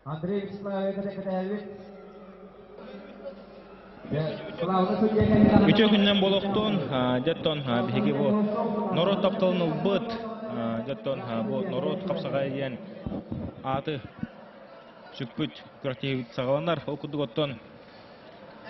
Андрей Вячеславович Катаевич. Üçü günden boluqtun, jetton bihigi bu norot taptılın bıt, jetton bu norot kapsağa yiyen atı süppüt kürahtiyevit sağalanlar okuduk otton.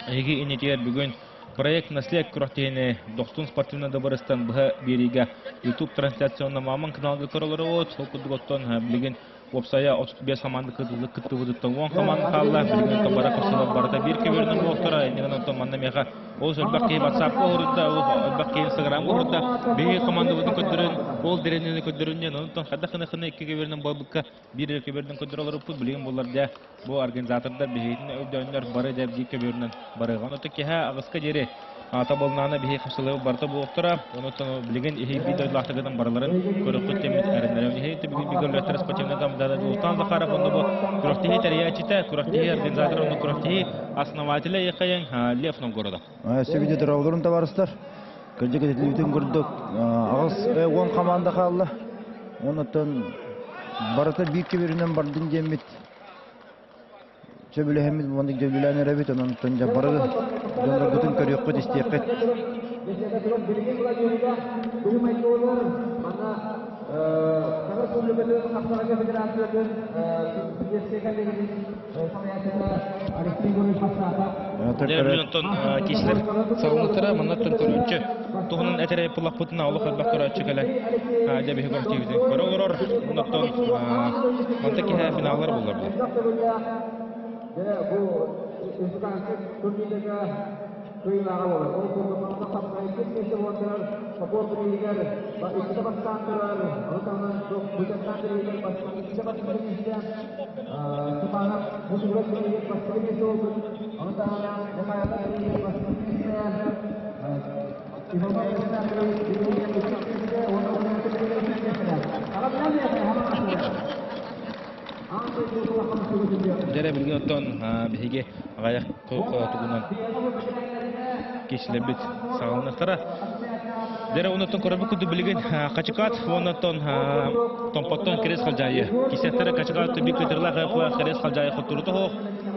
Egi inetiyer bugün proyekt nasliyek kürahtiyeni dostun sportivna dabarıstan bıha biriga YouTube transляционна маман каналга көрөлөрү от окудук оттон билген Опсая 35 команда кытылы кытты будуттан 10 команда калла билген табара кырсылап барата бир кебердин болтора энеген онтон манда мега ол сөлбак кей WhatsApp орунда ол сөлбак кей Instagram орунда бир команда будун көдөрөн ол деренени көдөрөннен онтон хадахына эки кебердин болбукка бир кебердин көдөрөлөр пут билген болар да бу организатордар бигин өйдөндөр бары деп бир кебердин барыган ото кеха агыска жере ата болнаны бихи хасылы барта болтора онтон билген ихи бидой лахтагадан барларын көрөкөт темит эренлерин ихи билген бигөлөтөр спортивный да ултан захаров онда бу курахтии тариячита курахтии организатор онда курахтии основателя якаян Лев Новгорода. Сегодня драуларын табарыстар. Кырдыгы бүтүн көрдүк. Агыс 10 команда калды. Онотон барата бийикке беринен бардын жемит. Чөбүлө хемит мондук жөбүлөнө ребит онотон жабары. Жонда бүтүн көрөккө истекет. Karena sebelum itu kapsalnya federasi dan biasanya dengan samayatnya ada tinggal pasar. Дербинтон кислер сагынтыра манаттан көрүнчү тугунун этере пулак путуна олох албак көрөчү келе деп хөгөртүбүз. Көрөөрөр манаттан мантаки финаллар болор. Bu institusi turnirdagi o'yinlar bo'ladi. Bu to'g'risida qatnashgan kecha bo'lgan sport o'yinlari va ikkita boshqalar, o'taman ko'p bo'layotgan boshqa ikkita boshqalar sepanap musuhlar o'yinga boshqaga bo'ldi. O'taman jamoalar o'yinga boshqa Дәре билген оттон биһиге агаяк тугунан кишлер бит сагылнактара. Дәре онотон көрөбү күдү билген качыкат онотон томпоттон керес калжайы. Кисеттер качыкат бик кетерлак керес калжайы хотурду хо.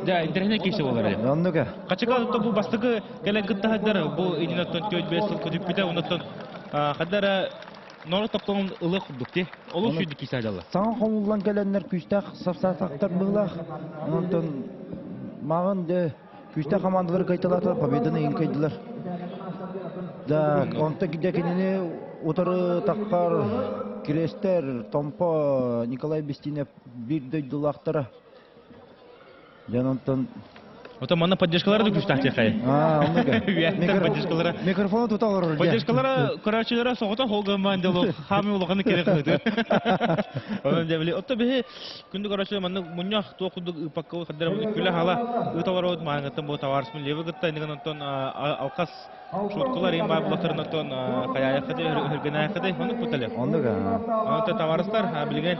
Да интернет кисе болар. Ондуга. Качыкат бу бастыгы келен кыттадар бу ининотон көйбесил күдүп бите онотон хадара Нора топтон ылык букти. Олу шүйдү кисажалы. Саңа комулган келенлер күчтак сафсатактар булак. Онтон магын де күчтак командалар кайталатыр, победаны эңкейдилер. Да, онта кидекенени утары таккар Крестер, Томпо, Николай Бестинев бир дөйдүлактары. Жанонтон Ота мана поддержкалары да күчтак текай. Ондуга. Поддержкалары. Микрофон туталар. Поддержкалары көрөчүлөрө согото холган дело хами улганы керек кылды. Онун дебили отто бе күндү көрөчүлөр мана муньяк токуду ипакка кадыр күлө хала уталар од маңгатын бу товарсмын леве гытта деген онтон алкас шуткалар эң бай булактарын онтон каяя кыды хөргөнө кыды ону кутале. Ондуга. Онто товарстар билген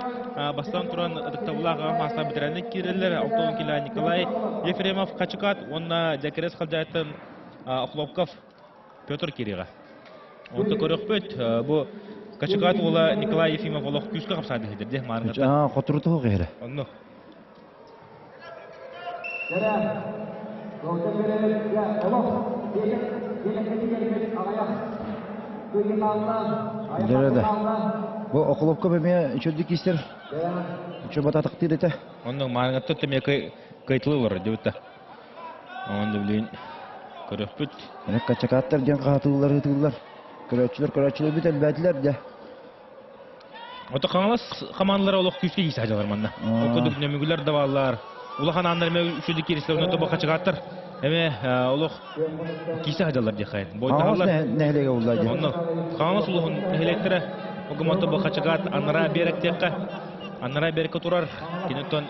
бастан туран ыдыктабулага маса битерени кирелер Алтон Кила Николай Ефремов Качкат онна Жакерес Халжайтын Охлопков Петр Кирига. Онто көрөкпөт бу Качкат ола Николай Ефимов олох күскө капсады де маңгата. Котурту гыйра. Онно. Дерede. Bu Okulopka beме чөддик истер. Чөбата тактир эте. Онно маңгата теме кайтылыр дебетта. Онда билин көрөкпөт. Аны качакаттар ден катылар ытылар. Көрөчүлөр бит элбәтләр дә. Ото каңлас командалар олох күскө кисажалар манда. Окудук немигүлөр да баллар. Улахан андар үчүдү кирислер онто бакачыгаттар. Эме олох кисажалар дехай. Бойталар нәһлеге булды. Онно каңлас улухун нәһлектере огумото бакачыгат анара беректекка. Анара берекке турар. Кинетон.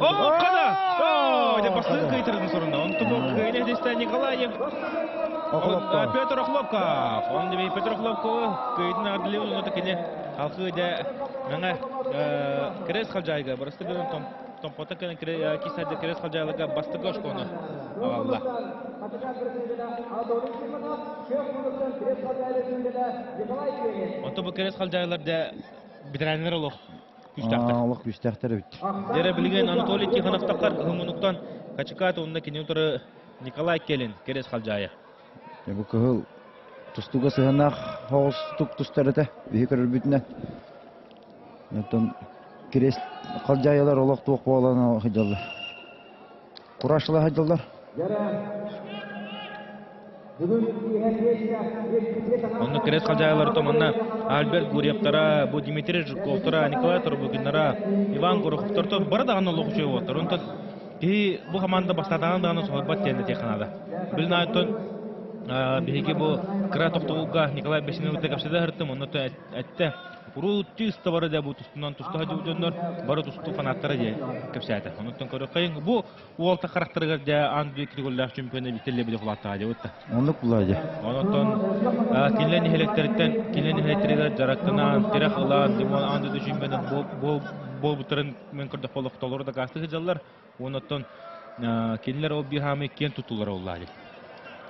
О, када! О, деп басын кайтырдын сорунда. Онто бу кыйне десте Николаев. Петр Охлопков. Он дебей Петр Охлопков кыйдын ардылы онто кине халкы да маңа керес калжайга барысты бирен томпота кene кисade керес калжайлыга бастыгы ошкону. Алла. Онто бу керес калжайларда битренер олох күчтәктер. Аллах күчтәктер бит. Дере билген Анатолий Тихонов таққар кыһымунуктан Качкат онда кинютары Николай Келин керес халжая. Бу кыл тустуга сыгынак хостук тустарыта бекер бүтүнөн. Нотон керес халжаялар олох тук боланы хыжаллар. Курашлар хыжаллар. Онда керес халжаялар томанна Альберт Гурьевтара, бу Дмитрий Жуковтара, Николай Турбукинара, Иван Гороховтар бара даган олох жөө отыр. Онтон и бу команда бастатаган даган сохбат тенде теханада. Билин айтон биһиги бу кыра токтогуга Николай Бешинов текапсыда хырттым. Онда айтты уру тиста бары да бу тустунан туста хажуужоннор бары тусту фанаттары де кепсәтә. Онтон көрөккәйин бу уолта характерга да анды кригуллар чемпионы бителле биде хулатта ди отта. Онук булады. Онтон кинлен хелектерден кинлен хелектерге жарактынан тирах алан димон анды чемпионы бу бутрын мен көрдө холок толор да гасты хыжаллар. Онтон кинлер ол бихами кен тутулар оллады.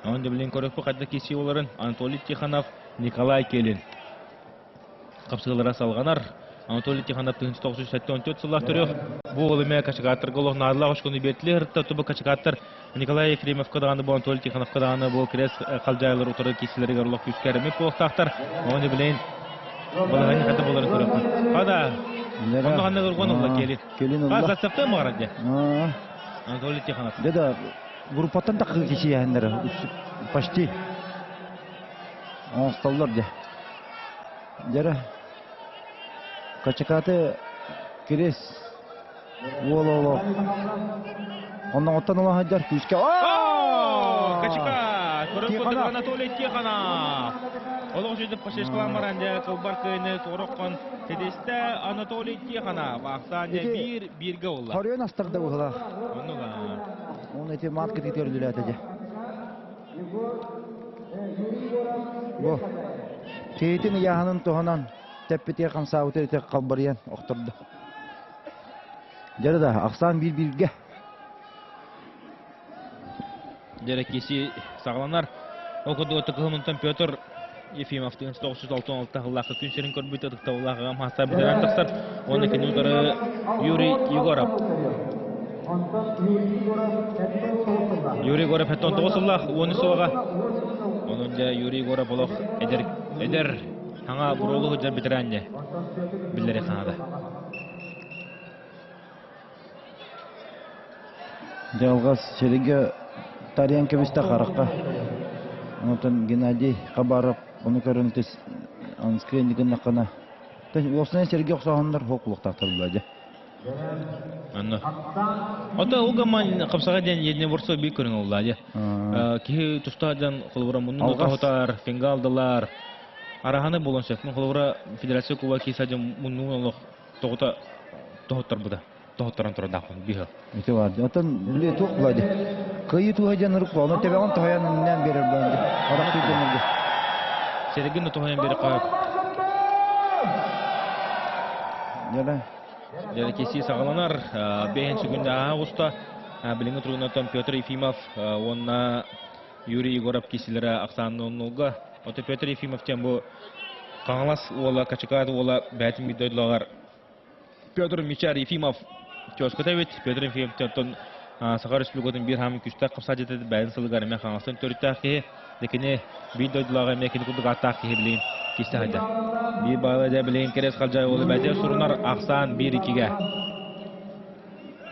Онда билен көрөкпө кадда кеси оларын Анатолий Тихонов, Николай Келин капсылара салганар. Анатолий Тихонов 1974 сыллар төрөк. Бу олыме Качкаттар голох надла ошкуну бетлер тутубу Качкаттар Николай Ефремов кадаганы бу Анатолий Тихонов кадаганы бу крес калжайлар утыры кесилерге орлок күскәрме полтактар. Онда билен балаганы ката боларын көрөк. Када онда ханна көргөн улла Келин. Каза цапты мараде. Анатолий Тихонов. Деда группаттан да киши яндыр. Почти. Осталлар да. Жара Качкаты керес вололо. Ондан оттан ола хаджар күскә. Качка! Көрөк Анатолий Тихонов. Олог жүзді пашешкалан баранде кылбаркыны тороккон тедесте Анатолий Тихонов. Аксанде бирге олла. Хорьон астырды була. Онуга. Оны те матка тетерлүле атаҗа. Бу. Тейтин яһанын тоһанан тәппете камса үтәте калбарыян октырды. Жарда Аксан бир-бирге. Дерекеси сагланар. Окуду отыгымынтан Петр Ефимов 1966 жыллакы күнсерин көрбүтө тыктабылагы маса бидерен тыксар. Оны кинутары Юрий Егоров. Юрий Егоров 19 жыллак 10 сылга. Онунда Юрий Егоров болок эдер аңа бурулугу жа битеренде. Билдери канада. Жалгас Сереге Тарьянке бисте каракка. Онтон Геннадий Кабаров, оны көрүнтүс анскрендиген накана. Осынан Сереге оксогондор хоклук тактырылды. Анна. Ото угаман капсага ден едне бурса бик көрүн уллади. Ки тустадан холбора мунун тохотар, фингалдылар. Араханы болон шефтин холбора федерация куба кисаҗа мунун олох тохотар буда. Тохотаран турда биһа. Эти бар. Отон биле ток булады. Кыйы туһаҗан рук болон тебегон тоһаяннан берер булды. Арак түйдөнү. Серегин тоһаян бери кап. Яла. Дерекеси сагаланар 5-нче күндө августта билинге тургунатан Петр Ефимов, онна Юрий Егоров кисилере Аксаннонуга. Ото Петр Ефимов тем бу каңлас ола Качкат ола бәтин бидойлагар. Петр Мичар Ефимов чөскөтө бит. Петр Ефимов тон Сахар Республикатын бир хам күчтә кыпса жетеди бәйин сылгар мен каңластан төрүттәки декене бидойлагар мекин кудук аттак билин кисте хайда. Bir bağlıca bileyim keres kalacak oğlu bence sorunlar Aksan 1-2'ge.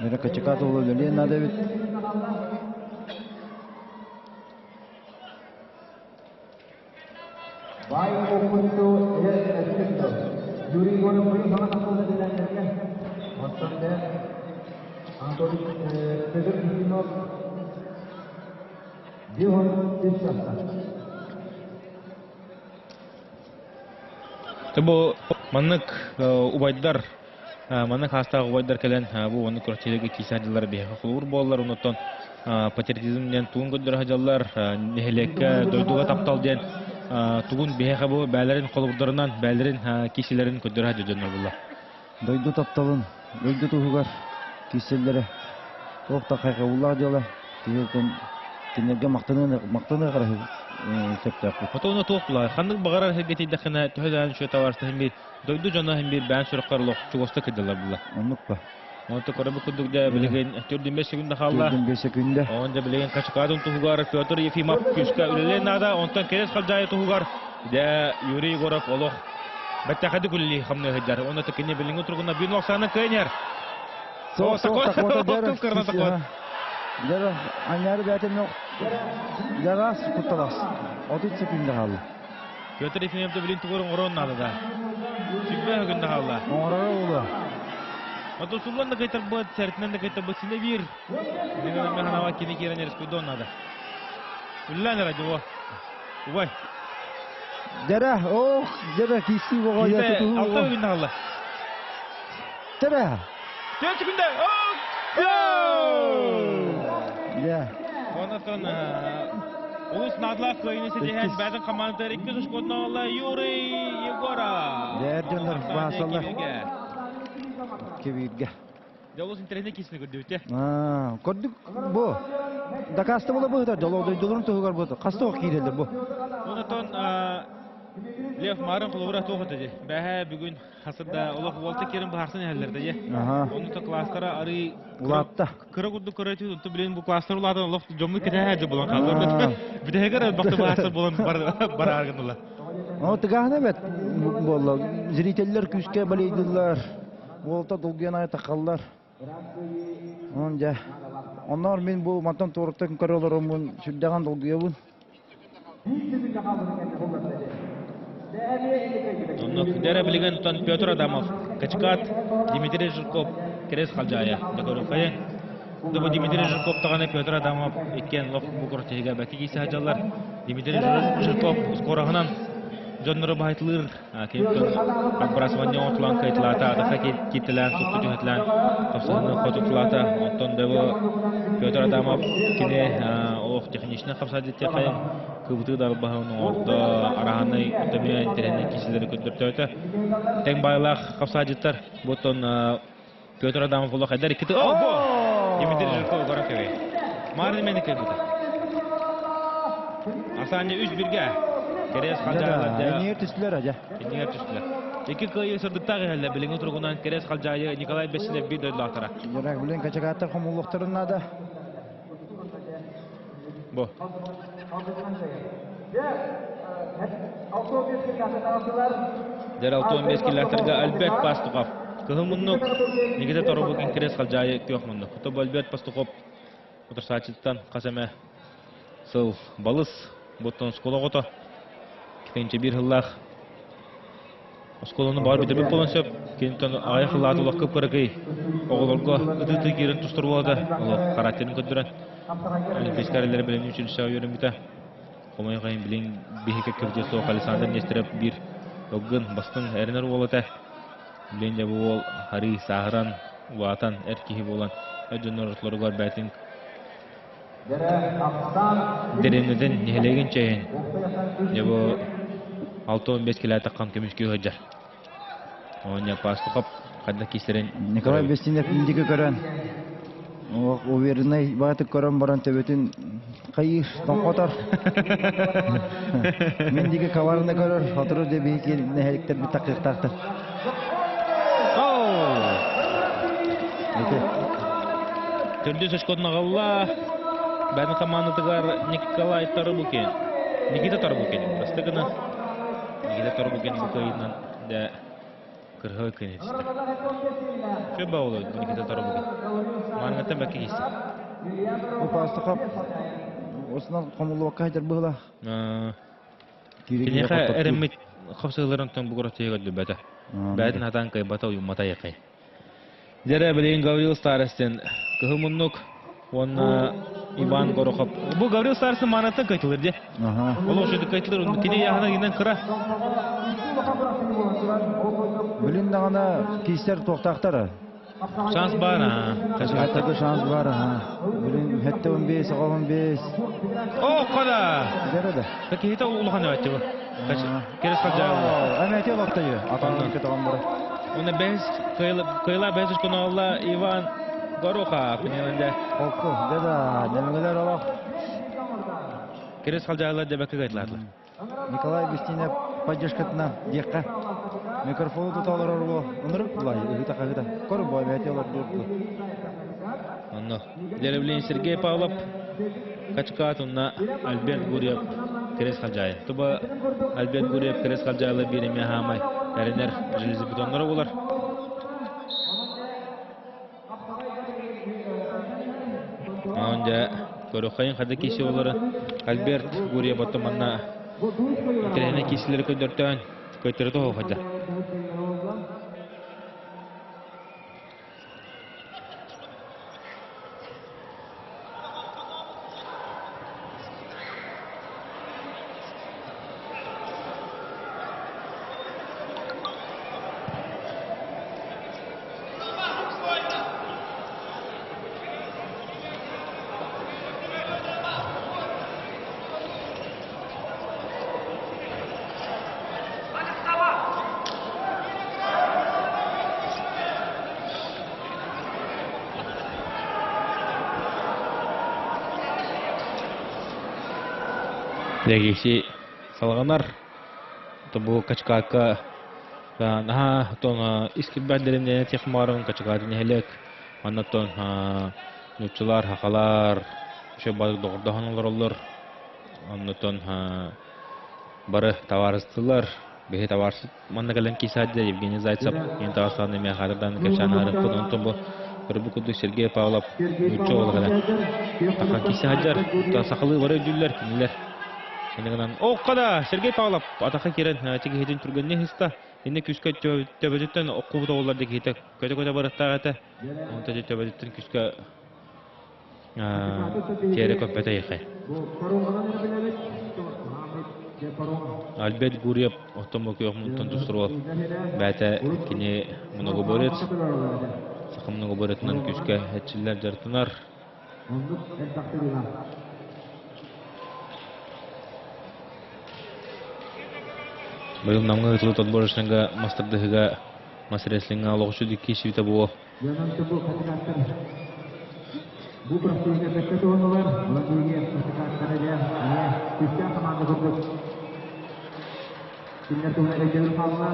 Nere Kachkat oğlu öyle ne David? Baik untuk Yuri Егоров beri sangat akıllı dilanjutkan. Maksudnya Anatolий Ефимов Дион Ишкаса. Бу маннык убайдар маннык хаста убайдар келен бу оны көрчелеге кисадылар бе хулур боллар онотон патриотизмден туун көдөр хажаллар нехелекке дойдуга таптал ден тугун беха бу бәлерин колурдарынан бәлерин кисилерин көдөр хажаллар булла Дойду тапталын дойду тугар киселлере токта кайга булла жала тигелден кинерге мактаны кара септак. Фотоны тоқпылай. Хандық бағарар хергетейдіқіне төхеден шөй таварсына хембей, дойду жана хембей бән сұрыққар лоқ чуғысты кеділер бұла. Онлық ба? Онты көрі күндікде білеген 4-5 секунда қалла. 4-5 секунда. Онда білеген қачықадың тұғығар Петр Ефимов күшкі үлелен ада, онтан керес қалжайы тұғығар. Де Юрий Егоров олық. Бәттәқәді күлі қамны ғыдар. Онда тікіне білген тұрғына бүйін оқсаны көйнер. Дәрі, аняры бәтін оқ. Дәрі құтталас. 30 секунда қалды. Петр Ефимовты білін тұғырын ғырын ады да. Сүкбе үгінді қалды. Оңырары олы. Ото суллан да кайтар бот, сәртінен да кайтар бот сіне бир. Дегенде мен ханава кені керен еріс көйді онады. Үллән ради о. Убай. Дәрі, оқ, дәрі, кейсі боға еті тұғы. Алта үгінді қалды. Дәрі. 4 секунда. Ооо! Онатон Улус Надлав көйінесі деген бәдің командалар 2 ұшқотын ауылы Юрий Егоров. Дәрдендер басалар. Кебейдге. Олус интернетіне кесіні көрді өте. Көрдік бұл. Дакасты болы бұғыдар. Долырын тұғығар бұғыдар. Қасты оқ кейделдер бұл. Онатон Лев Марын құлығыра тоғыды де. Бәхі бүгін қасырда олық олты керін бұхарсын әлілерді де. Онаты кластара ары Улатта. Кыры күрді көрәті ұнты білен бұл кластар ұлады олық жомы кәді әді болан қалды. Бідегер бақты бұхарсын болан бар арғын ұла. Тығағына бәт болы. Зрителер күшке білейділер. Олта долген айта қалдар. Onlar men bu matan torukta körülerim bun şüddeğen dolguya bun. Onunla dere bilgen tutan Pyotr Adamov, Kachkat, Dmitry Zhirkov, keres kalcaya. Dökörüfeye. Bu Dmitry Zhirkov tağına Pyotr Adamov ekken loq bu kortega baki giysi hacalar. Dmitry Zhirkov skorağınan Jonları bahaytılır. Kemton Akbarasvanya otulan kayıtlata, adaqa kitilen, tuttu cühetlen, kapsağını kotuklata. Ondan da bu Pyotr Adamov kine oq texnişine kapsadı teqayın. Kıbıtı da bahağının orada arahanı tutamaya internet kişileri kötürtüyordu. Ten baylaq kapsadıtlar. Boton Pyotr Adamov olaq eder ikiti. Oh bu! Dmitry Zhirkov gara keve. Marni meni kebütü. Asanya 3-1'ge. Keres Kalcay'la Niye tüsler aja? Niye tüsler? İki kıyı sırdıkta geldi. Bilin oturgundan Keres Kalcay'ı Nikolay Besilev bir dödü atara. Yarak bilen kaçakatta kumulluqtırın da. Bu. Der 6-15 kilometrga Albert Pastukov. Kıhımınlık Nikita Torobogin Keres Kalcay'ı kıyokmınlık. Kutup Albert Pastukov Otursaçıttan kaseme sıl balız. Bottun skola goto. Kente bir hıllah. Skolunu bar bitirip bolan söp. Kenton aya hıllatı olaq köp körəkey. Oğulorga ıtıtı girin tusturu oldu. Olaq karakterini kötürən. Olimpisk kariyerleri bilen 3. şağı yörün bita. Komay qayın bilen biheke kürce soğuk Alexander Nesterov bir ogın bastın eriner olata. Bilen de bu ol Hari Sahran Vatan erkeği bolan. Ödünün rıtları bәтін Deremden nehleyen çayın. Ya bu 6-15 kilo takkan kömüşkü hıcar. Onya pastı kap kadda kislerin. Nikolay Besilev indiki kören. O verinay batık kören baran tebetin kayır tonqotar. Mendiki kavarını görür. Hatırı de bihiki nehelikler bir takik taktır. Türdü söşkoduna qalla. Ben komandadagar Nikolay Torobukин. Nikita Torobukин. Бастыгына Nikita Torobukин bu kayından da kırğı kıyınçtı. Köp bağlı Nikita Torobukин. Manğata bakı giysi. Bu pastı kap. Osman komulu vakaydır bığla. Kineha erimit kapsıqların tan bu qırıqtıya gördü bədə. Bədin hatan kay bata uyum mata yaqay. Dere bilen Gavril Starostin Kıhımınlık Ona Ivan Gorokhov. Bu Gavril Starostin manatı kaytılır de. Olu şöyle kaytılır. Kine yağına giden kıra. Bilin dağına kisler toqtaqtara. Şans var ha. Kaçakattaki şans var ha. Bilin hette 15, 15. Oh qada. Derede. Peki hita uluğan öğretti bu. Keres kalacak. Ameti olaqtayı. Atanın ketalan bura. Ona bez kıyla bez üstüne Ivan Gorokhov. Pinelinde. Oku. Deda. Demegeler olaq. Керес қалжайлар дебәкі қайтларлар. Николай Бестинев поддержкатына декка микрофону туталар орго онырып булай ыта кагыта кор бой бетелор дурду. Онно Деревлин Сергей Павлов Качкатунна Альберт Гурьев Керес қалжайы. Туба Альберт Гурьев Керес қалжайлы береме хамай. Әрінер железобетонлары болар. Онда көріқайын қады кесі олары Альберт Гурьев отыманна керені кесілері көндірттен көйтері тоғы қады. Дегейси салғанар бұл Качкатқа наға тон искілбәндерімден техмарын Качкатын әлек аннаттон нұтчылар, хақалар үші бадық доғырдағын олар олар аннаттон бары таварыстылар бейі таварсыз манна кәлін кейсадды Евгений Зайцев ең тағасыланы мен қадырдан кәпшаны арып құдынтын бұл бір бүкілді Сергей Павлов нұтчы олғаны таққан кейсаджар сақылы бары жүлілер кінілер Оққада Сергей Павлов атақа керен тегі хетін түргенне хыста енді күшкі төбәдеттен оқуыда оларды кейті көті-көті барықтағы әті оны төбәдеттен күшкі тері көппеті еқай. Альберт Гурьев оқтан бұқы оқмынтын тұстыру бәті кене мұнығы бөрет сақым мұнығы бөретінен күшкі әтшілер жартынар. Быйыл намга ытылы отборышнага мастырдыгыга мастер рестлинга алгычы дикки шивита бу. Bu prosedürde beklet oyuncular Vladimir Kachkat'ta Türkçe komanda kurduk. Kimler turuna geçelim kalma.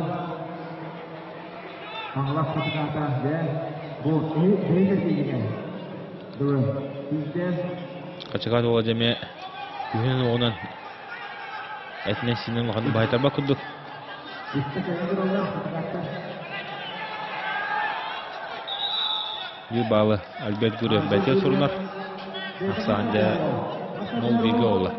Anglak Kachkat'ta ve bu neydir diyeceğim. Doğru. Bizde Kachkat ola jeme gühünün oğunan etne sinin vakını baytarba kurduk. Bir bağlı Albert Guryev bәте sorunlar. Aksanca nol bilgi oğlu.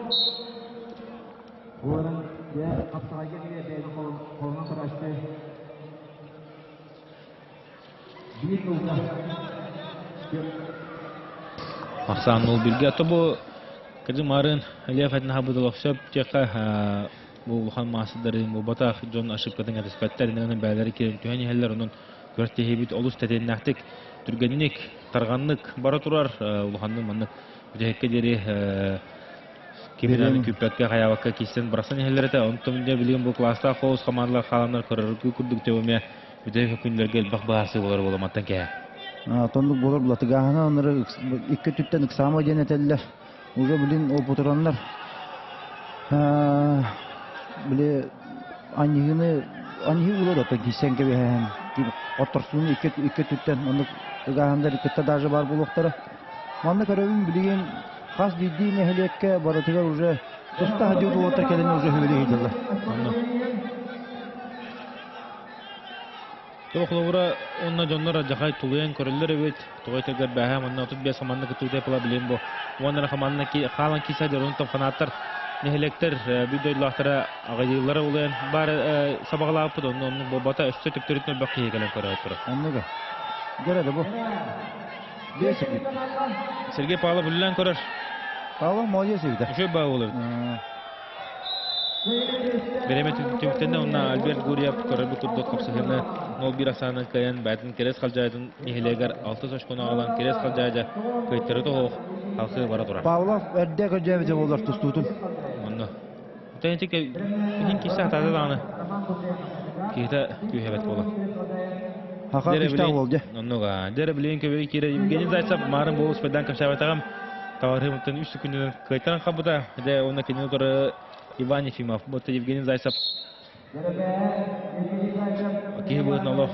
Aksan nol bilgi atı bu kızım arın Aliyafet'in habıdıl okşap teka bu Luhan Mahsıdların bu bataq John Aşıpkat'ın atıspatlar inanın bəyləri kirin tühən yeğələr onun görtehibit olus tədənin əxtik Türgenlik, tarğanlık bara turar Luhan'ın manlık ötehekke deri keminan küpetke hayavakka kisten bıraksan yeğələr ete onu tümünde bilgin bu klasta qoğuz qamanlar qalanlar qırırgı kürdük tevime ötehekke günlerge elbaq bağırsı bolar bolamatan kaya. Tonduk bolar bulatığağına onları iki tütten ıksama deneteller. Uza bilin o puturanlar. Bile anihı uladı da kisen gibi hem otursun iki tütten onu gahanda ikette dağı var bulukları. Manlı karabın bilgin khas ciddi nehliyekke baratıgar uza usta hacı otur kelini uza hüveli hidallar. Toqluvura onna jonlara jahay tuluyan körüller evet toytagar baha manna tut be samanna kututa pala bilen bu. Onlara xamanna ki xalan kisa derun tam fanatlar nehelekter videolarlara ağayılara olan bar sabahlayıp da onun bobata üstü tüptürütme bakıya gelen körüyor. Anladı. Görede bu. Değişik. Sergey Pavlov bilen körür. Pavlov молодец evde. Şu bağ olur. Beremet tümtende ona Albert Guryev körübü kurduk kapsahını nol bir asana kayan batın keres kaljaydın nehelegar 6 yaş konu alan keres kaljayda köyteri toğ halkı bara durar. Pavlov erde köjebe olur tustutun. Onu. Teyintik hin kisa tadı dağını. Kita kühebet bola. Haqa kışta oldu. Onu ga. Dere bilen köbeli kire Evgeniy Zaytsev marın bolus pedan kaşavet ağam Товарымытын 3 күннен кайтаран қабыда. Де оны кенен тұры Иван Ефимов, бұты Евгений Зайцев. Кейі бұлытын олық.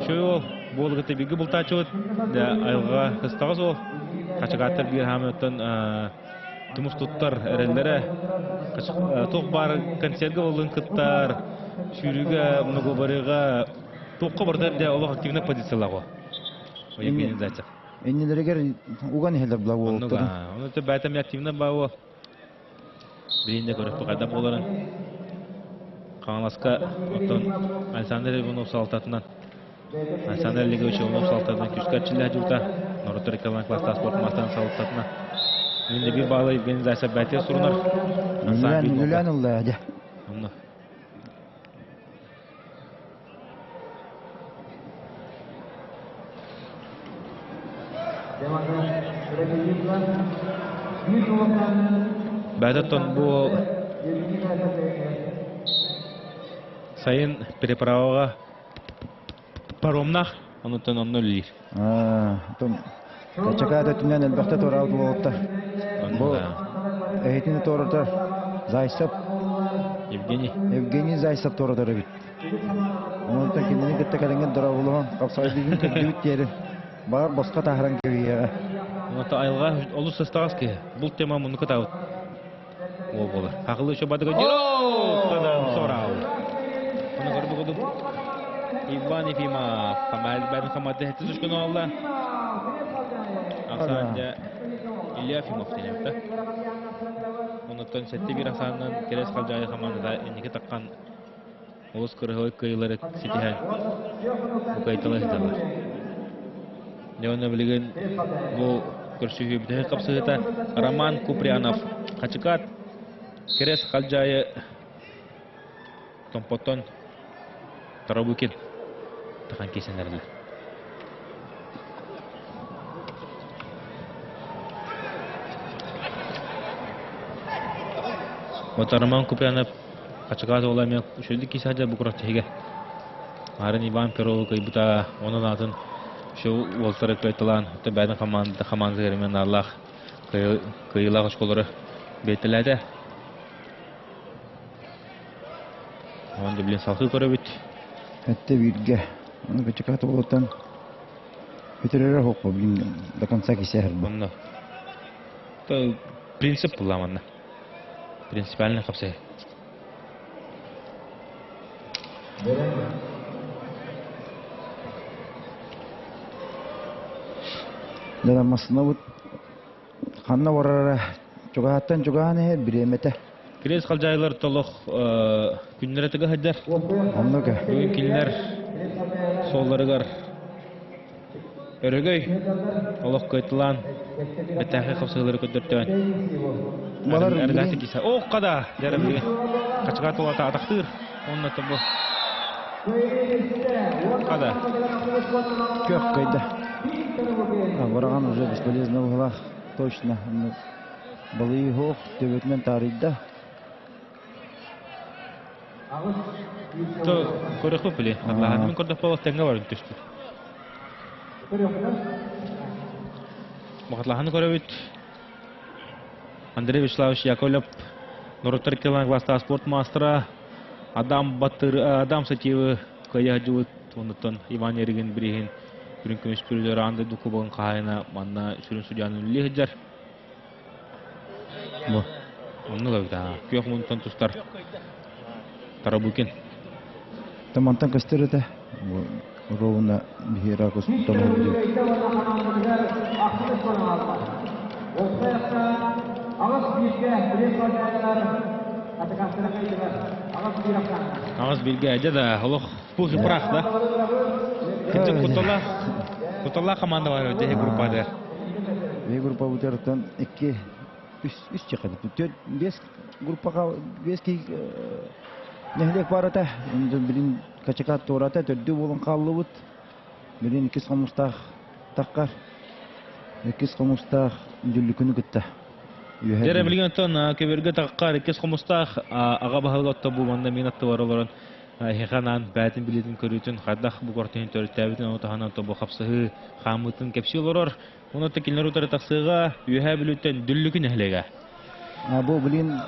Шөй ол, болғыты бігі бұлтачы бұд. Де айылға қыстағыз ол. Қачығаттыр бір хамыттың тұмыс тұттар әрелері. Тоқ бар консергі болын күттар. Шүрігі, мұнығы барыға. Тоққа бұрдар де олық активны позициялағы. Евгений Зайцев. Эннелерегер уган хелер бла болуп. Оны да бәтәм активны бау. Биринде көрөп кайда боларын. Каңласка оттон Александр Иванов салтатынан. Александр Лигович Иванов салтатынан күскәчилә җута. Норотор Калан класста спорт мастан салтатына. Инде бир балы Евгений Зайцев бәте сурнар. Юлянулла да. Онны. Бәдәттон бұл сайын переправаға паромнақ, онытын онны өлілер. Качакада түнен әлбәқті торауды болуптар. Бұл әйтіні торытар Зайцев. Евгений Зайцев торытары бит. Онытын кендені кетті кәденген дұрауылығын қапсайдығын көкті бит дері. Бар босқа тахран көвейеға. Онытын айылға олы сыстағыз ке. Бұл тема мұны күтауыд. Ол болар. Ақылы үші бадыға жер. Қадам сорау. Оны көрді құдым. Иван Ефимов. Бәрін қамады әтіз үшкін олды. Ақсанды Илья Ефимов денемді. Онытын сәтті бір ақсанның керес қалжайы қаманында әнеке таққан олыс көрі көйлері сетіген. Бұқайтылы әйталар. Оны білген бұл көршігі бітігі қапсығыта Роман Куприянов қачықат керес қалжайы томпоттон Тарабукин таған кесенлерді. Бұта Роман Куприянов қачықат оламен үшілді кесәді бұқырат тегі. Арын Иван Перовы бұта оның атын Şu Волтары көйтілан, бәдің команда керемен Аллах кыйлақ ұшқолары бетіләді. Онды білен салқы көрі бүт. Әтті бүйірге. Оны көчекаты болуттан көтерері хоқпа білін до конца кесер. Онды. Принцип бұламанна. Принципиальный қапсай. Дәлі масына бұд қанна орары жоғаттан жоғаны біреметі. Керес қалжайлар толық күнлері түгі ғадар. Оннығы. Бүгін келінер солларығар өрігөй олық көйтілан бәттәқі қапсығылары көдірттен. Әргәті кейсе. Оқ қада! Дәрі білген. Қачығат олата атақтыр. Онын әті бұл. Қада? Көк көйді. Вараган уже бесполезно было, точно. Было его төбетмен тарыйда. То көрек бұл біле. Мен көрдік бұл тәңгі барын төшті. Мақатлағаны көрі өт. Андрей Вячеславович Яковлев, Норотор Калан класста спорт мастера, Адам Сатьевы, Кая Джуыт, онытын Иван Ерген Біреген. Бүрін көмес көрілер аңды дұқы болын қағайына манна сүрін судьяның үлі ғыджар. Оны ғайда. Күйек мұнтан тұстар. Тарабукин. Тамантан көстері де. Ровына бігера көстері өңді. Ағыз білге әді да ұлық бұғы бұрақ да. Кенде Куталла команда var öde gruppada. Ve grupa buterten 2 3 çıkadı. 5 grupa 5 ki nehlek barata. Indi birin kaçakat torata 4 bolun qallıbıt. Birin 2 komustaq taqqar. 2 komustaq düllükünü gitti. Dere bilgen ton keberge taqqar 2 komustaq aga bahalgatda bu manda minatты бар оларын. Хеханан бәтин билетин көрүтүн хадах бу кортен төртәбитен отаханан тобо хапсыгы хамытын кепсилорор. Уны текилер утары таксыга үйһә билетен дүллүкүн эхлеге. Бу билин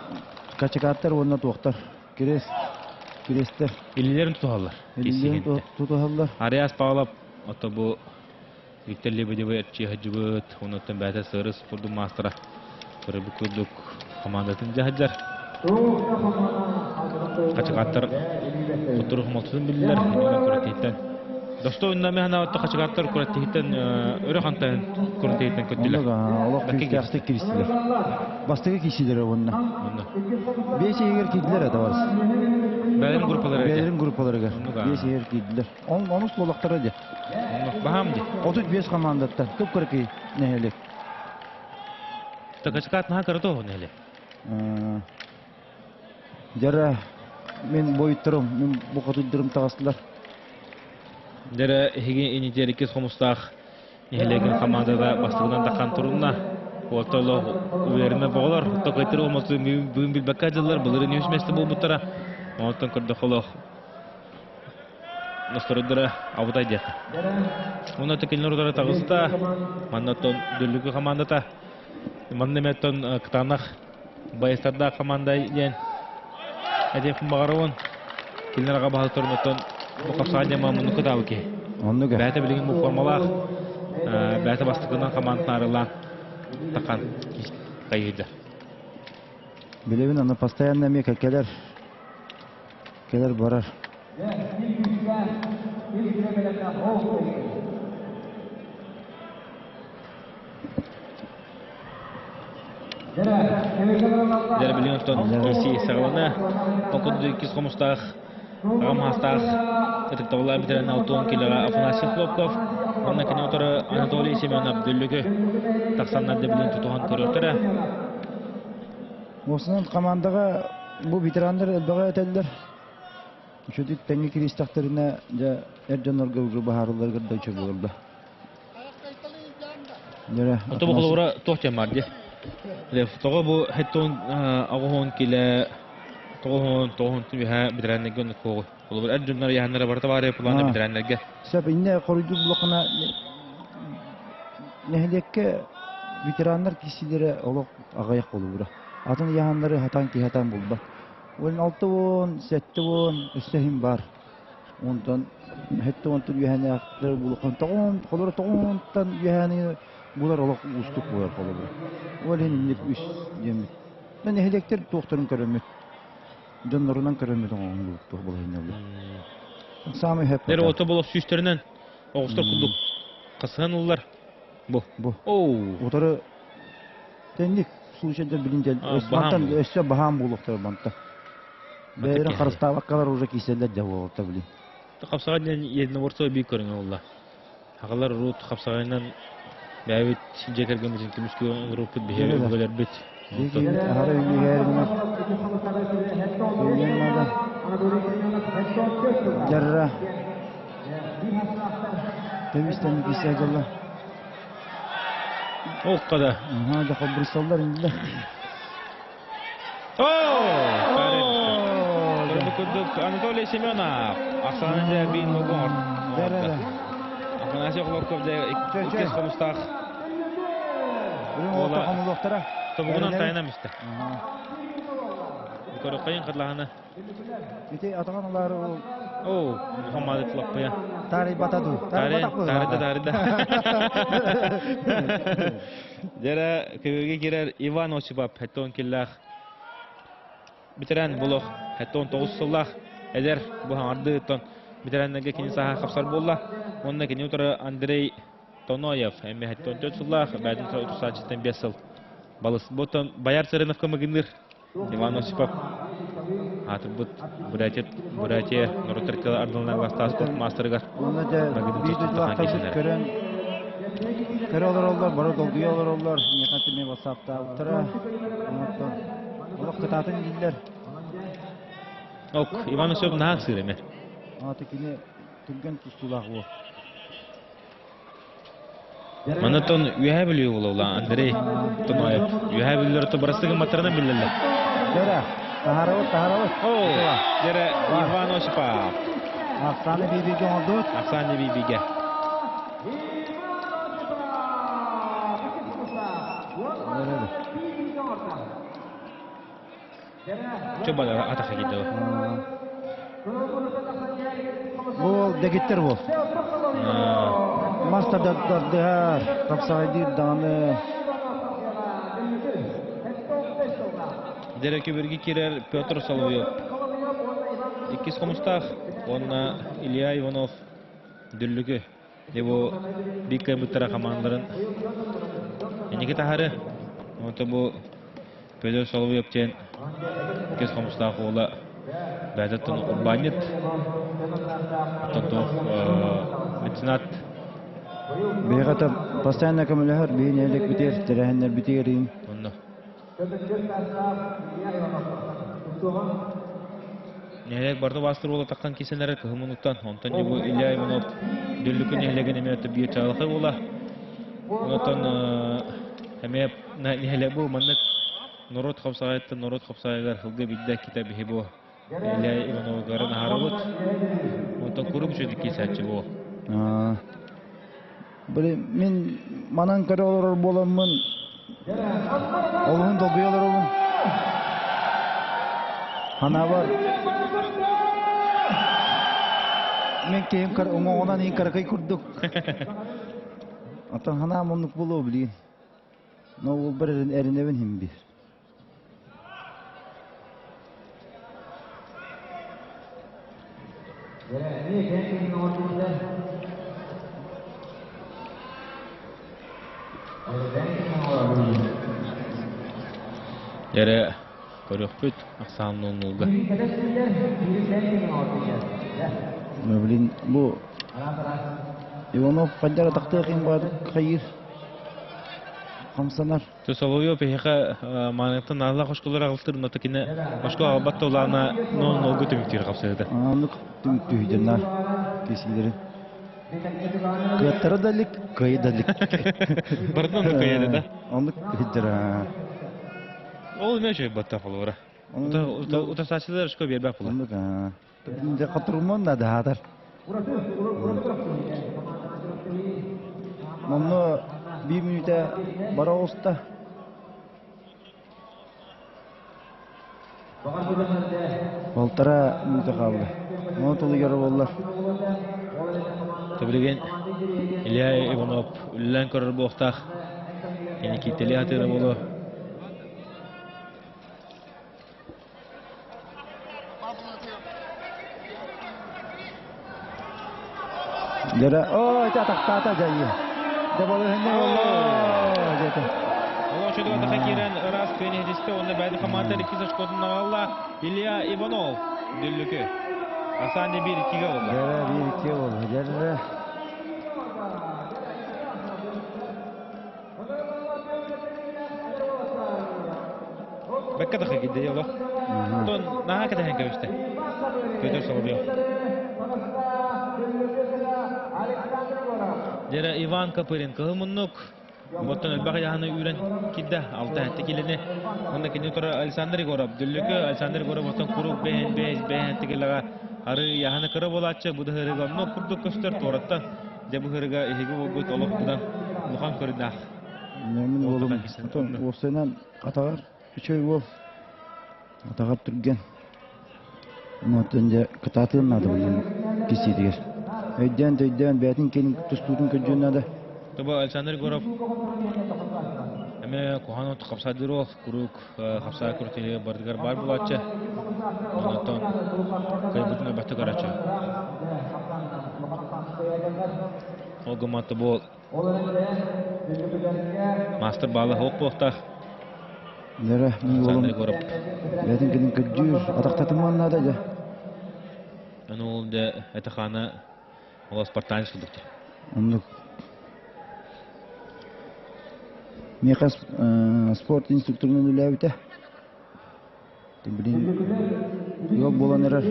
качакаттар онна тоқтар. Крестер. Илилерин тухаллар. Илилерин туталлар. Ариас паалап ото бу Виктор Лебедев чехажбыт, онотон бәтә сырыс спорту мастера. Көрбүкүдүк командатын жахаджар. Качакаттар Кутурух малтын билдер, көрөтөйтен. Достойна механа отто качакаттар көрөтөйтен, өрөхантан көрөтөйтен көттүлөр. Алак кирсте кирстилер. Бастыгы кишилер онна. Беше егер кидилер ата барс. Бәлем группаларга. Беше егер кидилер. Онус болактары де. Бахамди. 35 командаттан көп көрөкөй нехелек. Качакат на карто нехеле. Жара мен бойыттырым, мен букатыдырым тагыстылар. Дәре хиген инидерикес хомустах нехелеген командада бастыгынан такан турунна. Отоло уверме болар, токайтыр олмасы бүгүн билбакадылар, булары нөсместе болбуттара. Онтон көрдө холох. Настордыра абутай дия. Уна текелнер удара тагыста, маннатон дүлүгү командата. Маннеметтон кытанах байстарда команда ден. Әдеп багарыгын килнерга баһа турматтан бу капсаня мамуны кытабыки. Оннуга. Бәте билген бу формалах бәте бастыгынан командаларла такан кайыда. Билебин аны постоянно мека келер барар. Дәре билген тон иси саглана окуду кис комустах Рамастах, это тогда битерен Алтон Килера Афанасий Хлопков, он на конюторы Анатолий Семенов Дүллүгү, таксаннар да билен тутуган көрөтөрө. Осынан командага бу ветерандар элбага этелдер. Чөтүт теңи кристактарына жа эрденорго уже бахарлар гырда чөбөлдө. Дәре. Ото бу колора тохтемарди. Лев того бу хеттон агоон киле Тоғын түбіға бідірәнлеген қоғы. Бұл бір әрдімдер яғынлары барда бары планы бідірәнлерге. Сәп, инне қорыйды бұлақына нәхілекке ветерандар кесілері олық ағаяқ болу бұра. Атын яғынлары хатан ки хатан болды. Олын 6-10, 7-10 өстәхім бар. Онтан, 7-10 яғыны ақтары бұлақын. Қолары 9-тан яғыны бұлар олық ұстық болар қолы бұра. Олын иннек үш демет. Мен нәхілектер тоқтарын көрімет. Донорунан көрөмөдөн оңдук болайын. Самый хэп. Дер ото болуп сүстеринен огустар кулдук касыган уллар. Бу. Оу. Отары тенник случайда билинжел. Османтан өссө бахам болуктар банта. Бейрен карыстабаккалар уже киселер жабылып билин. Капсаган един орсо бий көрүнгөн улла. Агалар рут капсагандан бәбит жекерген бизин күмүскө группа бихер бит. Деген ары үйгермек. Жарра. Тевистен кисәгәлә. Оққада. Да хабрисалдар инде. Анатолий Семенов. Аксанында бин могор. Дәрәлә. Афанасий Хлопков да иккес комустах. Ола хамулыктара. Тобугунан тайнамышты. Көрө кайын кырлаханы. Ите атаганлар О, Мухаммад Тлаппая. Тари батаду. Тарида. Дера көйгө кирер Иван Осипов хаттон киллах. Битерен булох хаттон 9 сыллах. Эдер бу хардытон битеренге кини саха капсар болла. Онда кини утары Андрей Тоноев эми хаттон 4 сыллах, бәдин 38 5 сыл. Балыс ботон Баяр Цареновка магинир Иван Осипов. Атыбыт Буратия Норотерка Ардална Васта спорт мастерга. Онда видео көрөлөр бара долгуялар, некатыме WhatsApp'та утыра. Олох кытатын дилер. Ок, Иван Осипов наа сыреме. Аты кине түрген тустулак бу. Манатон үйәбілі олаула, Андрей Тоноев. Үйәбілілер то барастығы матерынан білілі. Дәрі, Taharawat. О, дере Иван Осипов. Аксаны бибиге олду. Аксаны бибиге. Чоба атака киді ол. Бұл дегеттер бұл. Мастардардыға қапсағайдыр дағаны. Дере көбірге керер Петр Соловьев. Иккис комустах, онна Илья Иванов дүрлігі. Дебу бик каймыттара командарын. Енеке тахары. Онта бұл Петр Соловьев тен иккис комустах ола бәдеттен урбанет. Тонтох меценат. Бейғата постоянно көмілігір, бейін әлік бітер, тәрәхінлер бітерейін. Онна. Нелек барды бастыр ола таққан кесенері кығымынықтан. Онтан жебу Илья Иванов дүрлікі нелеген әметі бие чағылықы ола. Онтан әмеп нелек бұл маннық Норот қапсағайтты, Норот қапсағайғар хылғы бидді кита бейі бұл. Илья Иванов ғарын ағарылыт. Онтан көріп жүрді кесәтші бұл. Мен манан көрі олар боламын. Олығын долгый олар олын. Хана бар. Мен кейім оңынан ең қарақай күрдік. Atan hana monluk bulu bilin. No ол бір әріневін хем бір. Yere көрөкпүт аксанын улга. Блин, бу Иванов паджара тактыгын бар хайыр. Хамсанар. Соловьев пехе манытын Алла кошколор агылтыр, но такине кошко албатта улана но көтөмүктөр капсайды. Анык түмүктүйдүнөр кесилери. Кыяттары далик, кайдалик. Бардын кайда да. Анык кыйдыра. Ол меше батта фолора. Ута сачылар шко бербак болот. Анык. Бинде катырман да хатар. Мамно 1 минута бара оста. Полтора минута қалды. Оны толы яры болар. Төбілген Илья Иванов үллән көрір болықтақ. Ені кетелі атыры болу. Jara, oh, tak jaya. Dia boleh hendak Allah. Jata. Allah şöyle atağa giren Iras Kvenedis'te onda bəydi komanda 2 şkodun ağalla Илья Иванов düllükü. Hasan 1-2 oldu. Jara 1-2 oldu. Jara. Bekka da gitti yola. Don naha kadar henke işte. Kötü soruyor. Jara Ivan Kapırin kılımınlık. Bottun elbaq yağını üren kidde altı hette kilini. Onda kini tora Alexander Gorab düllükü Alexander Gorab bottun kuruk behen hette kilaga arı yağını kırı bolatçı bu da hırıga no kurduk köster torattan. De bu hırıga ehigi bogut olup budan muhan kırıda. Nemin oğlum. Atan o senen atagar. Üçöy bol. Atagar türgen. Ondan kıtatın adı bunun kesidiler. Ödden beytin kenin tustudun köcünade. Tabi Alexander Gorab Eme Kohanot kapsadırıq, kuruk, kapsa kurteli bardıgar bar bulatçı. Ondan kaybıtına bahtı karaçı. O gımatı bol. Master balı hop boğtaq. Nere, min oğlum. Alexander Gorab. Beytin kenin köcür. Ataktatım da ya. Onu oldu etekhana ola Spartanis kıldıktır. Onluk. Mekas sport instruktörünün ülevite. Bilin yok bolan erer.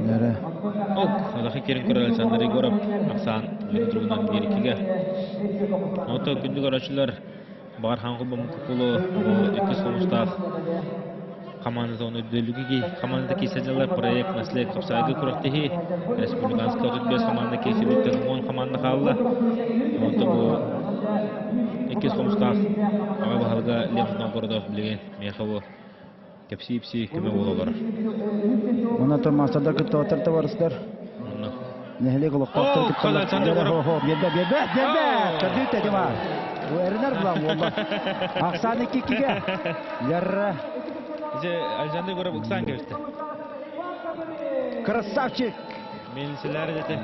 Nere. Ок, адахи керин көрөр Александр Егоров аксан легтрунан берикиге. Ото күндү көрөчүлөр бар хангы бомукулу эки сомустак команда оны дөйлүгү команда кесежалар проект наследие капсайгы көрөктехи республиканский отут бес команда кесебиттен 10 команда калды. Ото бу эки сомустак ага баалга левтон городов билген мехабу кепсипси кеме бололор. Ona tormasada kıtta oturta varıslar. Nehli kılıqtaqtır kıttalar. Bebe. Kadıyı tedim var. Bu eriner bulan oldu. Aksan 2-2'ge. Yarra. Alexander Егоров ыксан кепти. Красавчик. Мен силер дете.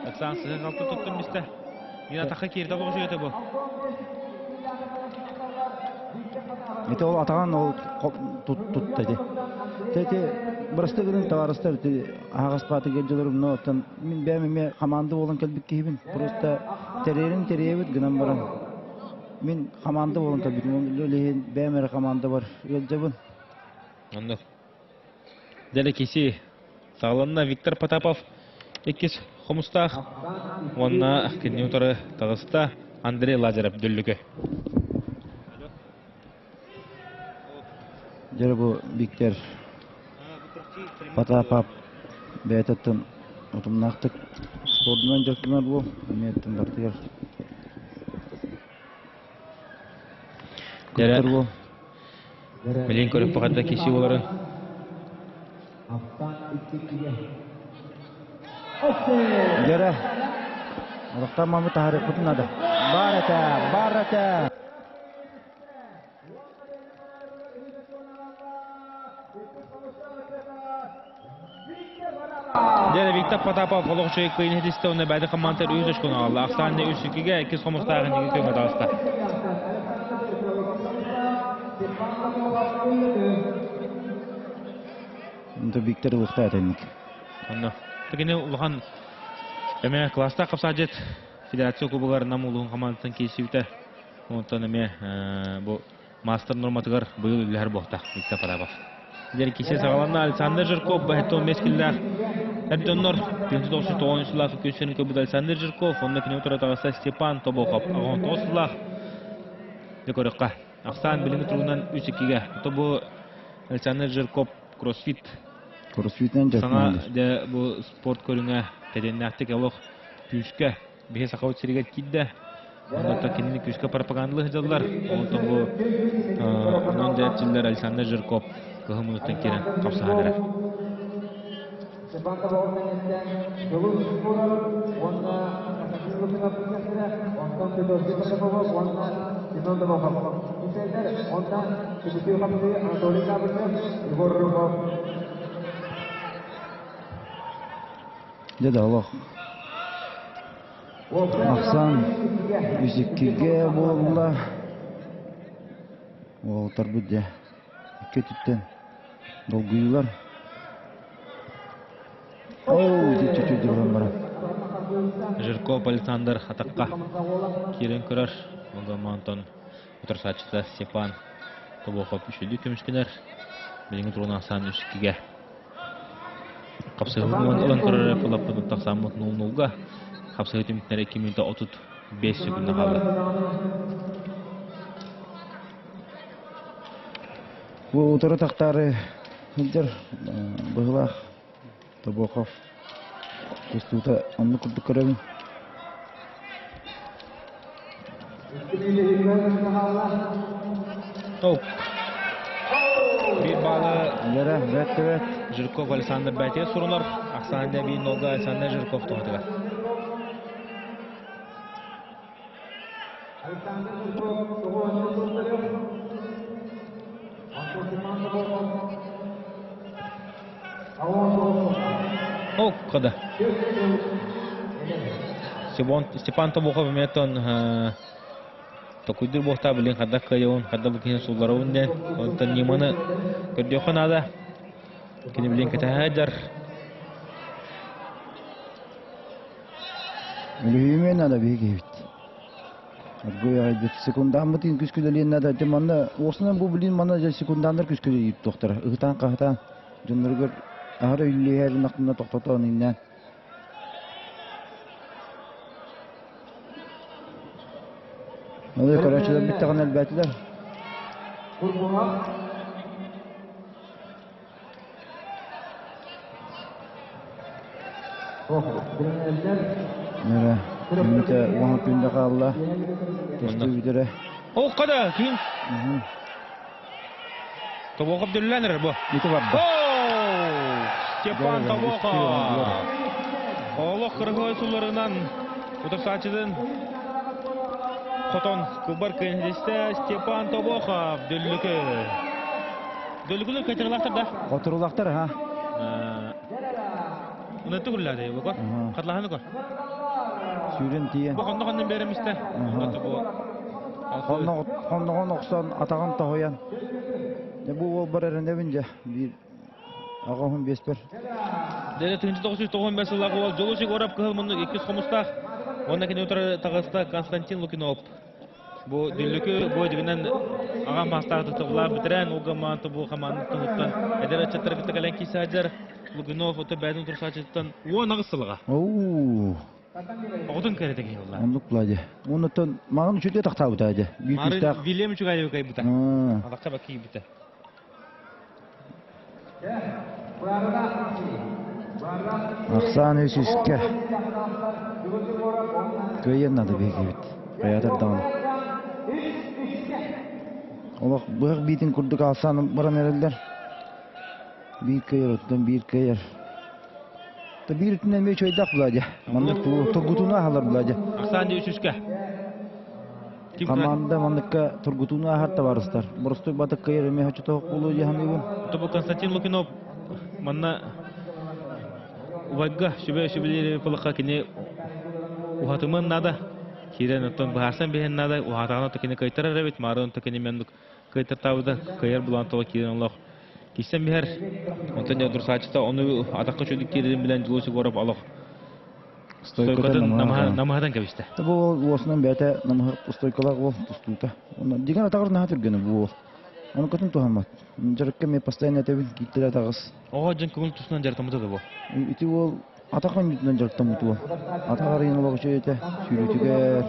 Ыксан сыгы калты туттум бисте. Мен атакка кирди алып жүрөтө бу. Ете ол атаған ол тұт деді. Тәте бұрысты күнін таварыстар ағас баты келжелерім ноқтан мен бәмеме команды болын кәлбік кейбін. Просто терейбіт гынан барам. Мен команды болын кәлбік. Өлейін бәмері команды бар. Елжебін. Онды. Дәлі кесі сағыланына Виктор Потапов еккес Хомустақ. Онына кенне ұтары тағысыта Андрей Лазарев дүлігі. Жері бұл Виктор Потапов бәйтеттін ұтымнақтық ордынан жоқтыңар бұл. Әметтің дақтығар. Күттір бұл. Милен көріп бағадда кесі оларын. Жері. Ұлықтан мамы тағарық бұтынады. Бар әті. Дәлі Виктор Потапов қолық жойық бейін хедісті оны бәді командыр өз өшкіні алды. Ақсанында 3-2-ге 2 сомыстағын неге көмі дағысты. Үнді Виктор ұлықта әтенік. Онды. Тәкені ұлған әме класста қапсажет федерация кубыларынан ұлығын командысын кейсеуіті. Онтан әме бұл мастер норматығар бұйыл үлілер боқты Виктор Потапов. Дәлі кесе сағаланна Александр Жирков бәйттон мескілдер. Әддоннор 1990 көшінің көбіді Александр Жирков. Онда кіне отыра тағыса Степан Тоболқов. Ағын тоғысылақ. Декорыққа. Ақсан біліңі тұрғынан 3-2-ге. Тобы Александр Жирков кроссфит. Кроссфитнен Саңа жатмайды. де бұл спорт көріңе кәденнәқтік әліқ күйіске. Бейе сақауыт серегет кейді. Онда кенені күйіске пропагандылығы жадылар. Онда бұл оның дәртчілер Александр Жирков. Кығымыңыздың керін қапсағаныры. Деді Аллах. Ақсан 3-2-ге болуында. Ол тарбыдде. Кетіптен. Долгыйлар. Чуть-чуть дұрған бара. Жирков Александр атаққа керен көрір. Онда Мантон отырсатшыда Степан Тоболқов үшілді көмішкенер. Біліңі тұрғын Ақсан 3-2-ге. Қапсығылың ұлан көрір әпілаппын ұттақсан мұт 0-0-ға. Қапсығы түміктері 2 минута 35 секундна қалды. Бұл ұтыры тақтары Хилдер Бұғылақ Тоболқов Көстуыта онны күрді көребін. Топ. Bir balı Лера, бәт. Жирков Александр бәтеге сұрынар. Ақсанында 1-0-ға Александр Жирков тоғытыға. О, қады. Степан Тоболқов метон Токуйдыр боқта білін қадда қайуын, қадда бұкені сұлдарауынден. Онтан неманы көрді оқан ада. Кені білін кәті әдір. Үлімен ада бейге бит. Аргуя 1 секунда мытын күскүлелен нада манна осынан бу билин манна же секундандыр күскүлелип доктор. Ыгытан кахтан жонноргор ары үйлер накына токтотон иннен. Аны карачылар биттеген албатылар. Нера, минута вахыт күндө калла. Тосту бидере. О, када, кин. Тобоков дилленер бу. Ите бар. Степан Тобоков. Олох кыргыз суларынан утасачыдан Хотон кубар кенесте Степан Тобоков дөлүкүлөр кетирлактыр да. Котурлактар ха. Унуту гуллады бу. Катлаханы кор. Сүйрен тие. Бу кондогондон беремизде. Унуту бу. Кондогон оксон атаган тохоян. Бу ол барарында бинже. Бир агахын беспер. Дәле 1995 елларда ол жолучы орап кылмынды 2 сомустак. Онда кене утра тагыста Константин Лукинов. Бу дилүкү бу дигенен ага мастарды тоглап битерен о команда бу команда топтан эдер чатыргы тагален кисаҗар Лукинов оты бәдин турсачыттан о нагысылыга. Одын кередеги юллар. Ондук булади. Онутон магын үчүдө тактабы дады. Бир күстак. Вильям чугай кай бута. Алакка баки бута. Аксан үсүскө. Көйен нады бекибит. Каятырдан. Олох быгы битин курдук алсан баран эрелдер. Бир көйер оттон бир көйер. Та бир түнен меч ойдак булади. Мандык тургутуна халар булади. Аксан үсүскө. Команда мандыкка тургутуна харта барыстар. Бурустой батык көйер эме хачото болуу жахамбы. Тобу Константин Лукинов манна Уагга шүбелери пылыкка кене ухатымын нада кирен оттон баарсан бехен нада ухатагана токене кайтарар эбит марын токене мендук кайтартабыда кайыр булантыла кирен Аллах кисен бихер онтон я дурсачта ону атакка чөдүк кирен билен жолусы көрөп Аллах стойкадан намадан кебисте. Бу осунан бете намах стойкалак бол тустута. Оны деген атагыр на түргөнү бу. Оны көтүн тухамат. Жарыкка ме постоянно тебин киттеле тагыс. Ого жан көңүл тусунан жартамыда да бу. Ити ол атакан бүтүнөн жартамыт бу. Атагар эне болго чөйте. Сүрүтүгөр,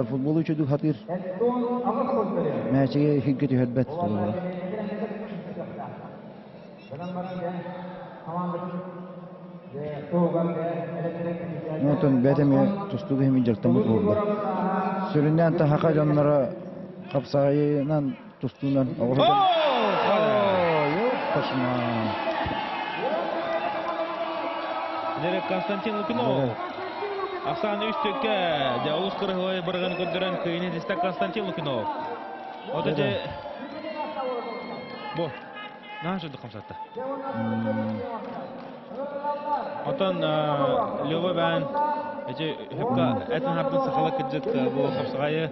футбол үчүдү хатыр. Мәчеге хиккети хәдбәт булыр. Онтон бетеме тустугы хеми жартамыт болду. Сүрүндөн та хака жаннары капсайынан тустунан Пашман. Константин Лукинов. Аксан үстөккө же улус кыргыз барган көрдөрөн кыйны дистак Константин Лукинов. Ода же бу нажыды камсатта. Отон Лёва бан эже хепка этен хапын сакала кыжык бу камсагайы.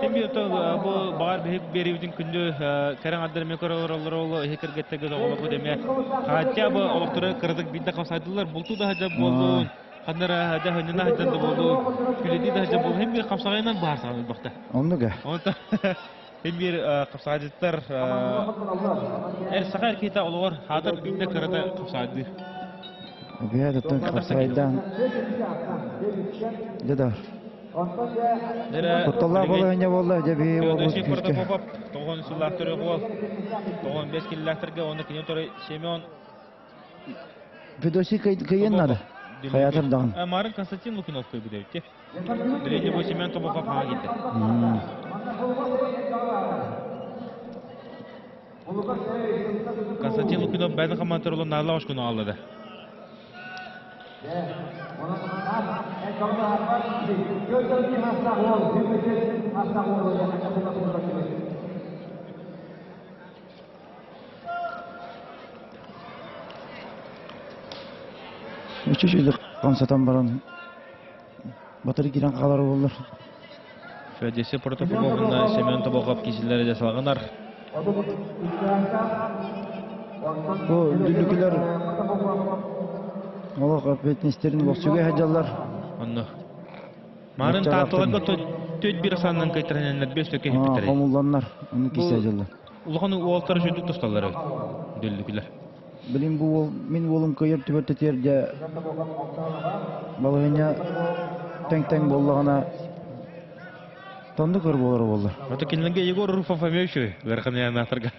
Кем бирто бу бар бек берибдин күндө караң аддар мен көрөлөр хекергеттеге оголу деме. Хатя бу олоктуры кырдык бидде камсадылар булту да хажап болду. Ханара хажа ханына хажанды болду. Күледи да хажап болду. Хем бир камсагайнан баарсан бакта. Ондуга. Онта хем бир камсагайдыктар сакар кита олор хатыр бидде кырда камсады. Бияда тон капсайдан. Дедар. Куталла болоня болду жеби болду. Попап 9 сулактыры бол. 95 киллахтырга оны кине торы Семен. Видоси кайын нада. Хаятырдан. Марын Константин Лукинов кой bude те. Биреде бу Семен Тобоков ага кетти. Константин Лукинов бәдин командаларын нарлаш күнү алды. Үчүчүдүк камсатан баран батыры кирен калары болдур. Федесе протоколунда Семен Тобоков кишилери жасалгандар. Бу дүлүкүлөр Аллах апетнистерин боксуга хажалар. Онно. Марын татыларга төт bir саннан кайтараннар 5 төкке хиппетер. Хомулланнар, оны кисе жылы. Улаханы уалтар жөдүк тосталлар дөllүгүлөр. Билим бу мин болум көйөр төбөттө терде балыгыня тең боллагана тонды көр болор болду. Ото кинленге Егор Руфов амеуши, верхания нафарга.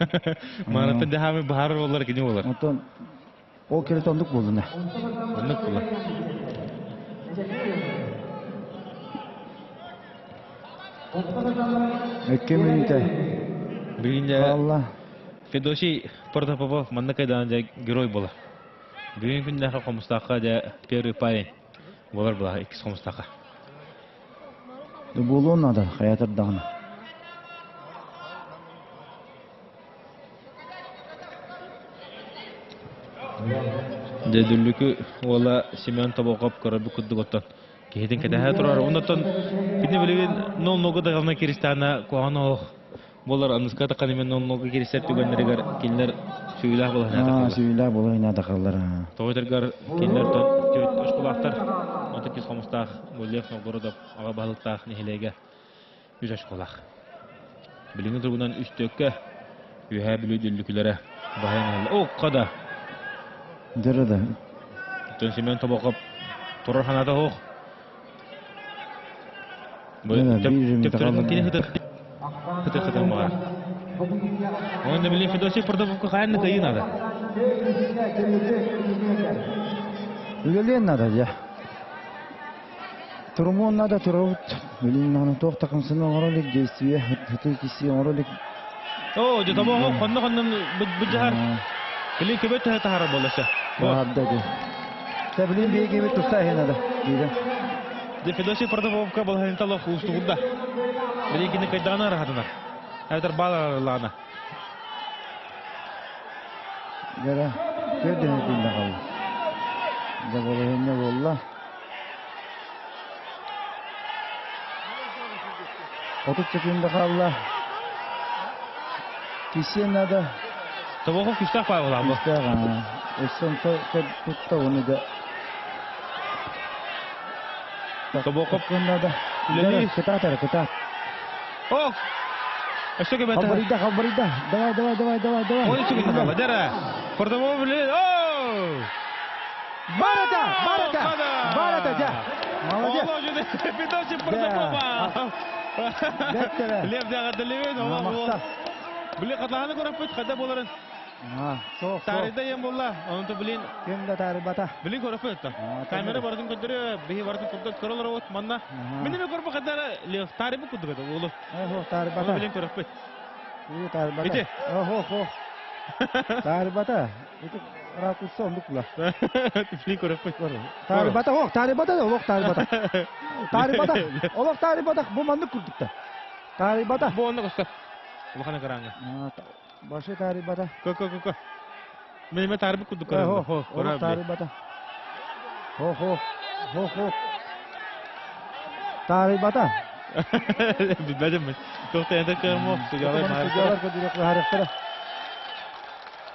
Манаты дахами бахар болор кини болор. Отон ол келе тондук болду на. Ондук болор. Эки минуте. Бигинде Алла. Федосий Протопопов мандакайдан герой болор. Бүгүн күндө Хомустакка да первый парень болор була, 2 Хомустакка. Болуун надо, хаятырдагына. Дөдүлүкү ола Семен Тобокоп көрөбү куддуготтон. Кейден кедеһе турар. Онтон бини билген 0-0 да гална Киристана коано болар аныска та канемен 0-0 киристер түгөннөргөр кинлер сүйүлө болар. Сүйүлө болар надо калдар. Тойтергар кинлер төн өскулактар. Онтон кис Хомустак Муллев Новгородов ага балыктак нехелеге үжөш колак. Билген тургунан үстөккө үйө билүүдүлүклөрө баяналы. О, када. Дөрөдө. Төн Семен Тобокоп турарханада хох. Хытыр мага. Онда билин Федосий Протопопко кайны кайын ада. Үлелен надо я. Турмон надо турут. Билин наны токтакымсын оролик действие, хытыр киси оролик. О, же Тобокоп кондон бүжар. Билин көбөт тахара болоша. Бадады. Таблин беги бит тустай надо. Диде. Де Федосий Протопопко болған тало хустугда. Билин кине кайдана рахатына. Әйтер балаларына. Дара, көдөн динде калды. Да болоне болла. 30 секунда калды. Кисе надо. Тобокоп кистак пай бола. Кистага. Эсен тутта оны да. Тобокоп надо. Лели кыта. О! Ашөге бата. Хабарида. Давай. Ой, чугин кала. Дара. Протопоп билин. О! Барата, да. Молодец. Оло жуде Федосий Протопопа. Лев дага делевен, ола. Билин катлаганы көрөп бит, када боларын. Соқ. Тарихта ем болла. Онто билин. Кемде тарихбата. Билин көрөп бит. Камера бардын көдөрө, бии бардын көдөрө көрөлөр от манна. Мени көрөп кадара Лев тарихы көдөрө болу. Тарихбата. Билин көрөп бит. Тарихбата. Ите. Тарихбата. Ите ракурсы ондук була. Билин көрөп бит. Тарихбата. Бу мандык күрдүктө. Тарихбата. Бу онда көстөп. Улахана караңга. Башы тарихбата. Ко. Менеме тарихы көдөрө көрөп. Тарихбата. Тарихбата. Bilmem. Tokta ende kırmızı sigara var. Sigara kötülük hareket.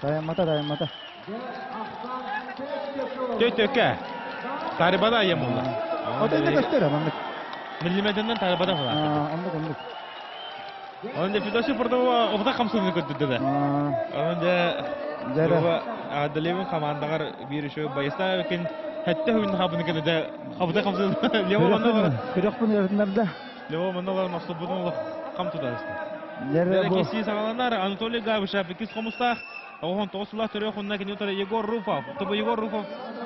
Dayanmata. Töke. Taribada yem oldu. O da ne gösteriyor anlık. Millimetreden taribada falan. Anlık. Onda Fedosey Протопопко obda kamsını kötüdü de. Onda Zara adalemin kamandagar bir şey bayısta ekin hatta huyun habını kede obda kamsını Levo mandagar. Kırıkpın yerlerde. Levo mandagar masubunu olup kamtıdasın. Nerede bu? Kesi sağlanlar Anatoly Gavşa, Pekis Komustak, Oğun Toğusula Törüyor, Hunna Kinyotar Yegor Rufov. Tabi Yegor Rufov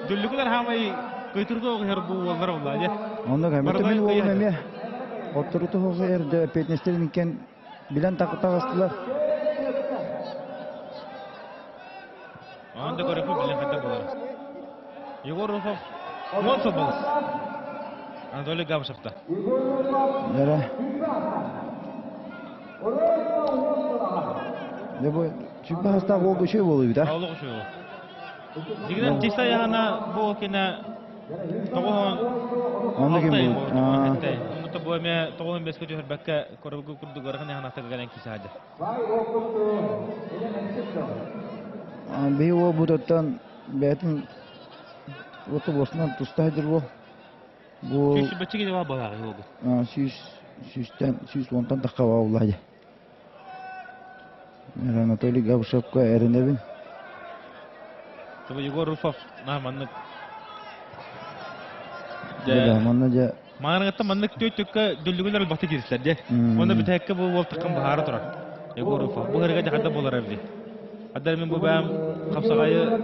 düllükler hamayı kıytırdı her bu olanlar oldu ya. Onda gametemin oğlum eme. Oturutu hoğu erde petnestelinken bilen takıtastılar. Onda görüp bilen kadar bular. Yegor Rufov nasıl bu? Anatoly Gavşa'da. Nere? Ne bu? Çünkü hasta oldu şey oluyor bir de. Ağlık şey oldu. Diginen tista yana bu kine toğun Onda kim bu? Onu da bu eme toğun besko johar bakka korugu kurdu gorgan yana ta galen kisi hadi. Bir o buduttan betin otobusdan tustaydır bu. Bu Şiş bıçı gibi var bayağı oldu. şiş Süs ondan da kava olaydı. Anatoly Gavshevko Erinevin. Tabi Yegor Rufov manlık. Да, манна Маңырғытта маннык төттөккө дүллүгүлөр баты кирислер де. Онда битекке бу волтаккан баары турар. Егор Рufov. Бу херге жакада болар эбди. Адар мен бу бам капсагайы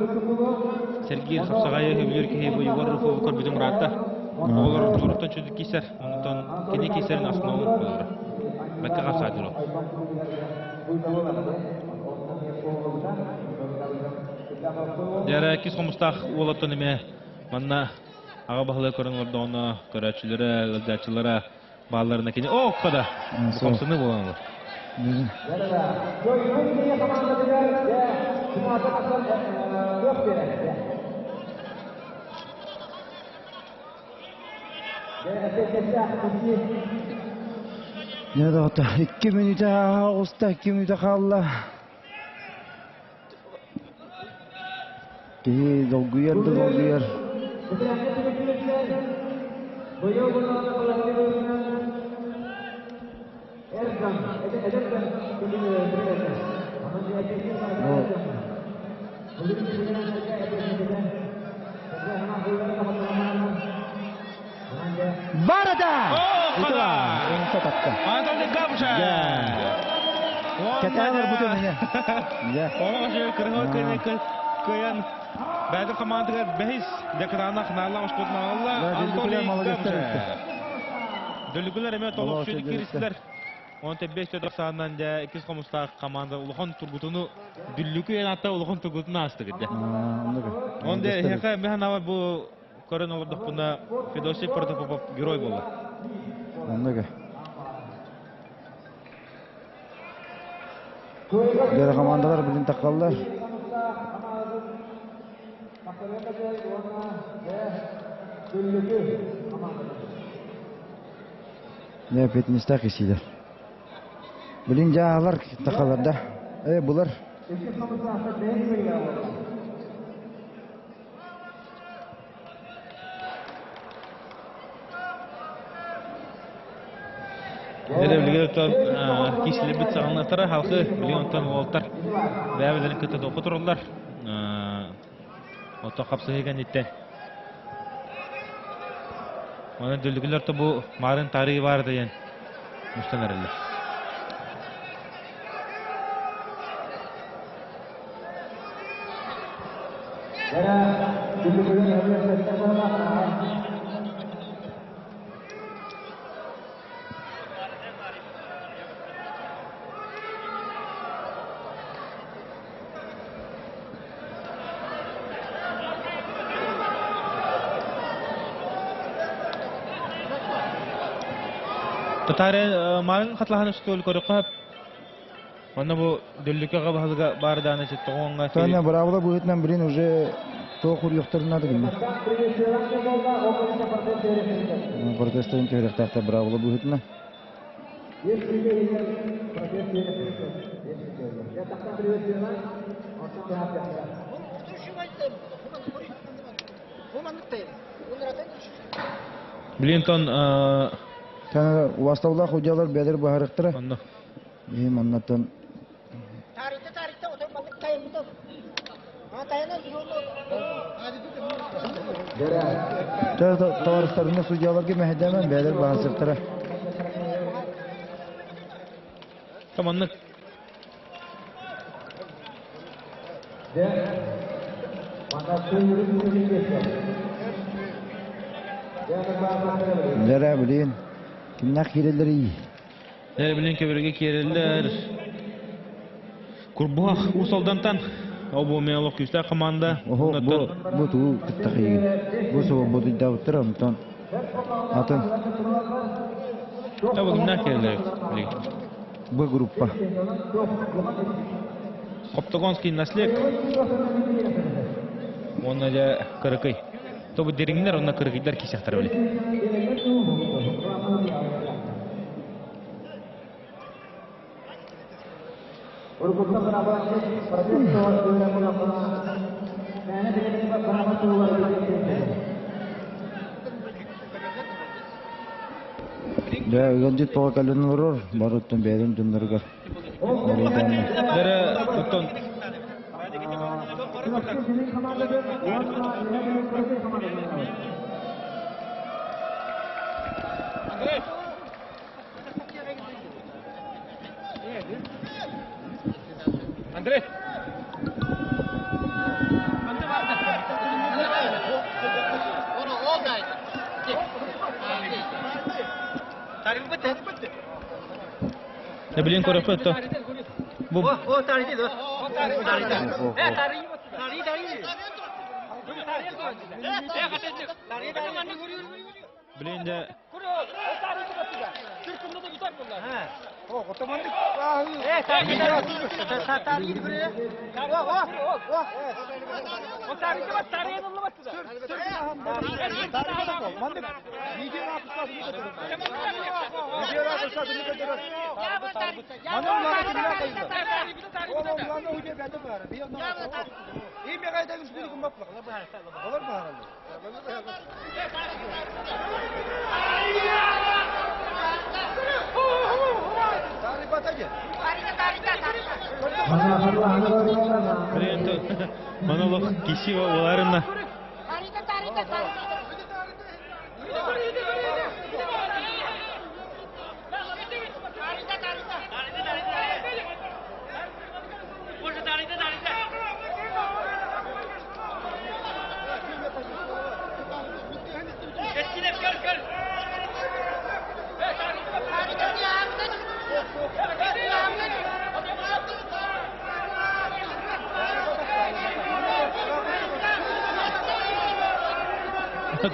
Сергей капсагайы хөбүлөр ки бу Егор Rufov көрбүдүм ратта. Олар туртан чөдүк кисер. Онтон кене кисерин основу болор. Бакка капсадыр. Яра кис комустак олоттон эме манна ага бахлы көрүнгөрдө оны көрөчүлөрү, ылдачылары бааларына кене оккада. Комсуны болгон. Ne da hatta 2 minüte usta 2 minüte kaldı. Dolguyor. Varada! Anatoly Gavshev. Кеталар бүтін міне. Оңа жер кыргы көйөн бәдір командага бәйс декранах наллаш кутмалла Анатолий Gavshev. Дөлүгүлөр эме толук чөдүк кирistler. 15-90-нан да 2 комустак команда улухон тургутуну дүллүкү ата улухон тургутуну асты гыды. Онда хека механава бу көрөн олордук буна Федосий Протопопов герой болду. Онда Diğer komandalar bilin takallar. Ne petnista kesiler. Bilin jağlar takallarda. Bular. Деревлигер кишле бит сагынатары халкы миллионтан волтар. Бәбеләрен көтә оқытырлар. Ото капсыган итте. Аны дөлгүлөр то бу марын тарихи бар деген мустанарлар. Татары марын катлаханы стол көрөкөп. Аны бу дөллүккө баһалга барданы четтогонга. Тана бравла буетнан билин уже тохур юктарына дигин. Протестен терехтакта бравла буетна. Блинтон Тана ваставла хуҗалар бәдер баһарыктыра. Аны. Маннатан. Тарихта отоймалык тайын бутов. Тайына Товарищларына судьяларга мәһдәмен бәдер баһарыктыра. Таманнык. Дәрә билин. Kimler kirelleri? Bilin köbürge keriller. Kurbuh usaldantan. O bu meyalok küste komanda. Bu tu kıttakıyı. Bu soğuk bu da utıram ton. Atın. Tabi kimler keriller? Bu gruppa. Koptogonski naslek. Ona da kırıkıy. Tabi derinler ona kırıkıylar kişaktar öyle. Да, гылдит по календару баруттан бәден дүндөргөр. Дәрә тоттон Андрей. Ne bileyim korkut to. Bu. Bileyim de. Bileyim to. Monolog kişi olarına.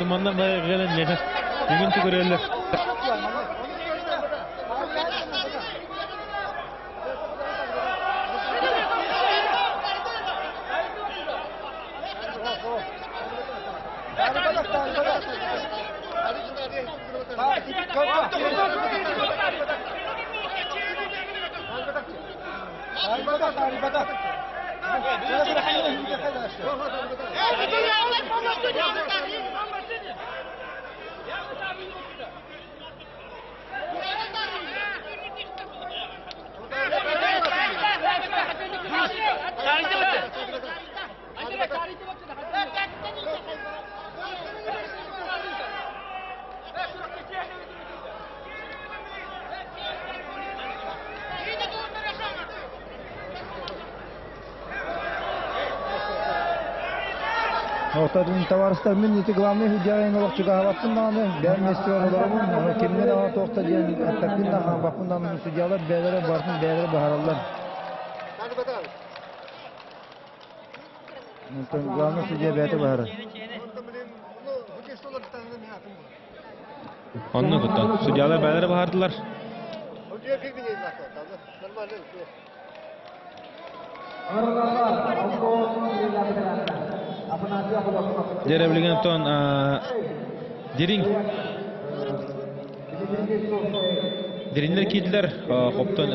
Dumandan bayağı gelen ne? Bugün tükürüyorlar. Ortadan tavarıslar minneti glавный худяин олық чыгаваттын маны бән месте оларымын кемнен ава тоқта ден аттакында хан бақындан судьялар бәлері бартын бәлері бахаралар. Главный судья бәті бахары. Onu kutlu. Судьялар бәлері бахардылар. Dere bilgen ton Derinler kiydiler. Hopton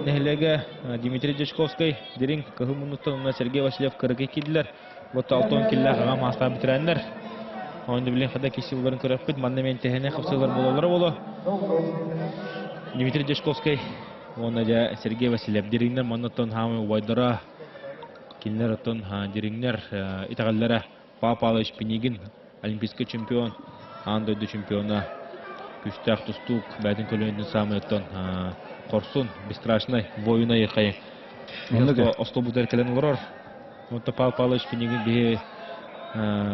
nehlege Dmitry Jeshkovskiy Dering kahımunuttan Sergey Vasilyev kırıkı kiydiler. Bu talton killer gam hasta bitirenler. Onda bilen hada kişi bunların körüpüt mannemen tehene kapsalar bolalar bolo. Dmitry Jeshkovskiy onda ja Sergey Vasilyev Deringler manneton hamı vaydara Кинлер отон диринглер итагаллара Папалы Шпинигин олимпийский чемпион, андойду чемпиона күштәк тустук бәдин көлөндүн самый отон Корсун бесстрашный воюна ехай. Мында ослобудар келен урор. Мында Папалы Шпинигин бе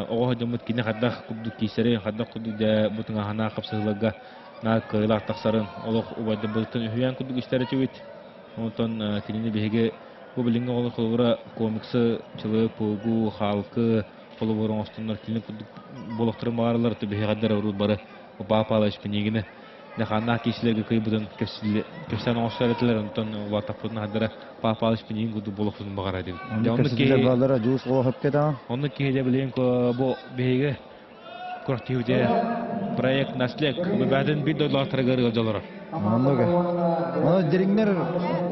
ого жомут кине хадда кудду кисере хадда кудду да бутунга хана капсызлыга на кыйлак таксарын олох убайды бутун үһүян кудду иштери чебит. Онтон тилини беге Bu bilinge olur kılgıra komiksi, çılı, poğu, halkı, koluburun ostunlar kilini boluktırın bağırlar tübühe kadar avruð barı bu papalı işpenigini. Nekhanna kişilerge kıybıdın köfsen oğuşlar etiler, ondan vatapudun haddara papalı işpenigin kudu boluktırın bağır edin. Onu kihide bilin ki bu bihege kortivde proyekt naslek, bu bədin bir dolarlara gırgı jolara. Anladım. Ana diringler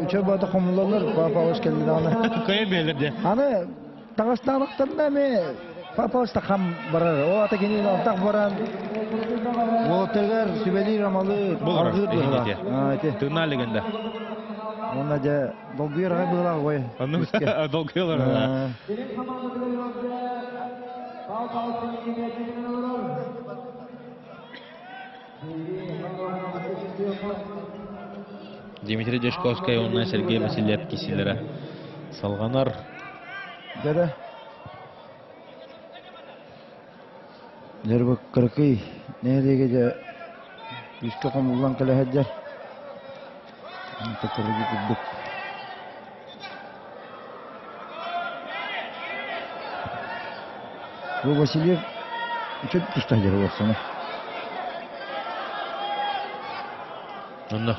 uçar bağda komullarlar papa hoş geldin ana. Kaya belirdi. Ana Dağıstanlıktan da mı Папаста хам барар. О ата кенен алтак баран. Олтегер Сүбели Рамалы Булар. Айте. Тына легенда. Онда да долбирга була ой. Анны долгылар. Дмитрий Дешковский, онна Сергей Васильев кисилері салғанар. Дәрі. Дәрбі қырқый. Нәлеге де үскі қомылдан кілі әддер. Тәкірігі күддік. Бұл Васильев үчет тұстан дәрі болсаны. Онна.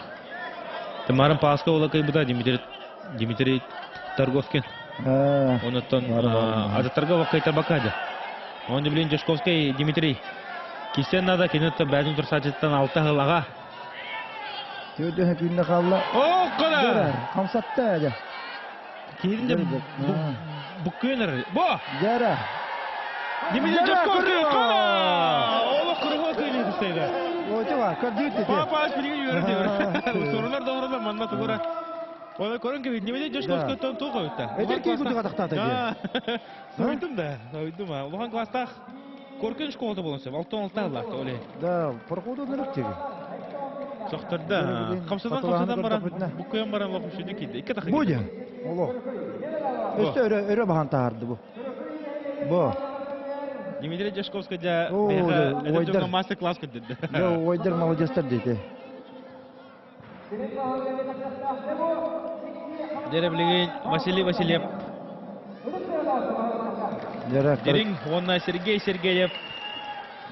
Тымарын паска ола кайбыта Дмитрий Торговский. Онаттан азаттарға ваққайта бақады. Онды білен Дешковский Дмитрий. Кистен нада кенетті бәзін тұрсатыттан алты ғылаға. Төйді күнді қалла. О, қада! Қамсатты әді. Кейінде бұққыныр. Бұ! Дәрі. Дмитрий Дешковский қада! Олы құрығы көйлі күстейді. Ойты бар, көрдейді. Папа аспирген үйерді. Сорынар доғырда манна тұғыра. Оны көрін кебе, Дмитрий Дешковский тұғы өтті. Әдер кей күнді қатақтады. Сөйдім да, сөйдім. Олған кластақ көркен школды болынсы. 6-6 лақты олай. Да, парқуды нұрық тегі. Соқтырды. Қамсадан баран, бұққыян баран лоқым шүйді кейді. Икі тақы Бұ де, олы. Өсті өрі баған тағарды бұл. Бұ. Дмитрий Дешковский да бейға мастер-класс көдді. Ойдар молодестер дейді. Деревлеген Василий Васильев. Дерин онна Сергей Сергеев.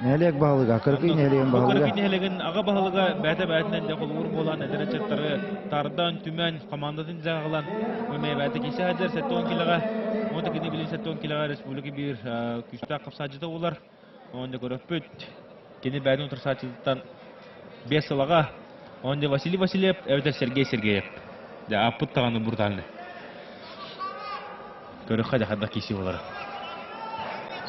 Нәлек бағылыға, кіркей нәлеген бағылыға. Кіркей нәлеген аға бағылыға бәті-бәтінен де қолуыр болан әдірі чаттары тардан, түмен, командатын жағылан өмей бәті кесе әдір 10 килоға. Онда кені білін 10 килоға республика бір күшті қапсачыда олар. Онда көріп бүт. Кені бәтін тұрсачыдықтан 5 сылаға. Онда Василий Васильев, әвдер Сергей Сергеев. Аппыт тағаны бұрдалыны. Көріп қада кесе олар.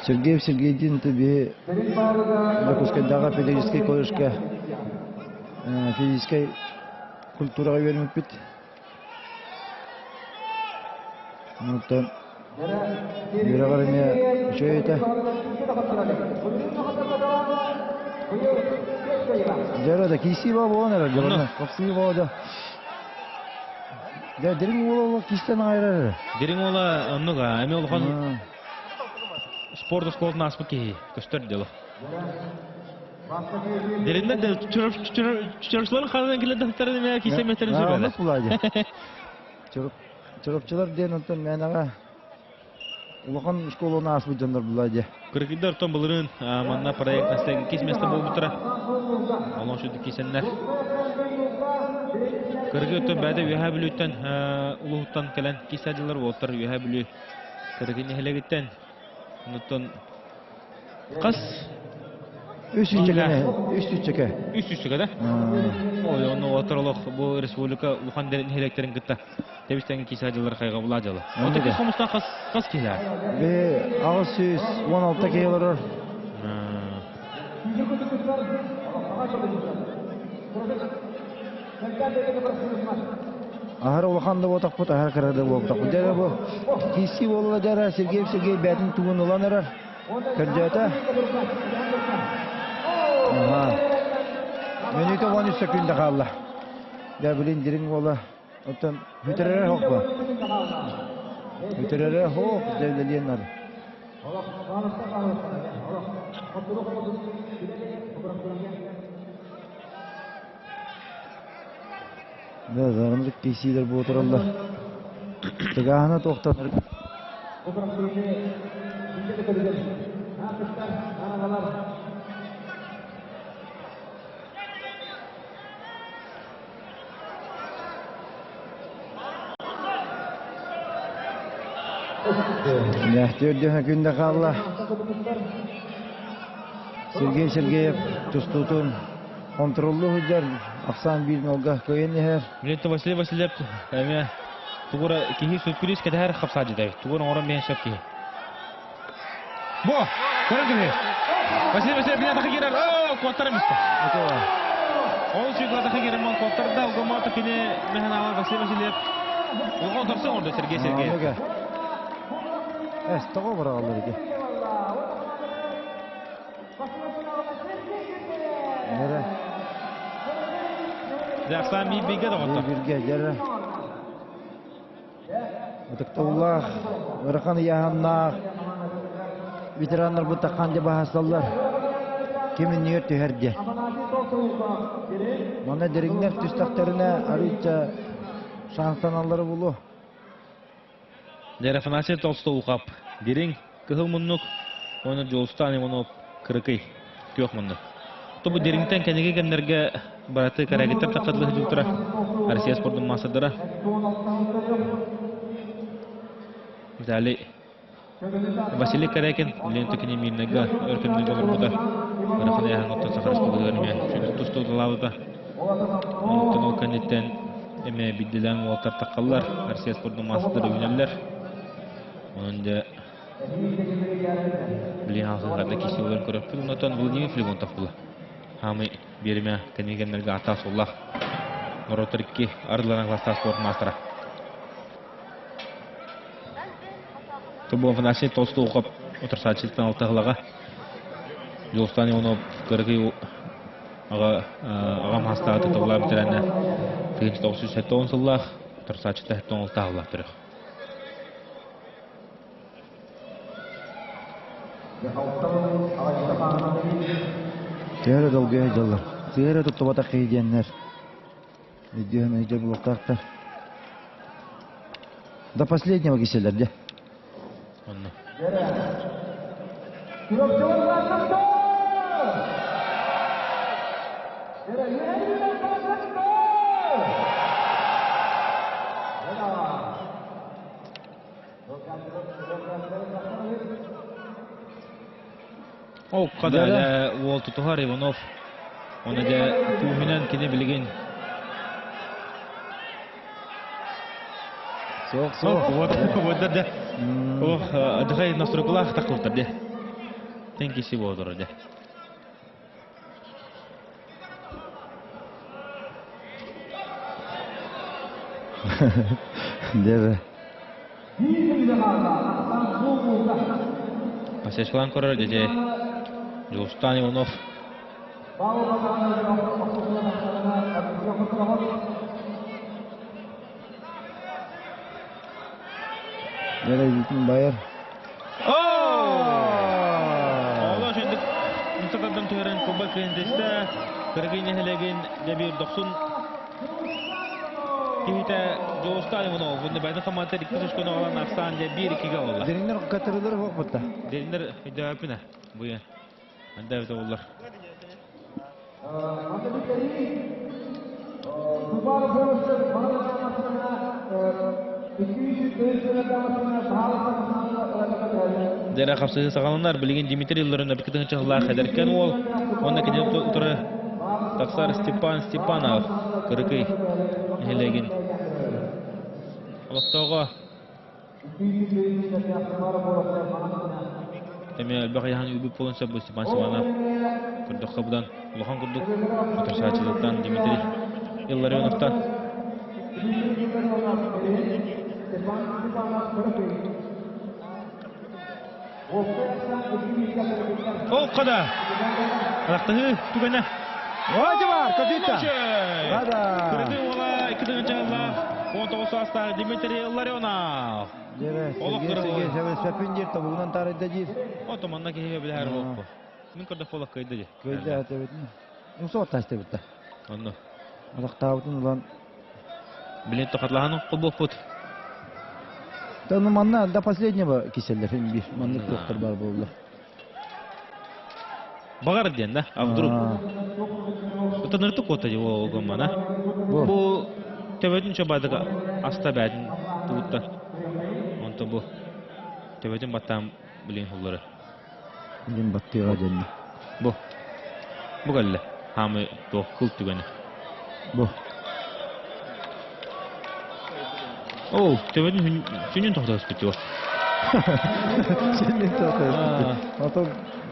Сергеев Сергейдин тебе Якутскайдағы педагогический колледжге физической культураға вермеп бет. Оттан берағарыне жөйеті. Жарада кейсі ба болған әрі, жарада қапсығы болады. Дерің ола кейстен айырары. Дерің ола ұнныға, әме олған спорт школына аспы кейі, көстер дело. Дерінде де чұрыпшыларын қанадан келеді дақтарды мәе кейсе мәттерін жүрбәді. Анық бұлайды. Чұрыпшылар ден ұнтын мән аға ұлыған школына аспы жандар бұлайды. Күркейді ұртын бұлырын манна проект настайғы кесместі бұл бұтыра. Олың шүді кесенлер. Күркей ұттын бәді үйәе білі үттен ұлығыттан кәлін кесәділер болтыр үйәе білі күркейіне хелегіттен. Нуттан қас үстүчеке. Үстүчеке да? Ой, оны отырылық бұл республика ұлған дәрін хелектерін күтті. Тебістен кесәділер қайға бұла жалы. Онда кес қомыстан қас келі? Ағыз сөз 16 кейлері. Ахар улаханда отақ бұт, ахар қарады болдық. Дәрі бұл кейсі болыла дәрі Сергей бәтін туын ұлан әрір. Кірдеті. Менеті 13 секунда қалды. Дәр білін дерің болы. Оттан үтірері хоқ ба. Үтірері хоқ дәвлелен әрі. Да, зарымдық кейсейлер бұл отыралды. Тығағына тоқтаныр. Нәхтерден күнді қалла. Сергей Сергеев тұстутын контроллы хүдер ақсан бірін олға көйен әр. Білетті Василий Васильев әме тұғыра кейі сөткілес кәді әр қапсады дәй. Тұғыра орын бейін сөп кейі. Бо, көріңдер. Василий біне атаққа керер. Қуаттар емес. Ол үшін атаққа керер ман қуаттарда. Ұғыматы кене мәхен ағар Василий. Оған тұрсын орда Сергей. Әстіға бұрағалар еке. Жақсан бейбейге да қоттар. Бейбейге, жәрі. Ұтықтаулақ, ұрқан яғаннақ, ветерандар бұтта қанды бағасалар. Кемін не өтті әрде. Мана деріңнер түстақтарына арыйтша шанстан алары болу. Дәрі фанасы толсты ұлғап. Дерің күхіл мұннық, оны жолстаны оны кірікей. Көк мұннық. Тобы деріңтен кәнеге кәндерге бараты кәрәгеттер таққадлығы жүлтіра. Россия спорттың масадыра. Дәлі Василий Кәрәкен ленті кене мейіннеге өркімдегі ұрмыда. Барақын аяғын оттан сақарыс болғыларыме. Шөндік тұсты ұдылауыда. Онықтың ол кәнеттен әме бидділен уалтар таққалар. Россия спорттың масадыры өнелер. Онында білен алғыларда кесе оларын көріп бұл. Онықтан Владимир Флегонтов бұла. Хамы беріме кәнегендерге ата соллақ. Нұротырыкке ардыларына класста спорт мастыра. Тобу фанасы толсты оқып отырса чилтен алтағылаға. Жолстаны оны көргі ағам хастағы тұтығылар бітірәні 1970 жыллақ отырса чилтен алтағылақ түрік. Тәрі долгай жалар. Тәрі тұттыбата қейденлер. Өйдеуін өйде бұлықтақтар. До последнего кеселер, де? Онны. О, қада Уолты Тухар Иванов. Оны да туымынан кене білген. Соқ. Вот да. Ох, адығай настройкалақ тақылтыр де. Тенкесі болдыр де. Дәрі. Пасешкалан көрір де. Жолстан Иванов. Дәрі дейтін байыр. Ола жөндік мұнтақаддан түрін көбі күйіндесті. Кіргейіне әлеген дәбір 90. Кемейті Жолстан Иванов. Бұнды бәді қаматы рикті үшкені олан ақсан де 1-2-ге олар. Дәріңдер қатырылыр оқ бұтта. Дәріндер үйді өпіне. Бұйы. Анда өті олар. Дәрі қапсығы сағалынар білген Дмитрий Лырын өпікітің чығылар қайдаркен ол. Онда кәден ұтыры тақсар Степан Степанов күрікей әлеген. Олықтауға Әме әлбәқ яғын үбіп болынша бұл Степан Степанов күрдіққа бұдан ұлған күрдік отыршачылықтан Дмитрий Илларионовтан. Ол қада Алақтығы түгені Оғады бар, көзейті. Қада Күрді ола 2-дің жағылақ 19 астағы Дмитрий Илларионов. Сергей Сәпен жерті бұғынан тарайды дейіз. О, томанна кейбе білі әрі оқпы. Мен көрді қолақ көйді де. Көйді әті бетін. Осы оттасты бітті. Онды. Алақтауытын ұлан. Білетті қатлағаны қол боқ бұд. Тәні манна до последнего кеселер. Bir манлық тоқтыр бар болды. Бағар ден, да? Абдуру. Бұта нұрты қота де оғын мана. Бұл төбетін шобадығы аста бәдін тұғытта. Онты бұл төбетін баттан білен ұллары. Білен баттыға дәнді. Бұл. Бұл әлі. Хамы тоқ қыл түгені. Бұл. О, төбетін сүнен тоқтағыз бітті ол. Сенник тата. Ото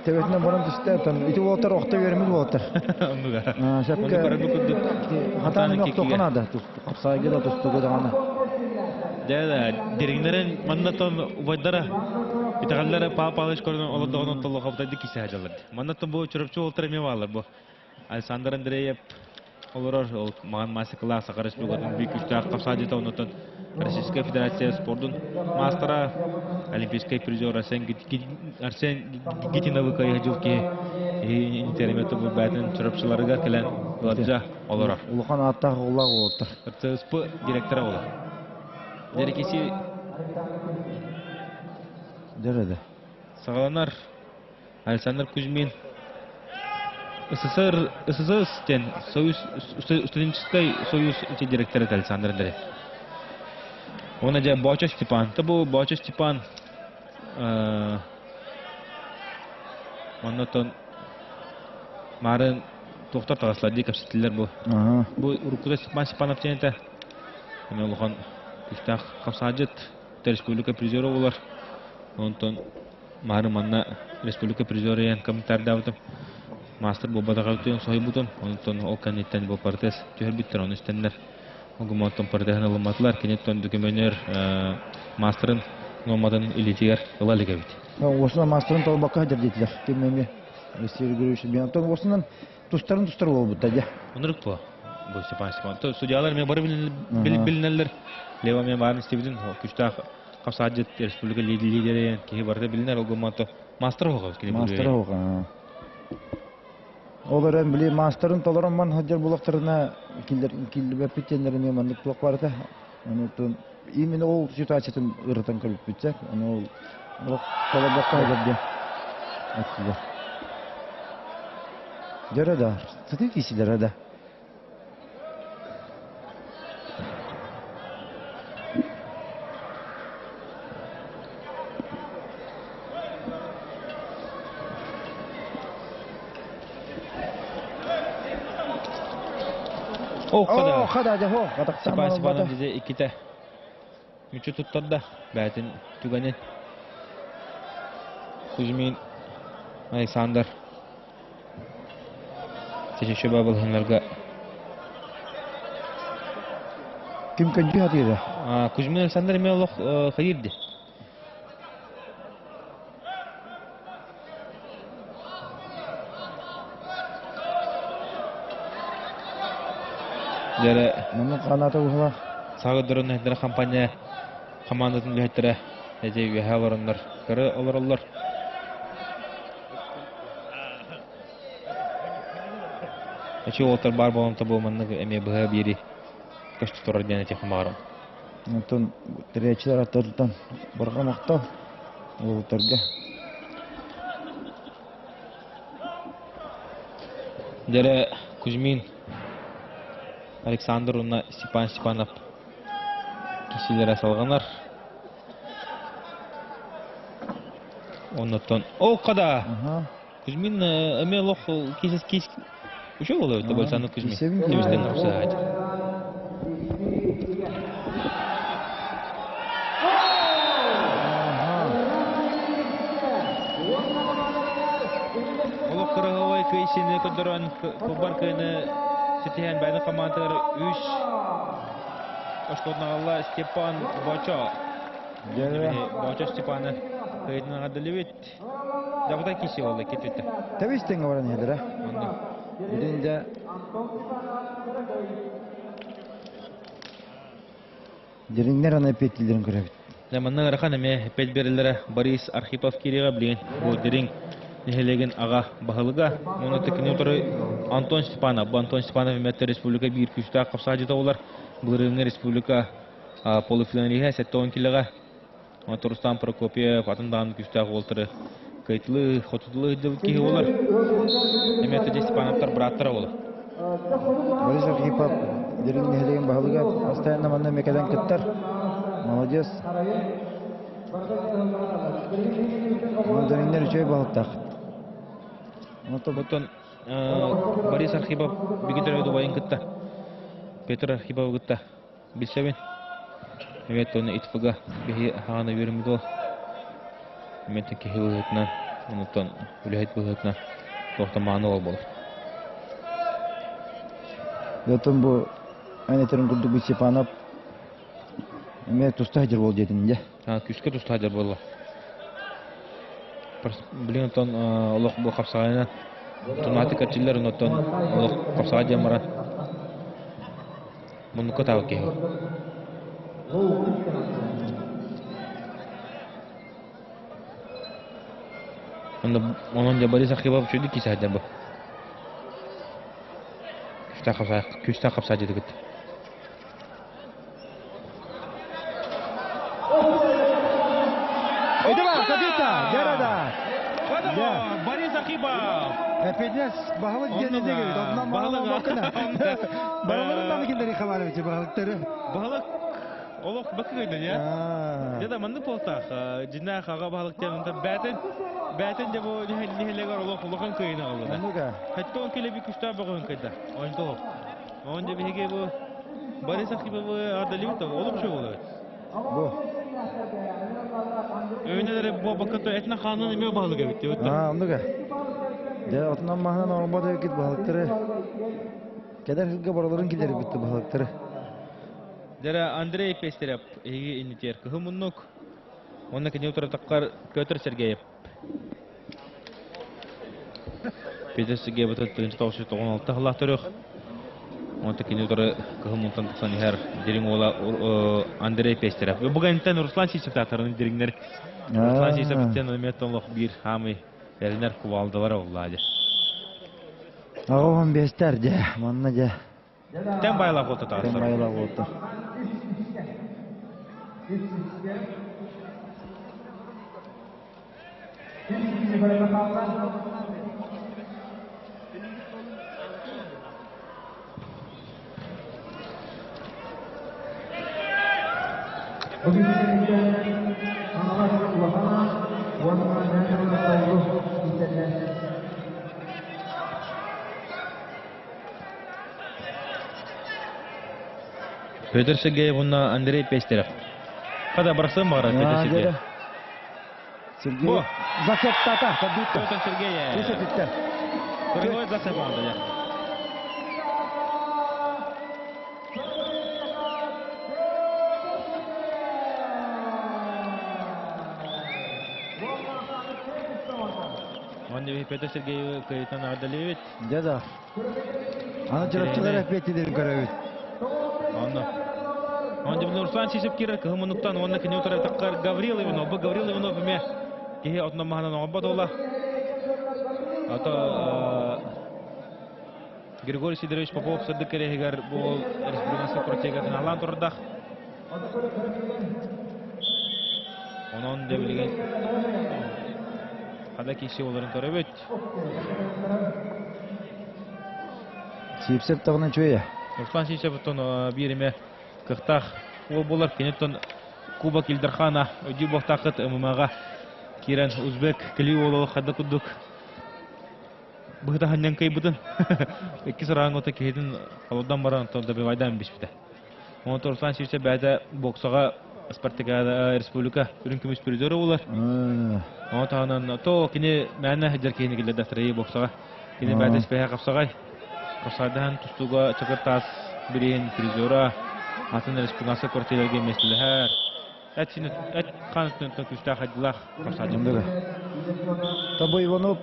тебетнен борон тисте тон ити волтар окта бермил волтар. Онуга. Шапка хатаны yok токана да капсайга да тустуга дагана. Да, диригнерен маннатон убайдара. Итагаллара папалыш көргөн олодогон толло каптайды кисе хажалар. Маннатон бу чурупчу волтар эме балар бу. Александр Андреев олорор ол маған мастер-класс Сахарас Республикатын бүйік үштақ қапсады да онытын Российская Федерация спордың мастера олимпийский призер Арсен Гитиновы кайы жылки интерметі бұл бәтін чұрапшыларыға келен ғаджа олорор. Улухан аттағы олақ олыптыр. РЦСП директора олар. Дерекесі Дәреді. сағаланар Александр Кузьмин СССР Союз студенческий союз директора Александр Андреев. Он же Боча Степан. Это был Боча Степан. Он то Марын тоқтар тағасылады кәпсетілер бұл. Бұл Уркуда Степанов тенеті. Он олған күштақ қапсаджет республика призері олар. Онтон Марын манна республика призері ең комментарда аутым. Мастер бобадаға өткен сой бұтын, онытын ол кәнеттен бұл партес түйір біттір, оны істендер. Оғыматтың партесін ұлыматылар, кәнеттен дүкеменер мастерын номадың үлетігер ұлалыға бейді. Осынан мастерын толбаққа хадыр дейтілер, кемеме ресейді көруші бен. Осынан тұстарын тұстар ол бұтта, де? Онырық бұл Степан. Судиялар мен бары білінелер. Лева мен барын істебдің, күшті қапсаджет республика лидері кейі барды білінер, оғыматты мастер оға. Олар ән біле мастерын толаран ман хаджар болақтарына килді бәппеттендеріне мандық тұлақ барды. Именно ол ситуациятын ұрытан көріп бітсек, ол толабаққа әдерде әттілер. Дөрі сәті кейсілер әді. Степан деде икките мүчі тұттарда бәтін түгенен Кузьмин Александр Сешеші бабылғанларға Кім көнчі хатыйды? Кузьмин Александр еме олық қайырды. Дәрі Мұның қанаты ұғыла? Сағы дұрын әйттері компания командатын бәйттері әдей өйе оларындар көрі олар. Әчі олтар бар болымта болманның әме бұға бері көшті тұрар дән әте қымағырым. Онтын тіречілер аттардан бұрға мақтау олтарға. Дәрі Кузьмин Александр уна Степанов кисилер салганар. Оннотон қада. Кузьмин эме лох кис Uşu oluyor da bolsanı Kuzmin. Temizden offside. Олық қырғауай көйсені көдірін көбар көйіні сетейін бәді командалар 3 Ошқоднағалла Степан Бочо. Бочо Степаны көйінің ғадылы өт. Дағыда кесі олды кетті. Тәбестен ғабаран едірі? Бірінде Деріңдер ана петтілдерін көрәбіт. Заманның арқан әме пет берілері Борис Архипов кереға білген бұл дерің нехелеген аға бағылыға. Оны тікіне отыры Антон Степанов. Бұл Антон Степанов әметті республика бір күшті қапса жета олар. Бұл рыңы республика полуфиланлиға сәтті 10 киліға. Рустам Прокопьев атындағын күшті қолтыры. Кайтлы, хотудлы дел киһи олар. Эметте Степановтар браттар олар. Борис Архипов дерин нехелеген бағылыға постоянно манна мекадан кыттар. Молодец. Дериннер үшөй бағыттақ. Бұттан Борис Архипов бігітер өді байын кытта. Петр Архипов кытта. Білсебен. Эметте оны итфыға бігі хағаны верімді ол. Меттен кехи быһытынан, онуттан үлэхет быһытынан тохтаманы ол болар. Ятын бу айнетерин курдук бу Степанов эме туста хажыр бол жетинде. Күскө туста хажыр болла. Билин тон олох бу капсагайна тунаты качылар онуттан олох капсага жамара. Муну котау кехи. Onun da Борис Ахибов чуди киса хажыр бу. Күстә капса җиде гит. Айдама, Сабита, ярада. Борис Ахибов. Эпедес багылык денедеге, оннан багылык бакына. Багылыктан киндери хабарлыгы багылыктары. Багылык олох бакыйды я. Жада манды полтах, жина хага багылык жанында бәтен де бу нехелегер олохан көйне алды. Ануга. Хәтта он келе бик күстә багын кайда. Онда. Онда биге бу Борис Ахибов адалив та олып шу булды. Бу. Өйнеләре бу бакыты этна ханын эме багылык бит. Ануга. Де отнан махнан албады кит багылыктары. Кедер хилге бараларын кидер битти багылыктары. Дера Андрей Пестерев эги инитер кымыннук. Онна кене утра таккар Петр Сергеев. Петр Сергеев бит 1996 халактырык. Онта кене утра кымынтан туксан хер дерин ола Андрей Пестерев. Бугантан Руслан Сисев татарын дериңнер. Руслан Сисевтен метонлык бир хамы эрнер кувалдылар оллады. Агам бестер же, манна же. Тем байлап болду та. Тем байлап болду. Петр Сергеев, Андрей Пестерев. Когда бросаем бара Петр Сергеев. Сергей. Зацептата, Сабита. Петр Сергеев. Десятитте. Перевод зацепал, да. Он Петр Сергеев кайтан адалевит. Да. Аны жырапчылар әпетиден көрөбүт. Он де Руслан Сисеп кирер кымынуктан онна кене утра таккар Гаврил Иванов, Гаврил Иванов ме кеһе отна маханан обадола. Ата Григорий Сидорович Попов садык керегер бу республикасы протегатын алан турдах. Онон де билген хада киши оларын көрөбөт. Сипсеп тагынан чөйө. Руслан Сисептон бириме кыхтах ол болар кенеттен Кубок Илдархана Дюбов тақыт ММА-га кирен Узбек Килиолы хадда кудук. Быхта ханнан кай бутын. Эки сараңы ота кеһидин холодан баран тонда бевайдан бишпите. Он Руслан Сисеп бәдә боксага Спартакиада республика үрүн күмүс призеры булар. Он танан то кине мәне хәҗәр кеһине килде дәфтәре боксага. Кине бәдә спеха капсагай. Капсадан тустуга чакыртас бирен призера Атын республикасы квартираларга местелер. Әтсине әт канатын төкүстә хәҗлах капсадымдыр. Табой Иванов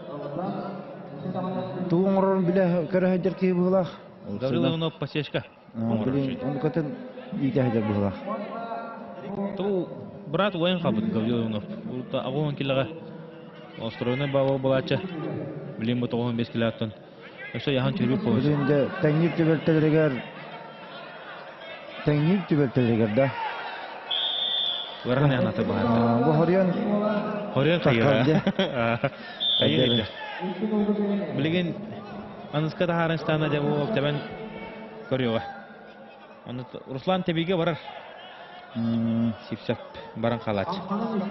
туңрын биле көрәһәдер ки булах. Гаврил Иванов посешка. Он көтен ите хәҗер булах. Ту брат воен хабыт Гаврил Иванов. Урта агон киләгә. Островны баба булача. Билем бу 95 киләттен. Эше яһан төрүп булды. Инде тәңнир төбәлтелегер да. Варан янаты бар. Бу Хорьян кайыра. Кайыра. Билген аныска да Харынстанда да бу табан көрөйгө. Аны Руслан Тебиге барар. Сипсеп баран калач.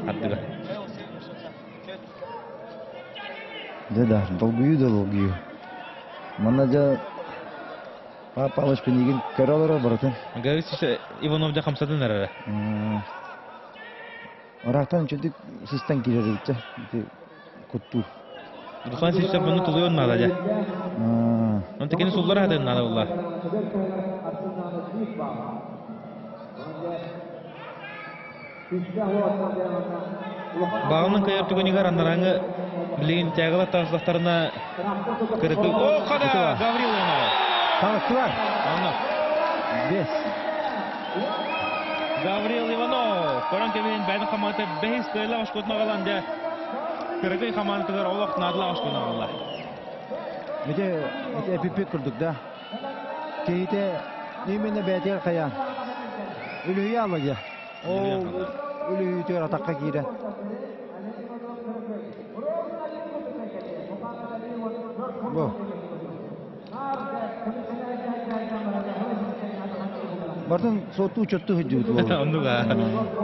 Абдыга. Да, долгую. Манажа Папа алыш пенеген көрөлөр баратын. Говорится, Иванов да хамсадан ара. Oraqtan çödük sistem girer ütçe. Kuttu. Ruhan sistem bunu tuluyor nada ya. Он такие суллар хадын надо улла. Bağının kayıp tükünügar anlarangı bilgin tağıla tarzlaqtarına kırıkı. O kada Gavril onu. Sağlıkçılar. Anla. 5. Gavril Ivanov. Koran kebinin bәйді қаматы 5 дойла ашқотына қаланды. Kırıkı қаманытығыр олақ надыла ашқотына қалды. Mete epipik kurduk da. Keyite nemene bәтер қаян. Ülüyü alacak. O ülüyü tüyor atakka giren. Bu. Бардын соту учетты хыджуд болду. Ондуга.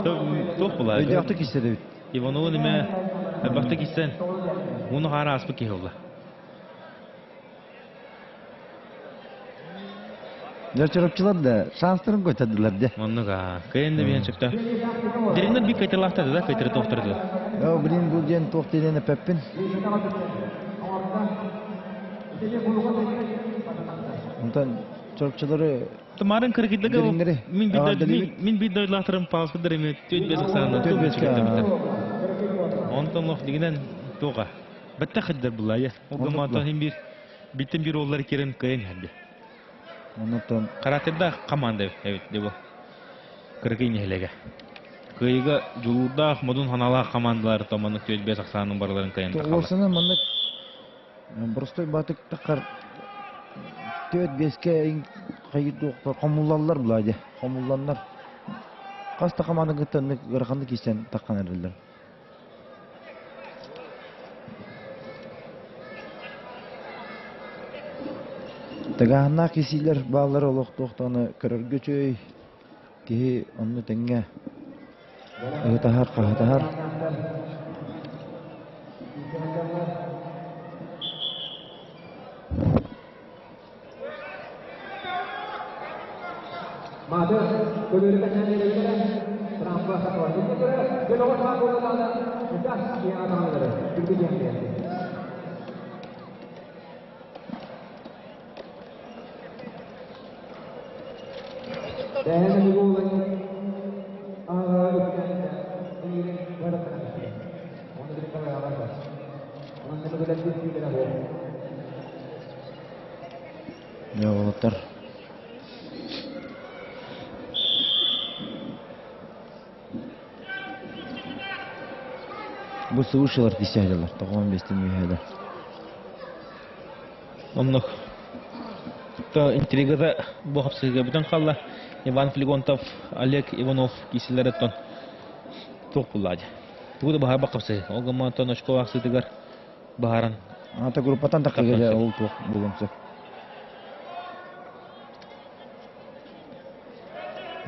Тоқ бұла. Өйдяқты кестеді бит. Иванову неме бақты кестен. Оны қара аспы кей олды. Жарчарапчылар да шанстырын көтәділер де. Ондуга. Кайында бейін шықта. Дереңден бик кайтырлақтады да, кайтыры тоқтырды. Білін бұл ден тоқтедені пәппін. Онтан чарапчылары Тымарын кыргытлыгы min bir doylatırım paspı derimi tüt bezik sağına tüt bezik ettim. Ondan laf digiden toğa. Bitti xidder bulayı. O gamata hem bitim bir ollar kirin kayın hadi. Ondan Karatırda komanda evet de bu. Kırgın yehlege. Kıyıga juluda modun hanala komandalar tomanı tüt bezik sağının barların kayın takala. Olsana manlık Burstoy batık takar tüt bezke kayıt komullanlar bulaydı. Komullanlar. Kas takamanı gıttanı gırkandı kisten takkan erdiler. Tagahanna kisiler bağları oluqtuqtanı kırır göçöy ki onu tenge tahar qahtahar Mada kedudukannya dari terambah satu lagi ke nomor 1 ada sudah di atas itu dia. Dan ibu lagi ini berapa? Orang dari kamera apa? Orang dari televisi kita ada. Ya otur. Bu sıvışılar dişlerler. Tamam bestemeye eder. Onluk. Ta intrigada bu hapsıga biten kalla. Ivan Fligontov, Oleg Ivanov kisilereton. Çok bulladı. Bu da bahar bakıpsı. O zaman tanışko vaksı tıgar baharan. Ata grupatan takıya oldu bulunsa.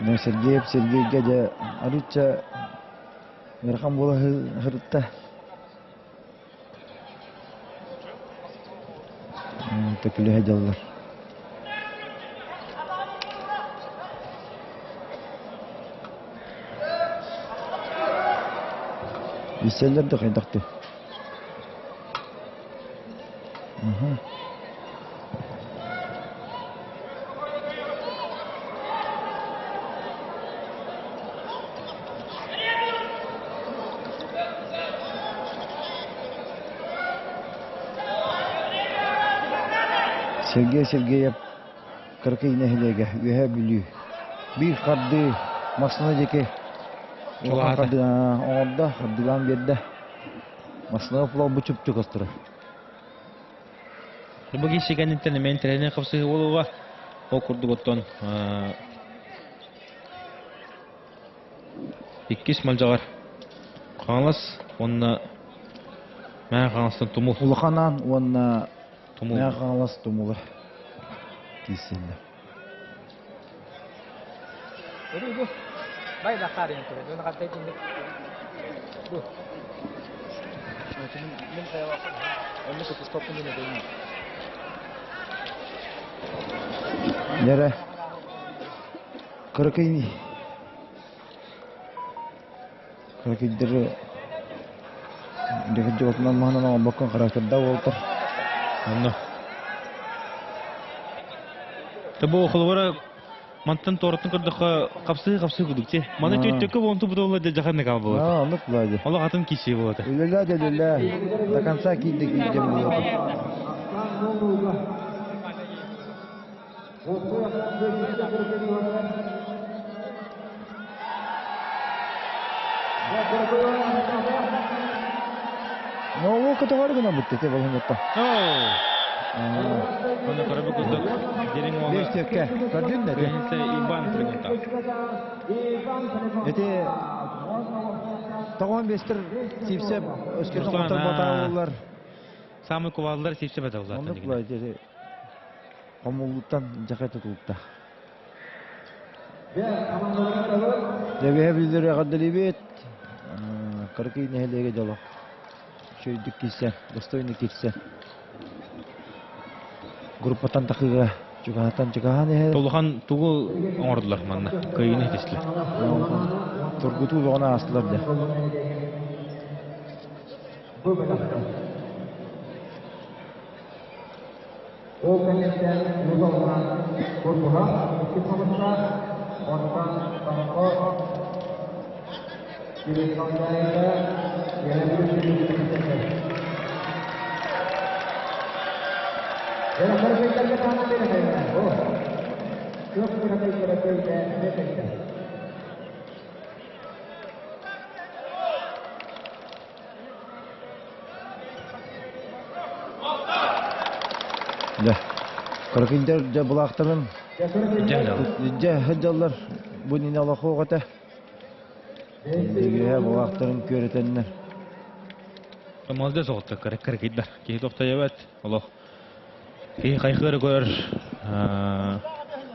Ne Sergey gece arıça rakam bola hırtta. Tekli hajallar. Liseler de kaydaktı. Sergey kırkı nehlege ühe biliyor. Bir kaddı masına deke. Çoğata. Kaddı orada kaddıgan bedde. Masına pulav buçup çıkastıra. Bu kişigen internet men trener kapsı oluğa okurdu gotton. İkis malcagar. Kanlas onna men kanlastan tumul. Ulakanan onna Tumul. ne kalas tumulu. Kesinlikle. Jadi ibu, baik dakar yang tu. Dia nak kata ini. Bu. Macam ni saya waktu. Ini kita stop ini dulu. Nere? Kırkı Karkiddiri Deket jokotунан маханан баккан характарда болтур. Онно. Табу холбора мантан торотун кырдыкка капсы күдүкче. Мана төттөккө вонту бутулла де жаханны кал болот. Анык булады. Ала хатын киши болот. Үлелә до конца киддик идем болот. Ну, категория гына бутты те болгонда. Оны көрөбү күздүк. Жерин ол. Бештекке. Көрдүң да? Кенсе Иван Фрегунта. Эти Таган бестер сипсеп өскөрдөн катар баталар. Самый кувалдар сипсеп аталар. Оны булай деди. Камулуттан жакайта тултта. Дебе билдире гаддалибет. Каркый нехелеге жоло. Шөйдүк килсе, достойный килсе. Группатан такыга чугатан Толухан тугу оңордулар манна. Кыйын этесле. Тургуту болгона астылар да. Ол кенеттен юзалган корпуга китмакта онтан танко кирекандайда Era perfecta que estamos teniendo. Oh. Yo creo que perfecta. Да. Каракиндер жа булактарын жахаллар бу нин алахогата. Диге булактарын көрөтөннөр. Молодец олтта каракиддар. Ки токтоябат. Аллах. Ки кайхыр көр.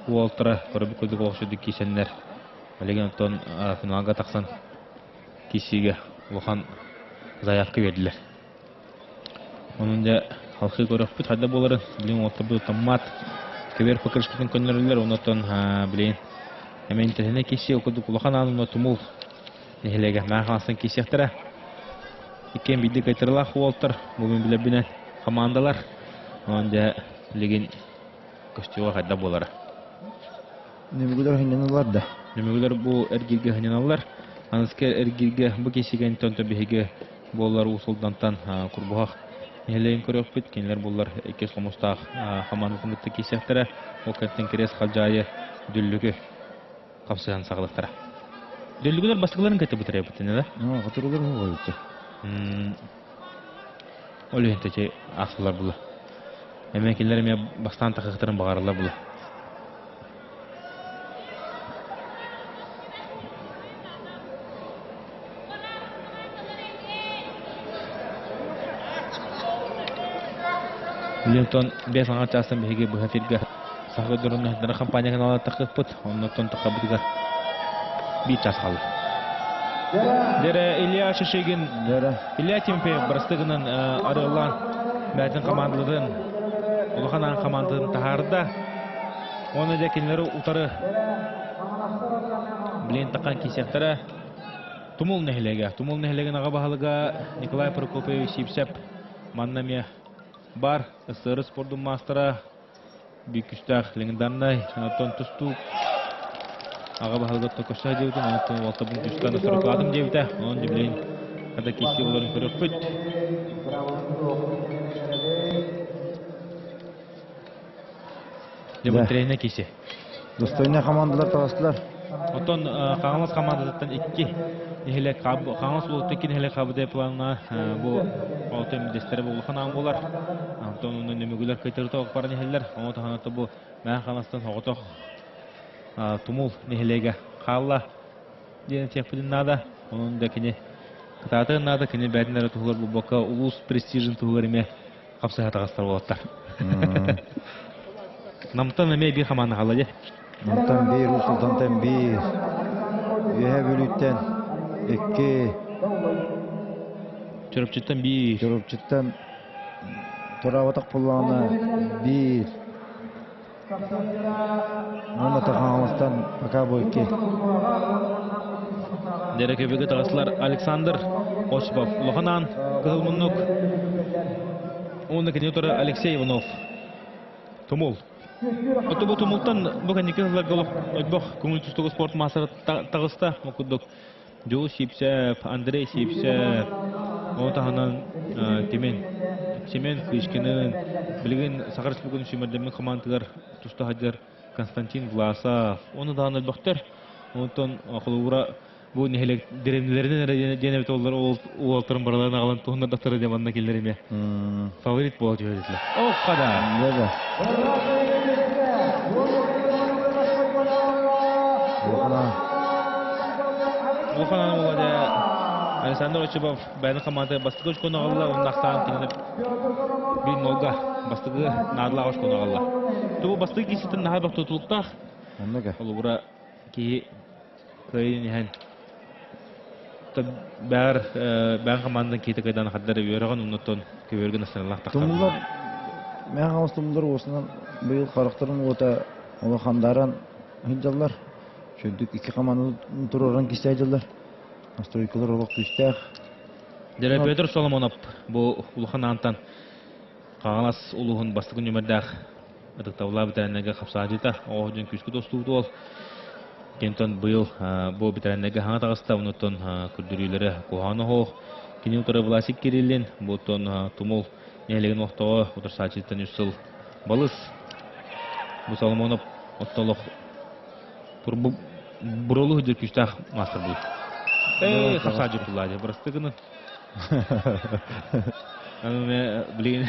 Уолтра көрөбү көдүк окшуду кишеннер. Олеген тон финалга таксан кишиге Лохан заявка бердилер. Onun da halkı görüp bit hada bolарын билин отбы таммат кебер факыршпытын көннөрүлөр онотон билин эмен тенене киши окуду Лохан анын тумул нехелеге махасын кишектера икен биди кайтырла хуолтар бүгүн билебинен командалар онда леген көстүгө хада болары Немегулер хиненалар да. Немегулер бу эргирге хиненалар анскер эргирге бу кишиген тонто биге болар усулдантан курбуак Нелейн көрөп биткенлер булар экес комустак хамандын кисектери ол кеттен керес калжайы дүллүгү капсыган сагалыктара. Дүллүгүлөр бастыкларын кетип бүтүрө бүтүнө да. Катырылыр койду. Олентече асылар булар. Эмекелер ме бастан такыктарын багарлар булар. Лентон без аңачасын беге бухафирге сахы дұрынны дара компания каналы тақып бұд, оннан тақабыдығар бит жасқалы. Дере Илья Шишегин, Илья Тимпе бірістігінің арылан бәтін командаларын, ұлғанан командаларын тағарда, оны дәкенлері ұтары білен таққан кесектері Тумул нәхілеген аға бағалыға Николай Прокопьевич Сипсеп маннаме бар СССР спорттун мастера бикүстах легендарный Анатон Тустук ага бахалга токоша дейтин Анатон Валтабын Тустана сұрықладым дейті он демлейін қада кесте оларын көріп бүт демонтрейне кесе Достойна командалар тағыстылар. Отон қаңылас командадаттан 2 нехелек қаңылас болуп текен нехелек қабыдай планына бұл Алтын медестері болуқан аң болар. Антонның немегілер көйтірді оқ бары нехелер. Оны тағанаты бұл мән қанастан оғытоқ тумул нехелеге қалла дейін текпілін нада. Оның да кене қытаты нада кене бәдінлері тұғылар бұл боқа ұлыс престижін тұғылар еме қапсыға тағастар болаттар. Намтан әме бір қаманы қала де. Намтан бір, ұсылтантан бір. Үйе бөліттен 2. Çorapçıttan bir. Çorapçıttan Toravatak pulağına 1. Onu takağımızdan Pakabo 2. Дереке тағысылар Александр Осипов Лоханан Кызылмуннук. Оны кенетері Алексей Иванов. Тумул. Оты бұл Тумултан бұған екі жылдар голов өтбақ көңіл түстігі спорт масыры тағыста. Мұқыдық Жол Шипсев, Андрей Шипсев. Оны тағынан Семен Кришкинын білген Сақар Республиканы сүймердермен командалар тұста хадер Константин Власов. Оны дағын өтбақтар. Онытын құлуыра бұл нехелек деревнелерінен денебет олалтырын бараларына қалан туғындар дақтары деманына келдереме. Фаворит болады жөйдетілі. Оққада! Лоханан болады. Александр Осипов бәйін команда бастығы өш көні қалыла, оның ақтағын кенелер бір нолға бастығы надыла өш көні қалыла. Тұбы бастығы кесетін нағар бақ тұтылықтақ. Ол бұра кейі көйін ехен. Бәйін команданың кейті қайдан қаддары өйеріған ұннаттон көйерген астырылақ тақтар. Тұмылар, мен қамыз тұмылар осынан бұйыл қарықтырын ота олы қандарын хиджалар. Шөндік екі команданың тұроран кесті айдалар. Настройкалар олық түстәқ. Дәрі Петр Соломонов бұл ұлыған антан қағалас ұлығын бастығы нөмірдәқ ұдықтауыла бітәріннәге қапсағыжыта. Оғын күшкі достуыды ол. Кентон бұйыл бұл бітәріннәге хаңа тағыста ұнытын күрдірілері қоғаны хоқ. Кені ұтыры Власик Кириллин бұлтын тұмыл нәлеген оқтауы ұтырсачыттан үсіл балыс. Бұл Соломонов отталық бұролы хүдір күштәқ мастер бұл. Қапсағыжы бұлады. Бұрыстығыны. Білген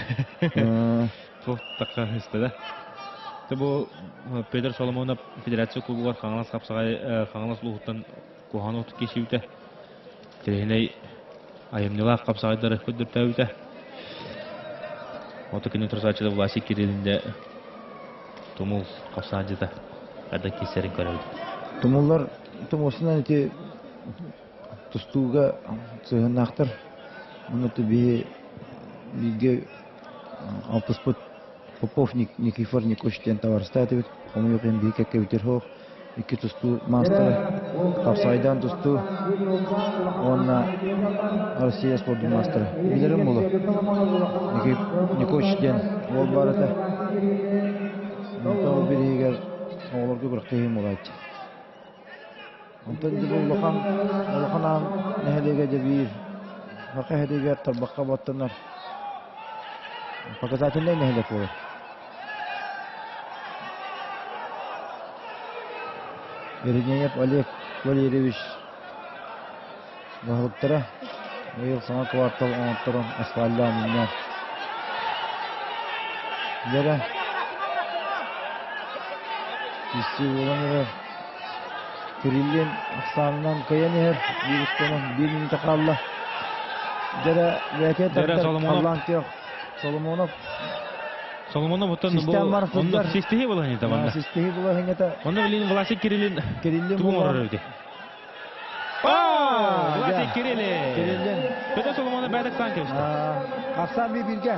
тоқ таққа істеді. Бұл Петр Соломонов федерация клубығар қаңалас қаңалас ұлғыттан қоғаны ұтып кеші өті. Терейіней айымнылақ қапсағайдары көддірті өті. Оты күні тұрсачыда Власик Кириллинде Тумул қапсағайдыда қада кесерін көреді. Тумулар осынан әте тұстуға сығынақтыр. Мұнаты биге Алпыспыт Попов Никифор Никоштен товарыста әтебет. Қомы екен бейке кәбітер хоқ. Екі тұсту мастыры. Қапсайдан тұсту. Онна Россия спорттың мастыры. Білерім бұлы. Никоштен ол барыты. Мұнтау бір егер оғыларға бір қиым олайды. Онтан бұл Лоханан нәхелеге де бір. Бақы әдегер тарбаққа баттынар. Показательный нәхелек болыр. Берденев Олег Валерьевич бағыттыра. Ойыл саңа квартал оңыттырын асфальда мұндар. Дәрі Кесте болан ерер. Кириллин ақсанынан көйен ер. Bir üstünün 1 минуты қалды. Дәрі вәке тақтыр қалан кеқ. Соломонов бұттан бұл систихи болған еді банда. Систихи болған еді. Оны білін Власик Кириллин туғын орыр өйді. Власик Кириллин. Петр Соломонов бәдік сан кепісті. Ақсан бірге.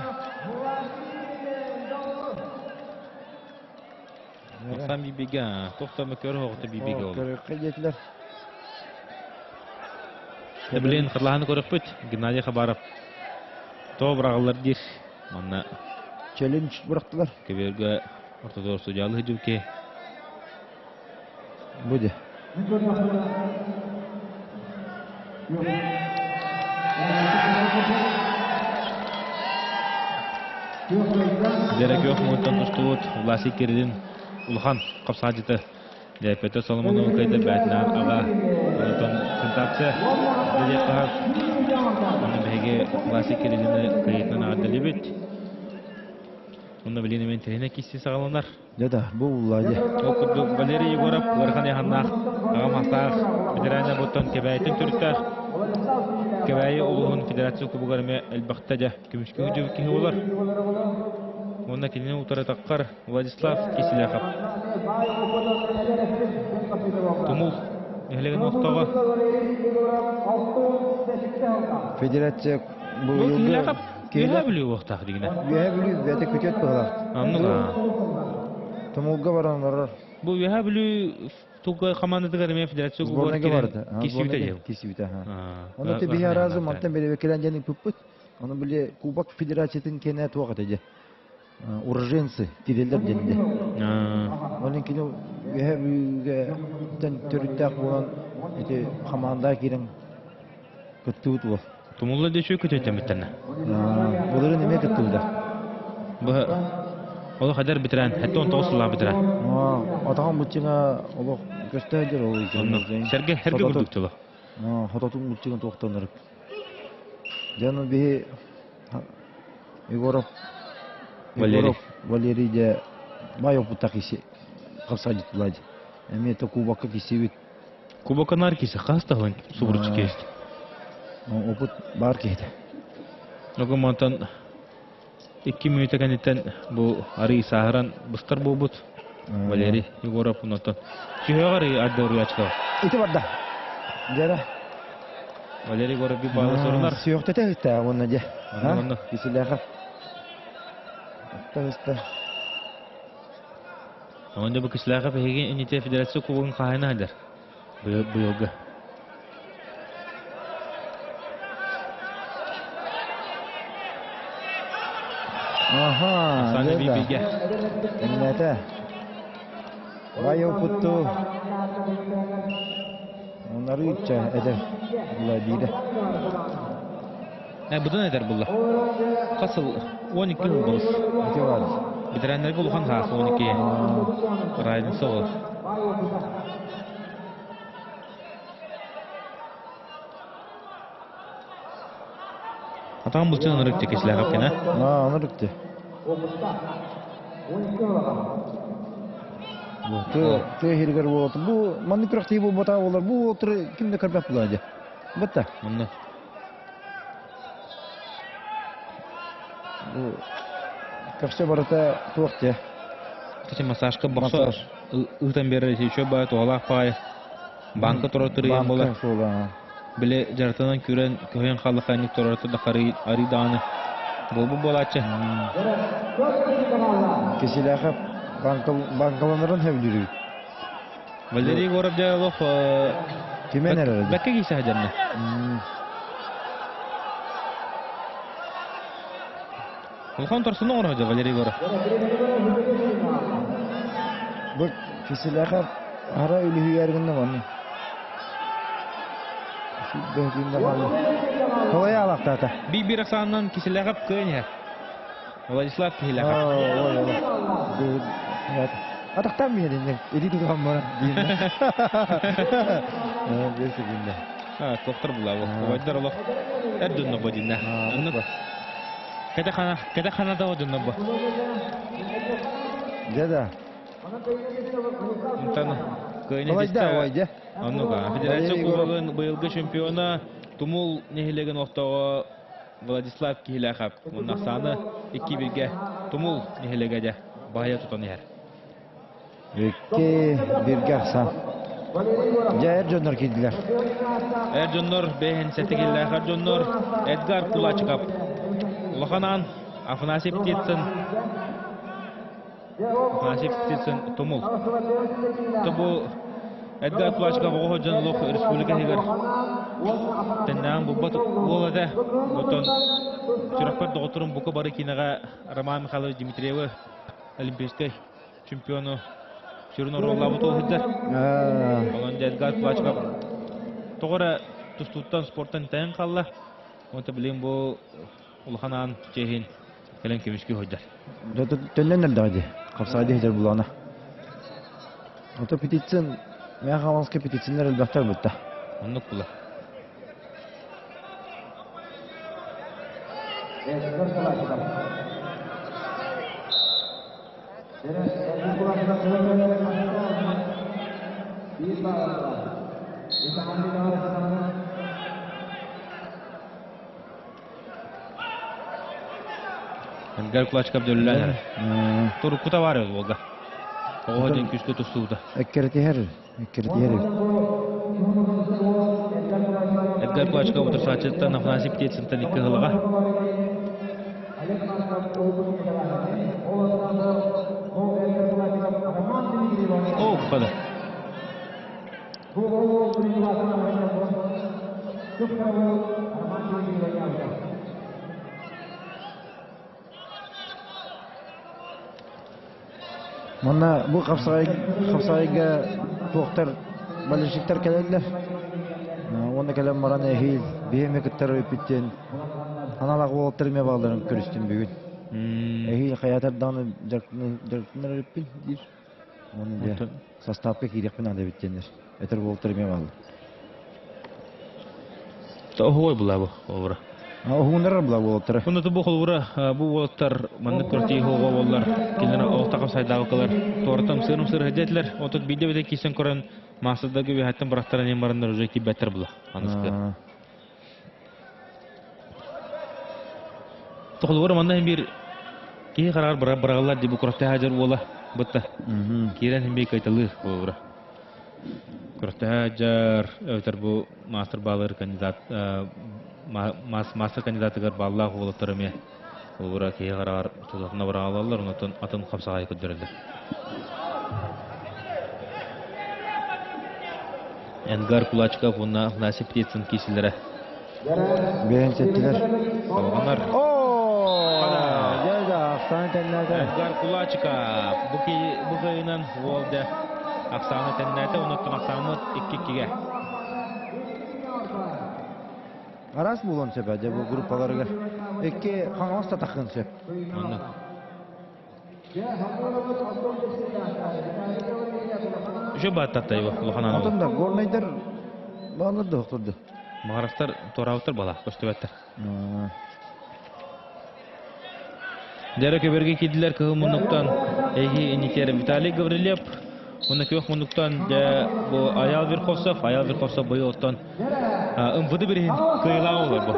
Ақсан бибеге. Тоқтамы көрі оғыты бибеге олды. Көріққа жетілер. Білін қырлағаны көріқ бүт. Геннадий Хабаров. То бірағылар дер. Манна челлендж бұрақтылар. Кеберге ортодор судиялы жүбке. Бұды. Дерек yok мұнтан ұстуыт Власик Кириллин Улхан қапсағыты. Петр Соломонов қайда бәтінен аға мұнтан сентация. Дедек қағар. Оны бәйге Власик Кириллинді қайытынан ағаддалі бет. Оны білінемен теріне кесте сағаланар. Деді, бұл ұлады. Оқыдық Валерий Егоров, Орхан Яханнақ, Ағам Ақтақ, федерайна бұттан кебәйттен түріктер. Кебәйі ұлығын федерация күбіғарыме әлбақта да көмішкігі жүгі кеге олар. Онына келіне ұтары таққар Владислав Кеселяқап. Тумул, ехлеген оқтауға. Федерация бұл Бұл Кеселяқап Кеге білу оқтақ дегіне. Кеге білу бәті көтет бұғалар. Анныға. Тумулға баранлар Бу яха билүү туга командадыгар эме федерация Сборныйга барды. кисибите жел. Кисибите. Оны те бия разы мантан бере келенженин пуппут. Оны биле Кубок Федерациятын кене туга теже. Уроженцы тирелдер денде. Onun kini яха бүге тен төрүттак болгон эти команда кирен көттүбүт бол. Тумулла дешүү көтөтөмүттен. Булары неме көттүбүдө? Бу Ол хадар битерен, хәтта 19 жылга битерен. Атаган бутчиңа олох көстөдөр ол икән. Сәрге күрдүк чоло. Хатотун бутчиңа токтонор. Жаны би Егоров Валерий де Майов бутакиси капсадит булади. Эми то кубакка кисибит. Кубакка наркиси хастагын субручки есть. Опыт бар кейде. Ногомантан 2 минут кенеттен бу Ари Сахаран быстар болбут. Валерий Егоров унатан. Чүйгәрі аддыры ачкы. Ите барда. Жара. Валерий Егоров би балы сорунар. Сүйөктө тегитте онна же. Онна. Кисилеха. Таста. Онда бу кислага беген инете федерация кубогун кайна адыр. Быйылгы. Ага. Саны бибиге. Эмнете? Байо путту. Онары үтчә эдер. Булай биде. Будан эдер булла. Касыл 12 жыл болс. Ите бар. Битерәннәр булган хас 12. Райдын соғыл. Атам булчан ырык текешләр хакына. Анырыкты. Тө хиргер болот. Бу маны крахти бу бота болар. Бу отыр кимде карпап булады. Бутта. Монда. Бу кашта барата туакта. Кече массажка бакса. Ытан бері еще ба туалак пай. Банка туротыры болар. Биле жартынан күрен көйен халыканы туроту да ариданы. Болбу болачы. Кесиләхә банкаланырын хәвлүрү. Валерий Егоров диалог Кименер. Бәккә кисә хәҗәрне. Улхан торсын орга Валерий Егоров. Бу кесиләхә ара үлү яргынны барны. Шүддәгендә барны. Калай алактата. Bir aksandan kisiləğəb köyünə. Владислав кisiləğəb. Evet. Ataqtan mı yedin? Eli tuğan bana. Bir sekunda. Ha, doktor bula bu. Vayдар олaq. Әддүнні bu dinlə. Кәді қанада o dinlə bu. Дәдә. Мұнтаны köyünə Вайда. Ануға. Федерация кубогын бұйылғы чемпиона Тумул нехилеген оқтауы Владислав кisiləğəb. Мұнна саны 2-1-ге Тумул нехилеге де бағая тұтан ер. Өкке биргә сан. Жайыр жоннор кидилер. Жоннор бейін сәті келдәғар жоннор Эдгар Кулачкап. Улаханан Афанасий Птицын Тумул. Тобу Эдгар Кулачкап оғы жонлық республика хегер. Тәннәң бұббат олады. Бұтын Чурақпар доғытырын бұқы бары кинаға Роман Михайлович Дмитриевы олимпийский чемпионы Чурнор Роллабы тоғыддар. Оланда Эдгар Кулачкап тоғыра тұстуттан спорттан тәйін қалла. Онта білейін бұл ұлғанан чейін кәлен кемішкі høйдар. Төннен әлдәғады. Қапсайды хеджер бұлағына. Ота петицин, мен қамансқа петицинлер әлбәқтар бұтта. Оннық бұла. Эдгар Кулачкап дөліләнер. Турукута var yol olga. Oğa den küçük tustuğda. Ekkerti her. Эдгар Кулачкап otur saçıttan Афанасий Птицынтан 2 hılığa. О, қада. Мана бу капсайга тоқтар балешиктер келелер. Оны келем баран эхил бемекеттер өпиттен аналак болтырме балдарын көрүстүм бүгүн. Эхил каятардан жактындар өппин дир. Оны да составка кирекпен анда биттендер. Этер болтырме балды. Тохой була бу олора. Огундар була болтыр. Бунда бу олора бу болтар манны көрти хого боллар. Кинер ортак сайдагылар. Тортам сырым сыр хәҗәтләр. Отот бидә бит кисен көрән масадагы би хәттән барактар не барындар уже ки бәтер була. Аныскы. Тохлор манна бир ки карар барагалар ди бу көртә хәҗер була. Бутта. Кирән бик айтылы олора. Көртә хәҗер өтер бу мастер балар кандидат мастер кандидатыгар баллах болотырме. Олора ки карар тулатына барагалар, онтон атын капсага көдөрөлдөр. Энгар Кулачков уна насип етсін кесілері. Бен сеттилер. Алғанар. Жайда Ақсаны тәннәді. Энгар Кулачков бұғайынан олды Ақсаны тәннәді, ұнаттың Ақсаны 2-2-ге. Арас болон сөп әде бұл группаларға. Екі қаңғаста тақын сөп. Жо баттаттай бұл, ұлғанан ол. Атында горнайдар бағылырды оқтырды. Мағарастар торауыттыр бала, көстібәттір. Дәрі көберге кеділер кығы мұнықтан әйгі енекері Виталий Гаврилеп. Оны көк мұнықтан бұл Аял Верховсов бұй оттан ұмвыды бірін қиыла олар бұл.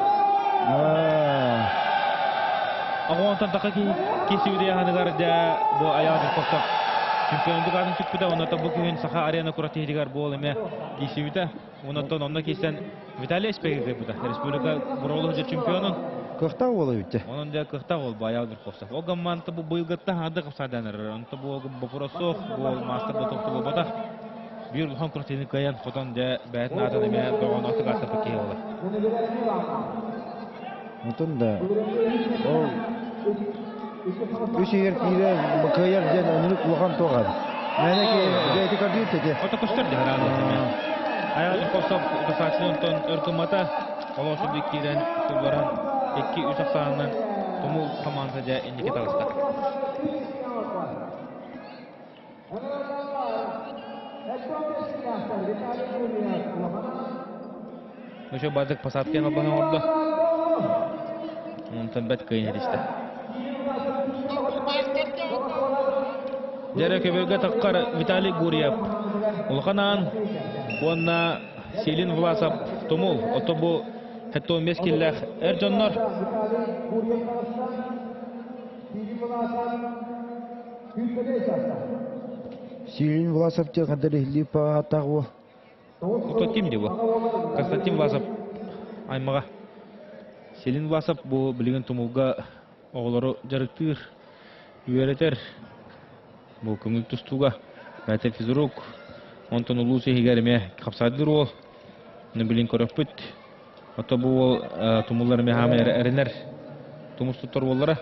Ағуантан тақы кесеуде яғанығар бұл Аял Верховсов. Чемпиондық атын түкпіді, оннан бұл күйін сақа арена күратегідігар бол әме кесеуді. Оннан кесен Виталий Спегігі бұда. Республика бұролы жүр чемпионын. Көқта олы өтті. Онын да көқта ол Аял Верховсов. Оған манты бұл бұйылғытта ады қыпсаданыр. Онты бұл бұпыросоқ, бұл мастерді тоқты бұл бұдақ. Bir ulhan kurtini kayan xotan da bәтін атын әме доған аты қасы пәке олы. Онтын да ол үш егер кейді бұқайар ден өнілік ұлған тоғады. Мәне ке жәйті көрді өтті. Ота көштерді ғарады әме. Аял Верховсов ұтасатсын онтын өркімата олаушы деккейден тұлбаран 2-3 ақсағынан тұмыл команда да индикет алысты. Нөші бадық пасаткен обағын орды. Онтан бәт көйін әдісті. Дәрі көберге таққар Виталий Гурьев. Ұлғанан, онна Селин Власов тұмыл. Оты бұ хәтті 15 келләқ әр жоннар. Селин Власов те қадар эхлі пағатағы. Ото ким де бұл? Константин Власов аймаға. Селин Власов бұл білген тұмылға оғылары жарықтыр, үйеретер. Бұл көңіл тұстуға, бәті физрук. Онтын ұлу сейгеріме қапсадыр ол. Оны білген көріп бүт. Ото бұл тұмылар мехамы әрінер. Тұмысты тұр болары.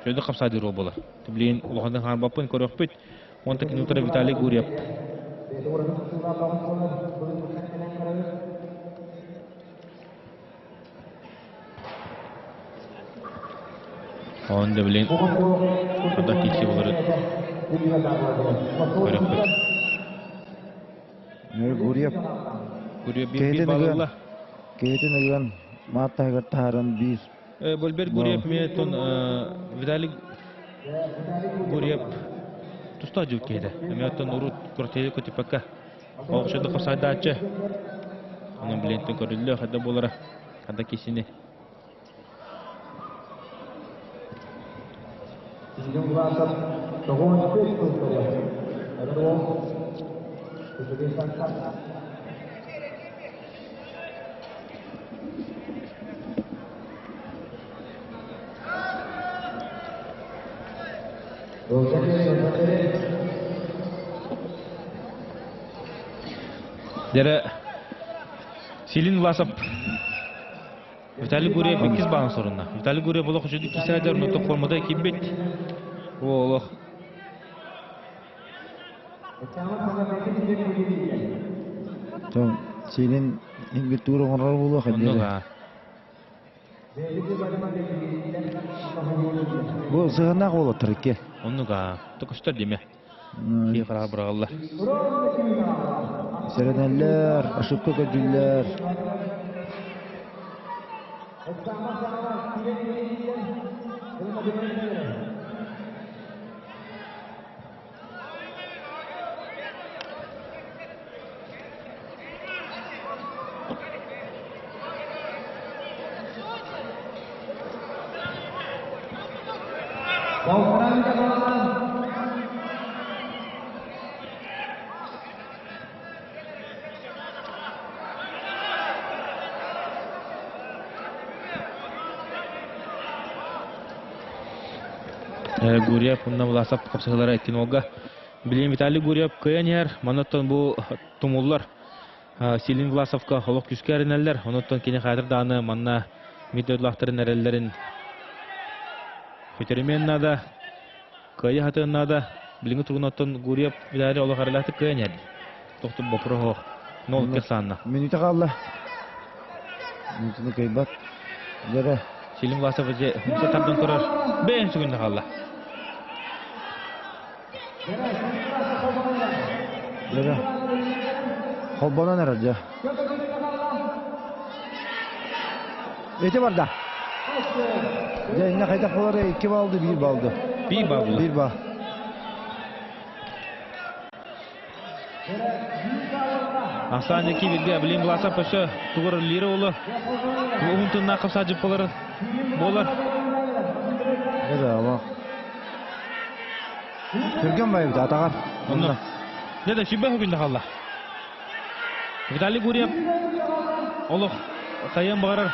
Жөйді қапсадыр ол болар. Білген ұлғандың қарбапын көріп бүт. Онты кенутары Виталий Гурьев. Onda bilin ada kişi olur. Guriyap Bir balalla. Kehten agan mata gataran bis. Bolber Guriyap meton Vitalik Guriyap tustaju kehde. Meton urut kurteli kutipaka. Oğuşda qasada aç. Onun bilin tönkörüllü hada bolara. Hada kişini. Жара Силин Власов Виталий Гурьев 2 балын сорунна. Виталий Гурьев болық үшеді кесеғадер ұнытық формада кебет. Олық. Том Силин имбетур оңрар болу қадері. Онныға. Бұл сығанақ ол отыр еке. Онныға. Тұқыштар деме. Кей қыраға бұрағалар. Сәренәлер, ашыққа көділер. Гурьев онна Власов қапсығылар әйттен олға. Білейін Виталий Гурьев көйенер, манаттан бұл тұмулар Силин Власовқа олық күске әрінәлер, онаттан кені қадыр даны манна методлақтырын әрелерін көтеремен нада, көйе хатығын нада, біліңі тұрғынаттан Гурьев Виталий олық әреләті көйенер. Тоқты бопыры хоқ, нол кесанна. Минута қалды. Минутыны көйбат. Жара. Силин Власов өзе ұмса табдан көрір. Бәйін сүгінді қалды. Жара. Қолбанан әрі жа. Өте бар да. Жайына қайтақ болары 2 балды, 1 балды. 1 балды. 1 бал. Ақсан еке берге білейін Власов өші тұғыр лері олы. Ұғынтын нақып сажып болар. Жара, ала. Көрген бай бұды, атағар. Оны. Деді, шүбе хүгінді қалда. Виталий Гурьев. Олық. Қайын бағарар.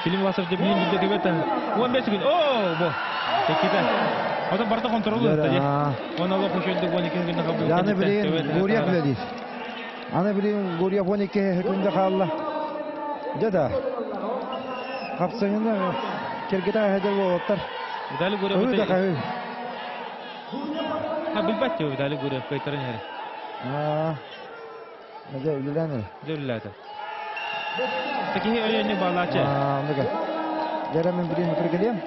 Силин Власов деп білейін білді көбеті. 15 күн. О, бұл. Теккеті. Одан барда контролы өтті. Оны олық үшелді 12 күнді қабыл. Аны білейін Гурьев біледі. Аны білейін Гурьев 12 күнді қалды. Жада. Қапсыңында кергеті әдер болуаттар. Виталий Гурьев Өйді өте. қайын. Білбәтті Виталий Гурьев қайтарын әрі. Әді үліләні. Дөліләді. Текеге өлені бағлачы. Ондыға. Жара мен білейін ұтыр келем.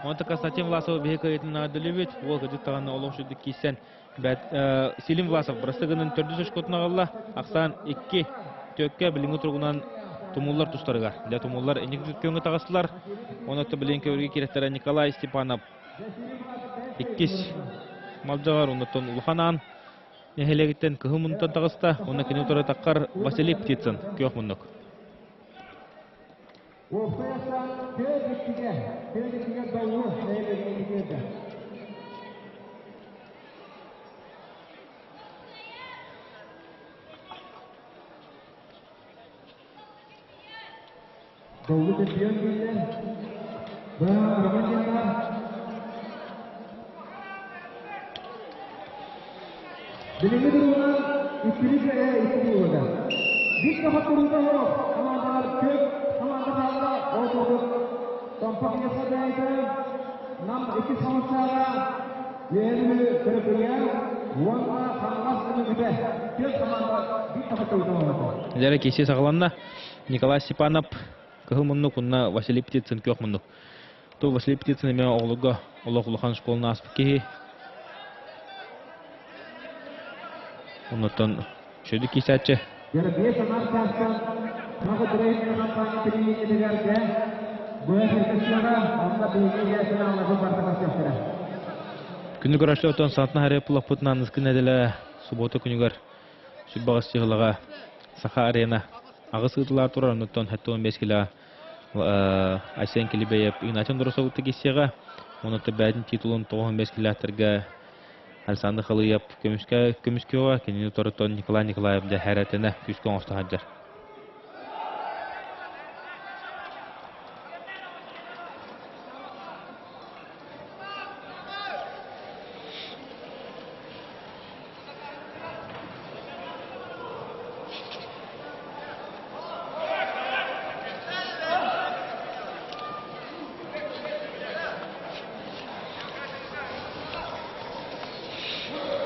Онтака Сатин Власов бейкі етінің адылы бет. Ол күдіктағаны олық жүдік кейсен. Силин Власов бұрыстығының түрді сөш көтіна қалла. Ақсан 2 төкке біліңі тұрғынан тумуллар тұстарыға. Дә тумуллар әнек жүткенгі тағысылар. Онытты білін көрге кереттері Николай Степанов. 2 малжағар оныттың ұлғанан. Нәхелегіттен күхі мұнтан тағыста. Оны кені тұры таққар Василий Птицын көк мұндық. Doğru tepkiye geldi. Bilimli durumda üstünlükle üstünlüğü oldu. Bir kafa durumda yok. Amandalar kök, amandalarla oturdu. Tampak yasadaydı. Nam 2 savaşçılara yerini kırpıya. Onunla kanlasını gibi. Kök amandalar bir kafa durumda oldu. Жәрі кесе сағыланна Николай Степанов күхі мұнны күнна Василий Птицын көк мұнны. Тұл Василий Птицын еме оғылыға олық ұлыған школына аспы кеге. Онытын шөді кесәтші. Jadi biasa masyarakat maka berani kampanye ini negara buat kesejahteraan anda begini senang lagu partai kesejahteraan. Күні көрәшті өтін сантына әрі пұлақ бұтынан ұзқын әділі суббота күнігер сүббағыз сиғылыға Саха арена ағыз ұтылар тұрар ұнытын хәтті 15 кілі Айсен Келебеев Игнатин дұрыса ұтты кесеға ұнытты бәдін титулын 15 кілі әттірге Әлсанды қылыйып көміскеуі кенені тұрыттын Николай Николаевды әрәтіні күшкен оқты хаджар.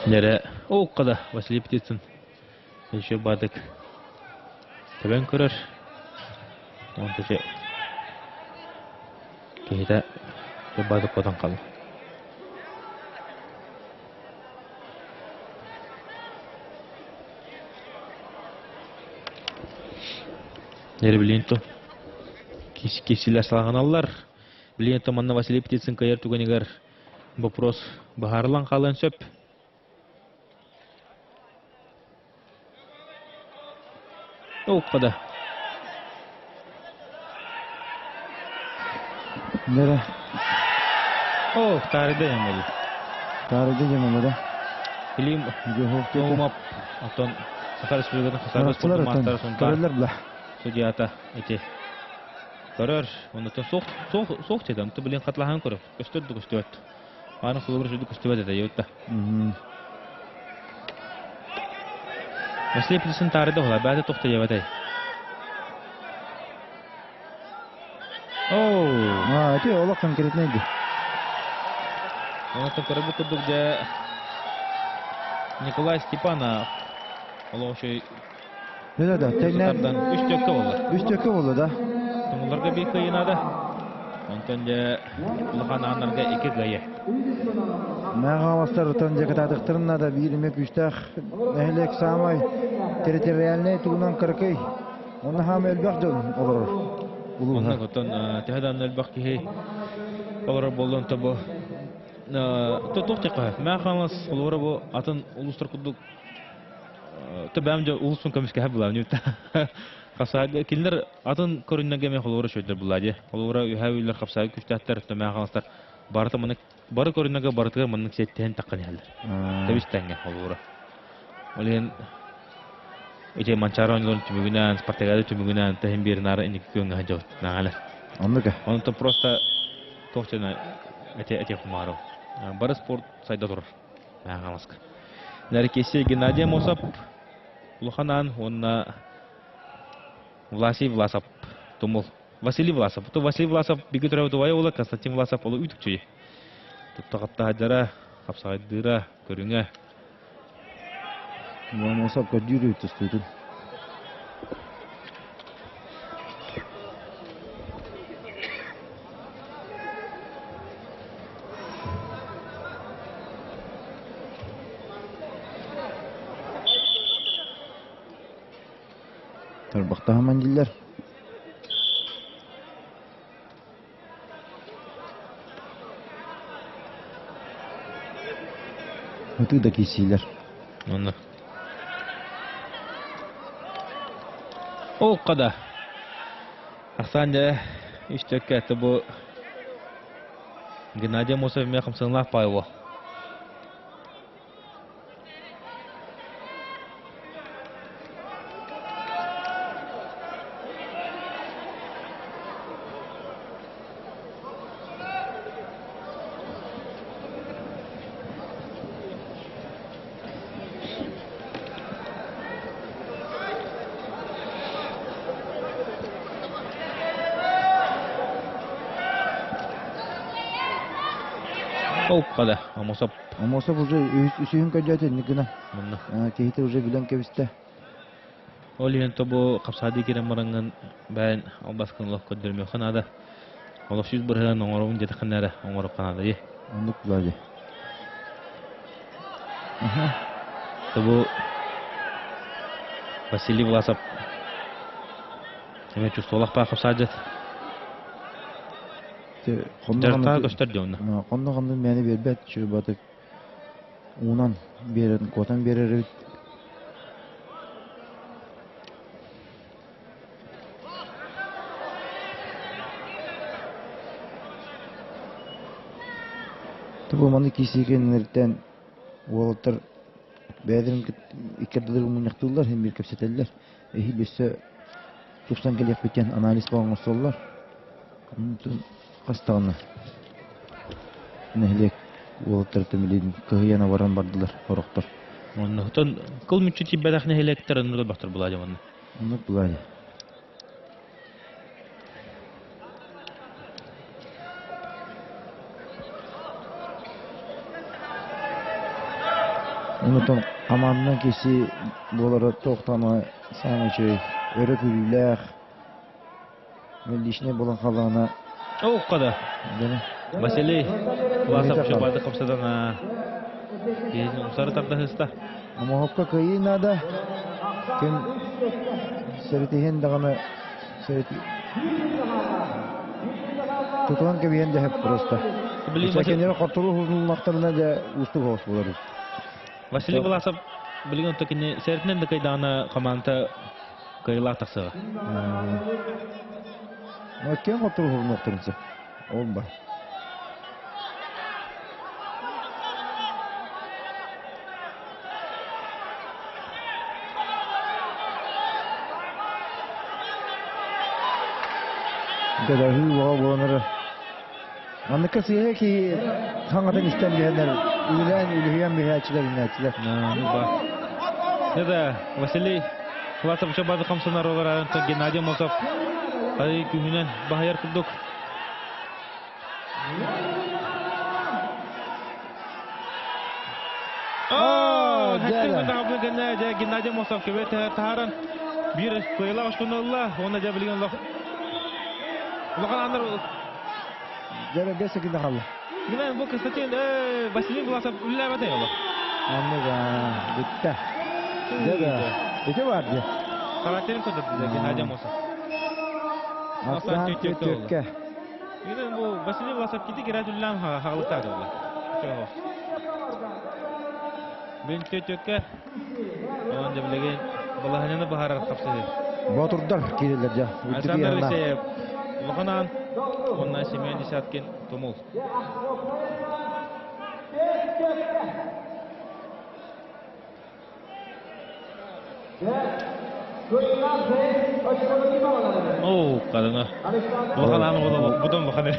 Nere o kada Vasiliy Птицын еще бадык Табан көрөр. Он теше кейда бадык кодан калды. Нere Блинто кисилер салганалар. Блинто манна Василий Птицын кайыр түгенегер вопрос бахарлан калын сөп. Оқыды. Нere? Тарыды емелі. Тарыды емелі да? Илим олмап, аттан Сахар Республикадан Хасарбас Спорты мастары сонтар судьята эти. Көрөр, ондан соқ теді, ондан білен қатлаған көріп, көстөрді көстөт. Аны құлыбыр жүзді көстөт еді, еуітті. Василий Птицын тарыды ола, бәді тоқты ебатай. Это ола конкретнейді. Ондан көрібі күрдік де Николай Степанов. Ола ошы Тегнен үш төкті олы. Үш төкті олы да. Тыңыларға бей қиынады. Ондан де ұлған анарға екі ғайы. Мәғамастар ұтан жекатадықтырына да бейірмек үштақ әхілек самай территориальный туғынан қырқый. Оны хам әлбәқ жон олар. Ондан ұтан тәхедан әлбәқ кейі олар болуын табы. Тоқтыққа, мәғамас олары бұл атын ұлыстыр күдік Бәмде улусын көміске әп бұлам. Қапсағы келдер атын көріннеге мен қолуыры шөйдер бұлады. Қолуыры үйәуілер қапсағы күштәттер, төмәң қаластар. Бары көріннеге барытығыр мұнның сеттен таққан әлдер. Төбістәңге қолуыры. Олеген өте манчары ойныларын түмігінен, спартагады түмігінен, тәхін берін ары инекі көнгі ғанжауыт. Нағалар. Онын просто тоқтена әте құмару. Бары спорт сайда тұрыр. Мәң қаласқа. Нәрекесі Геннадий Мосап Луханан, он Власий Власов, Тумул. Василий Власов. То Василий Власов бигутра тувай ола, Константин Власов ола үтікчі. Тут тағатта хаджара, хапсағайдыра, көріңе. Мосап көрдері өтістейді. Тарбақта хаман дилер. Өтік да кесейлер. Онда. Ол қада. Ақсан жа үштөкке әті бұл Геннадий Мосов мен қымсыңлақ пайуы. Қада, Амосап. Амосап уже үсейін көдеті некіна. Кейті уже білен кебісті. Ол ең тобы қапсады керен мараңын бәйін албасқын лоқ көддірмей қанады. Олық жүз бұрғын оңырауын деді қанады оңырау қанады. Ондық бұлады. Тобы Василий Власов. Теме чувстволақ па қапсады. Жарықтағы көстер деуіні. Қонды мәні бербәт жүр батып. Онан берін, котан берер өт. Бұл маны кесеген әрттен олаттар бәдірін икерділер мұнықтылар, hem bir көпсетелілер. Эхи бесі 90 келек бітен анализ болған солар. Қастағына нәхілек олаттар төмелейдің күйена баран бардылар, орықтар. Онын кыл мүтчі тиббәдәқ нәхілектер ұнырды бақтыр бұлады оны. Оны бұлады. Unutun командадан кеси болары тоқтамай самый чөй өрі күлілер мөлдишіне болан қалағына О, қада. Василий Власов шабады қапсадана. Бейін ұмсары тарда хыста. Амахопка кайына да кем сәрітеген дағаны тұтыған кебейен де хеп просто. Сәкенері қортылы хұзылмақтарына да ұсты қоғыс боларыз. Василий Власов білген өттекіне сәрітінен де кайдағаны команда кайылақ тақсыға. Кен қортылы хұзылмақтарынса. Ол бар. Gadahı bağa boğanırı. Anlıkı sıyığı ki hangiten istenmeyenler ülüyen mühiyatçılar, inatçılar. Ne de Vasily Власов şabады қамсанар олар Геннадий Мосов Ай күмінен бағайар күрдік. Геннадий Мосов кебет тахаран bir koyla aşkınallah ona da bilgen Allah. Ulan anlar. Jara besa kida halla. Giden bu kısaçın Vasily Власов üllemede yola. Anladı. Bitti. Jara. Ete vardı. Karakterin kodu bize Gennady Mosov. Aslan Türkiye. Giden bu Vasily Власов kiti giratullam hağlıkta yola. Çok. Ben Türkiye. Onca bilgen Балахананы бахарар қапсады. Батырдар келелер жа. Александр Алексеев, Лоханан, онна Семен Десяткин, Тумул. О, қадыңа. Лохананы болу, бұдан Лоханы.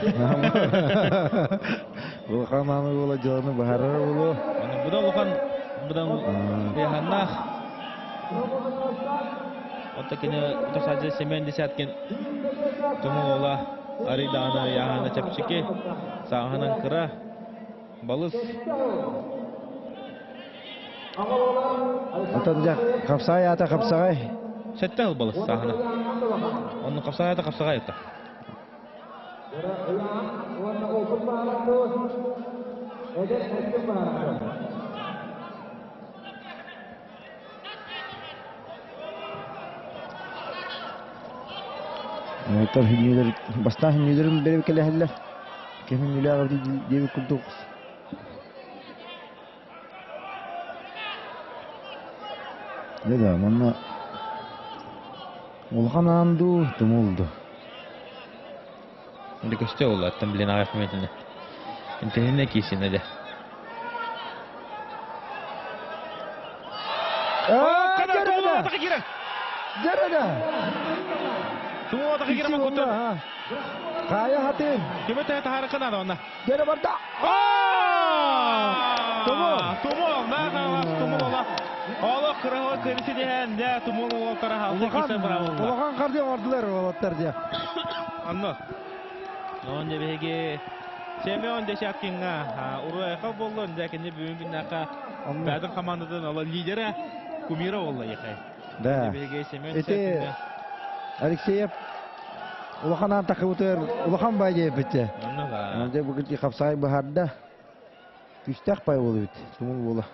Лохананы болу, жоны бахарар болу. Бұдан Лохан, бұдан Беханнах. Otakine sadece Semen Desiatkin Tumuola Aridana Yahana Chapchiki Sahanan Kira Balus Atınca kapsay ata kapsay. Settel Balus Sahana Onu kapsay ata kapsay ata Motor hünüler, bastan hünülerin beri keleheller. Kim hünüler vardı diye kurduk. Ne de ama Olhan andu tumuldu. Şimdi köşte oldu attan bilen ağaf metini İntihine kesin hadi Kadar Tumuola ataka giren Jarada. Tumuola ataka giren ama kutu Kaya hatin. Kime teh taharkan ada onda Jara barda. Tumuola Allah kırahı kırısı diyen de Tumuola taraha Olhan kardiya vardılar olatlar diye. Anla Onca bege Semyon Desiatkin'a Uru'ya bollu Ondakini bugün gündaka Badın komandadan ala lideri Kumira oldu yakay Da. Bege Semyon Ete Desiatkin'a Alexeyev Olhan takıbıtır. Olhan bayca bitti. Anla Önce bugün ki kapsay baharda küstek pay oluyor. Tumul bola.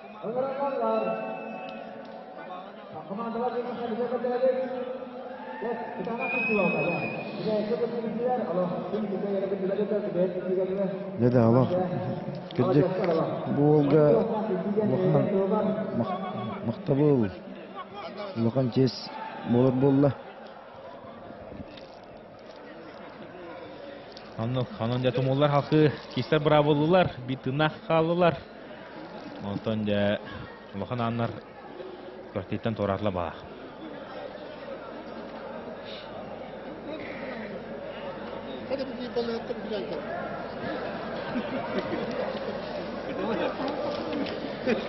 Ne de Allah. Gidecek bu olga bakman maktabı Bakın ces bolur bolla. Anonca Tumuolar halkı Kisler bravo'lular Bir tırnak kaldılar Ontonca Bakın anlar Kvartetten toratla bağ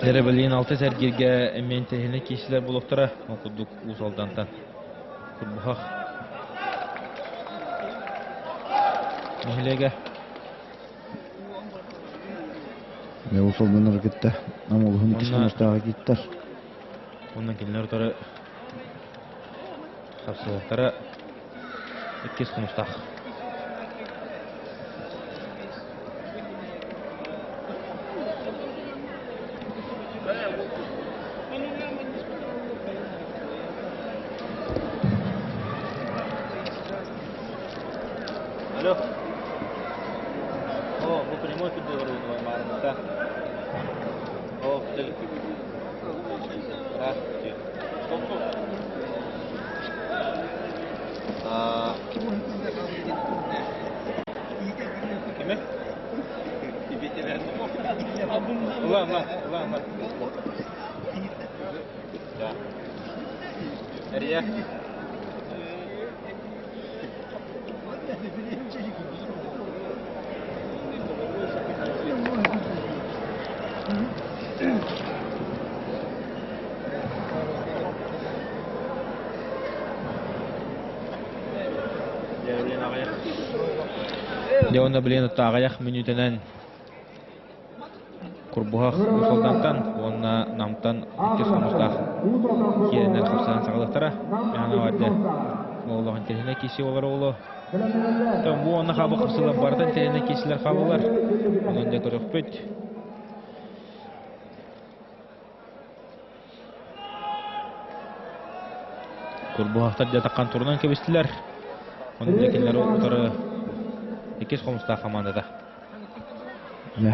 Terebeliğin altı sergirge emmeğin tehine kişiler buluklara okuduk usaldantan Kurbuhaq Nihilege Ve usuldan harekette Amolu'nun ikisi Onunla- konuştuğa gittiler. Ondan kelinler otara kapsıqtara ikkes konustaq. Алло. О, bu прямой эфирде görüldü barımızda. O, güzel. Здравствуйте. Kime? Ulan. Ya. Nereye? Leona bilin tağayak minütenen kurbuhaq usuldantan onna namtan ikkes konustaq yeriner kapsanan sağlıqtara yana vardı oğlağın terine kişi olur oğlu tam bu onna qabı kapsalan bardan terine kişiler qabılar onun da körükpüt kurbuhaqtar jataqan turundan kebestiler onun dekinleri otarı ikkes konustaq komandada Ya.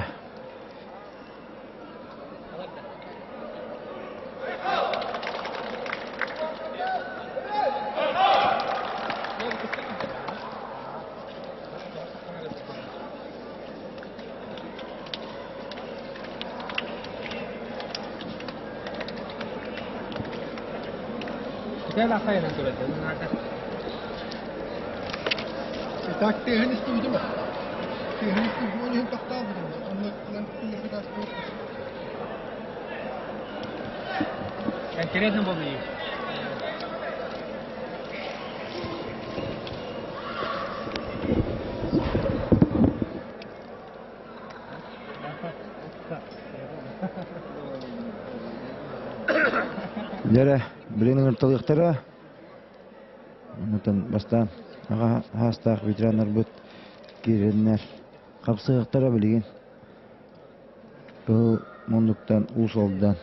Kita lah saya nanti betul. Так технически видимо. Технически видимо не поставлено. Он не так просто. Интересно было бы. Lere bilinin ırtılıqtara ondan bastan ağa hastaq veteranlar büt girenler kapsıqtara bilgin bu monduktan usuldan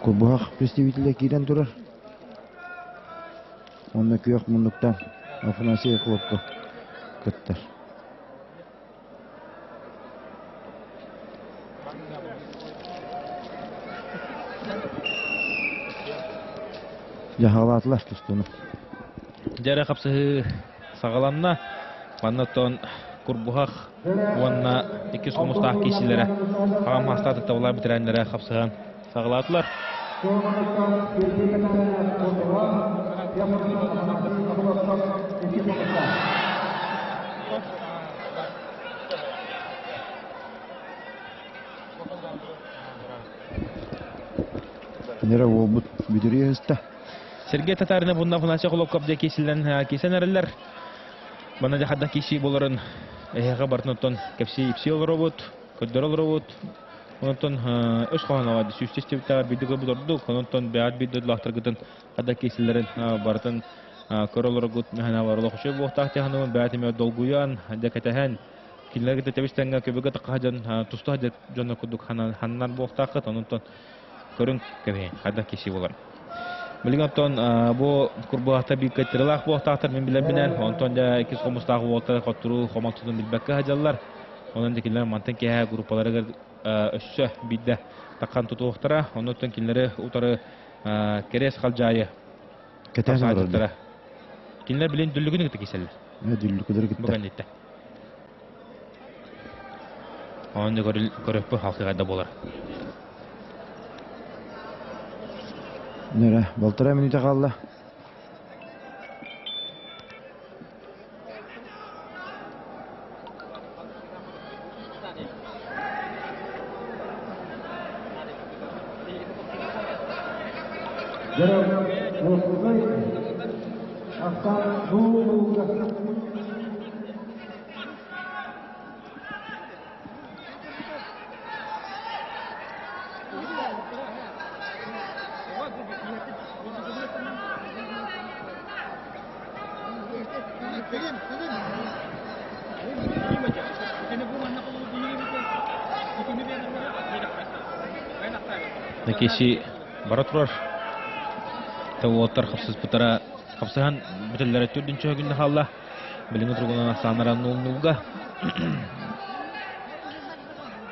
kurbuhaq представителя giren durar onda köyök monduktan Афанасьев клубка кыттар. Jahalatlar tustunu. Jara kapsı sağalanna Vannaton kurbuhaq wanna iki somustaq kişilere hagam hastadı tawlar bitirenlere kapsıgan sağalatlar. Nere o bu bidiriye hasta. Sergey Tatarina bundan Afanasia Kolokop'da kesilen eriler. Bana da hadda kişi bulurun. Bartnoton kepsi ipsi olur robot, ködder olur robot. Ondan öz kohan avadı. Süstestivler bidigo budurdu. Ondan beat bidod lahtır gıdın hadda kesilerin bartın kör olur gut mehana var. Lokuşu bu tahti hanımın beatime dolguyan hadda katahan. Kinler gıda tebistanga köbüge taqahacan tustu hadda jonna kuduk hannan bu tahti ondan körün kebe hadda kişi bulur. Bilgin bu kurbuhaqta bir kaçırılaq bu tahtar men bilen ondan da ikis komustaq volta qoturu qomaltudun bilbekka hajallar. Ondan dikiler mantan ke gruppalara össö bidde taqan tutuqtara ondan kinleri utarı keres qaljayı Keten var. Kinler bilen düllügünü gittik keseller. Ne düllükler gitti. Bugün gitti. Onda görüp halkıda bolar. Nere baltara minüte kaldı. Aksan Nuga. Кеши бара турар. Тауаттар хапсыз бутара хапсахан бителләре түрдүнчө күндө халла. Билиңе тургунан аксанара 0-0га.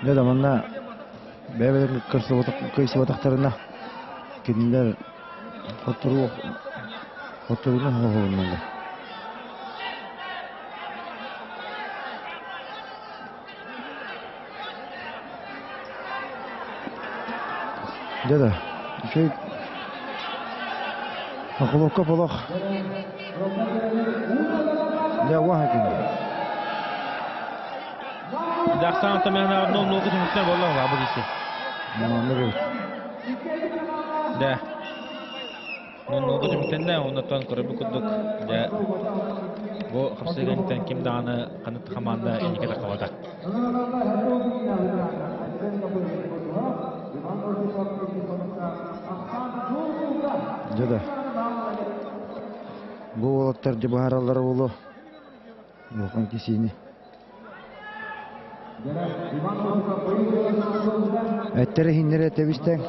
Да манна бәбелер кырсы батактарына киндер отуруна хогоннда. Да. Şey Akılokka polok. Ya wahid. Даксан тамяна 0-0 жумуктан болла бабы киши. Да. 0-0 жумуктан да онотон көрөбү кудук. Да. Бу хапсыгантан ким даны канат команда энике такабада. Жада. Бу оттар жабаралар болу. Бу кисини. Әттері хиннері әтебістен.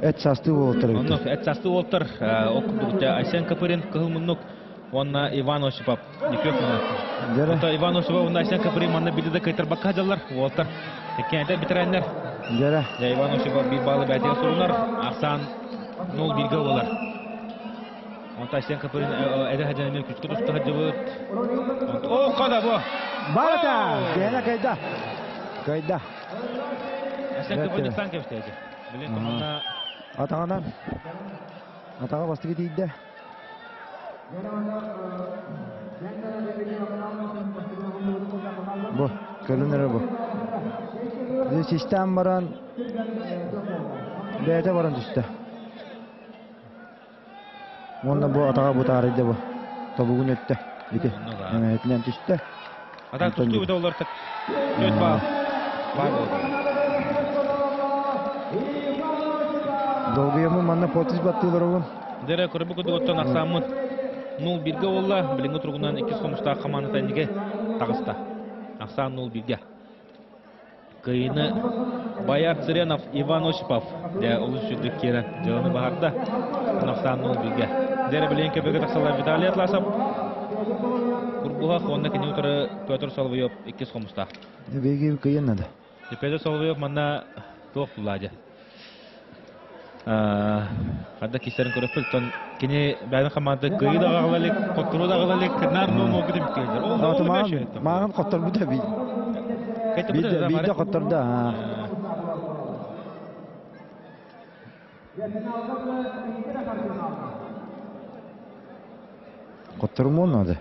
Әт састы болтыр. Әт састы болтыр. Окудукта Айсен Капырин кылмыннук. Онна Иван Осипов. Никёк. Иван Осипов онна Айсен Капырин манна бидеде кайтар баккадалар. Болтыр. Экенде битереннер. Жара. Иван Осипов bir балы бәтеге сурунар. Аксан 0-1 болар. Онта Айсен Капырин эде хаҗанымен күчкә тусты хаҗыбыт. О, када бу. Барата. Гена кайда. Кайда. Айсен Капырин санкә бештәге. Билен команда Атагандан. Атага басты кетейді. Бу, көрінері бу. Бұл систем баран, бәйті баран түсті. Онда бу атаға бұ тарайды бу. Тобуғын өтті. Әтінен түсті. Атаға түсті өйді олар тәк. Өт бағ. Бағ болды. Долгыйымы манна потыз баттылар оғын. Дәрі көрібі көді өттен ақсамын 0-1 олла. Біліңі тұрғынан 2 қомыста қаманы тәнеге тағыста. Ақсан 0-1. Кайыны Баяр Цыренов, Иван Осипов. Дә ұлыс жүрдік керен. Жылыны бағарда. Ақсан 0-1. Дәрі біліңі көбеге тақсалар Виталий Атласов. Курбуға қонда кені отыры Петр Соловьев 2 қомыста. Беге кайын нады. Петр Соловьев манна тоқ бұлады. Хадда кистерин көрөпөлтөн кини бәйдин команда кыйы да галалык, коттуру да галалык, нар ному кидим келдер. Маған коттор бу да бит. Бит да коттор да. Коттор му нады?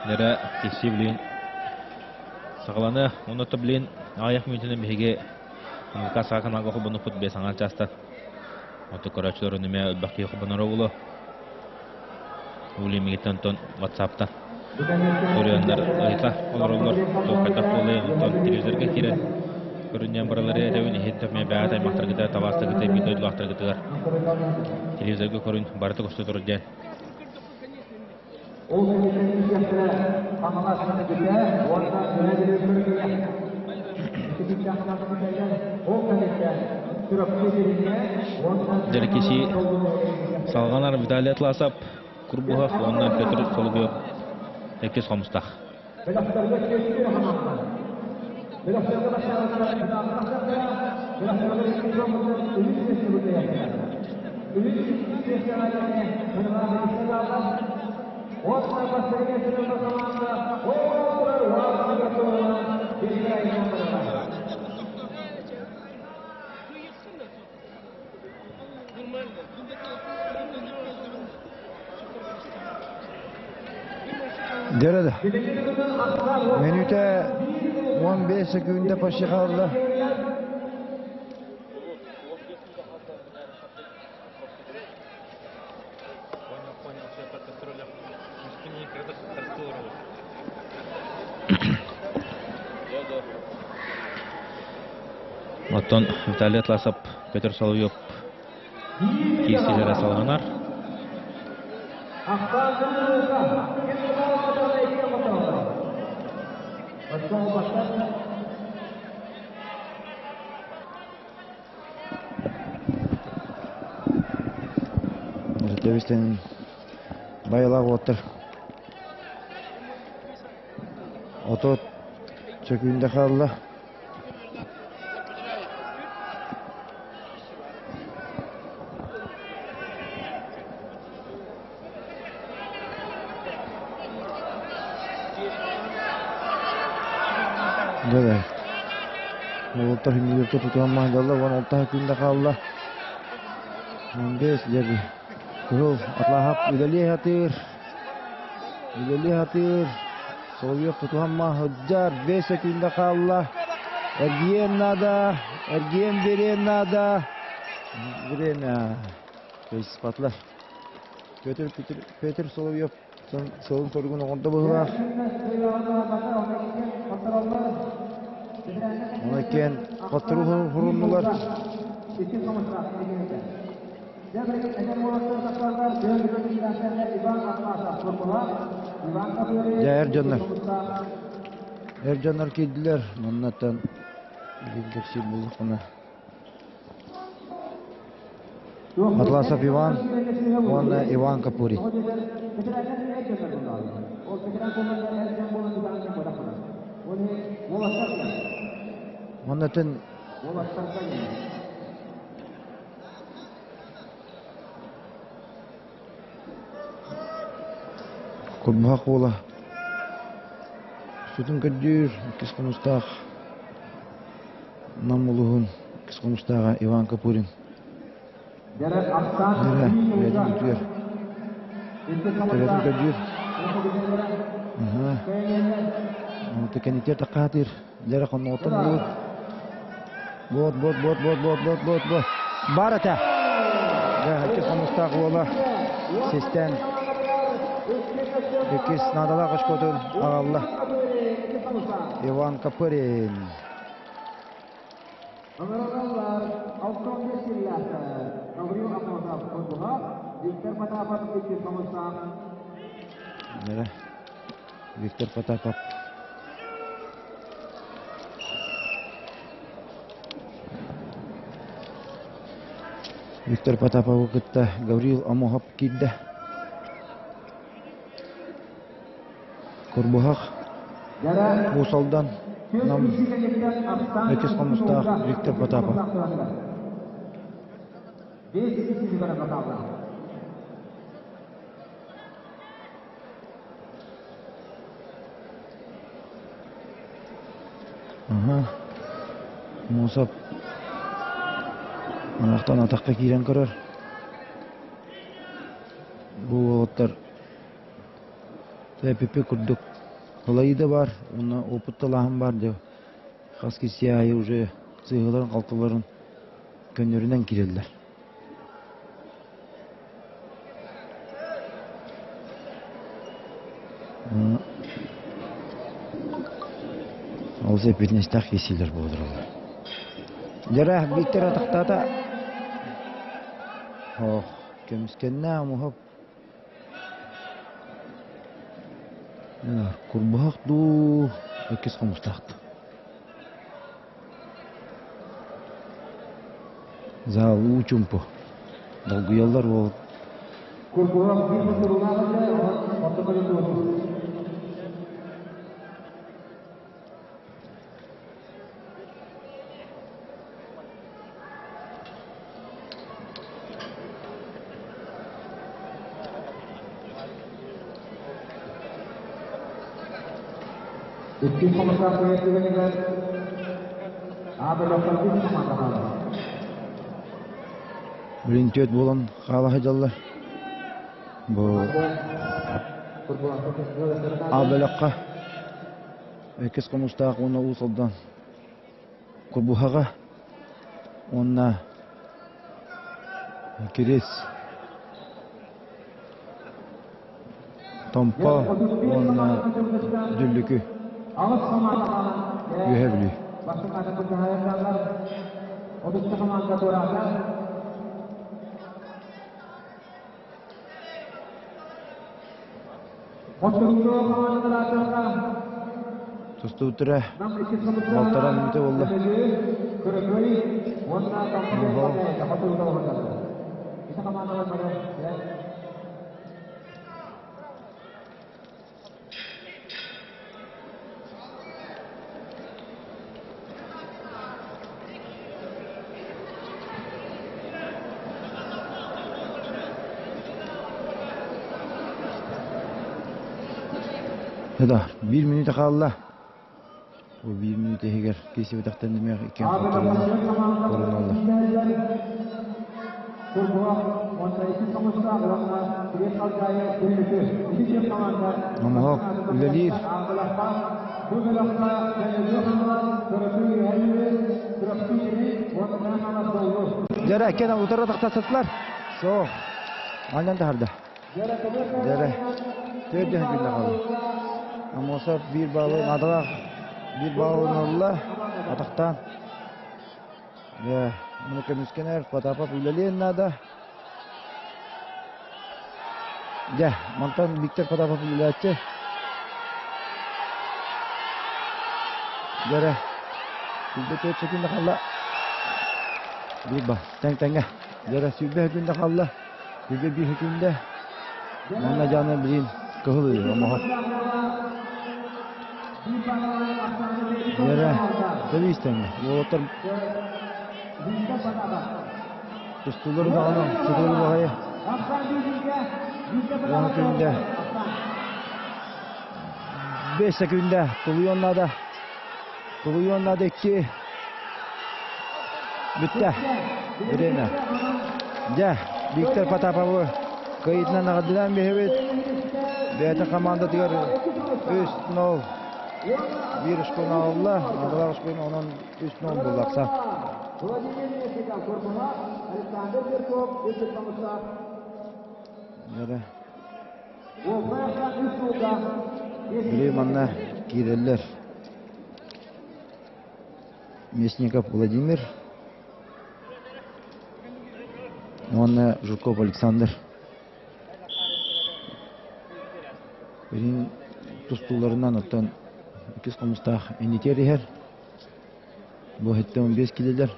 Нера кисиблин сагаланы оноту билин аяк мүнтүнө беге касакан агы хубуну фут бе саңар часта ото корачлор неме бакки хубунуро боло улеми тантон WhatsApp-та көрөндөр айта олорлор токата боле тон телевизорге кире көрүнөн баралары эдебин хеттеме баата мактаргыда тавастыгыда бидой лактыргыда телевизорге көрүн барды көстө турден Дәркеши салганар Виталий Атласов Курбуга ондан Петр Соловьев 2 қомыстақ. Derede. Menüte 15 sekünde paşı kaldı. Оттон Виталий Атласов, Петр Соловьев кейстелері салғанар. Жетебестен байлақ отыр. Отот чөкүйінде қалды. Böyle. Olta hümürü tutulan mahdallar var. Olta hükümde kaldı. 15 jadi. Kurul atlahap ilali hatir. Sovyet tutulan mahjar 5 sekünde kaldı. Ergien nada. Ergien veren nada. Vremya. Kayıs patlar. Peter Sovyet Soğun sorgunu onda bağlar. Ona ken patru hurunlar. Ya Ercanlar kediler. Manatan bildik şey bulduk ona. Atlasov Ivan, он Иван Капури. Манатын Курбах ола. Sütün ködür, kısmımızda namuluğun kısmımızda Иван Капурин. Tekeniter takatir, jara konotan bot. Barata. Ya, ikis komustak ola. Sistem. İkis nadala kaşkotun. Allah. Иван Капурин. Виктор Потапов. Виктор Потапов kita Gavril Amohab kidda. Kurbuhak. Musaldan nam Ekis Komustah Виктор Потапов. Musab Anaqtan ataqqa kiren ko'rar. Bu otlar tepepe kurduk. Kolayda var, ona oputtalahım var diyor. Kaski siyahı уже sığıların kaltıların gönlerinden girerler. Olsa hepiniz tak yesiler bu odurlar. Jarah Victor ataqtata. Oh, kemiskenna muhab. Ya, kurbaq du ekis komustaqt. За учумпу. Долгу yollar o. Kurbaq bir turulağında otomobil. Iki komentar keyakinan ada lokal ini mengatakan. Birinci bolan kalah jallar. Bu Абелаққа экес комустақ оны ұсылдан Курбухаға онна керес Томпа онна дүлікі үйәбілі. Тұсты ұтыра балтара мүнті олды. Hadi 1 minute kaldı. O 1 minute heger kesi bitaqtan demek ekan korunalar. Ama ilerler. Jara kena utara taqtasatlar. So. Aynen tarda. Jara. Törde günde kaldı. Ama olsa bir balı adına bir balı Allah ataktan. Ya, bunu kemiskener patapa pulalian nada. Ya, mantan Victor patapa pulalace. Jara. Sudah cocok günde kaldı. Bir bah, teng-tengah. Jara sudah günde kaldı. Sudah bir günde. Mana jangan berin kehul ama. Yara, tabii istemiyor. Yollar tustuları da ana, tutuları bahaya. Rakında 5 sekunda Tuluyonlarda 2 bitti. Birena. Ja, Victor Patapov kayıtına naqdilan behvet. Beta komanda diyor 3-0. Bir üstüne Allah, adına üstüne onun üstüne bulaksa. Nere? Bileymanna gireller. Мясников Владимир. Онна Жуков Александр. Бірін тұстуларынан оттан Кыз комустах инитер Bu hette 15 kilolar.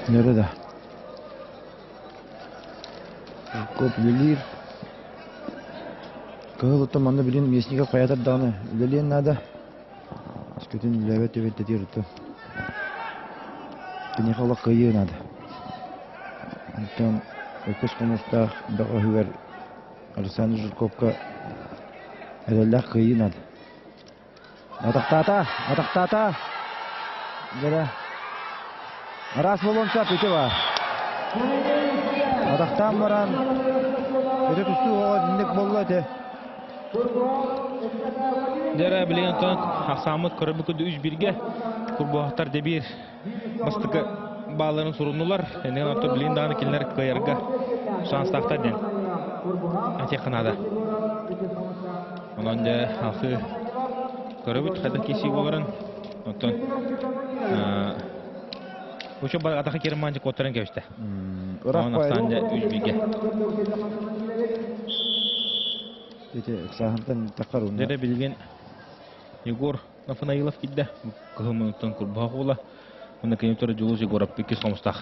Nerede? Kop lilir. Kahıl otomanda bilin mesnika kayatar dağını. Liliyen nada. Скөтін ләвет дерді. Кіне қала қайы нады. Антон өкіс қомыста бағы хүгер Александр Жирковқа әлелі қайы нады. Атақтата. Жара. Рас болонса пөте бар. Атақтан баран. Өте тұсты оға діндік болу әте. Дәрі білеген тұнық ақсамыт көрібі күді 3-1-ге күрбуақтар дебір мастықы бағаларын сұрынылар. Әнеген отты білеген дағаны келінер көйергі шанстақтар ден. Әте қынады. Онан да ақы көрібіт қайда кесі боларын. Үші бар атақы керіманчы көттірін кәвішті. Онан ақсан да 3-1-ге. Дәрі білген Егор Нафанаилов кидді. Күхімінттен күрбақ ола. Оны кәнептері жылыз Егорап бекес қомыстақ.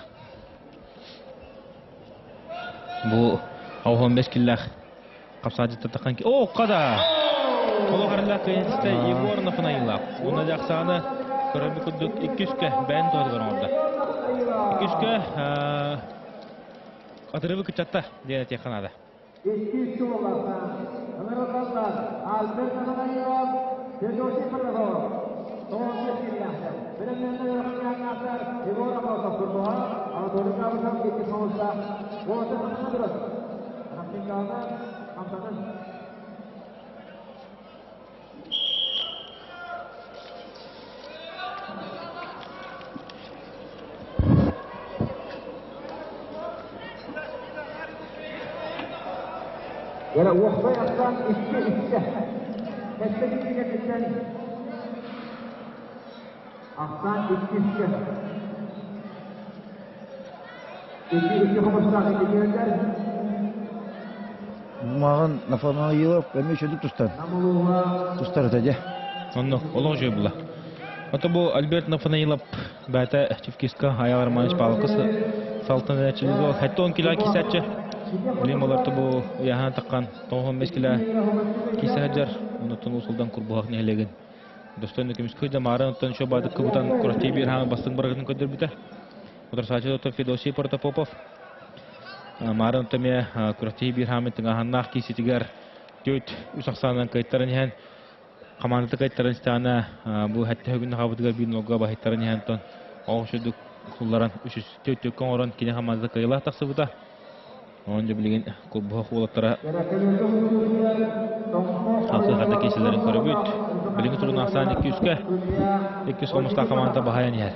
Бұл 15 кілләқ қапсады таттаққан ке. О, қада! Олы қарылақ кайынсты Егор Нафанаилов. Оны жақсаны көрімі күндік 200-ке бән тоғыдығын орды. 200-ке атырыбы күтчатта дейін тек қанады. 200 боларсан. Ымырылдандар. Альберт Нафанаилов. Федоси Пырдығов. Тоғыз келгенді. Білімдерді өріқтен ақтар. Егор Нафанаилов тұрдыға. Анатолий Кабызов кетті соңызда. Осы қасына дұрыс. Рамсингалды қамтанын. Yana o'qbay aslan ikki. Katta ikkiga ketgan. Aslan ikki. İki homostatik ekibler. Маған Нафанаилов әме шөдік тұстан. Тұстар өтәде. Онны олық жөй бұла. Ото бұл Альберт Нафанаилов бәті Чевкиска аяғар маныш балықысы салтын әчілігі ол. Хәтті 10 кило кисәтші. Білем оларды бұл яғана таққан 15 кило кисәджар. Оны тұн ұсылдан күрбуғақ нәлеген. Достойны көміс көйді марын ұттан шо бады күбітан күрәтей бір хаңы бастың бірғытын көдір біті. Отыр сачы отыр Федосий Протопопов. Марын ұттаме күрәтей бір хаңы тыңағаннақ кесетігер төт ұсақсанын кайттарын ең. Командаты кайттарын стана бұл хәтті хөгінді қабытығар бір нолға бахиттарын ең тұн. Оғышыды құлларан үшіс төт-төккен орын кене қамазды қайылақ тақсы бұта. Онда білген көббұқ олаттара ақиқаты кеселерін көрі бүт. Білген тұрын ақсан 200-ке 200 қомыста команда бағаян ер.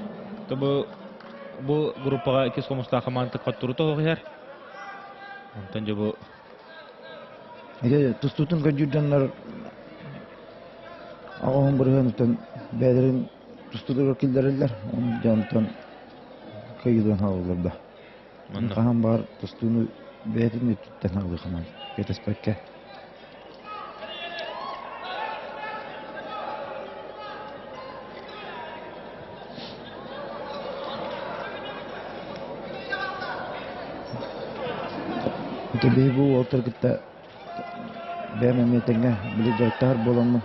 Бұл группаға 200 қомыста команда қаттыру тоғы ер. Онтан жа бұл... Тұстутын көндюрданлар ағауын бұрғанықтан бәдірін тұстудығы келдерілдер. Онтан көйгіден хағылырда. Қаған бар тұстуыны бәдірін өттіттен хағылы қаман. Кетеспәкке. Бей бұл олтыр күтті бәмәметіңе білі жарықтағыр боламын.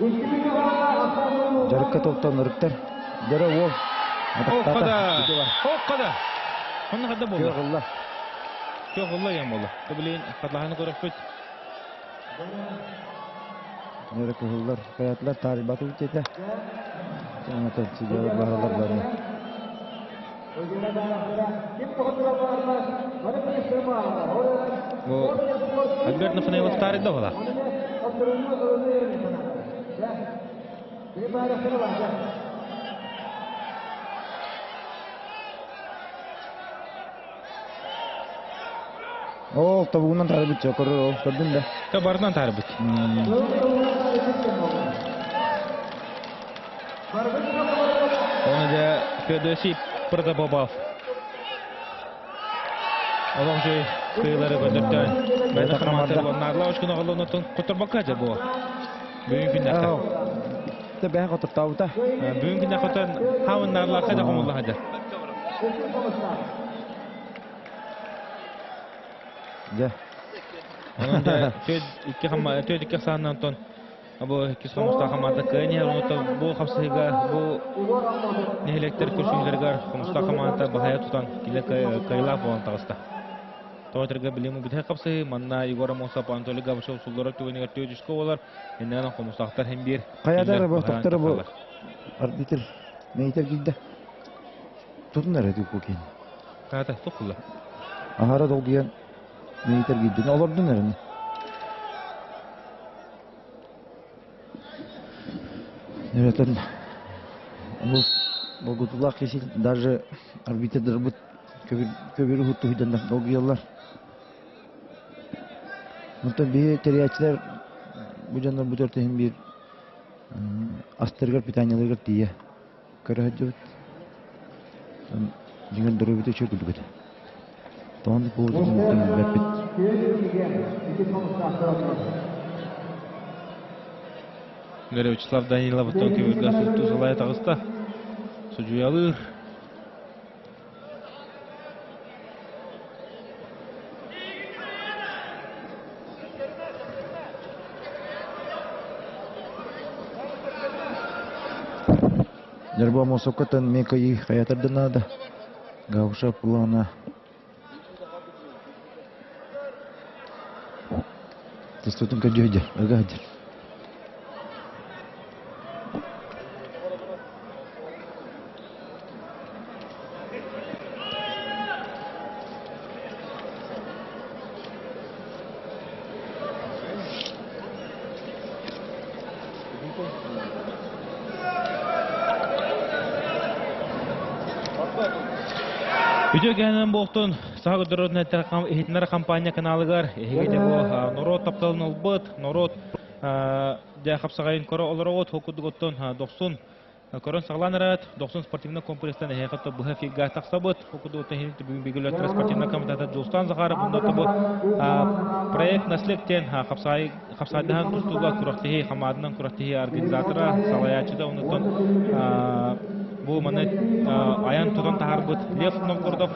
Жарыққа тоқтан ұрықтар. Дәрі ол. Оққада! Оны қада болды? Көғылла. Көғылла ең болды. Білейін қадлағаны көріп көт. Нөрі көғыллар, қаятлар тарибаты өтеді. Жаңатан сидеуі бағалар бәрі. Альберт Нафанаилов тарихда бола. Ол табуынан тарибыт жоқ, көрдің бе? Табарынан тарибыт. Оны да Федосий Протопопов. Олың жөй қиылары көндірттен. Бәді қамантар болнарлау үшкін оғылуыны құттырбаққа жа бұл. Бүгін күннәқті. Бәң құттыртауыда. Бүгін күннәқ құттырын хауын нарлаққа да қомыллаға жа. Жа. Оның да төт екі сағынан тон. Бұл екі соңыста қаманды көне, бұл қапсыға, бұл нехелектер көрсіңдергер қомыста қаманды бағая тұтан келі қайылақ болан тағыста. Тоғытырға білімі біте қапсы, манна Егор Амосап, Анатолий Габышев, сұлдары төгенегер төйдішкі олар, еннен қомыстақтар hem бір. Қаядары бұқтақтары бұл арбитр мейтер келді. Тұтынар әді көкен. Қаяда, тұқылы. Ағара долгиян мейтер келді. Олардың әріні. Нөретен бұл құтылақ кесел, даже арбитрдар бұд көбері ғұтты хүйденді долгиялар. Мұнтан бейі териячылар бұл жандар бұд өртеген бір астырғар питанияларғар тие көрі ғад жауыд. Жинген дұры бүті чөкілді бұд. Тоғанды бұл мұнтан бәппет. Вячеслав Данилов тонкий выгас тузалая тағыста. Суджуялыр. Дерба мосокотан мекаи хаятардынада. Гауша плана. Тестутун каджоди, агадир. Үтөгенен болтун сагы дөрөднә хитнер компания каналыгар эгеде бу народ тапталын албыт народ дә хапсагайын кора олорот хокудуготтон 90 корон сагланырат 90 спортивный комплекстан хакта бу хафига таксабыт хокудуготтон хилти бүгүн бигелер спортивный комитеты Жустан Захаров бунда бу проект наслектен хапсайдан тустуга курактыгы хамадынан курактыгы организатора салаячыда онтон бу мана аян тудан тахарбыт Лев Новгородов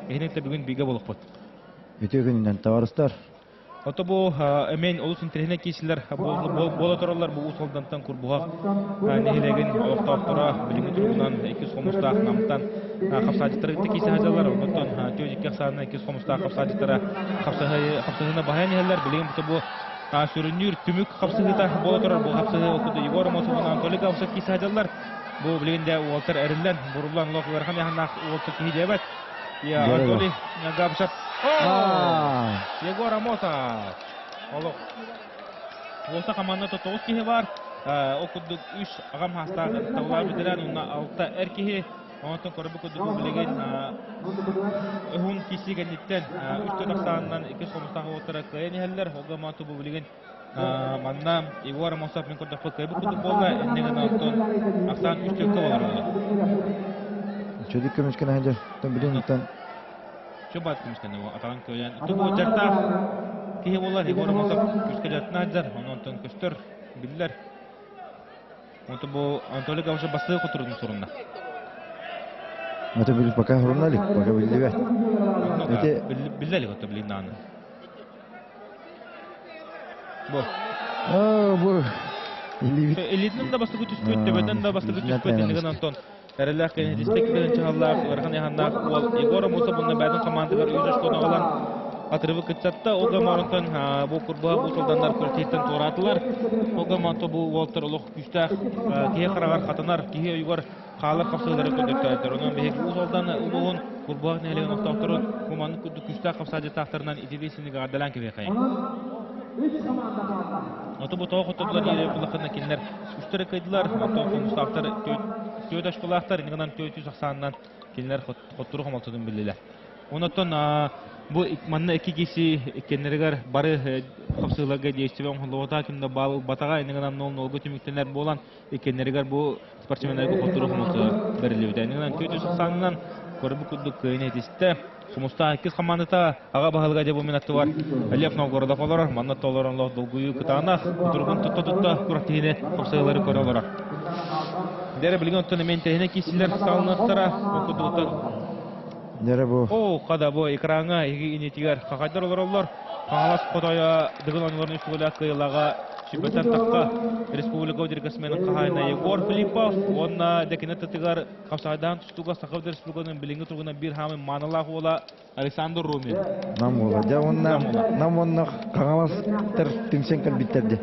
эхнекте бүгүн биге болуппут. Үтөгөнүнөн табарыстар. Ото бу эмен улус интернет кисилер боло торалар бу усалдантан курбуга нехилеген октоптора билими тургунан 2 сомустак намтан хапсадыктар кисе хажалар онтон төҗиккә саны 2 сомустак хапсадыктара хапсадына баһан нехилер билим бу сүрүнүр түмүк хапсадыта боло торар бу хапсады окуду Егор Мосовна Анатолий Гавсак кисе хажалар бу билгенде Уолтер Эрилен бурулан локлархан яхнак Уолтер кидебет я Анатолий Гавсак Егор Мосов олок болса команда тотогуз кихи бар окудук 3 агам хастагы тавлар бидерен уна 6 эркихи онтон көрбү кудук билеген хун кисигениттен 3 токсандан 2 сомустагы отура кайын хеллер огамату бу билеген манна Егор Мосов мен көрдөк кайбы кудук болду эннеген онтон аксан 3 төккө болор Чөдүк көмүшкөн хажар билген Чөбат кимистен атаган көйөн тубу жарта кие болар Егор Мосов күскө жатнажар онтон көстөр биллер онтон бу Анатолий Гавша басы кутурдун сурунда Мата бил пока хронали пока билбе эте биллели гото билинаны бу элитнин да басы күтүскөт тебеден да басы күтүскөт деген Антон Эрелер кene диспектен чаллар арган яханда ол Егор Мосов буны бәдин командалар үз коналар атырыбы кытсатта ога маронтан бу курба бу солдандар көрсөттөн туратылар ога манто бу Уолтер Лох күстә кие карагар хатынар кие Егор халык капсалары көдөктөр онун бек бу солдан улуун курба нелеген октоктор команды күстә капсады тактырынан идилесиниге адалан кебе кайын Ото бу тоохотулар ире булакына кинлер үстөрө кайдылар ото мустактар төйдөш булактар инегенен 490нан кинлер хоттуру хамалтын билелер. Онотон бу манна 2 киши кеннергер бары хапсыларга дейчебен холота кинде бал батага инегенен 0-0 төмүктенер болан кеннергер бу спортсмендерге хоттуру хамалтын берилебе. Инегенен 490нан көрбү күдүк кыйнетисте Сумуста 2 командата ага баһалга деп минатты бар. Лев Новгородов олар, манна толорон лох долгую кытана, тургун тутта курактыны хапсайлары көрөлөр. Дере билген төнөментене кисилер салныктара окудуктан. Дере бу. О, када бу экранга инетигер кагайдар олорлор. Калас кодая дегелонлорны үстүгөлө кыйлага Чебетан такка республика директорсменин кахайна Егор Филиппов, онна декенеттигар капсайдан тустуга Сахавда республиканын билинги тургуна бир хамы маналах ола Александр Румин. Нам ола, да онна кагаластыр тимсен калбиттерди.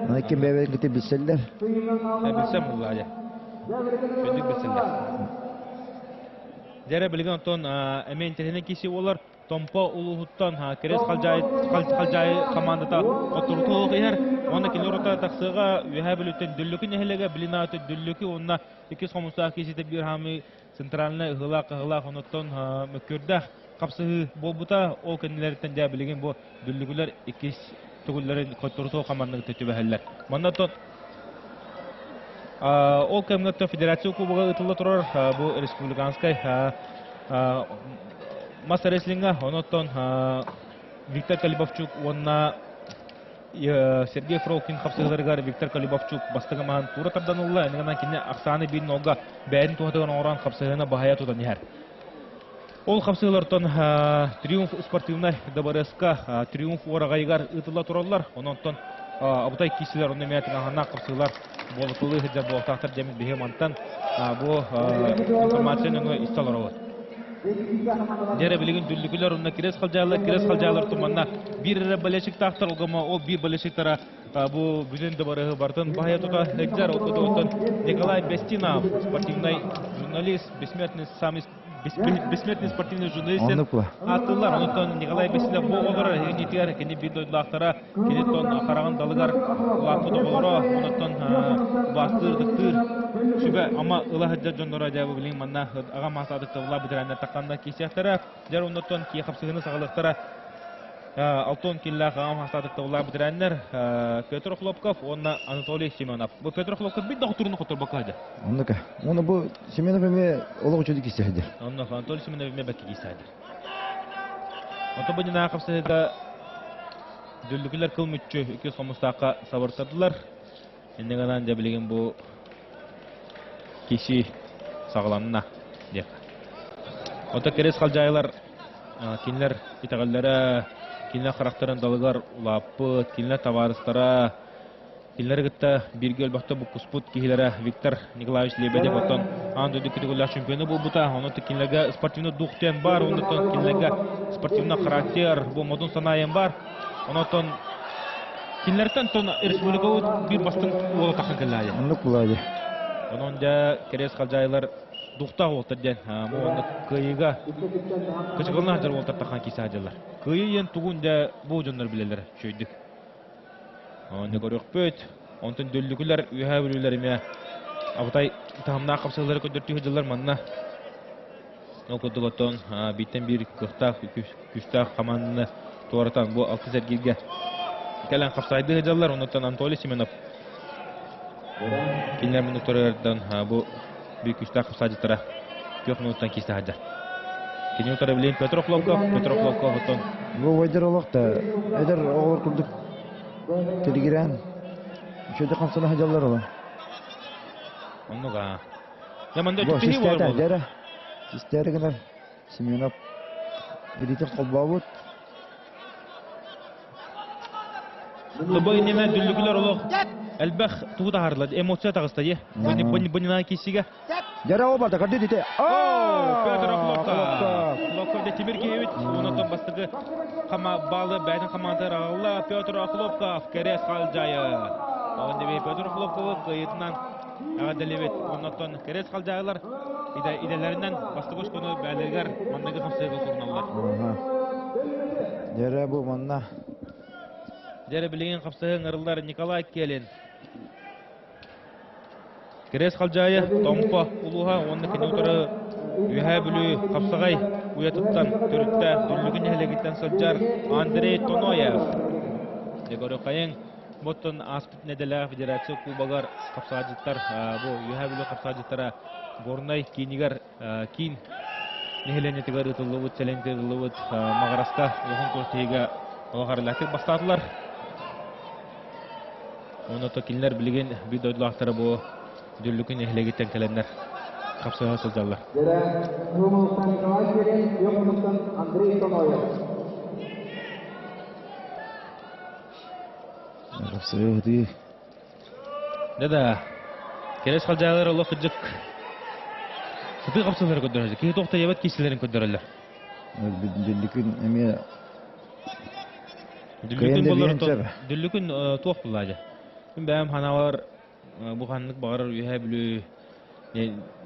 Ана ким бебе кете билселдер. Билсем булла я. Бедик билселдер. Дере билген тон эмен техник киши олар Томпо улуһуттан керес халжай командата отуртук ер оны килорота таксыга үһәбилүтен дүллүкү нехелеге билинаты дүллүкү онна 2 сомуста кисите бир хамы центральный хылак оноттон мөкөрдә капсыгы болбута ол кеннелерден дә билеген бу дүллүгүләр 2 түгүлләрен котуртук команданы төтүбәһәлләр. Моннан ол кемгәттә федерация кубогы ытылы турар бу республиканскай Мастер рестлинга онотон Виктор Калибовчук онна Сергей Фролкин хапсыгыларыгар Виктор Калибовчук бастыгаман тура тарданылла энегенен кине аксаны бин нога бәрин туһатыган оран хапсыгына баһая тутан яр. Ол хапсыгылартан Триумф спортивный ДБРСК Триумф орагайгар ытыла тураллар. Онотон абытай кисилер онны метрин хана кыпсылар болутулы хыжа болтактар демит бехемантан бу информацияны исталар. Дәре билеген дүллүкләр онна кирес калжалар туманна бир балешик тактар угама ол бир балешиктара бу бүзенде бары бартын бая тота экзар отон Николай Бестинов, спортивный журналист, бессмертный спортивный журналист. Атылар онтон Николай Бестинов боголор нитер кени бидойлактара кенетон караган далыгар лапты болоро онтон бастырдыктыр шуга ама ылахаджа жондора жабы билин манна ага масадыкта ула бидранна такканда кисяктара жар онтон ки капсыгыны сагалыктара Алтон киллах ага масадыкта ула бидраннер Петр Хлопков онна Анатолий Семенов. Бу Петр Хлопков бит докторуны хотор бакады. Оннака. Оны бу Семенов эме ологучуду кисяды. Онна Анатолий Семенов эме баки кисяды. Ото бунина капсыгыда дүллүклөр кылмытчу 2 сомустакка сабыртадылар. Эндегенан жабилген бу киши сагаланна деп. Ота керес калжайлар кинлер итагаллара кинлер характерин далыгар улаппы кинлер товарыстара кинлер гытта биргел бакта бу куспут кихилера Виктор Николаевич Лебедев отон анды дүкүлөр чемпиону бу бута оны кинлерге спортивный духтен бар онтон кинлерге спортивный характер бу модун санайын бар онтон кинлерден тон республикалык бир бастын ула такан келди. Онны кулайды. Онда керес калжайлар духта олтырден моны кыйга кычгылна жер олтыр такан кисажалар. Кыйын тугунда бу жоннор билелер чөйдүк. Онда көрөкпөт, онтон дөллүклөр үйөбүлүлөрүмө абытай тамна капсалары көдөртүү жылдар манна. Окудуготон биттен бир кыхта күчтө команданы торатан бу 6 сергилге келен капсайды жылдар онтон Анатолий Семенов Кинлер минуттардан бу büyük üç takım sadece 4 minuttan kesti hajar. Kini utara bilen Petr Hlovkov oton. Bu vayder olaqta eder oğur kıldık. Telegiran. Şöyle kamsana hajarlar ola. Onu ga. Yamanda Bu tüpini var bu. Sistere. Sistere kadar. Semyonov. Birlikte kolbavut. Bu inene düllükler olaq. Elbaq tuğda harladı. Emosiya tağıstayı. Bunina kesiga. Jara o barda kaddi dite. Petr Hlovkov. Hlovkov da Timir Kiyevit. Ondan bastığı kama bağlı bəydin komandır ağla Petr Hlovkov keres qalcayı. Onda bir Petr Hlovkov kıyıtından ağadelevet. Ondan keres qalcayılar idelerinden bastığı konu bəylerger mandağı kamsayıga sorunallar. Jara bu manna. Jara bilingen kapsayı ngırıllar Nikolay Kelin. Keres қалжайы, Томпа, Улуға, онды кені отыры үйә бүлі қапсағай ұятыптан түрітті дүрлігін әлегіттен сылжар Андрей Тоноев. Дегоры қайын, бұттын Аспит Неделя Федерация Кубағар қапсағажыттар, бұл үйә бүлі қапсағажыттара Горнай кейінігер кейін нехеленетігер ұтылуыт, сәленті ұтылуыт мағараста оғын көртейге оғарләтік бастадылар. Оны токинлер білген бидойлақтары бұл Düllükün ehlekitten gelenler kapsaya sızlarlar. Kapsaya hadi. Dede, keres kalacaklar Allah kıcık. Sıtı kapsaları gönderilecek. Ki tohta yevet kişilerin gönderirler. Düllükün emiye. Düllükün toh bulacak. Ben hanavar bu kanlık bağırır üye bülü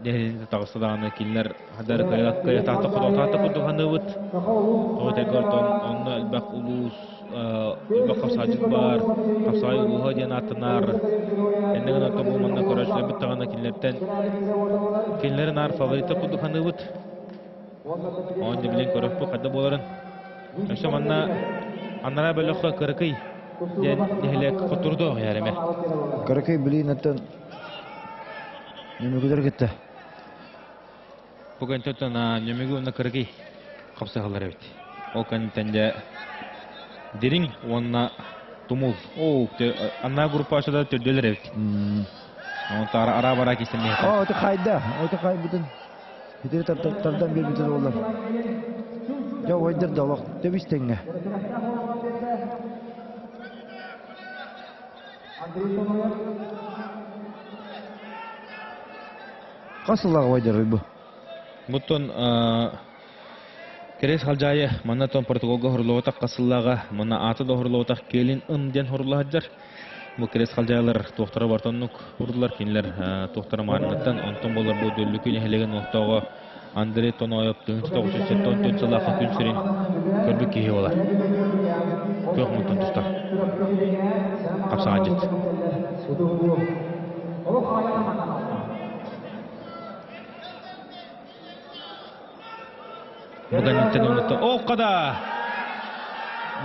değerinde tağısadağını kinler hadar kaya tahta kudu kanıvıt o tekrar onunla elbaq ulus elbaq kapsacık var kapsayı uha diyen atınar enneğin atı bu manna koraşlar bittağına kinlerin ar favorita kudu kanıvıt onca bilen koraş bu kadda boların işte manna anlara bölükle kırıkıy Nehlek kuturdu yarime. Karakay bilinattan nömügüler gitti. Bugün tutun nömügü onu karakay kapsağılar evet. O kanıtında derin onunla tumul. Anna grubu aşağıda tördüler evet. Onu ara bara kesin ne? O da kayda. O da kaybedin. Hitleri taraftan bir bitir oldular. Ya vaydır da vakit. Dövüştenge. Қасыллағы байдары бұл. Бұттон керес қалжайы маннатон Португалға хурлуғатақ қасыллаға мана аты да хурлуғатақ келін ұнден хурлуғаджар. Бұл керес қалжайлар тоқтары бартоннук хурдылар кенілер тоқтары марыңыттан онтон болар бұл дөлі күн әхелеген оқтауға Андрей Тоноев 1974 жылақы күн сүрін көрбік кейі олар. Көк мұнтын тұстар. Қапсаған жет. Бұдан еттен ұнытты. Оққада!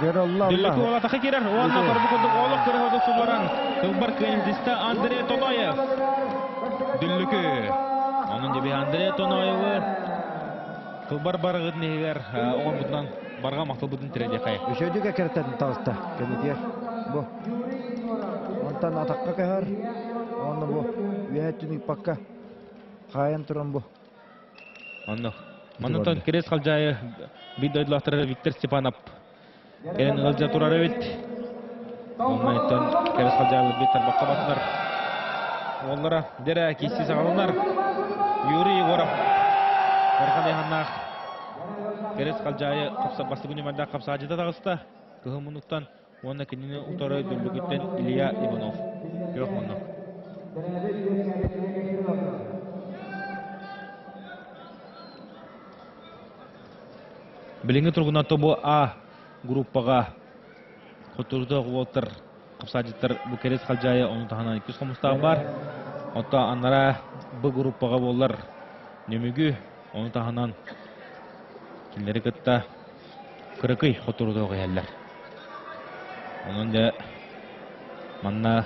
Дүлікі ола тақы керер. Оғана барбы күндік олық көрі өді сұларан. Кылбар күйіндісті Андрей Тоноев. Дүлікі. Onun gibi Andrei Tonoyev'ı kılbar barıgıd nehir oğan bundan barığa maqtıl budun tiredi қай. Үшеудіге кәрттәдің тағыста. Кәмекер. Бұл. Онтан атаққа кәғар. Оны бұл. Вәйәттің үппаққа. Қайын тұрын бұл. Оны. Манытан керес қалжайы бид ойдылақтыры Виктор Степанов. Келен ғылжа тұрар өйт. Онайттан керес қалжайы беттер баққа батынар. Олара дәрі кейсі сағалынар. Юрий Егоров. Барқан яғаннақ. Керес қалжайы басты күні мәлді қапса ажыда тағыста. Күхімұнықтан оны кенені ұтары дүлігіттен Илья Иванов. Жоқ мұнық. Біліңі тұрғына тобы А группаға құтырды ғуылтыр қапса ажыттыр бұл керес қалжайы оның тағынан 200 қомыстағы бар. Ота анара Б группаға болар нөмігі оның тағынан кендері күтті күрікей құтырды ғиялар. Оның да манна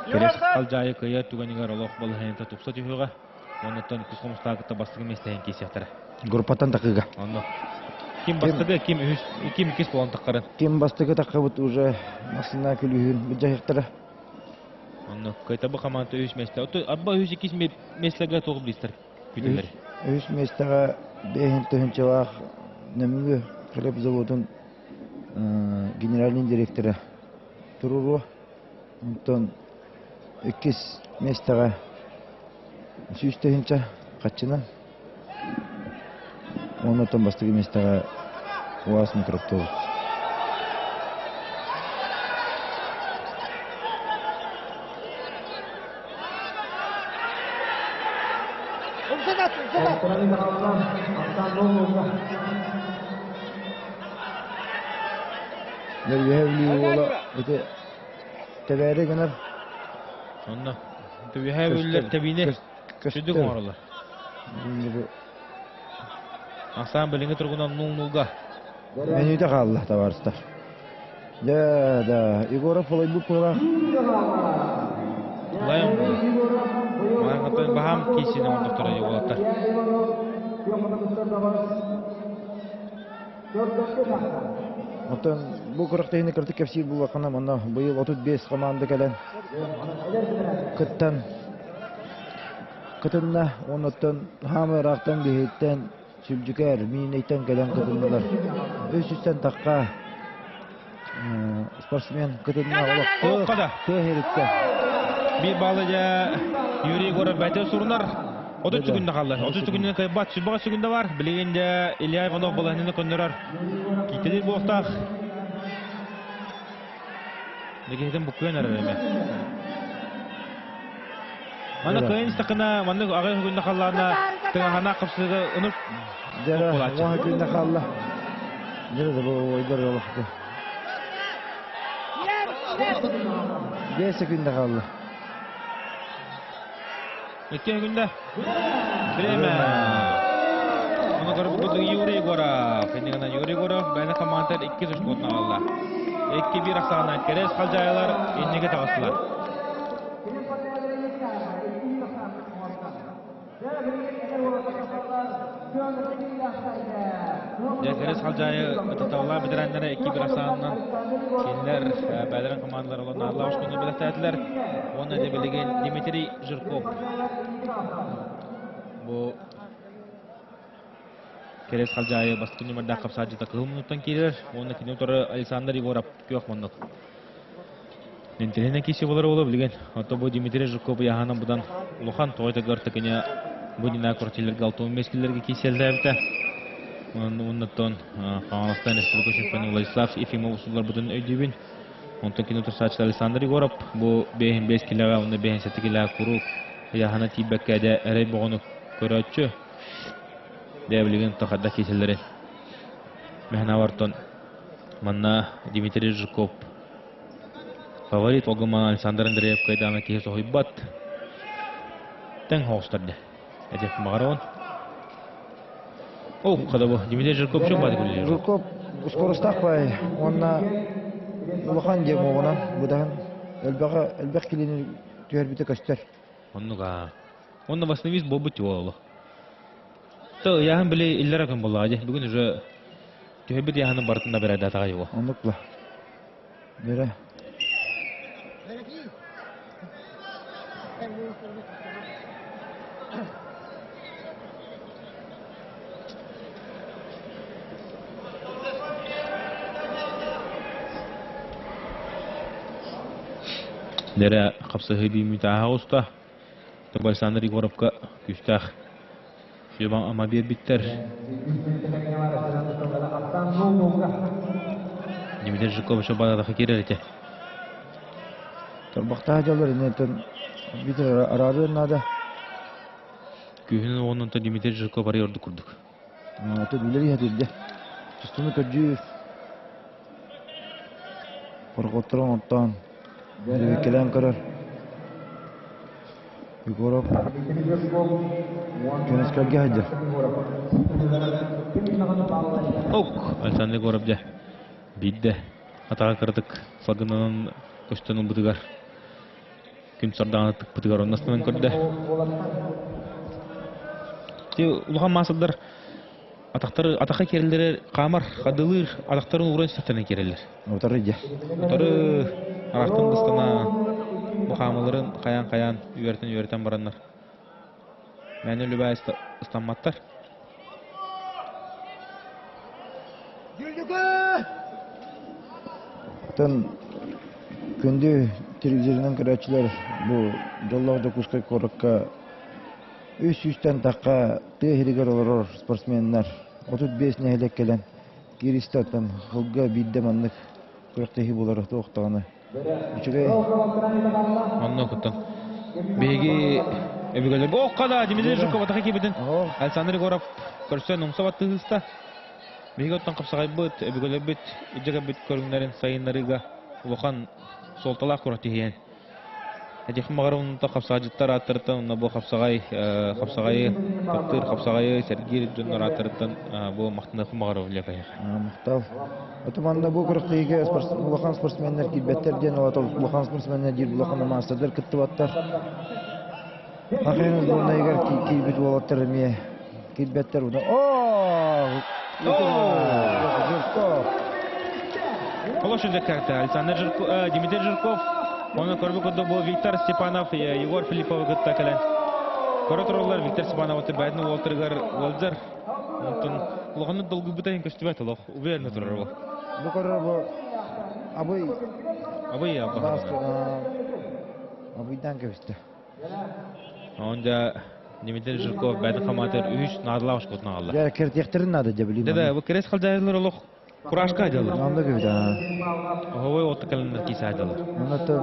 керес қалжайы көйе түгенігер олық болы хәйінті тұпса түйіға. Онықтан 200 қомыстағы күтті бастығы местейін кейсияқтары. Группатан тақыға. Оны. Ким бастығы, ким 200 болан таққарын. Ким бастығы тақы бұд уже масына күлігін бүджайықтары. Оны кайтабы команда 3 месте. Абба 3-2 местеге тоғып дейстер күйтелер. 3 местеге бейін түхінші вақ нөмігі хлеб заводын генеральный директоры тұруру. Онтан 2 местеге сүйіс түхінші қатшынан. Онытан бастығы местеге уасын тұрып тоғыз. Нөрвехевли ола өте тәбәрі гінер. Онна. Нөрвехевлілер тәбейіне сөйдік оңарылар. Асан біліңі тұрғынан 0-0-ға. Мен үйде қалды табарыстар. Да, Егоров олай бұл қойға. Лайым бұл. Мағанғатын бағам кейсіне орындықтыра еғолаттар. Онтан бұл құрықтайыны кіртік кәпсейі бұл вақына мұнда бұйыл 35 команда кәлін. Күтінна, оныттан хамы рақтан бейттен сүлжікер, мейінейтен кәлін күтінділер. 300-тен таққа спортсмен күтінна олық төхерікті. Bir balıca Юрий Егоров бәте сұрынар. 30 күнді қалды. 30 күнді қайбат сүлбаға сүгінді бар. Білегенде Илья Иванов балағынені көндірер. Кейтелер бұқтақ. Дегейтен бұққойын әрі әме. Мана көйін істіқіна, мана ағай күнді қалларына тыңағана қыпсығы ұнып бұққылатшы. Оға күнді қалла. Дәрді бұл ойдар олықты. 5 күнді қалла. Өткен күнді Бремен. Оны көріп бұлды Юрий Егоров. Ендігінен Юрий Егоров бәйні командалар 2-3 қотына қалды. 2-1 ақсағынан керес қалжайлар ендіге тағыстылар. Керес қалжайы ұтытаула бідірәндері 2-1 ақсағынан кенілер бәлірін командалар оларына Алла ұшқынды білікті әділер. Оны де білеген Дмитрий Жирков. Бұл Керес Халжайы басты нөмірді қапсады тақығы минуттан келер. Оны киноторы Александр Егоров көк мұндық. Нентеліне кесі болар олы білген. Отто бұл Дмитрий Жирков яғанан бұдан ұлыған тоғайта көртікіне бұдина көртелерге 6 мескелерге кеселді әбіті. Оннаттон Қаңаластан Республика чемпионы Владислав Ефимов ұсылар бұдан өйдебін. Онтон кинотор сачы Александр Егоров бұл бейін 5 келеға, оны бейін 7 келеға құру яғана тейбәкке әді әрей бұғыны көрәтші. Дәбілген тақадда кеселдері. Мәхін авартон манна Дмитрий Жирков фаворит Олгаман Александр Андреев кайдана кесі ойбат. Тәң хоғыстарды. Әдеп мағарауын. О, қада бұл. Дмитрий Жирков шын бады көрілер. Жирков скоростақ бай. Онна ұлыған дем оғынан бұдағын әлбәқ келені түйербіті көстер. Онныға. Онны басынымыз бұл бұтты олы. Та яғын біле иллер әкім болды ғаде. Бүгін уже түйербіт яғының бартында бір әді атаға еуі. Оннықла. Бере. Дәрі қапсы ғыды үмітаға ұста. Тобы Александр Егоровқа күстәқ. Шебан ама бербіттер. Дмитрий Жирков шабадаға керер ете. Торбақта ажалар енетін бітір арары нада. Күйінен онынта Дмитрий Жирков арай орды күрдік. Аты білері етілді. Түстіні көджі қорқоттырын оттан. Келем көрер. Егоров. Кенескерге хайды. Оқ! Александр Егоров де. Бидді. Атаға кірдік. Флагынан көштенің бұдығар. Күн сардағын аттық бұдығар. Оннасынан көрді. Ұлған масылдар атаққа керелері қамар, қадылыр, атақтарын ұрын сәттені керелер. Отары де. Отары арақтың қыстана мұқамыларын қаян-қаян үйертен баранлар. Мәні үлібай ұстанматтар. Тен күнді телевизорынан көрәтшілер бұл жоллағды күскай қорыққа 300-тен таққа тегірігер олар спортсменлер 35 нәхелек келен керістаттан қылға бидді маннық көріқтегі боларықты оқтағаны. Онны күттін. Беге өбігілер. Оққада! Дмитрий Жирков атақы кебетін. Александр Егоров көрсен ұмса батты ғыста. Беге оттан қапсағай бұд, өбігілер бұд, үджіға бұд көріңлерін сайынларыға ұлыған солталақ көрікті ең. Әдекім мағары ұнында қапсаға жыттар аттырыттан, ұнна бұл қапсағай, Таптыр, қапсағайы, Сәргер жонлар аттырыттан бұл мақтындақы мағары өлек аяқ. Мақтал. Отыманда бұл көріктегі ұлақан спортсменлер келбеттерден, ұлақан спортсменлер дер ұлақан амастырдар күтті баттар. Ақырыңыз бұлына егер келбет олаттыр ме, келбеттер бұдан. Олы шүзек кәрті, Дмитрий Жирков. Оны көрбі күдді бұл Виктор Степанов, Егор Филиппов күтті кәлін. Көрі тұрғылар Виктор Степанов өті бәдіні олтырғар олдзар. Онтын ұлғаны долғы бұтайын көшті бәті ұлық. Уверені тұрар бұл. Бұл көрі бұл абый. Абый Абыйдан көшті. Онда Дмитрий Жирков бәді қаматыр үйіш надылауш бұтына қалды. Жәрі керттектерін нады жабілейм. Деді, бұл керес қалжайылыр ұлық. Kurашка айдалар. Анда көйді. Оғой оты кәліндер кейсі айдалар. Онаты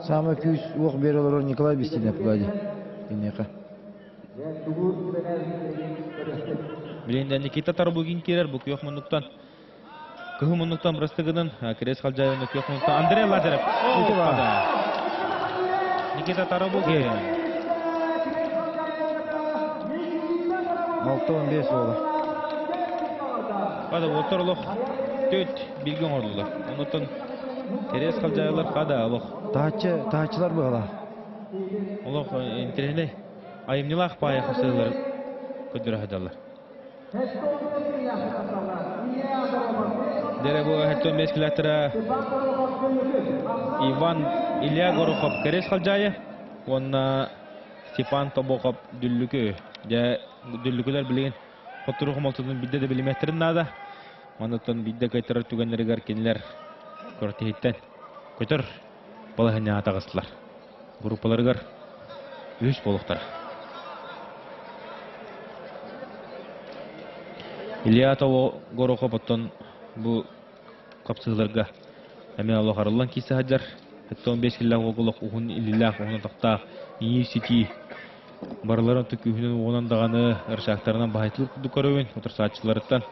самы күйіс оқ берілер Николай Бестенеп бұлады. Білейінде Никита Тарбугин керер бұл күйоқ мұндықтан. Күйі мұндықтан бірістігінің керес қалжайылында күйоқ мұндықтан. Андрей Лазарев. Никита Тарбугин. 6-15 олы. Қада отырлық төт білген ордылар. Онытын керес қалжайылар қада олық. Тағатшылар бұғала. Олық интернет айымнылақ бай қосылар көдір айдалар. Дәрі бұл әттен мескілеттірі Иван Илья Горохов керес қалжайы. Онына Степан Тобоқов дүллікі. Дүллікілер білген Oturuq moltudun bidde de bilimetrin nada. Manattan bidde kaytarar tügenlerigar kendiler körtehitten kötür balahanya atağıstılar. Gruppalarıgar 3 boluqtar. İlyatovo Gorokhopotton bu kapsılarga Әме Allah арылан кисе хаджар. Хәтта 15 киллах оғылық уғын илиллах уғын тақтақ. Иесити барларын түкүхінен оғынан дағаны ыршақтарынан бағайтылыр күді көрөуін. Отыр саатчыларыттан.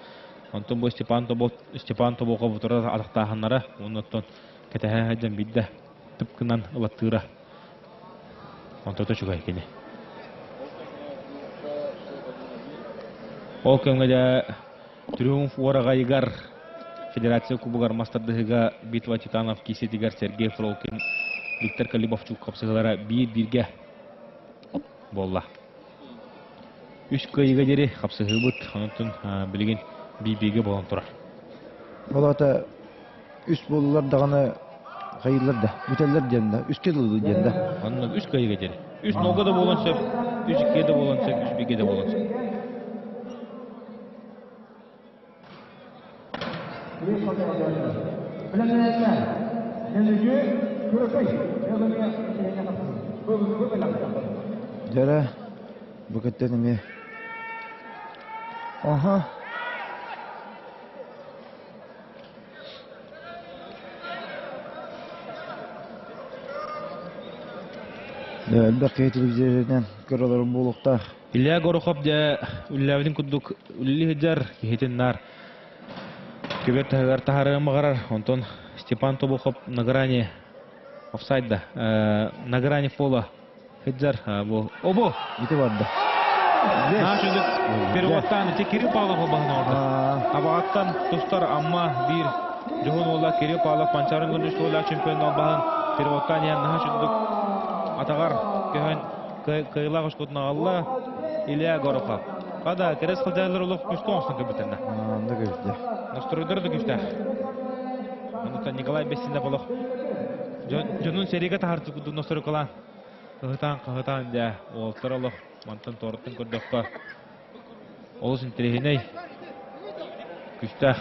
Антон бұл Степан Тобоға бұтырар атақтағанлары. Оннаттан кәтәхә хаджан бидді түпкінан ұлаттыра. Антота шуға екені. Ол көңгеде Триумф ораға егар Федерация Кубогар Мастардыгыга Битва Титанов Кисетигар Сергей Фролкин Виктор Калибовчук капсыгалара бир-бирге болла. Үш кыйга дери капсыгыбыт анытын билген бир-бирге болон турар. Олата үш болулар даганы кайыларда, бүтелер дегенде, үшке дылды дегенде. Анын үш кыйга дери. Үш нолга да болонсак, үш икке да болонсак, үш бирге да болонсак. Jara buketten mi? Aha. Бәкәй телевизордан көрәләрем булыкта. Илья Горохов да үлләвдин кудук үлли хәҗәр хитен нар. Кебет тахары магарар. Антон Степан Тобохов на грани офсайда. На грани фола хәҗәр бу. Обо Ите барды. Нашыдык перевоттан Кирилл Павлов багына. Абаттан тустар амма бир Жогон ола Кирилл Павлов Панчарын гөндүш ола чемпиондун багын перевоттан ян нашыдык атагар көһөн кыйлагыш кутна алла Илья Горохов. Када керес кылжайлар улук күстөңсүн кебетенде. Анда көздө. Настройдырды күштәр. Андан Николай Бессинде болох. Жонун сериге тартып куду настрой кылан. Кыгытан да олтыралык. Мантан торттун көрдөккө. Олсын терехиней. Күштәр.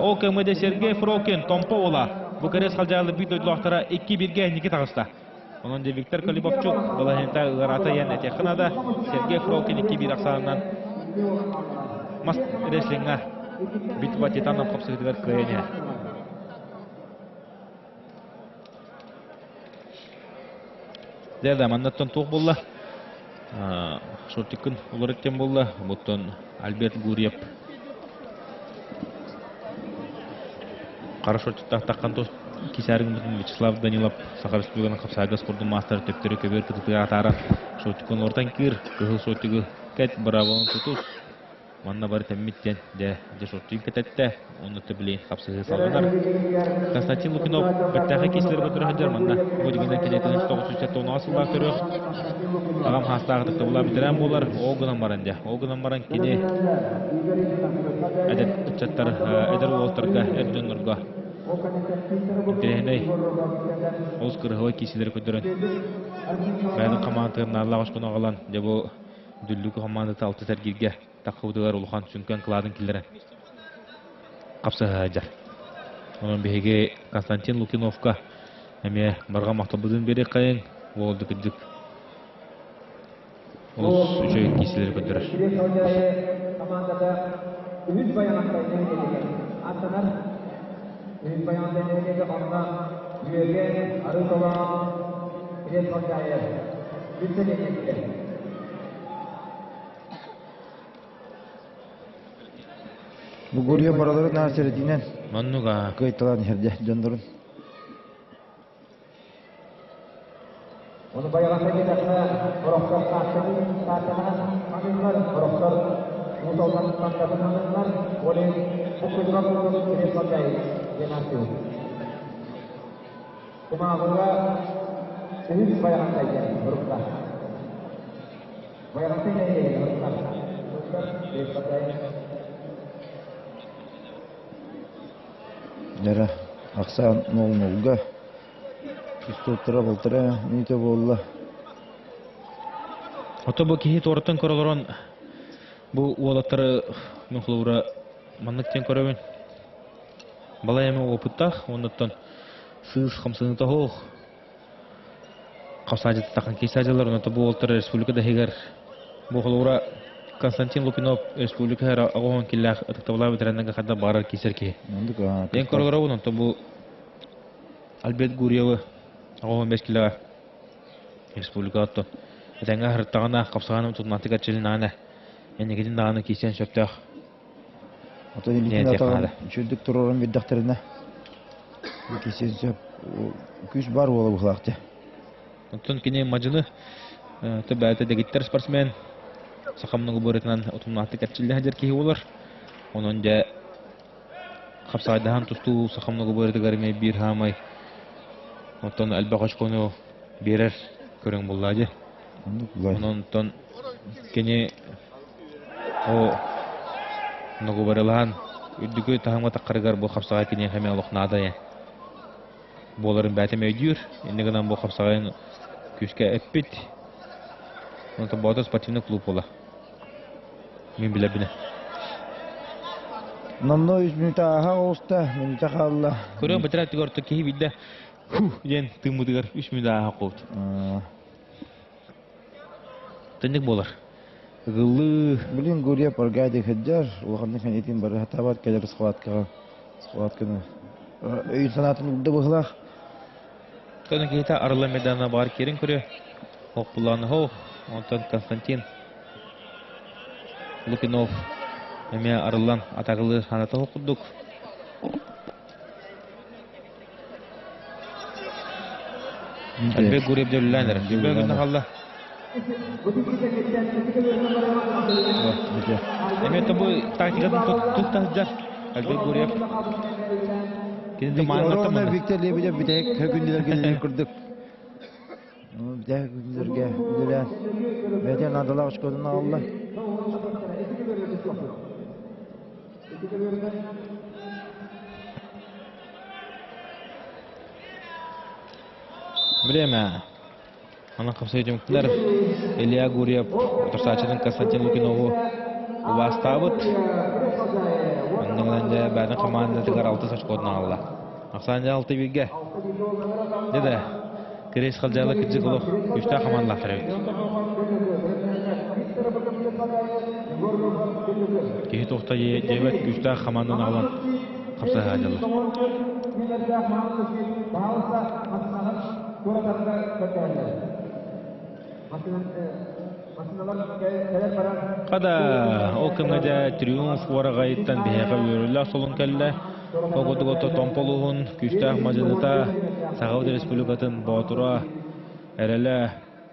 О КМД Сергей Фролкин Томпо ола. Бу керес кылжайлы бит ойлоктора 2-1 Никита Тагыста. Онан да Виктор Калибовчук балахента ырата ян этехнада Сергей Фролкин 2-1 аксанынан Маст реслинга Битва Титанов капсыгыдыр кыйыны. Дәдә маннаттан тук булла. Шортикын улар иттен булла. Буттан Альберт Гурьев. Кара шортикта таккан тост Кисәргә Вячеслав Данилов Сахар Республиканың капсагы спорттың мастер төптөрү көбөр кытыгы атары. Шортикын ортан кир, кыгыл шортиги кет бравон тутус. Манна бар тәммиттен дә шортик кететте. Оны төбле капсагы салгандар. Константин Лукинов беттәге кисләргә турыгы манна. Бу дигәндә келетен 910 асылда турык. Агам хастагы тыбыла битерәм булар. Огынан баранда. Огынан баран киде. Әдәт чаттар эдер олтырга, эддөннөргә. Интерней Оскар Хой кисилер көдөрөн. Бәйдин командаларын аллаш кына алган. Дебу дүллүк командасы алты тергирге такыбыдылар улхан сүнкөн кыладын килдерен. Капса хаҗар. Онун беге Константин Лукиновка эме барга мактабыдын бере кайын болду кидик. Ол үчөй кисилер көдөрөр. Командада үз баянатта келген. Антанар Ünün bayanlarındaki anla üyege arıtala bilet hocaya lütfen edildi. Bu Gurya baraları nasıl dinen? Mannuga Kayıtlan herde döndürün. Onu bayanatta gelirse Boroklar saatinin anılar Boroklar Musalman Sandat'ın anılar olay bu kudura bulduğu bilet hocaya Yenasiyo. Kumağıla üç bayanatayken grupta. Bayanatayken grupta. Jara aksan nolga. Üstüttere bultara nite bolla. Otobu ki tortun koroloron Бу уолаттары мөхлура манныктен көрөбүн. Бала эми опыттах, ондоттон сыз хамсыны тохох. Капсажы такан кесажалар, ондотон бу уолаттары республикада хегер мөхлура Константин Лукинов республикада агон киллах атактабла ветеранга хада барар кесерки. Ден көрөлөрө ондотон бу Альберт Гурьева агон 5 киллага республикада Ренга хырттагана капсаганым тутматыга челинана. Энегидин даганы кисен шөптөх. Ото иликен атаган чүрдүк турорун биддактерине. Кисен сөп күч бар болу булакты. Онтон кине мажыны төбәтә дегиттер спортсмен сакамның бүретнән утумнаты катчылы хәҗер ки булыр. Онон да капсайдан тусту сакамның бүреті гәрме бир хамай. Онтон албагыш кону берер көрөң буллады. Онтон кине о ногу барылан үдүгө тахаңга таккаргар бу капсага кине хәме алыкнада я. Боларын бәтеме өйдүр. Иннегенән бу капсагын күскә эппит. Онтон бата спортивный клуб була. Мин биле бине. Намно 3 минута аха оста, минута халла. Көрөң бетерәт горты ки бидә. Ен тымыдыгар 3 минута аха кот. Тендик болар. Гылы, Блин, Гурьев поргайды хаджар, улахны ханетин бары хатабат келер схваткага. Схватканы. Өй санатын удды быхлах. Төнө кейта арла медана бар керин көрө. Хок буланы хо, онтон Константин Лукинов эме арылан атагылы ханаты окудук. Альбек Гурьев делләнер. Җибегенә халла. Эме табы тактикадан туктаҗар. Альбек Гурьев. Кинде Орона Виктор Лебедев битек күндәр келер күрдүк. Дә күндәргә диләр. Бәдән адалаш көдүн алла. Время. Ана капсайдым килер. Илья Гурьев, Турсачының Константин Лукинову бастабыт. Аннан да бәдән команда тигәр 6 очкодан алла. Аксанҗа 6 бигә. Диде. Креш халҗалы кичиклык күчтә командалар керәк. Ки тохта дебет күчтә командан алган капса хаҗалы. Када окымада триумф варагайттан бияга өрүлә солун келле. Огодугото томполугун күчтәк мажыныта Сагауд Республикатын Батура Эреле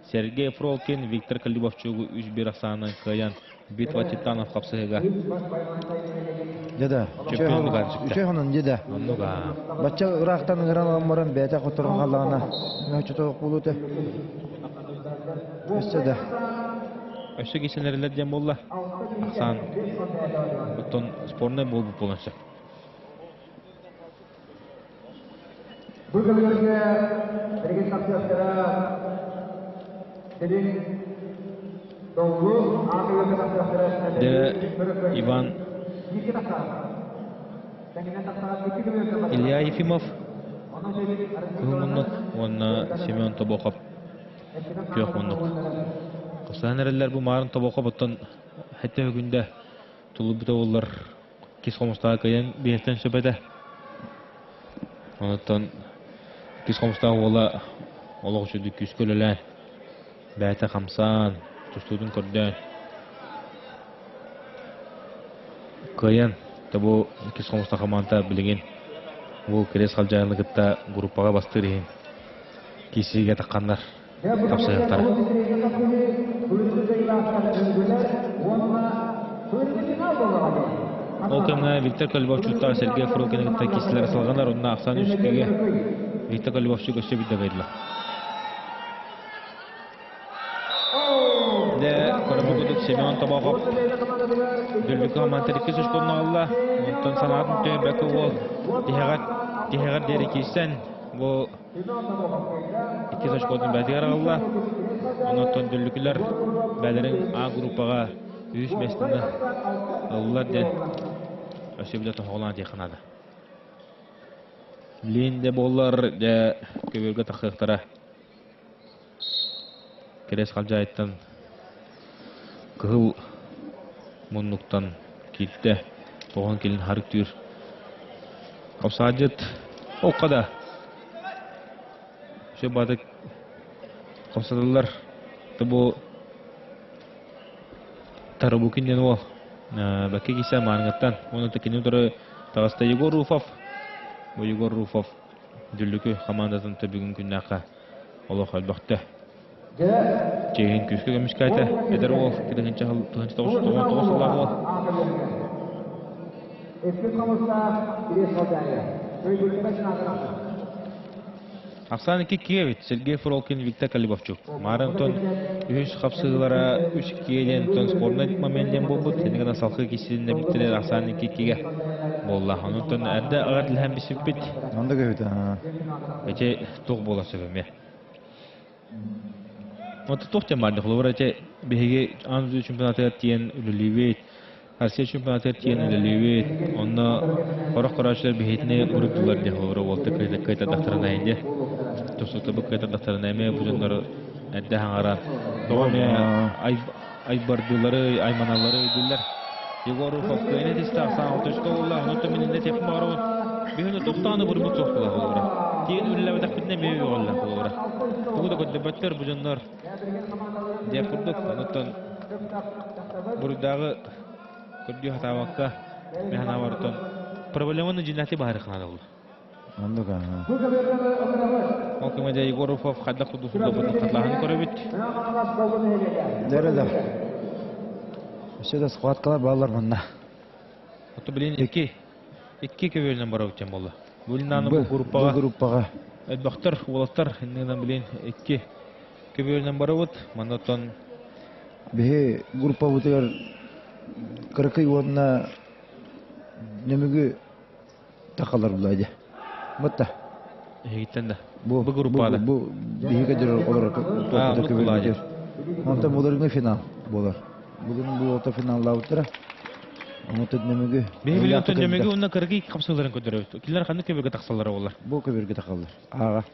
Сергей Фролкин, Виктор Калибовчугу 3-1 аксаны каян Битва Титанов капсыга. Деда, чөйханын деда. Оннуга. Бача ырактан гыран алмаран бәтә которган галана. Нәчә булуты. Эсседә. Өшө кисенерлер дем болла. Аксан бутон спорный бол булганча. Бүгүнкү берген тапсырыштары Селин Долгу акылы тапсырыштары Де Иван Илья Ефимов Кумуннук, онна Семен Тобоков Күйөкмуннук. Кыстанерлер бу марын Тобоков оттон хәтта күндә тулып бите буллар. Кис комстага каян биектен сөбәдә. Онтон кис комстага ола олог жүдү күскөлөләр. Бәйті қамсан, тұстудың көрден. Кайын, табу кес қомыста қаманта білеген. Бұл керес қалжайлығытта группаға бастыр ең. Кесіге таққандар, тапсайықтары. Ол кемна Виктор Калибовчуттағы Сергей Фролкинігітті кесілері салғандар, онына ақсан үшкеге Виктор Калибовчу көші білді қайдылар. Көрөбүгүдүк Семен Тобоков Дүлбүкө амантырыкы сөшкөнү алла. Онтон санаатын төбөкө ол тихегат дери кийсен бу 2 сөшкөнү бәдигер алла. Онтон дүлбүкүлөр бәдерин А группага Үш местені ұлылар ден өсебілі тоғылан дейқінады. Лейінде болар де көберге тақықтара керес қалжа айттан кығыл мұнлықтан келді. Тоған келін харық түйір. Қапсағаджет оққада. Ше бады қапсадылар. Бұл Тарабукинден ол бәкке кейсе маңғаттан. Оны тәкені тұры тағыста Егор Руфов. Бұл Егор Руфов дүлікі командатын бүгін күннаққа олық әлбақты. Чейін күшкі көмішкі айта. Әдір ол кедігінші тоғыз олағы ол. Ақсан екі кевет Сергей Фролкин, Виктор Калибовчук. Марантон үш қапсығылара үш кейден тон спорный моментен болбыт. Енігін асалқы кесілінде біттілер Ақсан екі кеге болла. Онытон әрді ағар тілхән бісіп бит. Онда кевет. Әте тоқ бола сөбеме. Онты тоқтен барды. Құлывыр әте бейге анзу чемпионаты тиен үлілейвейт. Арсия чемпионаты тиен үлілейвейт. Онна қорaq-қорашылар бейетіне ұрықтылар де құлывыры олты қайта дақтырына әйінде. Тұсықты бұл қайта дақтырына әме бұжынлар әдді хаңаран. Тоғаме айбардылары, айманалары өйділер. Егору Фовка әнетісті ақсан алтышты олла. Онты менінде тепін бағырауын. Бейхіні тоқтағаны бұрмыт соқпыла құлывыры. Тиен үліләві дақпетіне мейі оғалла құлывыры. Бұғыда көтті бәттер бұжынлар. Деп құрдық. Оныттан бұрыдағы көрдіу хатаваққа механа барытын проблеманы жинаты бағыры қынады олды. Онда ка. Ол көмеде Егоров қадда құдысында бұдың қатлағаны көрі бет. Дәрі. Өседі сқуаткалар балалар мұнда. Оты білейін екі көбелінен бара өткен болды. Бөлінаны бұл группаға әлбақтар, олаттар, енігінен білейін екі көбелінен бара өт. Мандаттан Бе группа бұтығар Кыркый орнына немеге тақалар бұлайды. Бұтта. Егіттен да. Бұл группада. Бұл бейге жүрер олар. Бұл бұлайды. Онда бұларыңы финал болар. Бүгін бұл ота финалла өттірі. Ұмытыд немеге. Бейге білген түн немеге онына кыргый қапсыларын көтірі өтті. Келер қанды көберге тақсалары олар. Бұл көберге тақалар. Аға.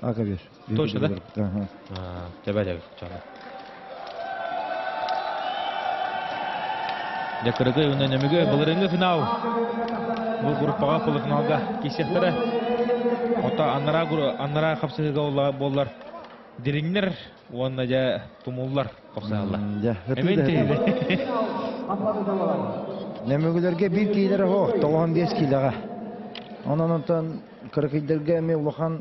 Аға бер. Точно да? Тәбәді өтті. Дәкірігі өңі немеге бұлырыңы финал. Бұл группаға қолы финалға кесектірі. Ота аннара қапсығыға болар. Деріңдер, онына жа тұмылдар қапсығалар. Әмен тейді. Немегелерге бір кейдері хоқ, 95 кейдіға. Онан кіркейдерге әме ұлыған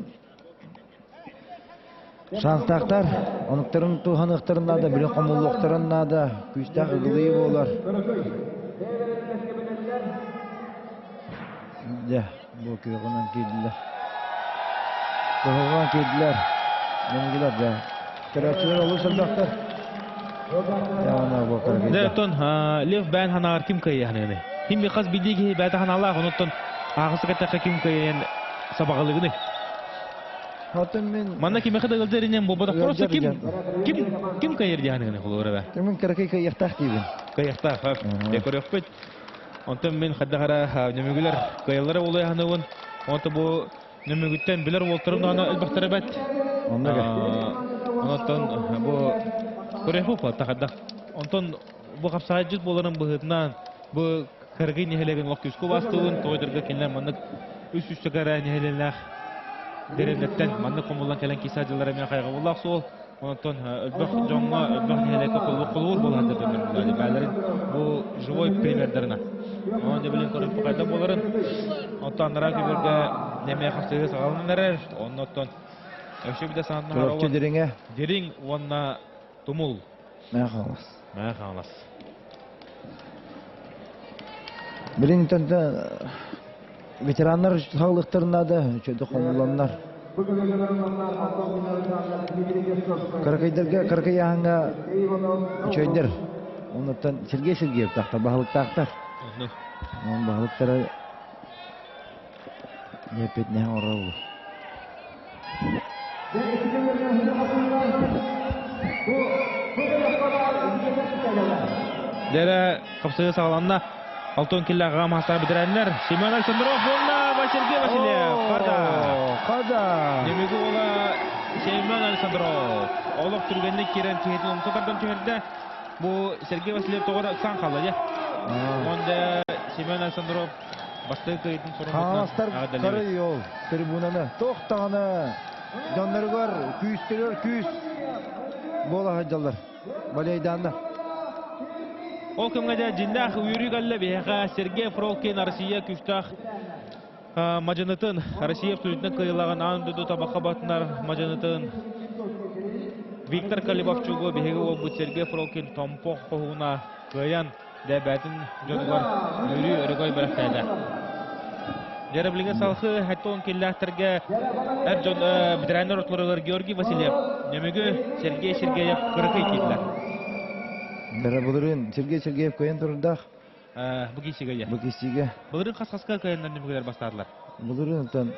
шанстақтар, онықтарын туғанықтарына да, білін қомылықтарына да, күстақ ұғылығы болар. Бұл көғынан кейділер. Көғынан кейділер. Немегелер, көрәтшілер олы сұрдақтар. Дәртон, Лев бән ханағар кім көйяғын? Хим бейқаз бейдегі бәді ханалақ, оныттан ағысы кәттәқі кім көйяғын сабағылығыны? Манна кеме қыда ғылдарынан болбадақ бұрысы кім көйер дегенігіні құлығыры бә? Мен кіркей көйяқтақ дейбін. Көйяқтақ, декор өк бәд. Онтан мен қаддағара нөмігілер көйелері олай ғанығын. Онты бұл нөмігіттен білер олтырын ғаны әлбақтары бәд. Онтан бұл көрек бұл қаддақ. Онтан бұл қапсаға жүз боларын бұғытынан бұл кіргей нехелеген лоқ күскі бастығын тойдырға кенлер маңнық үс-үсті қара нехеленләқ дәрелеттен маңнық қомылдан кәлін кесадылары мен қайғы болақ сол. Онтан үлбақ жоңға үлбақ нехелекі құлғыр болғанды бәлерін. Бәлерін бұл живой примердеріна. Онда білін көріп қайда боларын. Онтан нара көберге немея қапсығы сағалының әрер. Онтан өші біде санатының Көріпчі деріңе? Дерің онна тұмыл. Мәе қалас. Мәе қалас. Білін тәнді ветерандар сағылықтарына да өчеді қомыланлар. Кыркай ағанға өчейдер. Онықтан Сергей Сергеев тақтар, бағылық тақтар. Оның бағылықтары епетіне орау бұл. Дәрі қапсығы сағаланна алтын келі ағам хастар бітірәнлер. Семен Александров, онна Сергей Васильев. Қада. Демегі ола Семен Александров. Олық түргенде керен кейетін ұмсатардан түйерді. Бұл Сергей Васильев тоғыра сан қалды, де? Онда Семен Александров басты кейетін Қаңастар қары ел трибунаны. Тоқтағаны. Жанлары бар, күйістер, күйіс. Бола хаджалар. Балайдандар. Ол кімге жиннақ үйрік әлі бейға Сергей Фролкин Россия күштақ мажанытын Россия студентінің қиылаған аңдыды табаққа батынар мажанытын Виктор Калибовчуғы бейгі ол бұд Сергей Фролкин томпоқ қоғуына қиян дәбәтін жонығар үйрі өрігой бірақтайды. Жәрі біліңе салқы әттоғын келләқтірге әр жон бідірәнер ұтларылар Георгий Васильев немегі Сергей Сергеев қырықы екелілер. Дәрі бұлырын Сергей Сергеев көйен тұрдақ. Бұл кесіге. Бұлырын қасқасқа көйенлер немегелер бастадылар. Бұлырын ұттан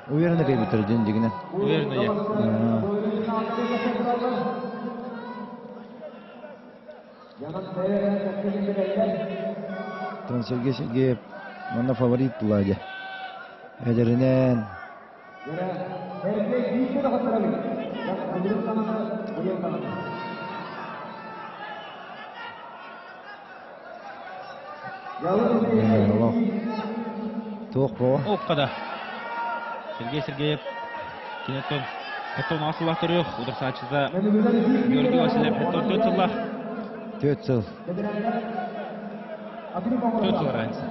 уверені кәй бітір жен жегінен. Уверені, Сергей Сергеев мана фаворит бұлайды. Әдерінен. Тоқ боға. Оққада. Сергей Сергеев. Кенеттен. Әттон асылақ түрі. Ұдыр сачызда. Георгий Васильев. Әттон 4 жылла. 4 жыл. 4 жыл райынсы.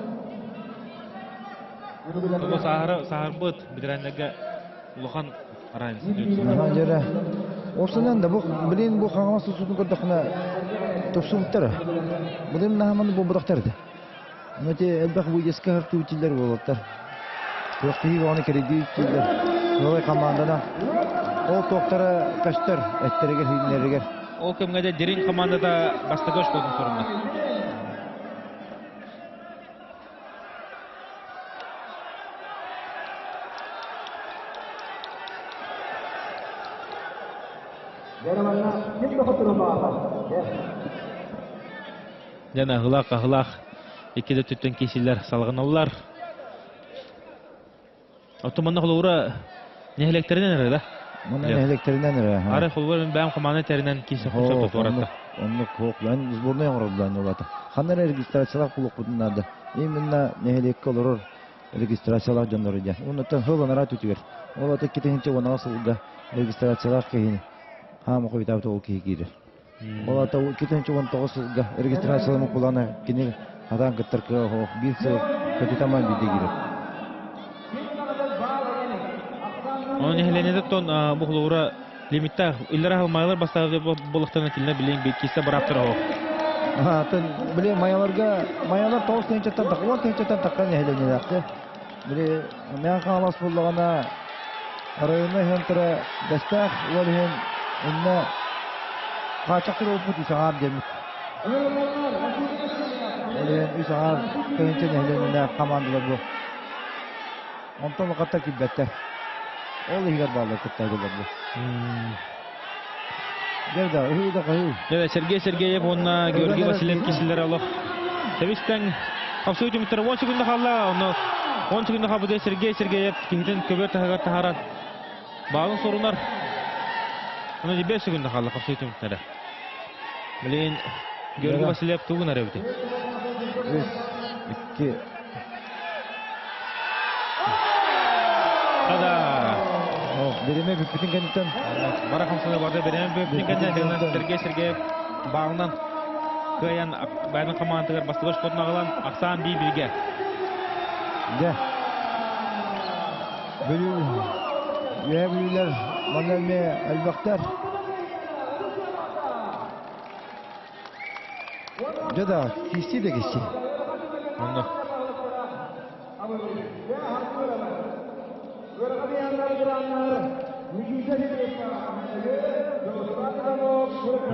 Бұл сағыр бұд. Бідірәнлігі ұлыған райынсы. Наған жері. Осынан да білейін бұл қаңғамасы судың көрдіқіне тұпсуымттары. Бұлайым нағаманы бұл бұдақтарды. Өте әлбәқ бұл ескі әрті үтілдер болуттар. Тоқтығы оны кереді үтілдер. Олай командана. Ол тоқтары қаштар әттерегер, хүйдінерегер. Ол кімге де дерин командада бастығы өш болдың сұрында. Жана ғылақ. Екеді түттен кесілер салғын олар. Отыманна құлуыра нехелектерінен әрі, да? Мұна нехелектерінен әрі. Ары құлуыр бәм қыманы тәрінен кесі құлшап тұт оратты. Онны қоқ, бән сборной оңырылдан олаты. Қандар регистрациялақ құлық бұдынады. Именно нехелекке олырыр регистрациялақ жонлары ден. Онытан ғыланара түтігер. Олаты кетенінші онаға сылға регистрациялақ кейіні. Хамы қойтабыты ол кейгейді. Олаты кетенінші онаға сылға регистрациялық құланы кені Адан кыттыркы хоқ, бір сыл көтетаман биде керек. Оның ехеленеді тон бұқылуыра лимитта үллері майлар бастағы болықтан әтіліне білейін бейткесі бір аптыра хоқ. Біле маялар 9 тенчеттен тақы, 10 тенчеттен таққан ехеленеді ақты. Біле мән қаңалас болдығына районна хентірі дәстәқ, ол хен үнні қачақтыр опыт үсіғам демік. Олен үс ағар кәйінчен әйленіне командылар бұл. Онтан ұқатта кеббәттер. Ол егер балдар күттәгілер бұл. Жерді, ұйыда қайыл. Сергей Сергеев, онына Георгий Васильев кесілер алық. Тәбістен қапсы өтіметтері 10 секунды қалла. 10 секунды қабыды Сергей Сергеев кейтін көбер тағығар тағаран. Бағын сорынар. Оны 5 секунды қалла қапсы өтіметтері. Білейін Георгий Васильев туғын әрі өте. 2 Қада. Береме бүппетін кәнеттен. Бара қамсыны барды береме бүппетін кәнеттен. Сергей Сергеев бағынан көйен бәйдің қамантығыр бастығыш қотына қалан Ақсан бей-білге. Да. Білілер, маңалме әлбақтар. Жада, кесте де кесте. Онды.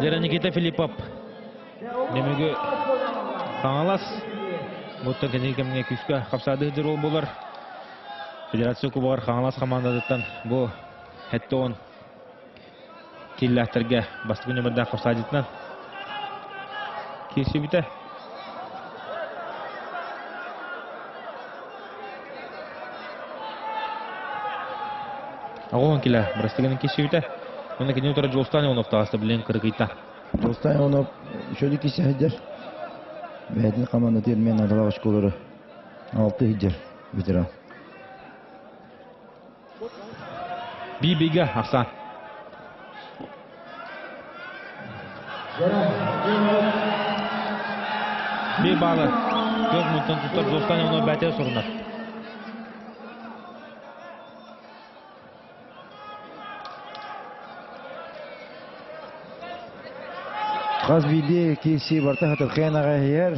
Жера Никита Филиппов. Демегі қаңалас. Бұттан кәнекеміне күшкі қапсады жыр ол болар. Федерация кубағар қаңалас командадыттан бұл әтті он келі әттерге бастығы нөмірді қапсадетінен. Кесі біті. Ағуын келі бірістігінің кешеуіті. Оны кенен тұры Жолстан Ионов тағасты білен қырғыйта. Жолстан Ионов шөлі кесе хеджер. Бәдін команда термен адала ашқолары 6 хеджер ветеран. Бейбейге Ақсан. Бей балы. 4 минуттан тұттар Жолстан Ионов бәтер сұрынар. Қаз биде кейси барта хатыр қиянаға хейер.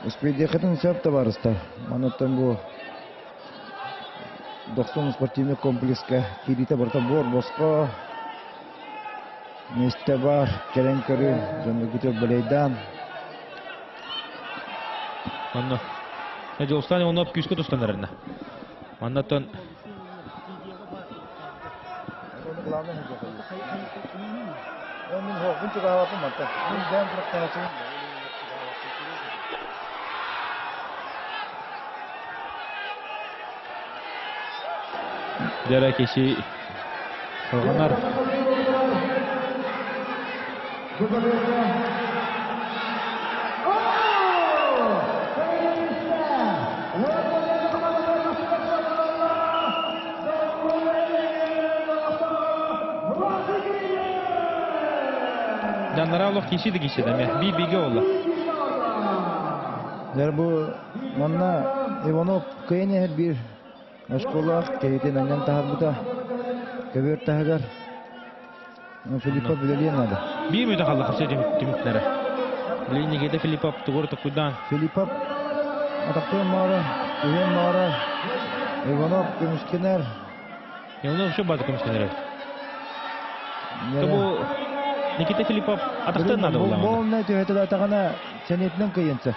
Успейде қытын сөпті барыстар. Манаттан бұл 90 спортивный комплекске кирита барта бор босқа. Месте бар, керен көрі, жонды күтіп білейдан. Анна. Жолстан Ионов күшкі тұстанарына. Манаттан Главное не делать. Он не мог, он чего потом это. Он дам практически. Дәре кеші қалғанар. Жаннара олық кешеді әме. Бейбейге олы. Дәр бұл манна Иванов күйіне бір ашқолақ кейтен әнен тағар бұта. Көбер тағар. Филиппов білелен ады. Бей мүйді қалды қырсы түміттері. Білейіне кейді Филиппов тұғыр тұқыдан. Филиппов атақтың мағара, үйен мағара. Иванов көмішкенер. Иванов үші базы көмішкенер өт. Бұл Никита Филиппов атақтың ады олағаны. Бұл не түйетіл атағана сәнетінің көйенсі.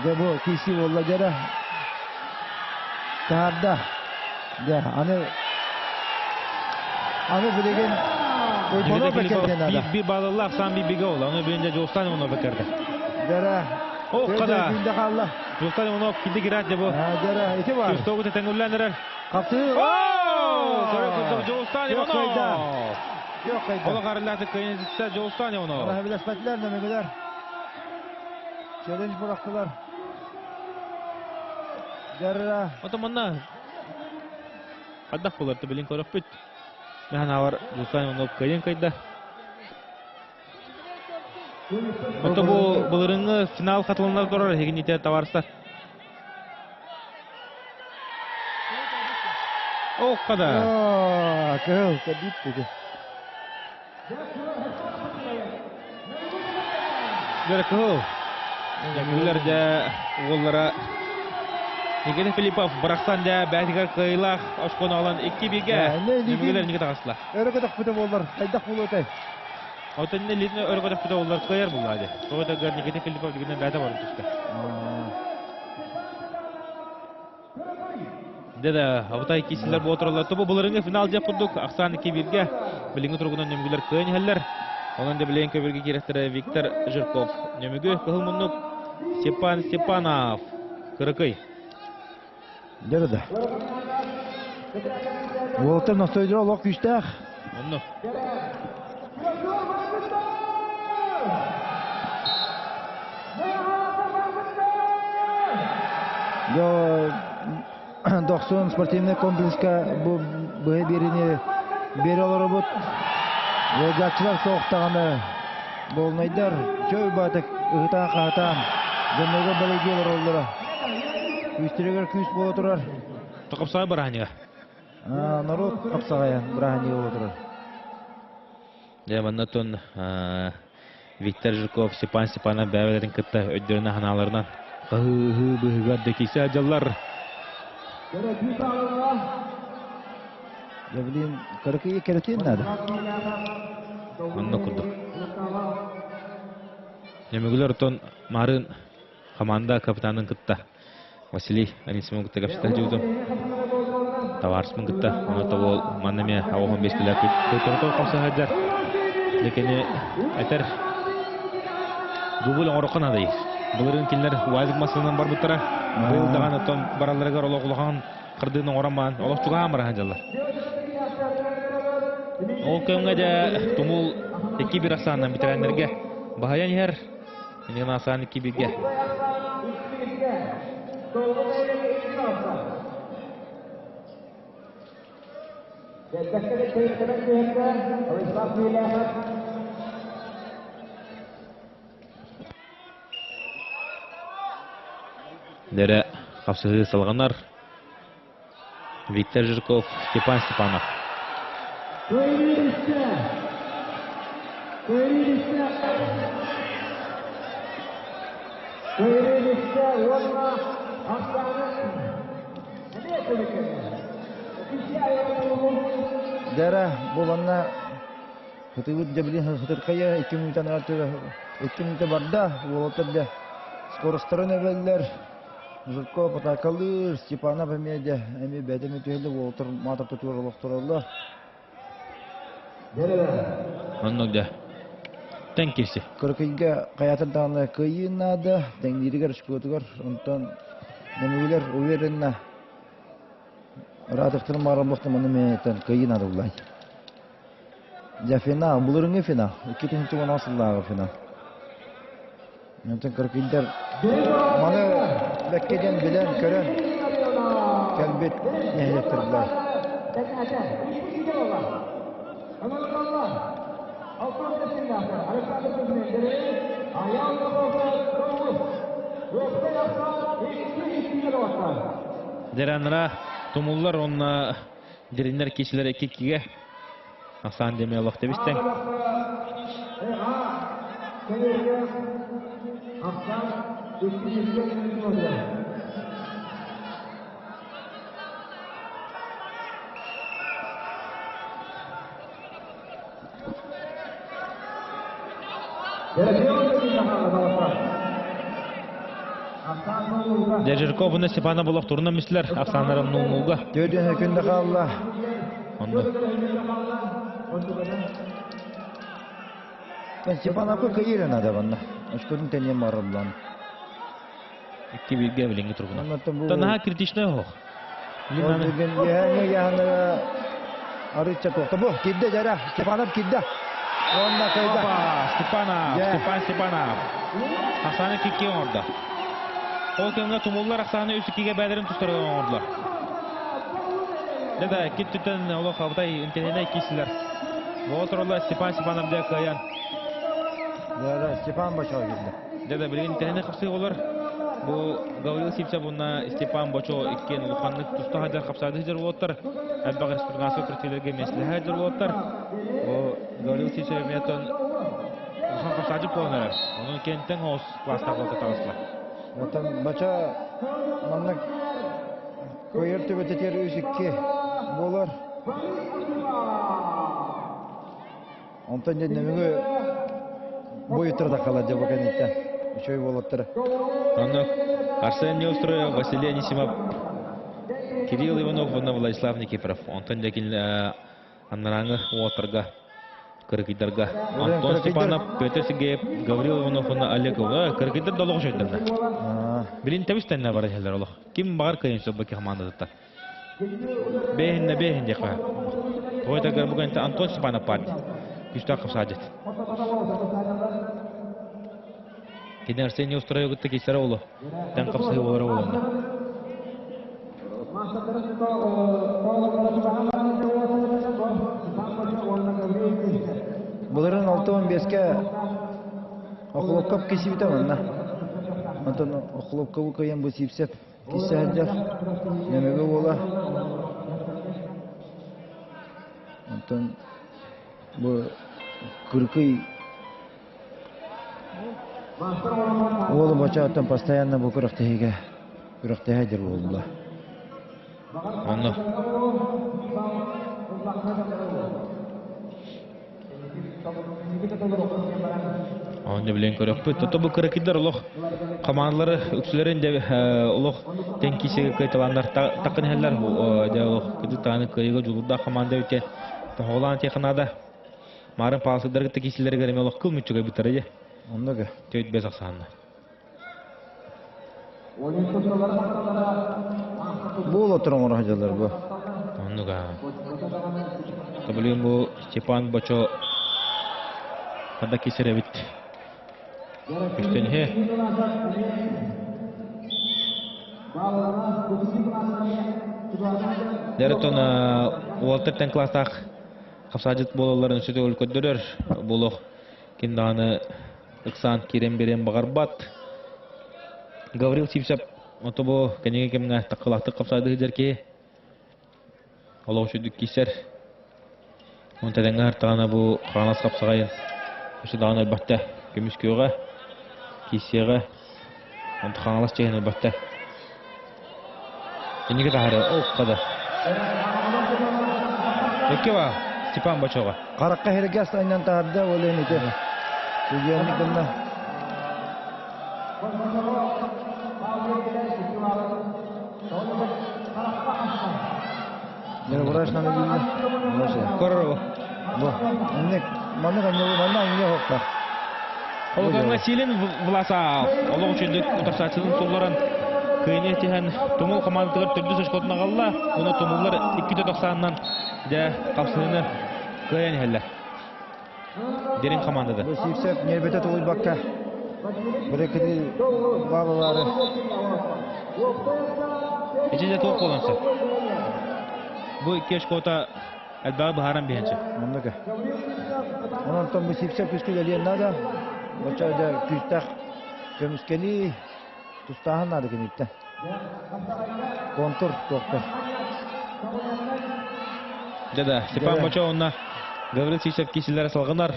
Бұл кейсі олла жара. Тағарда. Аны білеген Иванов бәкерден ада. Bir балылы Ақсан Бейбейге олы. Оны бүйінде Жолстан Ионов бәкерді. Жара. О, қада. Жолстан Ионов килді керат де бұл. Жара, ете бар. Көстауы тәтәңгіләндірер. Қапты. Жолстан Ионов. Жоқ қайда. Олы қарылаты көйінсізді Жолстан Ионов. Олы біләспәтілер нәмегілер. Челлендж бұрақтылар. Жара. Отаманна. Қаддақ боларды білін көріп бүт. Мән авар Жолстан Ионов көйін қайда. Ота бұлырыңы финал қатылынлар тұрар егінете таварыстар. О, қада. Көл, кәдіп деді. Дәрі көл. Жәмілер де оғыллара Никита Филиппов бірақсан да бәтігер қиылақ ашқоны алан 2-1-ге немгелер неге тағасылар. Өрігідік бұты болар, қайдақ болу өтей. Аутанне лидне өргөдө фута олар кыяр булады. Тогда гар Никита Филиппов дегенде бәті бар түшті. Деда, аутай кисилер бу отурлар. Тобу буларыңы финал жеп курдук. Ақсан 2-1-ге билиңи тургунан немгелер кыйын хәлләр. Онан да билен көбөргө керектер Виктор Жирков. Немеге кылмынук Степан Степанов. Кырыкый. Деда. Волтер настойдыр олақ күштәк. Онно. Yo 90 спортивный комплекска bu birini beri olar bot. Yolcakçılar soğuktağını bolnayдар. Köy batık ıhtan qahtan. Dönmege belediyeler oldular. Küstüreger küst bol oturar. Тоқапсай бараһанига. Народ қапсағаян бараһанига отырар. Маннатон Виктор Жирков, Степан Степанов бәбелерин кытта өйдөрүнө ханаларынан быгады кисе ажаллар. Я блин, каракайы керетен надо. Онно курдук. Немегулер тон марын команда капитанын кытта. Василий Анисимов кытта капсыта жуудум. Таварсмын кытта. Оны табол маннаме ауған бескілер көтөртөө қапса хаджар. Лекені әтер Губыл оңырыққан адайыз. Бұлырын келінер уазық масылынан бар бұттара. Бұл даған оттон бараларыгар олық улахан қырдығының ораман, олық чуға амырахан жалар. Ол көңге де тумул 2-1 асанынан бітірәнлерге бағаян ер, менен асан 2-1-ге. Дәрі қапсығы салғанар Виктор Жирков, Степан Степанов. Дәрі боланна Хытыбыт жабылин хытыркая 2 минуттан артыгы 2 минуты барда болотырда скоростарын өбеллер Жирко Патакалы Степанов әмеде әме бәдеме түйелі болотыр матыр тұтуыр олықтырылы. Онногда тәңкесі. Кыркыйга каятырдағына кыйынады, тәңдерігер шкөтігер, онтан нәмігілер уверенна радықтырын марымлықты мұны мәнеттен кыйынады бұлай. Ja final, бұлырыңы final, 2-тің асылдағы final. Онтан кыркыйдар маны бәккеден білен көрін кәлбет нәхелеттірділер. Дәрәніра тумуллар онна деринлер кешілер 2-2-ге асан демей олық дебістен. Дежирков уны Степана болық турына мислер Ақсанарым нуңуға. Дөйден өкінді қалла. Степановқа кайырын адабанна. Ашкөдің тәнен марылан. 2-1-ге білінгі тұрғына. Танаға критичный оқ. Бүгін яғаны арытша тоқты. Бұл, кедді жара. Степанов кедді. Онна қойда. Степанов. Ақсаны кеккен орда. Ол көңге тумуллар Ақсаны 3-2-ге бәдерін тұстырған ордылар. Деда, кеттітін олық қабытай үнтенене кесілер. Бұл тұрылы Степанов де қаян. Степан Бочо келді. Деда, білген үнтенене қапсығы олар. Бұл Гаврил Сипса бұнна Степан Бочо еккен ұлқанлық тұста хаджар қапсады жер олаттар. Әлбақ республикасы күртелерге месілі жер олаттар. Бұл Гаврил Сипса өметон ұлқан қапсады болынар. Оның кенттен оғыз кластағы олты тағысылар. Отан Бочо маннық көйер төбететер өсікке болар. Онтан жендемігі бойыттырда қалады бұл кәнеттен. Үшөй болаттыры. Онық Арсен Неустроев, Василий Анисимов, Кирилл Иванов, Владислав Никифоров. Онтан декіл аннараңы уатырға, кыргидарға. Антон Степанов, Петр Сергеев, Гаврил Иванов, Олег Иванов. Кыргидар долығы жөйдерді. Білін тәбістәніне бары әлдер олық. Ким бағар қайын сөббекі командадыттар? Бейхінне деқі. Тойдағар бұғын Антон Степанов партия. Күшті ақып садет. Кеден Арсен Неустроев күтті кесері олы. Тән қапсығы олары олында. Бұларын 6-15-ке оқылыққап кесі бітемін. Антон оқылыққабы қайын бұл сипсеп кесі әлдер. Немеге ола. Антон бұл күркей Олы бача аттан постоянно бұл күріқтеге дер олды. Онны. Онды білен көріп бұд. Тұты бұл күрікидер ұлық командалары үксілерін де ұлық тәңкесігі көйталандар тақын әлілер. Күді тағаны көйегі жұлырда команда өте Оғылан текінада марын палысыдарға текесілері кәріме ұлық күл мүтчіге бітірі де. Ондағы? Төйт бес ақсанына. Бұл отырың орахажалар бұл. Оннуга. Табылын бу Степан Бочо хада кисеребит. Үстенге. Дәртон Уолтер класстақ қапсажыт болаларын сөте өлкөддөрөр. Болық кинданы ыксан керем берем бағарбат. Гаврил Сипсап отобо кенеге кемге тақылақты қапсады жерке. Олау шүдік кисер. Онтаденге артағана бұ қағанас қапсағайын. Өші дағын әлбәтті көміс күйеға, кисеға, онты қағанас жеген әлбәтті. Кенеге тағары оққады. Өкке ба, Степан Бочоға. Қараққа херегес айнан тағарды олайын өте. Өйгенні күнна. Мені бұрашынан өйгенді. Көрір о. Бұл. Маны әңге хоқта. Олғанға селін власа олық үшіндік ұтақсатшының солларын күйіне теген тұмыл командатығыр түрді сөшкотына қалла. Оны тұмылдар 290-нан де қапсылыны күйен әлі. Дерін командады. Бұл Сипсеп небеті тұғыл баққа. Бір екіді балылары. Ечеде тоқ қолансы. Бұл кеш кота әлбағы бұхаран бейінші. Мұндығы. Онан тұн бұл Сипсеп күскіл әлген нада. Бочайда күстақ көміскені тұстағын нады кенетті. Контур тоқтар. Деді, Степан Бочо онына Гаврил Сипсеп кесілері салғынар.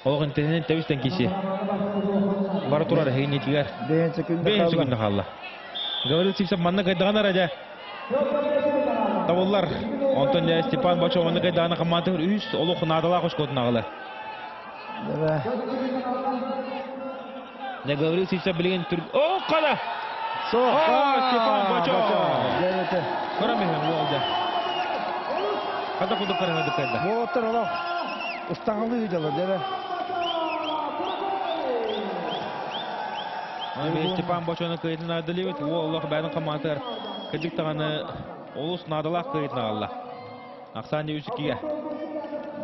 Олғын тезінен тәуістен кесе. Бары тұрар хейнетігер. Бейінсі күнді қалды. Гаврил Сипсеп манны қайдағанар әде. Табылар. Онтон де Степан Бочо манны қайдағаны қаматы бір үйіс олық надала қош көтін ағылы. Ne Gavriil Sipsep bilgen Türk. Oh qala. Stefan Bocho. Ko'ramayman bu oldi. Qada quduq qaramadik endi. Bu o'tir ola. Ustag'anli uydalar debe. Ana Stefan Bochoni qeydini adilibet. O Alloh ba'dan qamatar. Qidik tag'ani olus nadalaq qeydini Allah. Aqsan de 3-2'ga.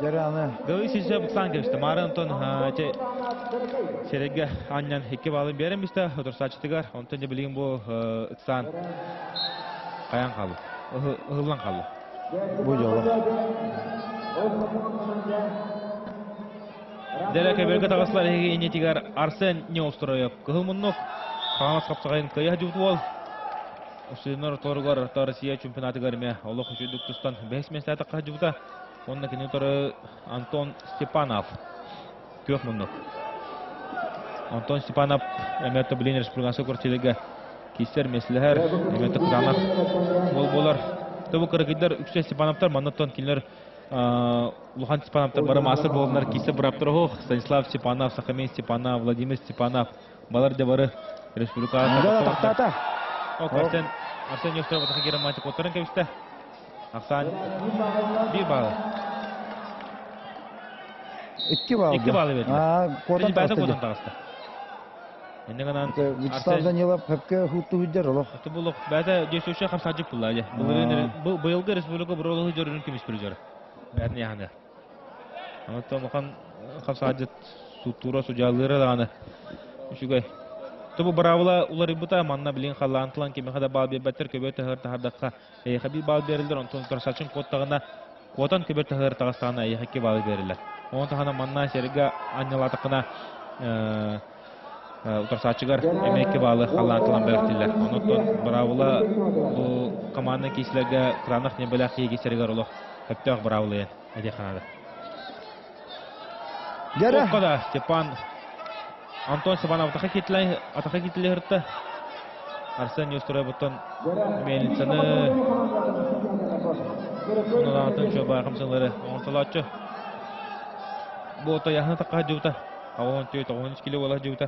Jarani. Gavriil Sipsep qsan geçti. Maranton Serege anyan hikki balın beremişti. Otursatçıdıgar. Ondan da bilgin bu ıksan kayan kaldı. Hıhlan kaldı. Bu yola. Dereke belki tağıslar hege inetigar Arsen ne ostroyup. Kıhımınlık. Kağanas kapsağayın kıyah cüvdu ol. Usynlar torgar Rossiya çempionatı görmeye. Allah hoşuduk tustan 5 meslete kah cüvda. Ondan kendi toru Anton Stepanov. Köyhmünlük. Anton Stepanov Emerto Bilin Respublikası Korçeliga Kisler mesleher Emerto Kıranak bol-bolar. Tabu kırıkidler Üksel Stepanovlar manatton kinler Luhan Stepanovlar barı masır bolunlar Kisler bıraptır hoğ Stanislav Stepanov, Sakhamin Stepanov, Vladimir Stepanov balar de barı Respublikası Taqta. Arsen Yostra bataqı geri maçı kotarın keviste. Aksan bir bağlı. 2 bağlı. 2 bağlı verdi. Kodan tağıstı. Endegenen Vячеславдан елап хепке хуту худдер олох. Булык бәдә җесүшә хәмсаҗык булла. Бу быелгы республика бурылыгы җөрүн кимиш призер. Бәрне яһаны. Антон махан хәмсаҗык сутура суҗаллары аны. Шугай. Тубу бравла улар ибута манна билин халлантлан кеме хада бал бетер көбө тәһәр тәһәрдәкка. Хәби бал берилдер онтон торсачын коттагына котан көбө тәһәр тагыстана яхки бал берилер. Он тахана манна серга аннялатыкына Utarsaçıgar emekli bağlı hallantılan belirtildiler. Ondan bravula bu komandanın kişilerge kıranlık ne böyle kiye geçeriger oluq. Heptök bravulayan edekhanada. O kadar Stepan Anton Stepanov ataka kitli hırtta. Arsen Yostroy buton meğlinsini ondan atın şu bakımsınları ortalatçı. Bu oto yaxına takka cıvta. Avon tüy 13 kilo olah cıvta.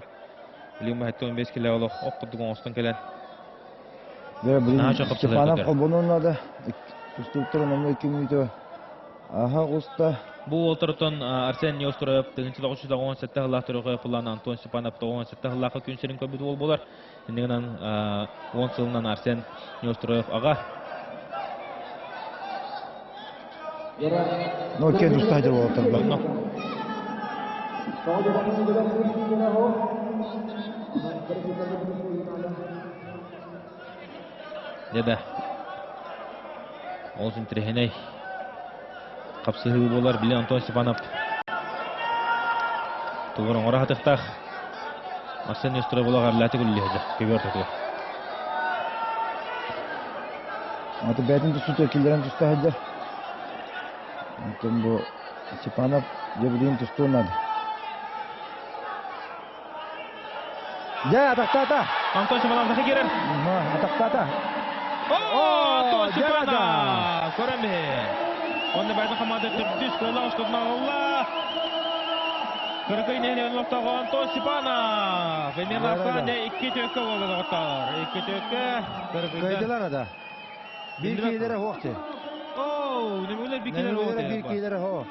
Lima hatta 15 kilo olah okudduğun ostan gelen. Stepanov bununla da üstüktürün onu 2 minütü. Aha usta Бу олтортон Арсен Неустроев тыгынчы 917 хыллахтырга куллан Антон Степанов 917 хыллахка күнсерин көбүт бол болар. Эндигенен 10 сылынан Арсен Неустроев ага. Но кен устайдыр болот. Деда. Олсын трехеней. Капсыгы болар биле Антон Степанов. Тугурун ора хатыктак. Арсен Неустроев болар латы күллеже. Кебертөтө. Аты бәтин тусту килдерен тустайдыр. Антон бу Степанов жебдин тустунады. Я атакта. Антон Степанов да керер. Атакта. Антон Степанов. Көрөмбе. Онда бәйді қамады түрдіс қола ұштырна Алла. Кыргый нәне ұлықтағы Антон Степанов. Венер Лапсан 2 төккі болды дұғыттар. 2 төккі. Кайдылар ада. Bir keylere hoqti. Nümüler bir keylere hoqti. Bir keylere hoq.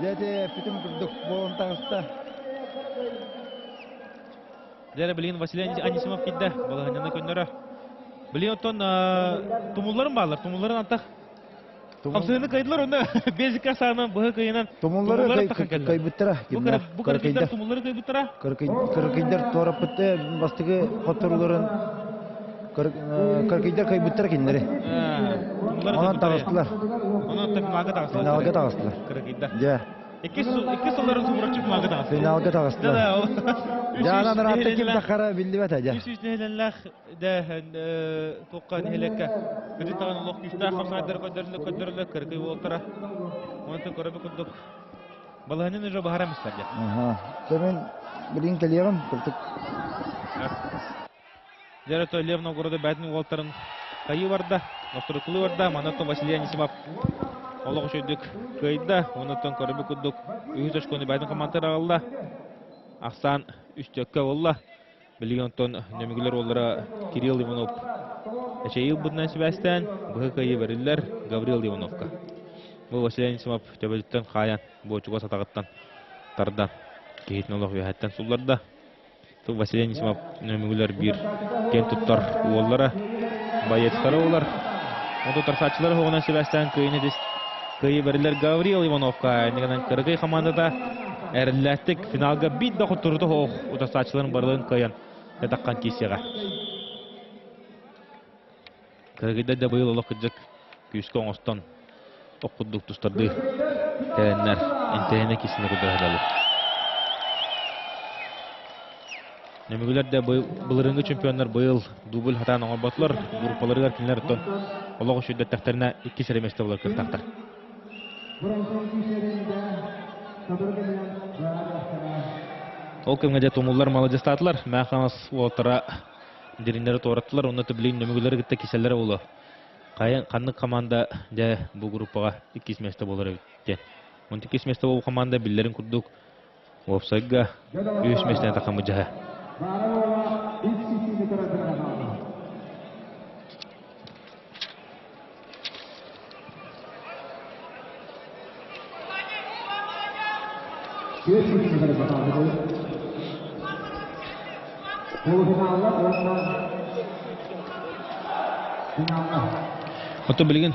Dede bütün kurduk boğun tağısta. Dere bilin Vasilij Anisimov giddi. Balığınına köndürü. Biliyorsun tumulların bağlar. Tumulların antak. Kapsığını kaydılar onda. Bezik kasağının bığı kayınan. Tumulları kaybettiler. Bu kırkıydılar tumulları kaybettiler. Kırkıydılar torap bitti. Bastığı fotoğrafların kırkıydılar kaybettiler kendileri. Ona tağıstılar. Ona finalga tağıstılar. Finalga tağıstılar. Kırkıydılar. Ya. İki suların suğuracı finalga tağıstılar. Finalga tağıstılar. Canan rahatı kim takara bildi bet aja. Üç nehelenler de toqqa nehelekka. Bütün tağın Allah güçler kapsanaydır köndürülü kırkıy oltara. Ondan körebe kunduk. Balığının önce bahara mislerce. Senin bilin geliyorum. Kırtık. Жарато Лев Новгорода бәтін Уолтерін қайы барда, Nostрыкылы барда, Манато Василий Анисимов олығы шөйдік көйді, онытын көрібі күдік үйіз өшкөні бәтін командыр ағылда. Ақсан үстөкке олла, білген тон нөмігілер олары Кирилл Иванов. Әшейіл бұдынан Себастьян, бұғы қайы бәрілер Гаврил Ивановқа. Бұл Василий Анисимов төбеліттен қаян, бұғычуға сатағыттан, тардан, кейтін олығы өйәттен сұлларда. Василий Анисимов нөмігілер бір кен тұттар уоллара, байетістары олар. Оны тұрсатшылары оғынан Себастьян көйіне бәрілер Гаврил Ивановқа. Негенен кыргый командада әріләттік финалға бит да құттырды оқ тұрсатшыларын барлығын көйін тәтаққан кейсеға. Кыргыйда да бұйыл олық күдік күйіскі оңыстан оқыдық тұстарды тәрінлер әнтәріне кесіне күдірәдәлі. Нөмігілер де бұлырыңғы чемпионлар бұйыл дубль хатан оңыр батылар, группаларығар кенілер ұттан олығы шүйдет тәқтеріне 2 сәреместі болар кіртақтар. Ол кемгеде томуллар молодестатылар, мәқамыз уолтара деріндері тоғыраттылар, оны түбілейін нөмігілері кітті кеселері олы. Қанық команда де бұл группаға 2 месті болар өткен. 12 месті ол команда білдерін күрдік офсайға 3 местіне тақамы жаға. Atau bilgin.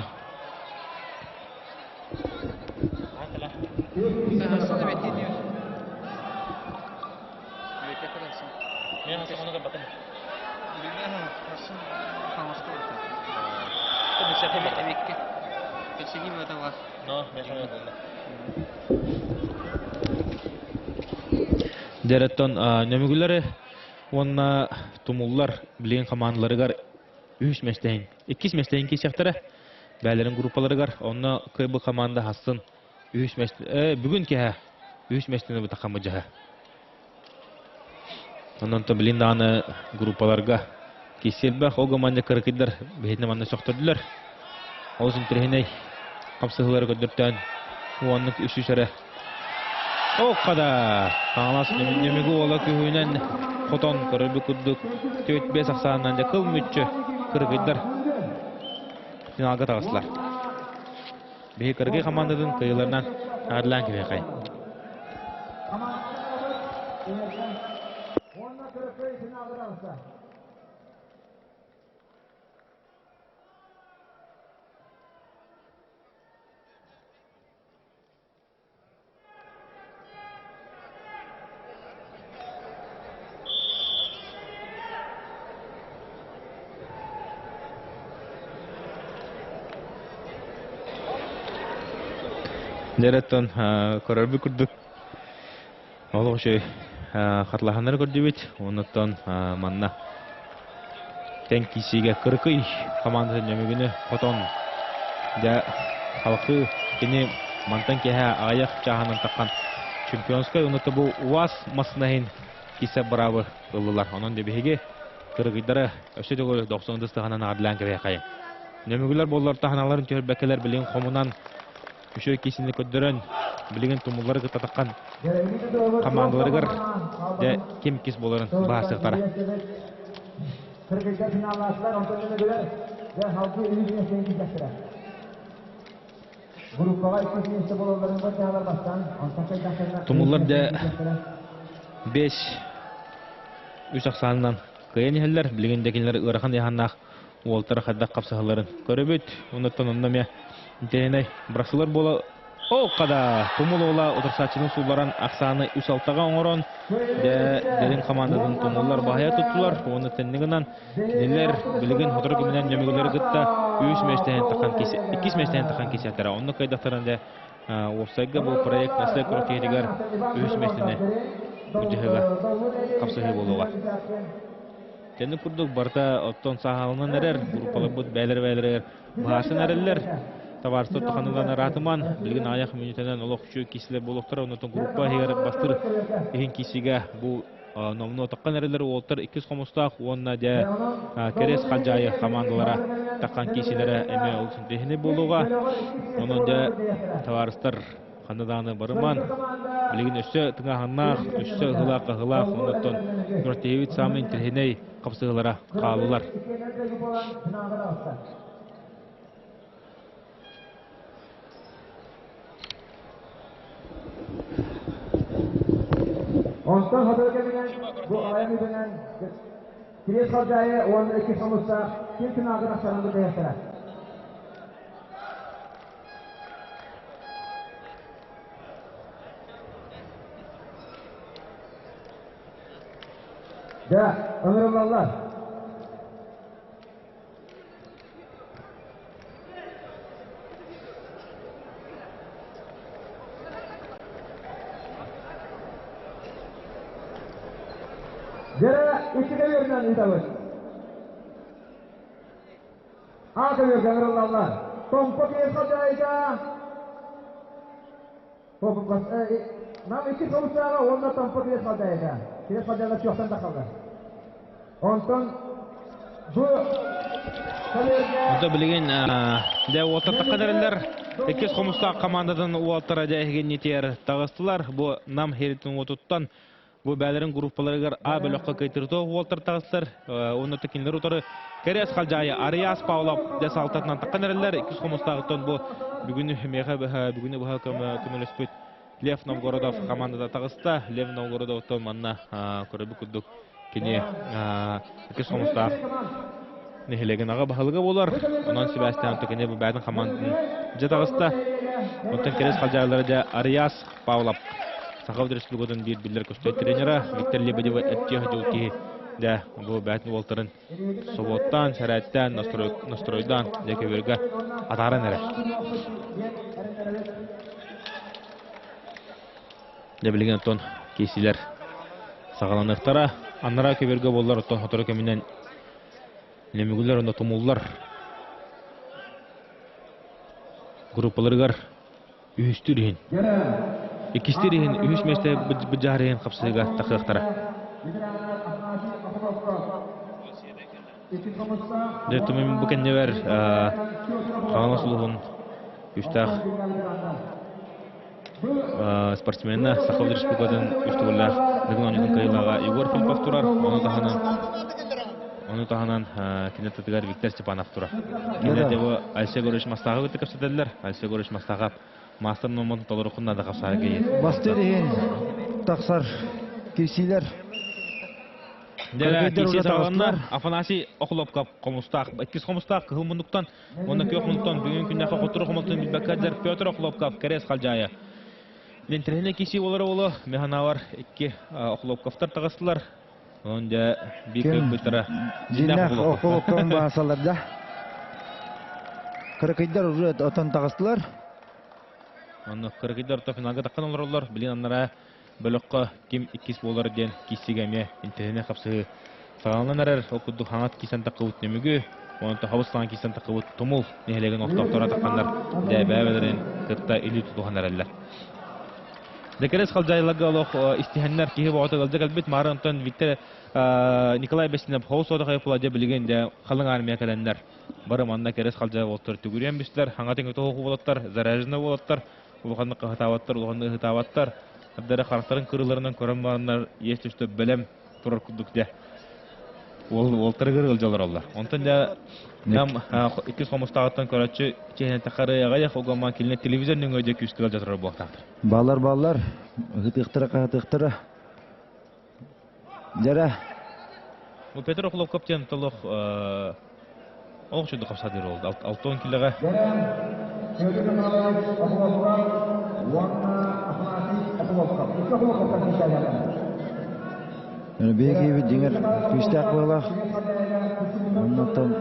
Дәреттон нөмігілері онна тумуллар білген командаларыгар 3 местейін, 2 местейін кесектері бәлерін группаларыгар, онна көйбі команда хасын 3 местейін, бүгін кеға 3 местейін бұта қамы жаға. Оннан то білген дағаны группаларға кеселбі, ол команда кіркейдер бәйтіне маңна соқтырдылар. Олсын түрхеней қапсығылары көдірттен уанның 3 шәрі. Оққада қаңлас немегі ола күйінен қотон көрірбі күддік төт бес ақсағынан да қыл мүтчі кіргейдер финалға тағысылар. Беги кыргы командадан кыйларынан арлан кебекай. Дәреттен көрәрбі күрдік. Олығы шөй қатлағандар көрді бет. Онықтан манна тән кесеге кіркі командасы нөмігіні қотон. Дә халқы кені мантан кеге аяқ жағанын таққан чемпионскай. Онықта бұл уаз масынайын кесе бұрабы ұлылар. Онын дебеге кіргідері өші дөгілі 90-дыстығынан ардылан кірге қайын. Нөмігілер болылар тағаналарын төр бәкелер білген қомынан үші кесінді көддірін білген тұмылары күттатаққан командаларығыр де кем кес боларын бағасықтары. Тұмылар де 5 үш ақсанынан қайын елдер білген декенлер ұрақан яғаннақ олтары қаддақ қапсағыларын көрібет. Оныттан оннамия Деней брасылар бола қада тумул ола отырсачының суларан ақсаны үс алтаға оңырон дәлін командадан тумулар бағая тұттылар. Оны тәннігінен нелер білген отыры көмінен нөмігілері күтті 2 мәстәйін таққан кесеттері. Оны қайдақтарында офсайға бұл проект нәрсе көркетігер 3 мәстәйіне үдігіға қапсығы болуға. Тәні күрдік барда оттон сағалынан әрер, группалы бұд бәлір бағасын әрелер. Таварстыр тұқаныланы ратыман, білген аяқ минутынан олық үші кесілер болуқтыр. Онытын группа егер бастыр ең кесіге бұл номыны отаққан әрелер олтыр 2 қомыстақ. Онына де керес қалжайы командалара таққан кесілері әме олсын дегіне болуға. Оның де таварстыр қандаданы барыман, білген үші тыңағаннақ, үші ғылақ, онытын көртейвит самын тілхеней қапсығылара қалылар. Ondan hatırlıca bu ayağını dönen Kireç Kalcayı onun 2 sonuçta kim tınağın aktarında değiştirer. De Ömerullah Jere ikide yerden idavut. Akılıyor Ömerullah. Tompuk yesacağıyla. Tompuk bas. Nam 2 sonuçlara onda tompuk yesacağıyla. Yesacağıyla çoktan da kaldı. Ondan bu Burada bilgen de otarta kadarlar 2 komustaq komandadan otarta egen netiyer tağıstılar. Bu nam heritin otuttan bu bələrin gruppalarıgar A bölöqqa kaytırdı otarta tağıstılar. Onu tekinler otarı Keres Kalcayı Arias Pavlov desaltatından taqanarlar 2 komustaqtan bu bugün bu kömölespet Lev Novgorodov komandada tağısta. Lev Novgorodov'tan manna көрөбү күрдүк. Kini 2 komustaq Nehilegen ağa bahalıga bolar. Ondan Sebastian Tokene bu bədin komandının jatağısta. Ondan Keres Kalcayları da Arias Pavlov. Sakhav Respublikadan bir biller köstü treneri Viktor Lebedev ettiği ki de bu bədin Voltar'ın Sobottan, Şərətdən, Nastroydan Lekeverga ataran ere. De bilgen ton kesiler sağlanıqtara anlara keverga bollar ton hatara keminden Lemigüller onda tomullar gruppalarıgar ühüstürühin ikistirihin ühüsmeste bıcahrihin kapsıga takıqtara Detumim bu kennever Kağanasuluğun üstaq спортсменна Сахов Республикадан üstügüller Дагнонидин кайлага Игорь Филиппов турар. Оны таханын Onu tahanan kinetatigar Виктор Степанов тура. Кинетево Алсе Горыш мастагы битеп көстәделәр. Алсе Горыш мастагы мастер номын толыры кунна да капсары гейет. Бастырын тақсар кирсилер. Дәлә кисе саганнар Афанасий Охлопков комустак. Икис комустак кылмындыктан, оны көк мунтон бүгүн күндә хакытыры комутын билбәкәдер Петр Охлопков керес халҗая. Лентрене киси олары олы механавар 2 Охлопковтар тагыстылар. Онда бикөк битара. Динах Охлопков басаларда. Кыркыйдар уже отан тагыстылар. Аны кыргыйдар та финалга таккан олар. Билен аннара бөлөккө ким 2 болар ден кисигеме интернет капсы. Саганнар окуду ханат кисен такыбыт немүгү. Онда хабыстан кисен такыбыт тумул нехлеген октоктора таккандар. Дә бәбелерин кытта илү тутугандар алар. Декерес халжайларга олох истиханнар киһи боғаты галдык албит марантан Виктор Николай Бестинов хоусода хайпуладе билгенде халың армия календар. Бары манна керес халжай болтыр түгүрен бистер, хаңатын көтө ху болоттар, заражына болоттар, улганны кахатаваттар, улганны хитаваттар. Абдара характарын кырыларынан көрөн барындар есть үстө белем турар кудукте. Ол тыргыр ылжалар алар. Онтан да нам 2 комустагыттан көрөчү чейин такарыга я хогоман килне телевизордун өйдө күстүгө жатыр боктактыр. Балар хытыктыра. Жара. Бу Петр Охлопков тен толох Олчуду капсадыр болду. 6 килога. Беги деңер күстәк була. Оннан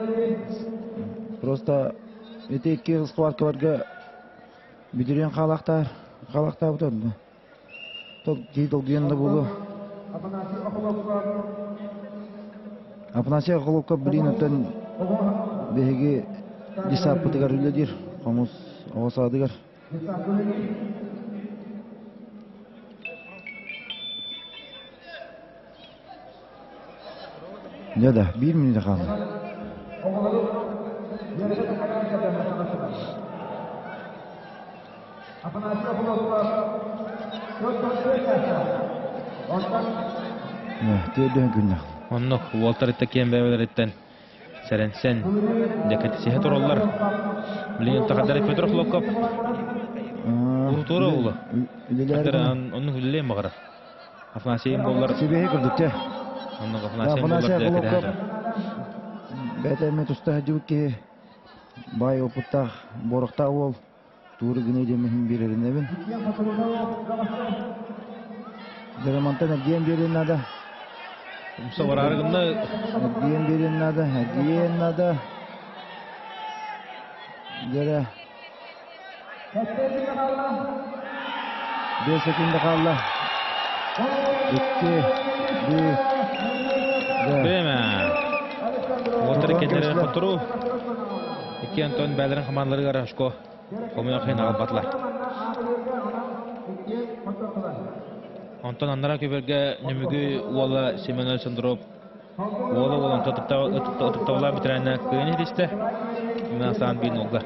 просто эти 2 сквадкаларга бидирен халактар бутады. Тол кидол дигәндә булды. Афанасий Охлопков билен өтен беги дисапытыгар үледир. Комус авасадыгар. Неда, 1 минут қалды. Теден күнне. Оннук Уолтер Теккен бәбелерден сәренсен декатисеһе тороллар. Билен тахадар Петр Охлопков. Туры улы. Билер онны хүлле магара. Афанасий боллар. Себеге кирдикте. Онны Афанасий боллар декатисеһе. Бәтәме туста җүки бай опытта борыкта ул туры гына демем бирерне бен. Дәремантан ген береннада. Мусаварарында ген береннада, геннада. Дәре 5 секунд калды. 2 Беме. Уолтер Теккен контрол. 2 Антон Бәлерин командалары гарашко. Комуна хыйнал батлар. Антон аннара көбөргө немүгү уола Семен Сандроп. Уола болон тоттопталар битрәнә кыйын идисте. Мен сан бин олга.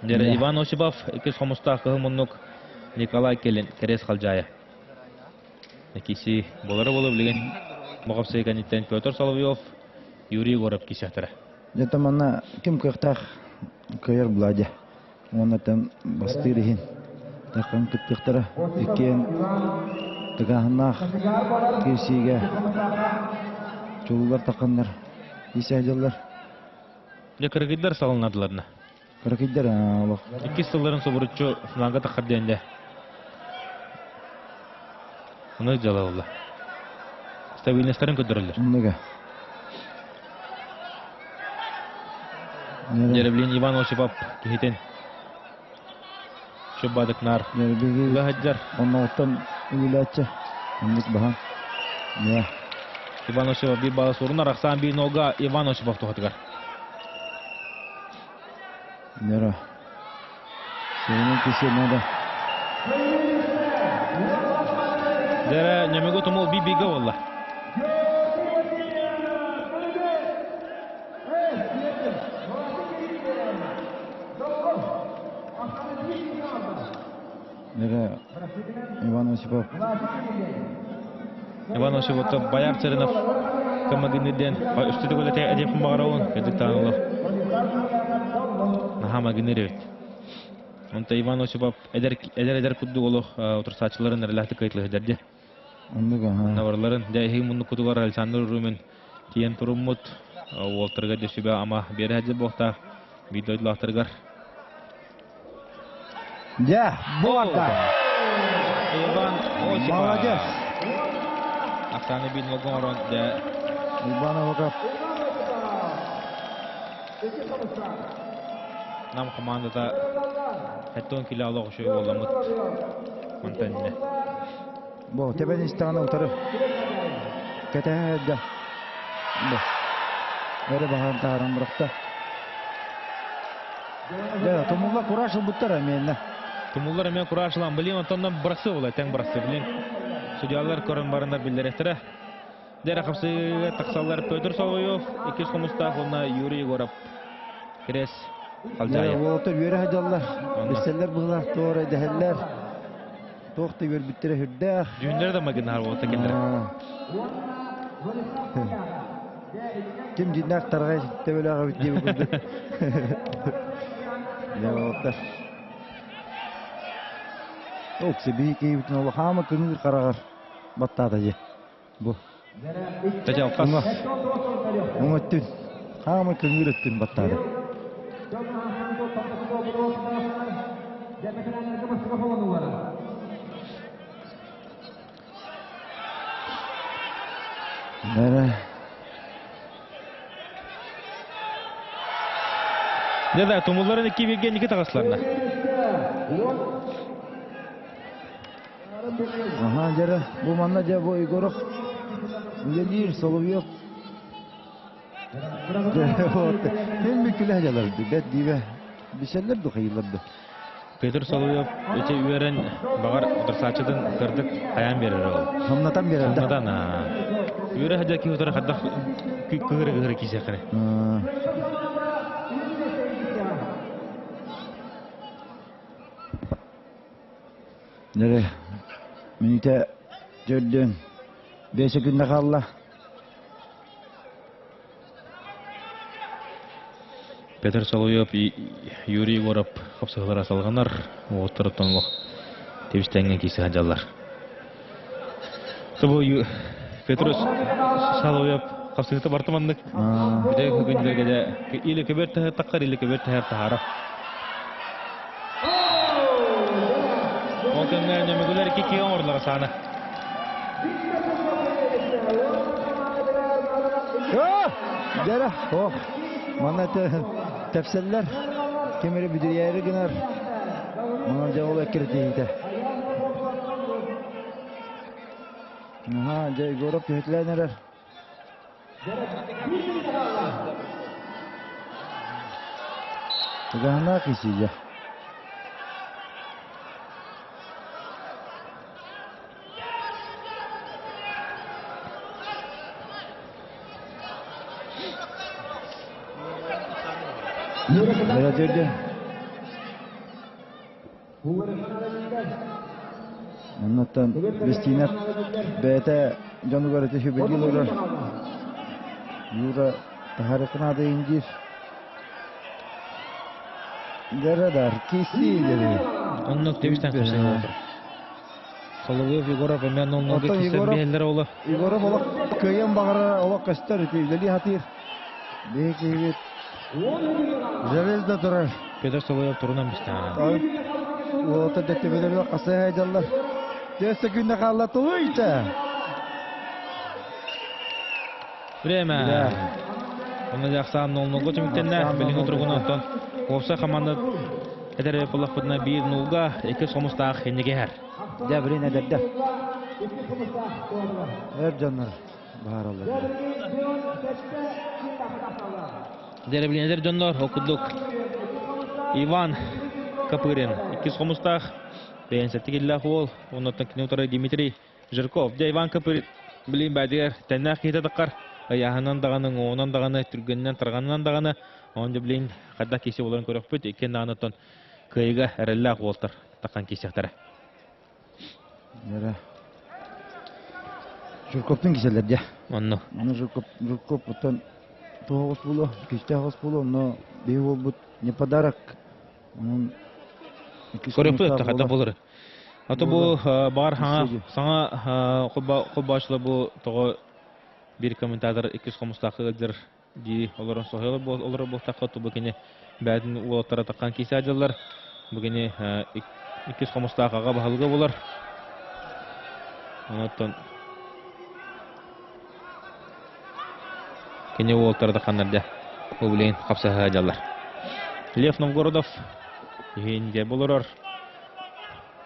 Дәре Иван Осипов 2 комуста кылмыннык Николай Келин керес халжая. Киси болары болуп билген Могопсей каниттен Петр Соловьев, Юрий Горов кисәтәре. Дәтә мана ким кыктах кыйыр буладя. Оны там бастырыһын. Такын кыттыктыра. Икен тыгахнах кисиге. Чуллар таканнар. Исәҗәлләр. Кыргыйдар салынадыларна. Кыргыйдар Аллах. 2 сылларын собуручу финалга такырденде. Оны жалалла. Стабильностьтарын көтөрүлөр. Неге? Деревлин Иван Осипов кихитен. Шубадыкнар. Дербиги Гаҗар. оннан үләчә. Ник баһа. Я. Иван Осипов bir бала soruna Рахсан bir нога Иван Осипов тоқтыгар. Нера. Сенин кисенәдә. Дәре немего томол бибига валла. Нера Иван Осипов. Иван Осиповта Баяр Царинов Камагиниден үстіді көлете әдепін бағарауын кәдіктен олы Нахама генеревет. Онта Иван Осипов әдер күдді олы отырсатшыларын әріләхті кайтлығы дәрде. Наварларын дәйхи мұнды күділер Александр Румен тиен тұрыммұт олтырға десібе ама бері әдел боқта видойдылақтырғар. Да, болата. Иван Осипов. Молодец. Ақсаны бейін олғын орын дә Иван Осипов. Нам командада хәттон килә алып шуй оламыт. Монтанне. Бо тебен истана утырып. Кетәдә. Бо. Бәре баһан тарам бұрақта. Да, томулла курашыл буттар менә. Тумуллар мен курашылан билен онтондан бұрақсы болай, тәң бұрақсы билен. Судьялар көрін барында билдеректірі. Дәрі қапсы тақсалар Петр Соловьев, екеш қомыста қолына Юрий Егоров. Крес Алжаев. Олтыр йөрә хәдәлләр. Беселләр булар, тоора дәһәлләр. Тоқты йөр биттере хәдә. Жүндер дә магинар болта кендер. Ким динак таргай тәбеләгә бит дип күрде. Я олтыр. Оксы бейки бит ул хама күңел карагар. Баттада же. Бу. Тәҗәл кас. Уңыттын. Хама күңел өттүн баттада. Нәре. Дәдә тумулларын 2-2 тагысларына. Ага, жара, бу манна жа бу Егоров. Леонид Соловьев. Hem büküle jalar bet dibe. Bişeller du hayırlardı. Петр Соловьев өте үйерен бағар отырсачыдың кірдік қаян берер ол. Хамнатан берер да. Хамнатан. Үйері хәдә ки отыра хәдә күгірі кесе қыры. Nere? Minite gördün. 5 günde kaldı. Петр Соловьев и Юрий Егоров қапсығылар асалғанар. Отырыптан ол тепістәңген кесі хәдәлар. Бұл Петр Соловьев қапсығыты бартымандық. Бүдәй күгіндерге де илі көбер тәхір таққар, илі көбер тәхір тағарап. Ол кәмдеріне мүгілер кекен орылығы саны. Jara, mana tefsirler kemeri bir yeri gınar. Mana cevap ekirtiydi. Aha, jay gorop yetleneler. Gana kisiya. Beraberdi. Anlatan Vestinat beta Januari te şüpheli olur. Yura taharikana da incir. Deradar kisiyle. Onun tebişten kaçtı. Соловьев Егоров мен onun geçişler bilenler ola. Егоров ola kıyam bağıra ola kaçtar etiydi. Hatır. Bekle. Zevelde durar. Петр Соловьев турунан биште. O da detebelerde kasaya jallar. Dese günde kaldı tuyta. Время. Оны жақсам 0-0 чеміктенне білін отырғын аттан. Опса команда әдәрі бұлақпытына 1-0-ға 2 сомыстағы хенеге әр. Ja bilin ederde. Hep canlar. Bahar Allah. Дәрі білін әдер жонлар оқыдық. Иван Капырин 2 сомыстағы бәйін сәтті келі ол. Онаттан кіне отыры Дмитрий Жирков. Де Иван Капырин білін бәдігер тәннақ кейті дыққар. Аяғынан дағаны, оңынан дағаны, түргеннен тұрғанынан дағаны, онды білейін қадда кесе оларын көріп бөт, екен дағыныттан көйігі әрілі ақ олтыр таққан кесектері. Журковтың киселерде. Онно. Аны Журков оттан тоғыз болу, кесте ағыз болу, но бей ол бұд не подарок. Көрөпті тақада болыр. Аты бұл бар саңа қолбашылы бұл тоғы bir komentator 200 komustaqıdır di оларын соғылы олары бұл тақы тұбы кені бәдін олаттара таққан кейсе адылар. Бүгіне 200 komustaqaға бағылығы болар. Онаттан кені олаттара таққанларды өбілейін қапсаға адылар. Лев Новгородов егенде болырар.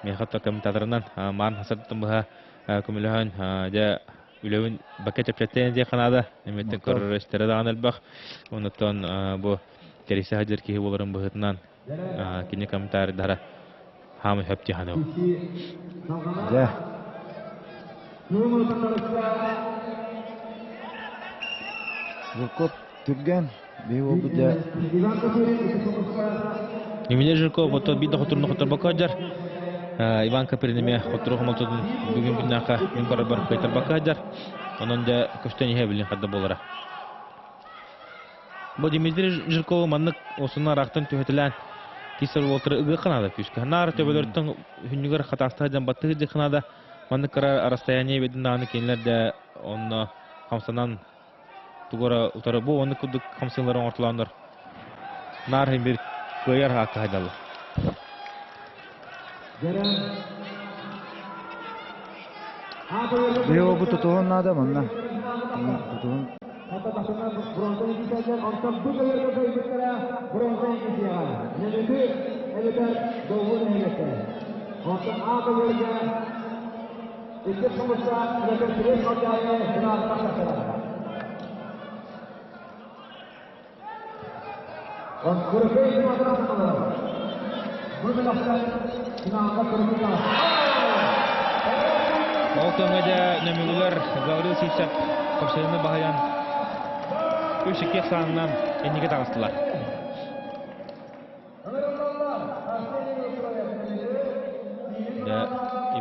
Мехатта комментаторынан марын хасардын бұға көміліған үлеуін бәкет әпчәттен де қанады. Неметтен көрірістері дағын әлбақ. Онықтан бұл тересі хаджер кейі болырын бұғытынан кені комментаридары хамы хөпте қаны ол. Журков түрген бей ол бұда. Немелер Журков бұтты биді құтырны құтыр бақаджар. Иван Каприниме құтыры құмалтудың бүгін күннақа мен бар қайтар бақаджар. Onun da köşteni bilin kadar bolara. Bu Dimitri Jurkov manlık osuna raqtan tühetilen kisar voltara ıgı qanada püşka. Nar töbelörtün hünnügar xataqtadan batı de qanada manlık karar arastayaniye bedin dağını kenler de onu kamsanan tugora utara bu onu kuduk kamsanların ortalanır. Nar hem bir koyar hakkı haydalı. Bey o bu tutuğun nada manna. Tutuğun. O kömede nömürler Gavril Sivsep kapsayını bahayan 3-2 sanından enige tağıstılar.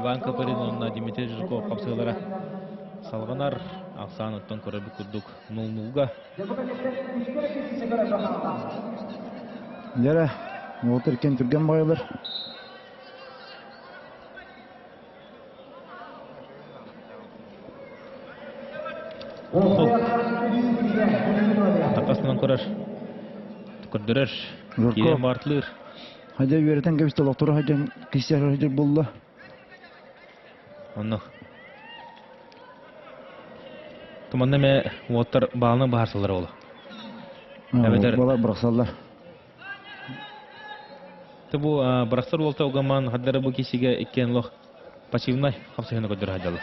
Иван Капарин онна Дмитрий Жирков kapsayılara salğanar. Aqsan ötten körü bir kudduk 0-0'ga. Yara, oturken türgen bayılır. Takasından korar. Tukurdurar. Kiren bartılır. Hadi vereten geviste doktoru hadi kişiler hadi buldu. Onu. Tumanna me motor bağını baharsalar ola. Evet. Bala bıraksalar. Tabu bıraksar olta ogaman haddara bu kişiye ikken loh pasivnay kapsayını kodur hadalı.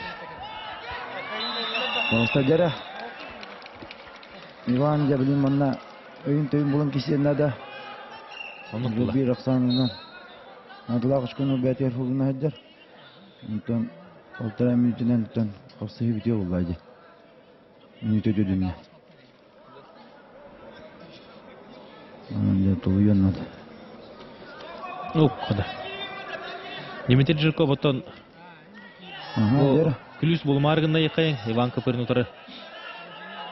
Dostlar, Ivan Jablin manna oyun bulan kişilerine de onu bir aksanından adla kuşkunu beter fuluna hajar. Ondan oltara minutinden tutan kapsayı bitiyor olaydı. Minut ödüdüm. Anında toluyor nadı. O kadar. Dmitri Jurkov otan Külüs bulmargında yıkayın Ivan Kapirin otarı.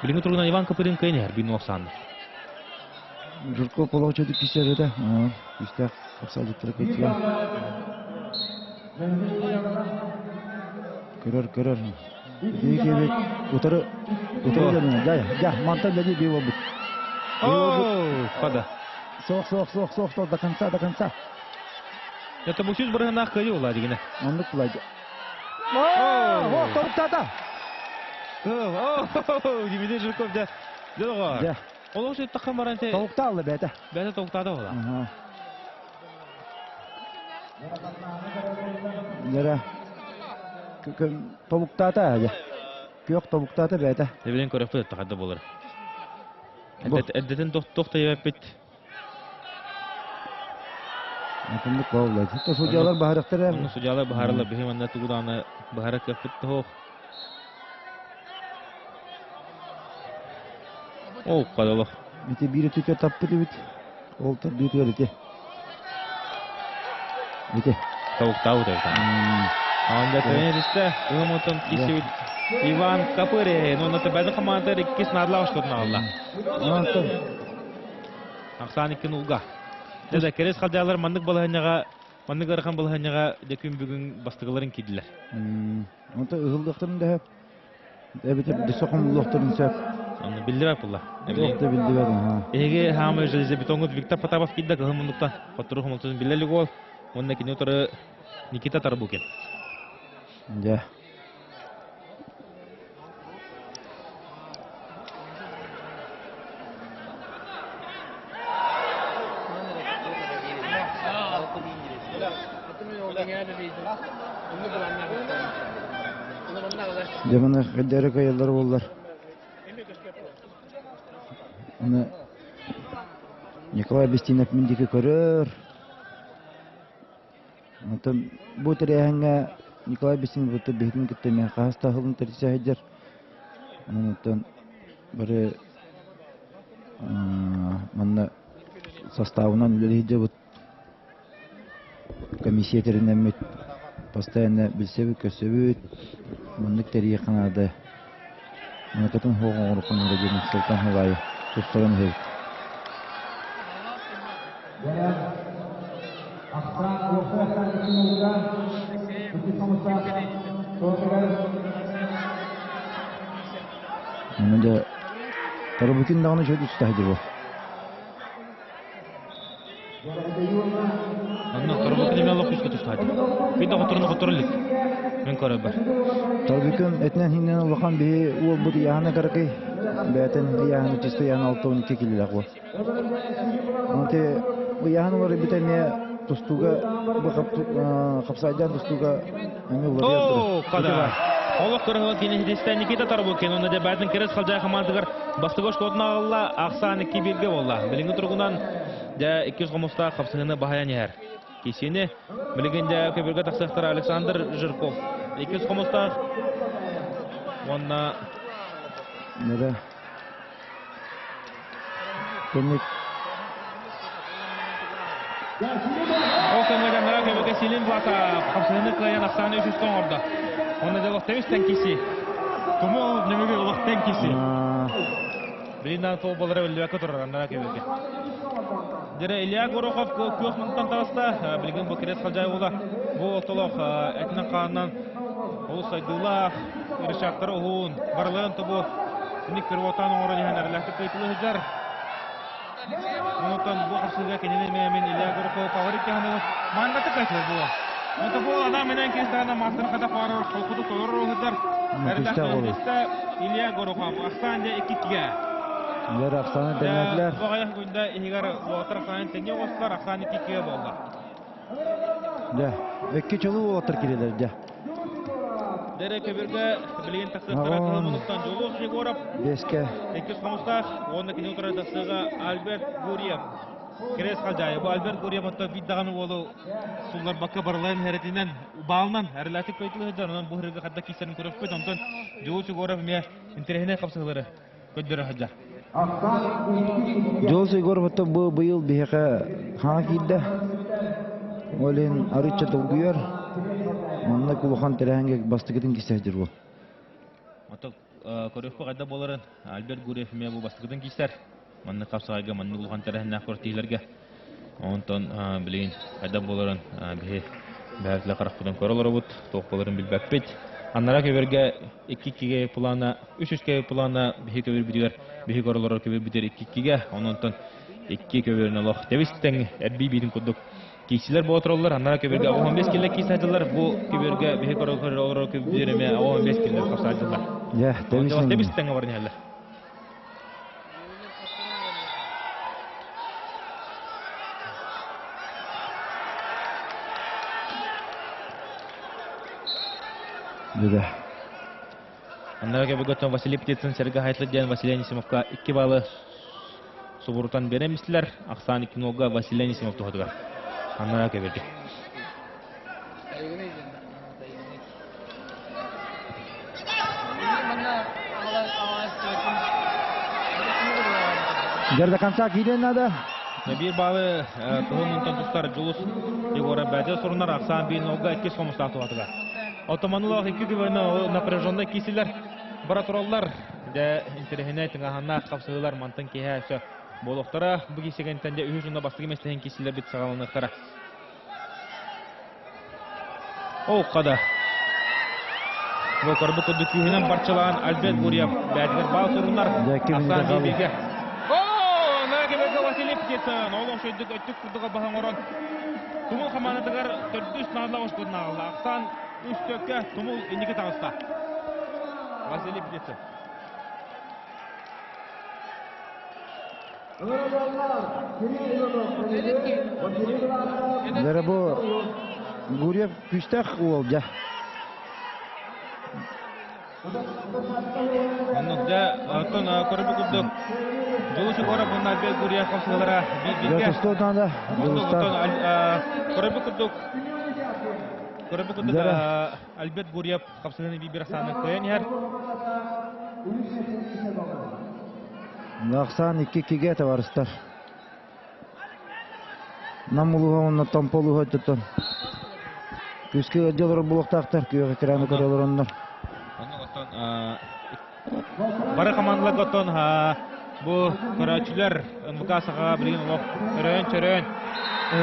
Bilingi turgunan Ivan Kapirin kayın her bir noksandı. Jurkov poloçadı kişileri de. İşte kapsalıkları kötüler. Kırar. İyi ki bir otarı yanına. Ya mantar dedi bir obut. Kada. Sok da kansa. Ya tabu süz bırağın akıyı olaydı yine. Anlık olaydı. Tavuk tata. Dmitri Jurkov da. Döğü. Oğlu şey takım var ente. Tavuk da aldı bete. Bete tavuk da ola. Nere? Tavuk tata aja. Kök tavuk tata bete. Debilen körüpü takada bolur. Eddetin tohta yiyip bit. Akımlık bağlı. Hatta sucalar baharakları. Onun sucalar baharla bihim anda tuğdağına baharak yapıp toğ. O kadar. Bite biri tüke tappıdı bit. Olta bir tüke bite. Bite. Tavuk da. Anda tüyene diste. Uğum otan kişi bit. Иван Капырин, он это бәді командалар 2 надлауш көрін алла. Онтон Ақсан 2 ұлға. Дәді керес қалдағылар мандық арқан балығаныға декін бүгін бастығыларын кеділер. онтон ығылдықтырын да әбетіп дұсоқым ұлықтырын сөп. Оны білді бәп бұлла. Ұлықты білді бәдің. Эге хамы Железобетонгут Виктор Потапов кидді кығын мұндықтан. Қоттыру құмылтысын білелі гол. Онына кене отыры Никита Тарбукин. Да. Деманы қаддары қайылдар болдар. Оны Николай Бестинов мендекі көрір. Онтан бұл тірәңі Николай Бестинов бұты бекін күттеме қағыста ғылын тәрісі әйдер. Онтан бірі манна составынан үлелейді бұт комиссия терінен мүт постоянно білсебі, көсебі мұндық тәрие қанады. Мұнықатын хоғын ғұрықын ұлы Сұлтан Хулайы тұстығын өз. Оны да Тарабукин дағыны жөді ұстайды бұл. Оны Тарбукин еме алақ үске тұстайды. Бейді құтырылық. Мен көрі бар. Тарбукин әтінен хиннен ұлыған бейі ол бұд яғына қарақай. Бәтін яғына түсті яғына 6-12 келелік ол. Онты бұл яғына олары бітәме тұстуға, қапсайдан тұстуға әме олар ядыр. Қада. Олық көріғылы кенесідесті Никита Тарбукин. Оны да бәтін керес қалжай қамандығыр бастығыш көтін ағылла ақсан 2 белге болла. Біліңі тұрғынан 200 қомыста қапсығыны бағаян ер. Кесені білігінде көбірге тақсықтар Александр Жирков. 200 қомыста онына Нәді көмек Ол көмеден мұра көбірге Селин Блата қапсығыны қылайын ақсаны 300 орды. Оны да ұлықтамыстан кесі. Күмі ол немеге ұлықтан кесі. Біліндан сол болары өлігі тұрыр андара көбірге. Дері Илья Горохов көк мұнттан тағыста білген бұл керес қалжай ола. Бұл толық әтінен қағынан ол сайдылла үрішақтары ұлуын барлығын тұбы үнік кірвотан оңырын ең әріләкті көйтілі хүзір. Мұнықтан бұл қырсылға кенені мен Илья Горохов фаворит кәңі маңғаты қайтылы бұл. Мұнты бұл адам менен кестағына мастыр қадақ барыр, қолқыды толыр ұғыздар. Әріләкті Илья Горохов, Ақсан де 2-2-ге. Лер Ақсаны дәмәділер. Бұл аяқ күнді егер ұлғатыр Ақсаны тәңе қосылар, Ақсан 2-2-ге болды. Да, 2 чолу отыр келелер, да. Дәрі көбіргі білген тақсықтары қылымынықтан Жолуғ Жегоров. 5-ке. 200 қомыстақ, оны кені отырар тақсыға Альберт Гурьев. Керес қалжайы. Бұл Альберт Гурьев ұтты биддағаны олу сұллар баққа барлайын әретінен балынан әріләті көйтілі өздер. Онан бұл үргі қатта кейстерін көріп көйт. Онтан Жолуғ Жегоров ме интерехіне қапсығылары көйдері қаджа. Жолуғ Жегоров ұтты бұл бұйыл бейіқі қана кейді. Олен арытча тұлғыйыр. Онына күліған тәрәңге бастығыдың кестер бұл. Отық көріп қайда боларын Альберт Гурьев ме бұл бастығыдың кестер. Манны қапсығайға, манны күліған тәрәңге көртейлерге. Онтан білейін қайда боларын бәғізлі қарақпыдан көрілері бұд. Тоқ боларын білбәк бет. Аннара көберге 2-2-ге плана, 3-3-ге плана бейі көбер бідігер. Бейі көрілері көбер бідер 2-2-ге. Онтан 2 көберін алақ. Тәвістен әрбей бейдің күдік. Кейсілер бұл отыралар, аннара көберге 15 келі кейсайдылар, бұл көберге бейі көрілері көбер бідереме 15 келі қапсайдылар. Тәвістен ғабарын әлі. Деді. Аннара көберге Василий Птицын сәргі хайтлы ден Василий Анисимовқа 2 балы субурутан беремістілер. Ақсан 2 нолға Василий Анисимов тұғыдыға. Аннара көберге. Gerda kanca кейден ады. Bir balı тұғын мұнтан тұстар Жолуғ Жегоров бәді сұрынар Ақсан 1 нолға 2 сомыстақ тұғыдыға. Отоманлылық екі күбіні напряженный кесілер бара тұралар. Де интерехіне тыңағанна қапсығылар мантын кейе өсі болуқтара. Бұл кесеген тәнде үйі жында бастығы местеген кесілер бет сағалынықтара. Ол қада. Бұл көрбі күдді күйінен парчалаған Альберт Гурьев бәдігер бал тұрынар. Асан Дебеге. Ооо! Нәгебеге Василий Птицын. Олың шөйдік өттік күрдіға бағын орын. Тумыл қаманытығар түрдіс нағыла қошқыдың ағылы. Ақсан үстөкке Тумыл ендігі тағыста. Василий Птицын. Дәрі бұл Гурьев күштәқ олды. Оннықта атын көрбі күрдік. Жолушы қорап бұнна Альберт Гурьев қапсығылара бейбеге. Көрбі күрдік Альберт Гурьев қапсығыланы бейбер саны көйен ер. Нақсан 2-2-ге тәварыстар. Намылуға онна тамполуға өттіттен. Күске өдделер бұлықтақтар, күйеғі кірәні көрелер ондар. Бары командалар готтон бұл көрәтшілер МВК саға білген олық өрен-чөрен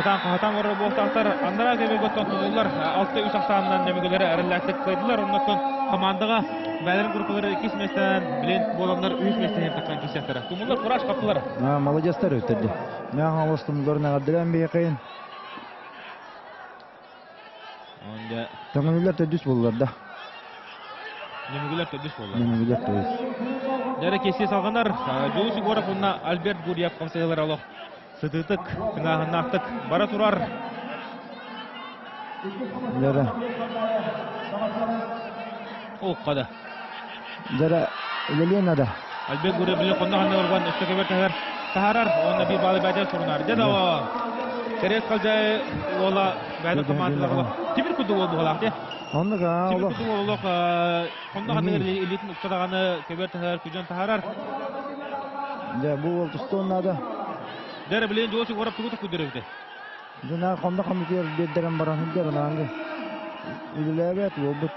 қағатан ұры болтақтар андыра кебе готтон тұғылар 6-3 ақсанынан нәмігілері әріләктік қойдылар. Оннықтан командаға бәлерін күркілері 2 местен білен боламдар 3 местен ертаққан кесектері. Тұмылар құраш қаптылар. Молодестер өттерді. Мен алыстымыларына ғаддыран бей қайын. Таңынылар төдіс болылар да. Немігілер төдіс болылар. Немігілер төдіс. Дәрі кесе салғанар, жолушы қорап ұнна Альберт Гурьев қамсайылар алық. Сытытық, тыңағынақтық, бара тұрар. Дәрі. Ол қада. Дәрі үлелен ада. Альберт Гурьев білі қонда қанда ұрған үсті кебер тағар, онда бір балы бәдер сұрынар. Деді оған. Терес қалжай ола бәді қаматылар. Темір күді ол бұғалақ, де? Онныға Темір күді олық, қонда қанда елетін ұқтадағаны кебер тағар, күжен тағарар. Бұл ол тұсты оннады. Дәрі білейін жолшы қорап тұғыты күдіректі. Дына қонда қамытер беддерін баран хүлдер ұнағанғы. Үліләбет, ол бұт.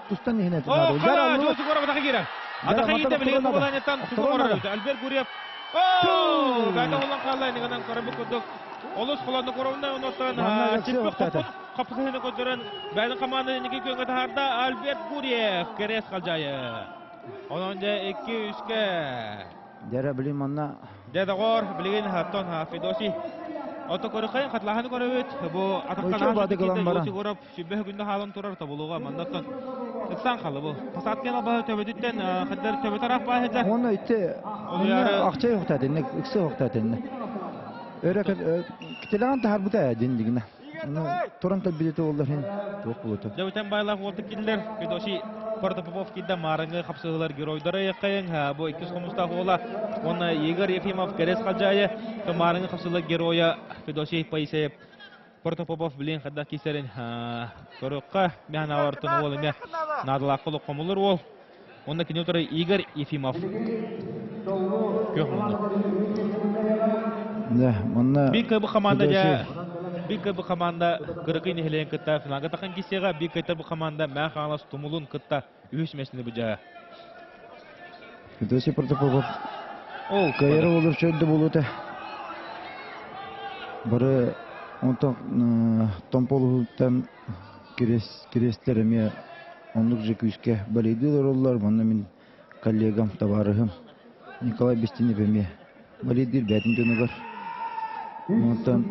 Тұстан нехіне тұнады. Қара, жолшы қорап атақы керем. Атақы ете білейін қолайнеттан тұғы қорап өті. Альберт Гурьев. Қайда олан қалай негенен қарабы күдік. Олыс қоланды қорабында ұнаттан қапысыны көтерін. Бәдің қаманды неге көнгі тағарда Альберт Гурьев керес қалжайы. Онында 2-3-ке. Дәрі білейм онна. Дәді қор, білген Хаптон Федоси. Ота көріқайын қатлағаны көріп өт. Бұл атыққан ағын жолсы көріп, шүббе күнді халын тұрар табылуға мандақтан. Үксан қалы бұл. Пасаткен албағы төбедеттен қаддар төбет арақ бағы еді. Оны үтті, ақчай ұқтадынны, үксі ұқтадынны. Өрі кітелаған тағар бұта әдіндігіне. Тұран тәл білеті олдар хен тоқ бұлыты. Жәуітен байлақ олты келдер. Федоси Протопопов кидді марыңы қапсығылар геройдары еқайын. Бұл 2 қомыстағы ола. Оны Игорь Ефимов керес қалжайы. Марыңы қапсығылар героя Федоси Паисеев. Протопопов білен қадда кесерін көріққа мән ауартын ол еме надылақылы қомылыр ол. Онда кене отыры Игорь Ефимов. Көк мұнды. Бик бұл команда кырыкын эхлен кытта финалга такан кисега бик айтар бұл команда мән қаңлас тумулун кытта үйесмесini бұжа. Федоси Протопопов. Ол кайыры olur шөйді болуды. Бары онтан Томполуғылтан керестеріме онлық же күшке балейділер олар. Бұны мен коллегам, товарығым Николай Бестенев еме балейділ бәтін жөнігір. Онтан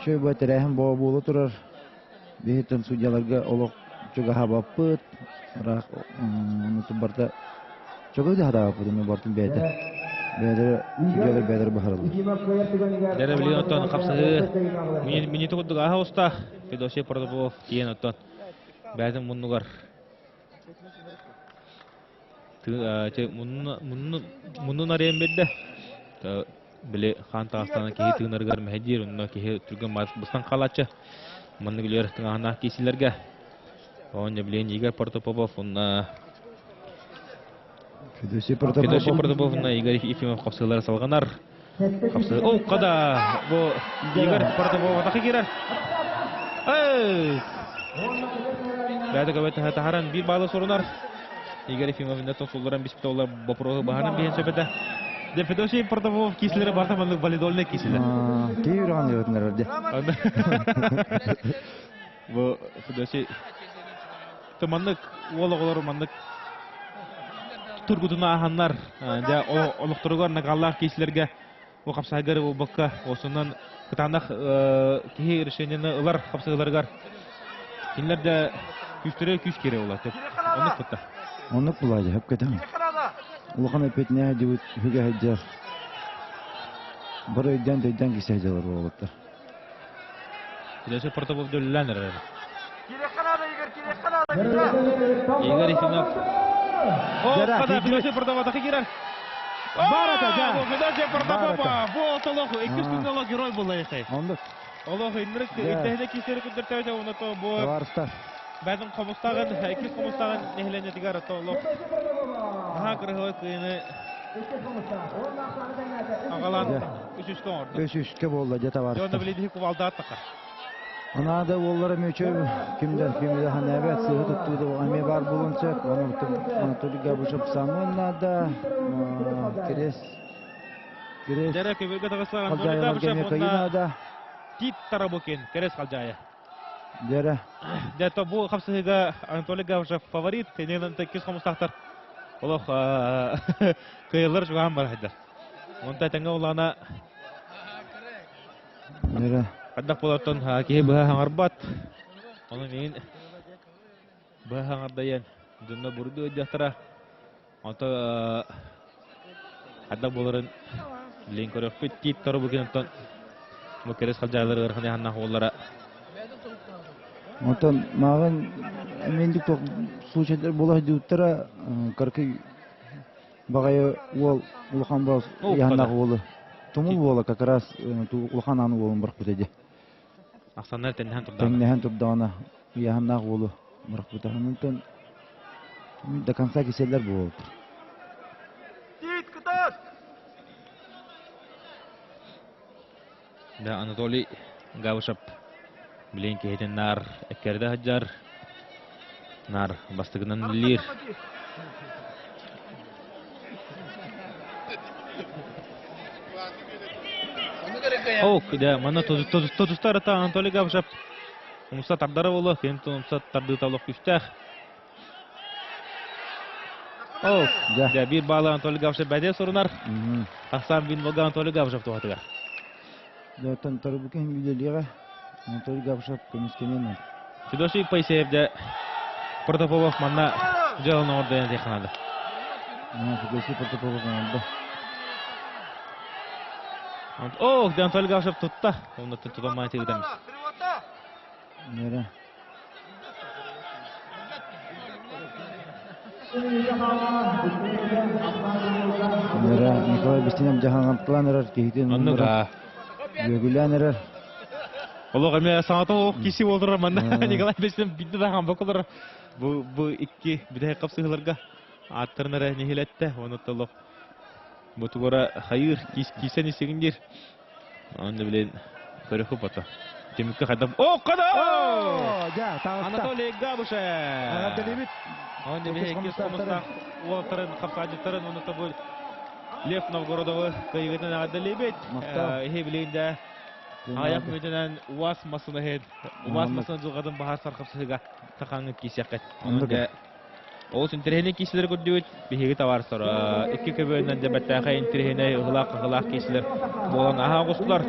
шөй бәтір әхім бауы болу тұрар. Бейттен судьяларға олық чөгі хабаппыт. Бірақ ұнытын барда чөгі де хадағаппыт. Оны бартын бәйді. Бәйдері бәйдері бағарылы. Дәрі білген оттан қапсығы минеті құддық аға ұста. Федоси Протопопов кейін оттан бәйдің мұнығар. Мұнын арайын бәдді. Біле қан тағыстаны кейі тығынарғар мәдер, онына кейі түрген бұстан қалатшы. Мұнны білер тыңағына кейсілерге. Онына білен Игорь Протопопов, онына Федоси Протопопов, онына Игорь Ефимов қапсығылары салғанар. О, қада! Бұл Игорь Протопопов атақы керер. Бәді көбеті тахаран bir bağlı sorunar. Игорь Ефимов инде солларан бис битолар бопрогы баһанын бehen сөбәдә. Де Федосий Портовов кисләре бартаманлык волейбольный кисләр. Кейр аны өтнәрде. Бу Федосий томанлык ологолор манлык тургудуна аханнар. Да олуктургар нагаллах кисләргә бу капсагыр бу бакка осыннан кытанак ки решениене улар капсагыларга. Кинләрдә күстүрә күс кере була дип. Аны кытта. Оны булайды, хәп кетәм. Улхан әпетне дип хүгә һәҗәр. Бер өйдән дөйдән кисәҗәләр булып. Федосий Портовов дөлләнер. Игорь Ефимов. Када Федосий Портовов да кирәр. Барата да. Федосий Портовов бу толох 200 герой була яхай. Онды. Олох инрек иттәһенә кисәр күндертәүдә уны то бу Варста. бәдән комустагын, һәйкис комустагын нәһлене дигәр толох. Аһа кырыгы кыйны. Агалан 3-3 орды. 3-3 булды дәтә бар. Jonda bildi kuvalda ataka. Ana da onlara möçöv kimden hanebet sıhı tuttu ame var bulunsa onu tutup gabışıp sanına da kres Dere köbürge tağıslagan kalcaya gelme kayına da tit taraboken keres kalcaya. dere Deta bu kapsıga Anatoly Gavshev favorit kenenen tekis komustaqtar. Олох кыйлыр жуган бар хәдер. Монда тәңгә улана dere Кадак болартон ки баһа хаңарбат. Оны мен баһа хаңардаян. Дөннә бурды өйдәтара. Ата кадак боларын лен көрөк петтит торы бүгентон. Бу керес халҗалар гырханы ханна холлара. Ondan mağın mendik tok случайлар була диуттара каркы багая ол улхан бас яннагы болы. Тумул бола как раз улхан аны болын бар күтәде. Аксаннар тәннән турда. Тәңнәһен турдана яннагы болы бар күтәде. Ондан до конца киселләр булды. Да Анатолий Гавшев билен кеһетен нар эккерде хаҗар. Нар бастыгынан лир. Ок, да, мана тозустар та Анатолий Гавшев. Умса тардары болу, кентон умса тарды талык күстәх. Ок, да, бир бала Анатолий Гавшев бәде сорунар. Ахсан бин бога Анатолий Гавшев тугатыга. Да тан тарбукен билелига Анатолий Гавшев комиссионер. Федосий Пайсеевде Протопопов манна жалын орден теканады. Федосий Протопопов манда. Ох, да Анатолий Гавшев тутта. Оны тутамай тегдемиз. Нера. Нера Николай Бестинем жаһангатланыр кейтен. Аннуга. Йөгүләнер. Олог эме саңато киси болдур манда Николай Бестинем бидде даган бакылар. Бу икки биде капсыгыларга аттырнары нехилетте. Оны толок. Бу тугара хайыр кисен исегиндер. Аны билен көрөкөп ата. Темикке кадам. О, када! Ja, тагы. Анатолий Гавшев. Агадалебит. Он бе икки комуста уолтарын капсаҗыттарын уны табыл. Лев Новгородовы кайгытын агадалебит. Хеблинде аяк мүденен УАЗ масына хед. УАЗ масына жугадын бахар саркапсыга такаңып кисякет. Онда ол интерхене киселер көрдөт. Беге товар сора. Икки көбөннән дебәттәгә интерхене гылак киселер. Болан аха густулар.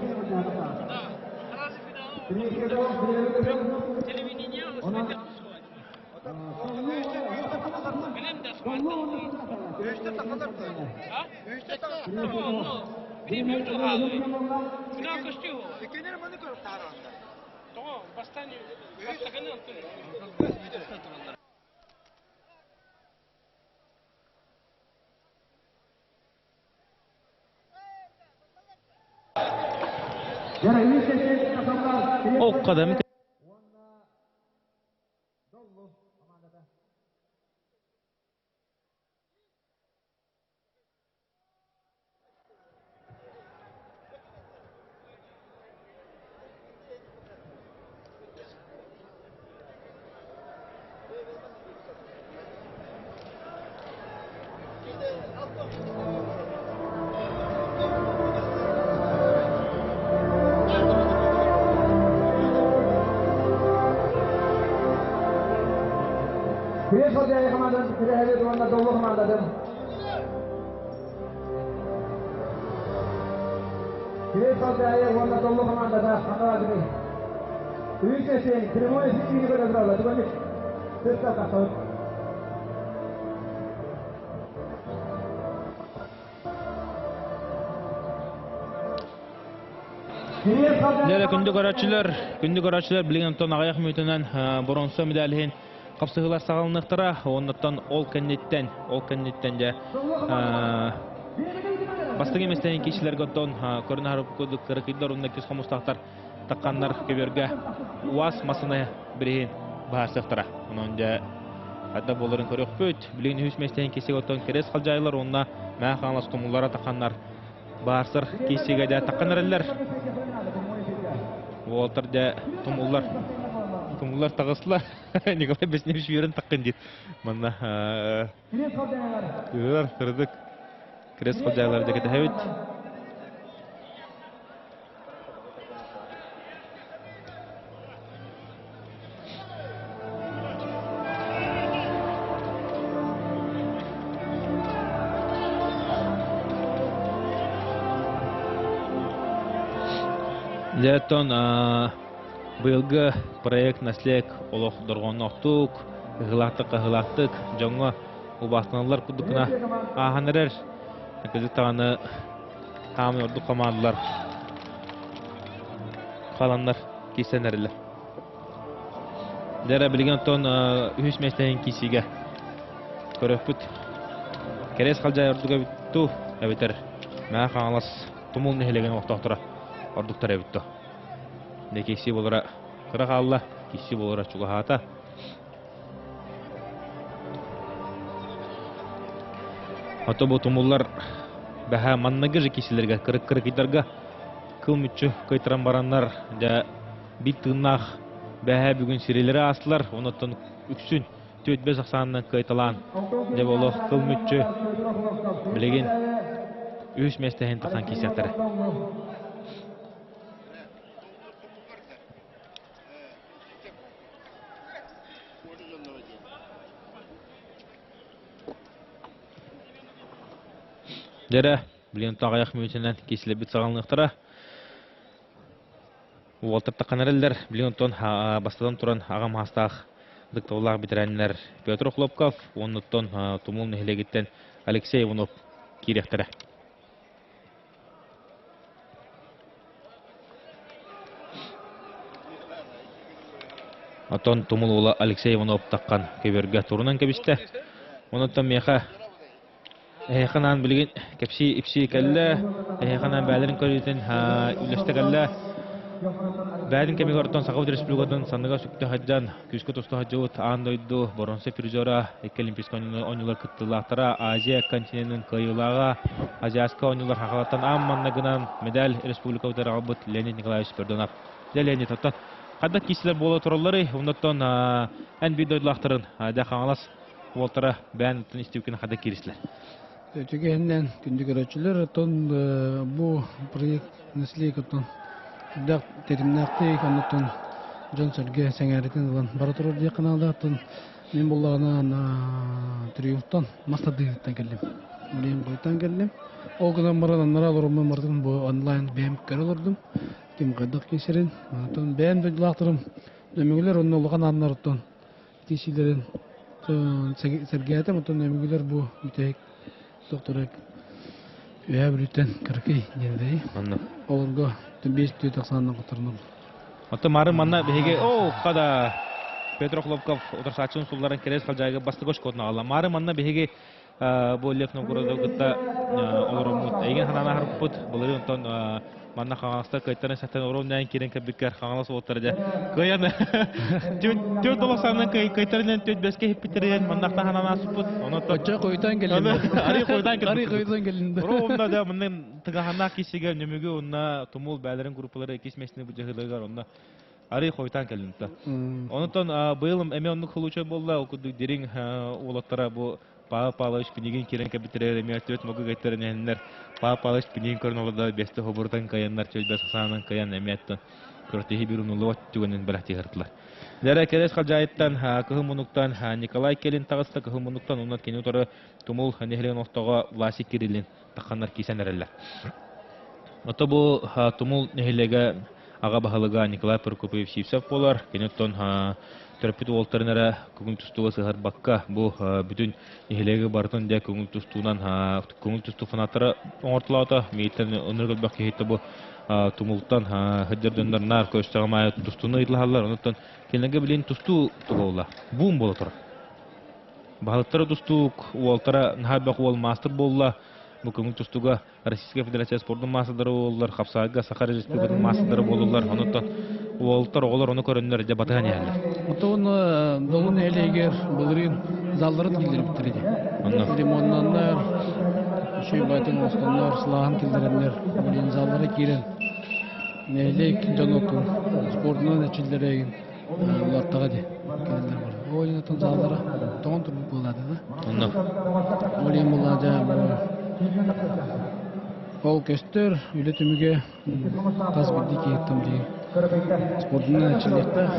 О, кадам. Kireç Hoca'ya komandan Kireç'e duvarında dolu komandadır. Kireç Hoca'ya duvarında dolu komandadır. Anladın. Üç eşeğin, Tribune Sikli'ni böyle durarlar. Tıkanık. Sırtla takılır. Lele күндү көрәчүләр билген тон аяк мүтенен бронза медален капсыгылар сагалыныктыра. Оннан ол кеннеттен же бастыгы местен кишилерге тон көрүнөр көдүк кыркыйдар ундакис комустактар такканнар кеберге УАЗ масына бирин баарсыктыра. Онон же ада болорун көрөкпөт. Билген үч местен кисиге тон керес калжайлар онна маханлас тумуллара такканнар баарсыр кисиге да такканар элер. Уолтер де тумуллар тагысла Николай Бесневич юрен таккан дит. Манна юрар кырдык крес калжайлар деген хэвит. Летон быйылгы проект наслек олох доргоноктук, гылактык, жоңго убастыналар кудукна аханерер кызык таганы камын орду командалар каландар кисенерлер. Дера билген тон үч местен кисиге көрөпүт. Керес калжай ордуга битту, эбетер. Маа каңалас тумул нехелеген октоктора. Ордуктар эбитто. Не киси болора кыракалла, киси болора чугахата. Ото бу тумуллар баха маннагы же кисилерге кырык-кырыкыйдарга кылмүччү кыйтыран бараннар да бит тыннах баха бүгүн сирелери астылар. Онотон үксүн төтбе саксанынан кыйталан деп олох кылмүччү билеген үч местен такан кисяктары. Дера билген тагаяк мүтенен кесиле бит сагалныктыра. Уолтер таканерлер билген тон бастадан туран агам хастах дыктоллар битеренлер Петр Хлопков, оннуттон тумул нехлегиттен Алексей Иванов кирехтере. Атон тумул ула Алексей Иванов таккан кеберге турунан кебисте. Онуттан меха Ханан билген кепси ипси келле, ханан бәлерин көрүтен үлөстө келле. Бәлерин кеми гортон Саков Республикадан саныга сүктө хаджан, күскө тосту хаджот андойду боронсо призера эколимпийск ойнулар кыттылактара Азия континентинин кыйылага Азияска ойнулар хакалаттан амманнагынан медаль республикада рабыт Леонид Николаевич Пердонов. Леонид тоттон кадда кисилер боло тураллары, ондоттон эн бидойлактарын да каңалас Уолтера бән истибкен хада кирислер. Тегеннен күндү көрөчүлөр тон бу проект наследиктен да терминакты канатон Жонсерге сеңәритен булган бара турар ди каналдатын мен буллагана триумфтан мастадыктан келдим. Мен койтан келдим. Ол гына марадан наралырым мартын бу онлайн бем көрөлөрдүм. Ким кадак кесерин тон бен дилактырым. Дөмөгүлөр онны улган аннартан кишилерин Сергеятым отон дөмөгүлөр бу бүтек докторек Ябритен кыркый дендей. Олорго 590 кытырным. Ата мары манна беге када Петр Хлопков отурсачын сулларын керес калжайга бастыгош котна ала. Мары манна беге бу Лев Новгородда олорумут эген ханана харпут булары онтон манна хаңаста кайтаран сатан оромдан кирен кебикер хаңалас отурда. Кыян төт долосанын кайтаран төт беске хипитерен маннакта ханана супут. Онотон Ача койтан келдим. Ари койдан келдим. Ромда да мындан тыгахана кисиге нөмөгө онна тумул бәлерин группалары кисмесине бу жыгылыгар онна ари койдан келдим та. Онотон быйылым эме оннук хулуча болла окуду дерин улаттара бу Павлович Пинигин кирен кабитерер эмиятөт могу гайтереннер Павлович Пинигин көрнөлдө бесте хобурдан каяннар чөйбө сасанын каян эмиаттан көртеһи бир унулуот түгөнен бэлэхти гыртылар. Дәрә керес хаҗайттан кыһымунуктан Николай Келин тагыста кыһымунуктан унат кени торы тумул нехлен охтога Власик Кириллин таханнар кисенерелләр. Ото бу тумул нехлеге ага баһалыга Николай Прокопьев Сивсев болар. Кенеттон төрпүт олтарнара көңүл тустуга сыгар бакка бу бүтүн нехлеге бартын дә көңүл тустуунан көңүл тусту фанаттары оңортулата мейтен өнөргөл бакка хитте бу тумултан хәддердәннәр көстәгәмә тустуны итләһәлләр. Онтан келнеге билен тусту тугыла. Бум була тора. Баһалыктар тустук уолтара нәһәбәк уол мастер болла. Бу көңүл тустуга Российская Федерация спортын массадары боллар, Хапсага Сахара Республикасының массадары боллар. Онтан уолтар оголар оны көрөннәр дә батаган яллар. Отон долун элегер булрин залларын килдирип битирди. Лимоннаннар, шөйбатын останнар, слахан килдиреннер, булин заллары кирен. Нелек жанотун спортнан ичилдереген улаттага ди. Келдер бар. Ойнатын заллары тон туруп булады да. Онда. Олин булада ол көстөр үлетимиге казбидди киеттим ди. Спортнан ичилдекте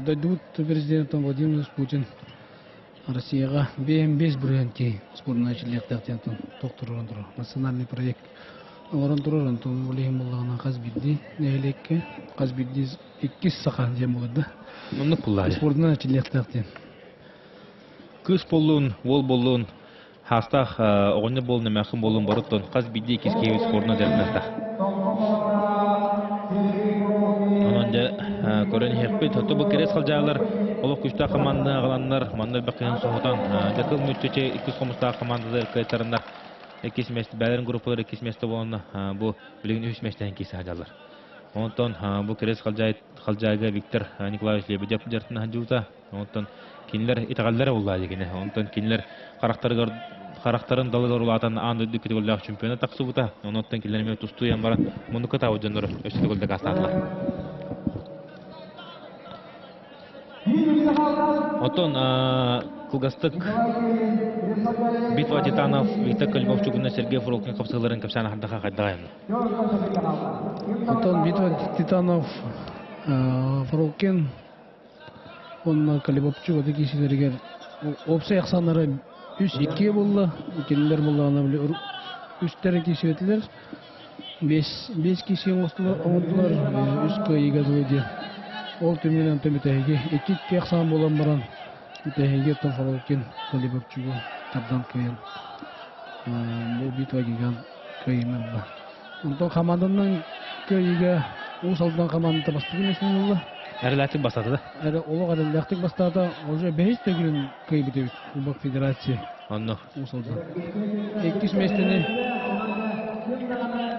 дойдут президентом Владимир Путин Россияга БМ5 бренди спортнан ичилдектен токтурган тур. Национальный проект орон турган тур улем булган казбидди нелекке казбидди 2 сахан жем болды. Онда пуллар. Спортнан ичилдектен. Кыз болун, вол болун, хастах огонне болун мәхим болун барыттон каз бидди кискеви спорна дәртнәтә. Онда көрән хеппе тоту бу керес халҗалар, олы күчтә команда агаланнар, мандар бакыйн соһотан, дәкыл мүттече 2 команда командалар кайтарыннар. 2 мест бәләрен группалары 2 мест болуна бу билген 3 месттән кисе хаҗалар. Онтон бу керес халҗага Виктор Николаевич Лебедев дәртнә хаҗута. Онтон кинлер итагаллары булла дигәне. Онтон кинлер характарын далыгар улатан анды дикетгөлләр чемпионат таксыбыта. Онтон кинлер мен тусту ямбара моны ката уҗаннар өстәгөлдә кастарлар. Онтон Кугастык битва титанов Виктор Кольбовчугына Сергей Фролкин капсаларын капсана хадага кайдаган. Онтон битва титанов Фролкин он Калибопчу вот такие сидерегер опция яксанары 3-2 булды. Икенлер булганы беле үстәре кисетләр 5 кисе оңдылар 3-ка егәзләде. Ол төменнән төмәтәге 2 яксан булган баран төмәтәге Фролкин Калибопчуга табдан кыйын. Бу битва дигән кыймын бар. Онда команданың көйгә усалдан команда бастырмысын булды. Әрләтеп басады да. Әле олык әле ләхтик бастарда уже 5 төгрен кыйбыт бит. Бу федерация. Онда. Усалдан. 2 местене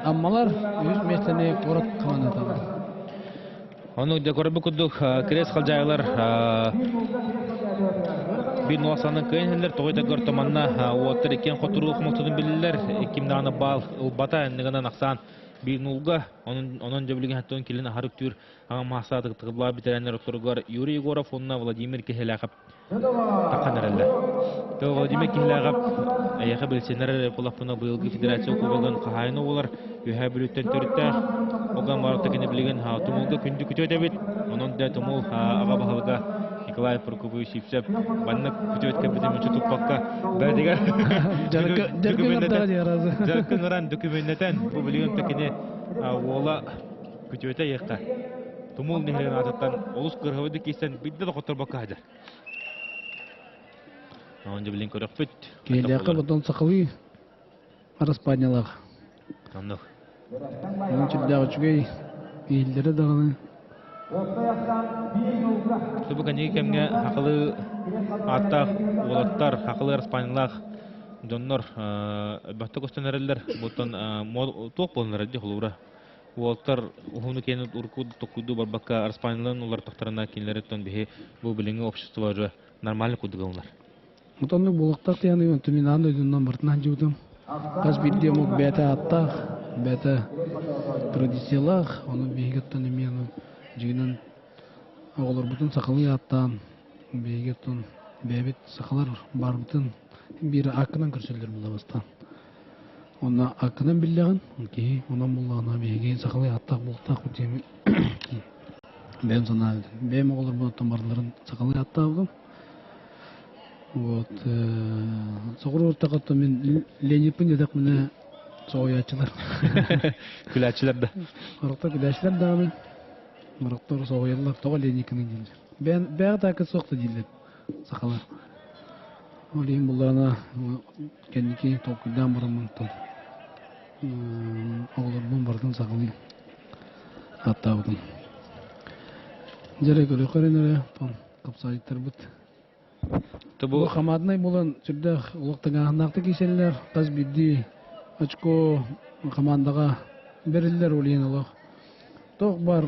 аммалар 100 местене корат командада. Оны да көрбү күдүк керес халҗайлар бир нуасаны кыйнлер тогыйда гортоманна отыр экен котурлук мылтыдын билилер. Кимданы бал бата нигана аксан bir nulga onun cebilgen hattın kilini harık tür ama mahsadı tıgıbla bitirenler oturgar Yuri Yegorov onunla Vladimir Kihelakap takkanarlar. Tabi Vladimir Kihelakap ayağı bilsenler Polapına bu yılgı federasyon kubaldan kahayını olar ühe bülütten törütte ogan varıp takini bilgen tumulga kündü kütü ödebit onun da tumul ağa bahalıga Николай Прокопьевич Сивсев баннак күтөт капитан чутуп бакка бәдигә жаркынран документтан бу билген текене ола күтөтә якка тумул нехрен ататтан олус кыргыбыды кисен бидде котор бакка хаҗа онда билген көрөкпүт Келяка бутон сакылы Распаднялар андык Onun çiftliğe çıkıyor, illeri dağını. Şu kanı kemge haklı atak, olatlar, haklı Raspanyallar, donlar, bahta kostanlarlar, botan top bollar diye hulura. Olatlar, onu kendi urku tokudu barbaka Raspanyalların olar taktarına kinleri ton bihe bu bilinge обществоları normal kudugunlar. Mutanlık bulaktak yani yöntümün anı ödünden barınan cıvdım. Kas bir demok beta attak, beta tradisiyalar, onun bihegetten emiyanın cığının olur bütün sakalı attan, bihegetten bebet sakalar var bütün bir akınan kürsüller bulabastan. Ona akının bildiğin ki ona bullağına bir saklı attak bultak bütemi benim sana benim olur bu tomarların saklı attağı вот соғыр тақатта мен ленипін дедік міне соғыячылар Күләтчеләр дә. арықта күдәшілер дағын мұрақтар соғыялар тоға леникінің дейілер бәғы тәкі соқты дейілер сақалар олейін бұларына кәнеке тоқыдан бұрымын оғылар бұн бардың сақылын аттабыдың Жарай көрі көрінері қапсайттар бұд Бұл қамадынай болан сүрдәқ ұлықтың ағындақты кеселілер қаз бидді очко қамандаға берілдер олейін ұлық тоқ бар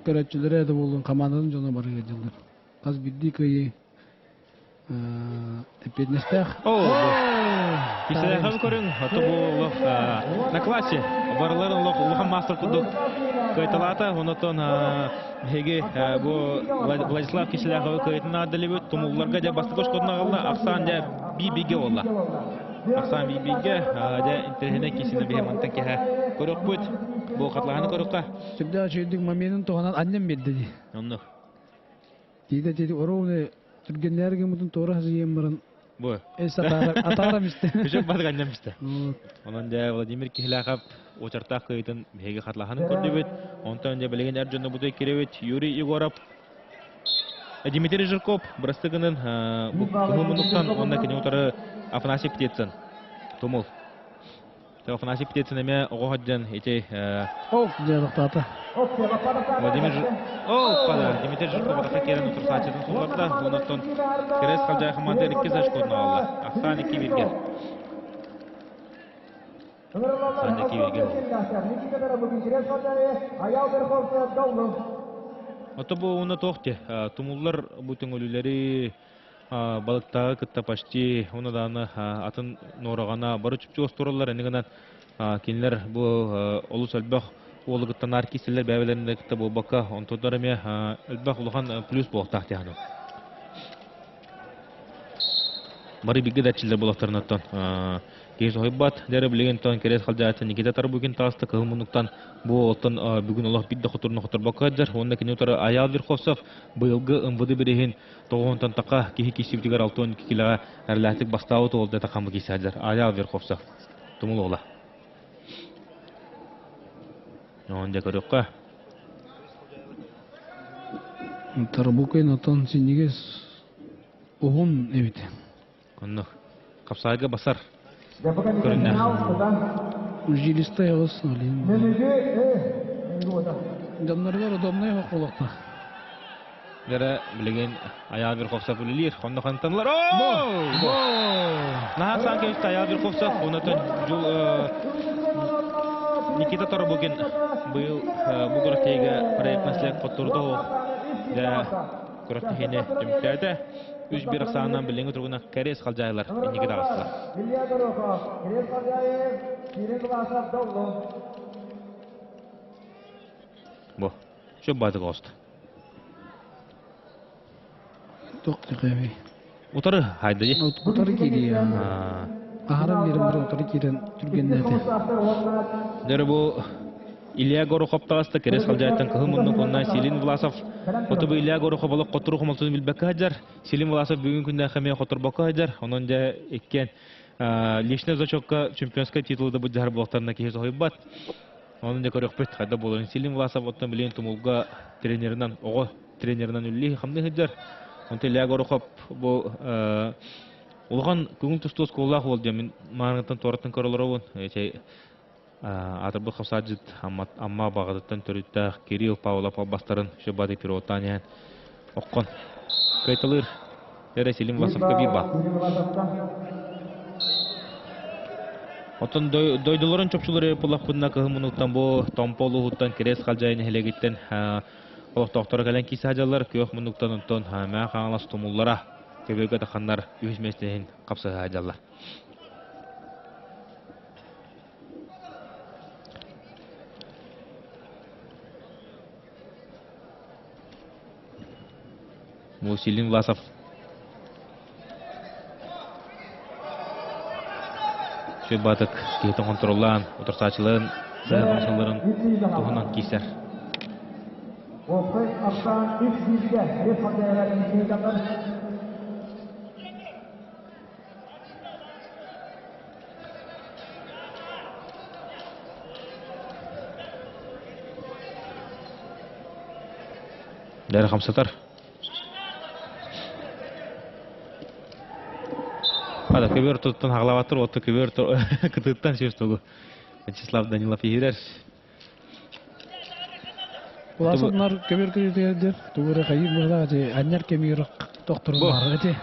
көрәтчілері әді болын қамандадың жона бары кәділдер қаз бидді көйі әпетнестәқ Киселәхән көрің, аты бұл на классе барыларын ұлыған мастер күдік көйталата, онытын беге Владислав Киселәхән көйтін адылы өт, тұмылларға да басты көш көтін ағылды, ақсан да бейбеге олда. Ақсан бейбеге, да интерхене кесені беймантан кеға көрік көт, бұл қатлағаны көрікқа. Сүрді ашүйдік маменің тоғанан аннем берді де. Онны. Дейді, орауны түргенлерге мұтын тоғы хазиен барын Бұл. Атарам істі. Күшік бадық аннем істі. Онан да Владимир Киселәхән очартақ көйтін беге қатлағаны көрді бет. Онтан да білеген әр жонды бұдай керевет Юрий Егоров. Дмитрий Жирков бірістігінің күмімінуқтан онда кене отыры Афанасий Птецин. Тумыл. Афанасий Птецин әме оғаджан ете... Жадықтаты. Владимир Дмитрий Жирков атақа керен отырса ачетін сұлғарда. Онықтан керес қалжай қаманды әрікке заш көрін алды. Ақсан 2 берген. Ото бұл оны тоқты. Тумуллар бұтын өлілері балықтағы күтті пашти, оны даны атын норағана бары чүпчі остырылар. Әнігінен кенілер бұл олыс әлбәқ олы күттен аркеселер бәбелерінде күтті бұл баққа. Онтодар әме әлбәқ ұлыған плюс болықтақты яғының. Бары бигі дәтчілер болықтарын аттан. Кейс ойбат, дәрі білеген тоң керес қалжайты Никита Тарбугин тасты қығымынықтан бұл олтын бүгін олақ бидді құтырны құтыр баққаджар. Онда кене отыры Аял Верховцев бұйылғы ұмвыды біреген тоғын тақа кейі кесептігер 6-12 килоға әрләтік бастауы тоғылды тақамы кесаджар. Аял Верховцев. Тұмыл ола. Онда көріққа. Тарбукайын атын сенегес оғын әбеті. Онда қапсайға басар. Жилистай ağız alayım. Damlarlar odamnay hoqolaqta. Дәрі білеген Аял Верховцев өлілер. Онда қантанлар. Нағасан кәуісті Аял Верховцев. Онда Никита Тарбугин бұл бұғыртегі проект мәселек қоттырды ол. Көріқтігіне жүміктәді. Үш бір ақсағынан біліңі тұрғына кәрес қалжайлар. Никита қасылар. Бұл. Шөп бады қосты. Тоқты қәбей. Утары хайды де? Утары кейді я. Ағарам берім бір утары кейден түргенлерді. Дәрі бұл Илья Горохов тағасты керес қалжайттан қығымының қонынан Селин Власов Отыбы Илья Горохов олық қоттыру құмалтын білбәкі хаджар. Селин Власов бүгін күнді қамия қоттырбақы хаджар. Онын да еккен лешіне зачокка чемпионская титулды бұд жағар бұлақтарына кейіз ойбат. Онын да көрек бет қайда болуын. Селин Власов оттан білен тұмылға тренерінен, оғы тренерінен үлі қамды хаджар. Онты Илья Горохов бұл олған күңіл тұстуыз қолақ ол демін маңғыттан тораттан көрілер Атырбы қапсаджит амма бағадыттан түрітті Кирилл Павлов албастарын шөбады пиротаниян оққан. Кайтылыр әрі Селим Власовқа биба. Отын дойдыларын чөпшілері пұлақ бұдына қығымынықтан бұл томполу ғыттан керес қалжайын әлегіттен олықтақтары кәлін кейсі ажалар көйіқ мұнықтан ұнтын мәң қаңылас тұмыллара көбеге тақандар үйізместен қапсы ажалар. Селин Власов. Аты батык кейтен контроллан, отырсачылығын, сағылшыларын тұғынан кейсер. Offside Afgan 3-1'de bir hatalarının seyircanlar. Дәрі қамсатар. Ада көбер тұттан ағылаватыр, отты көбер күтіттен сөз тұғы. Вячеслав Данилов егерер. Уласынлар көбер көбер тугура кайыр мыла же аннар кемир доктор бар же.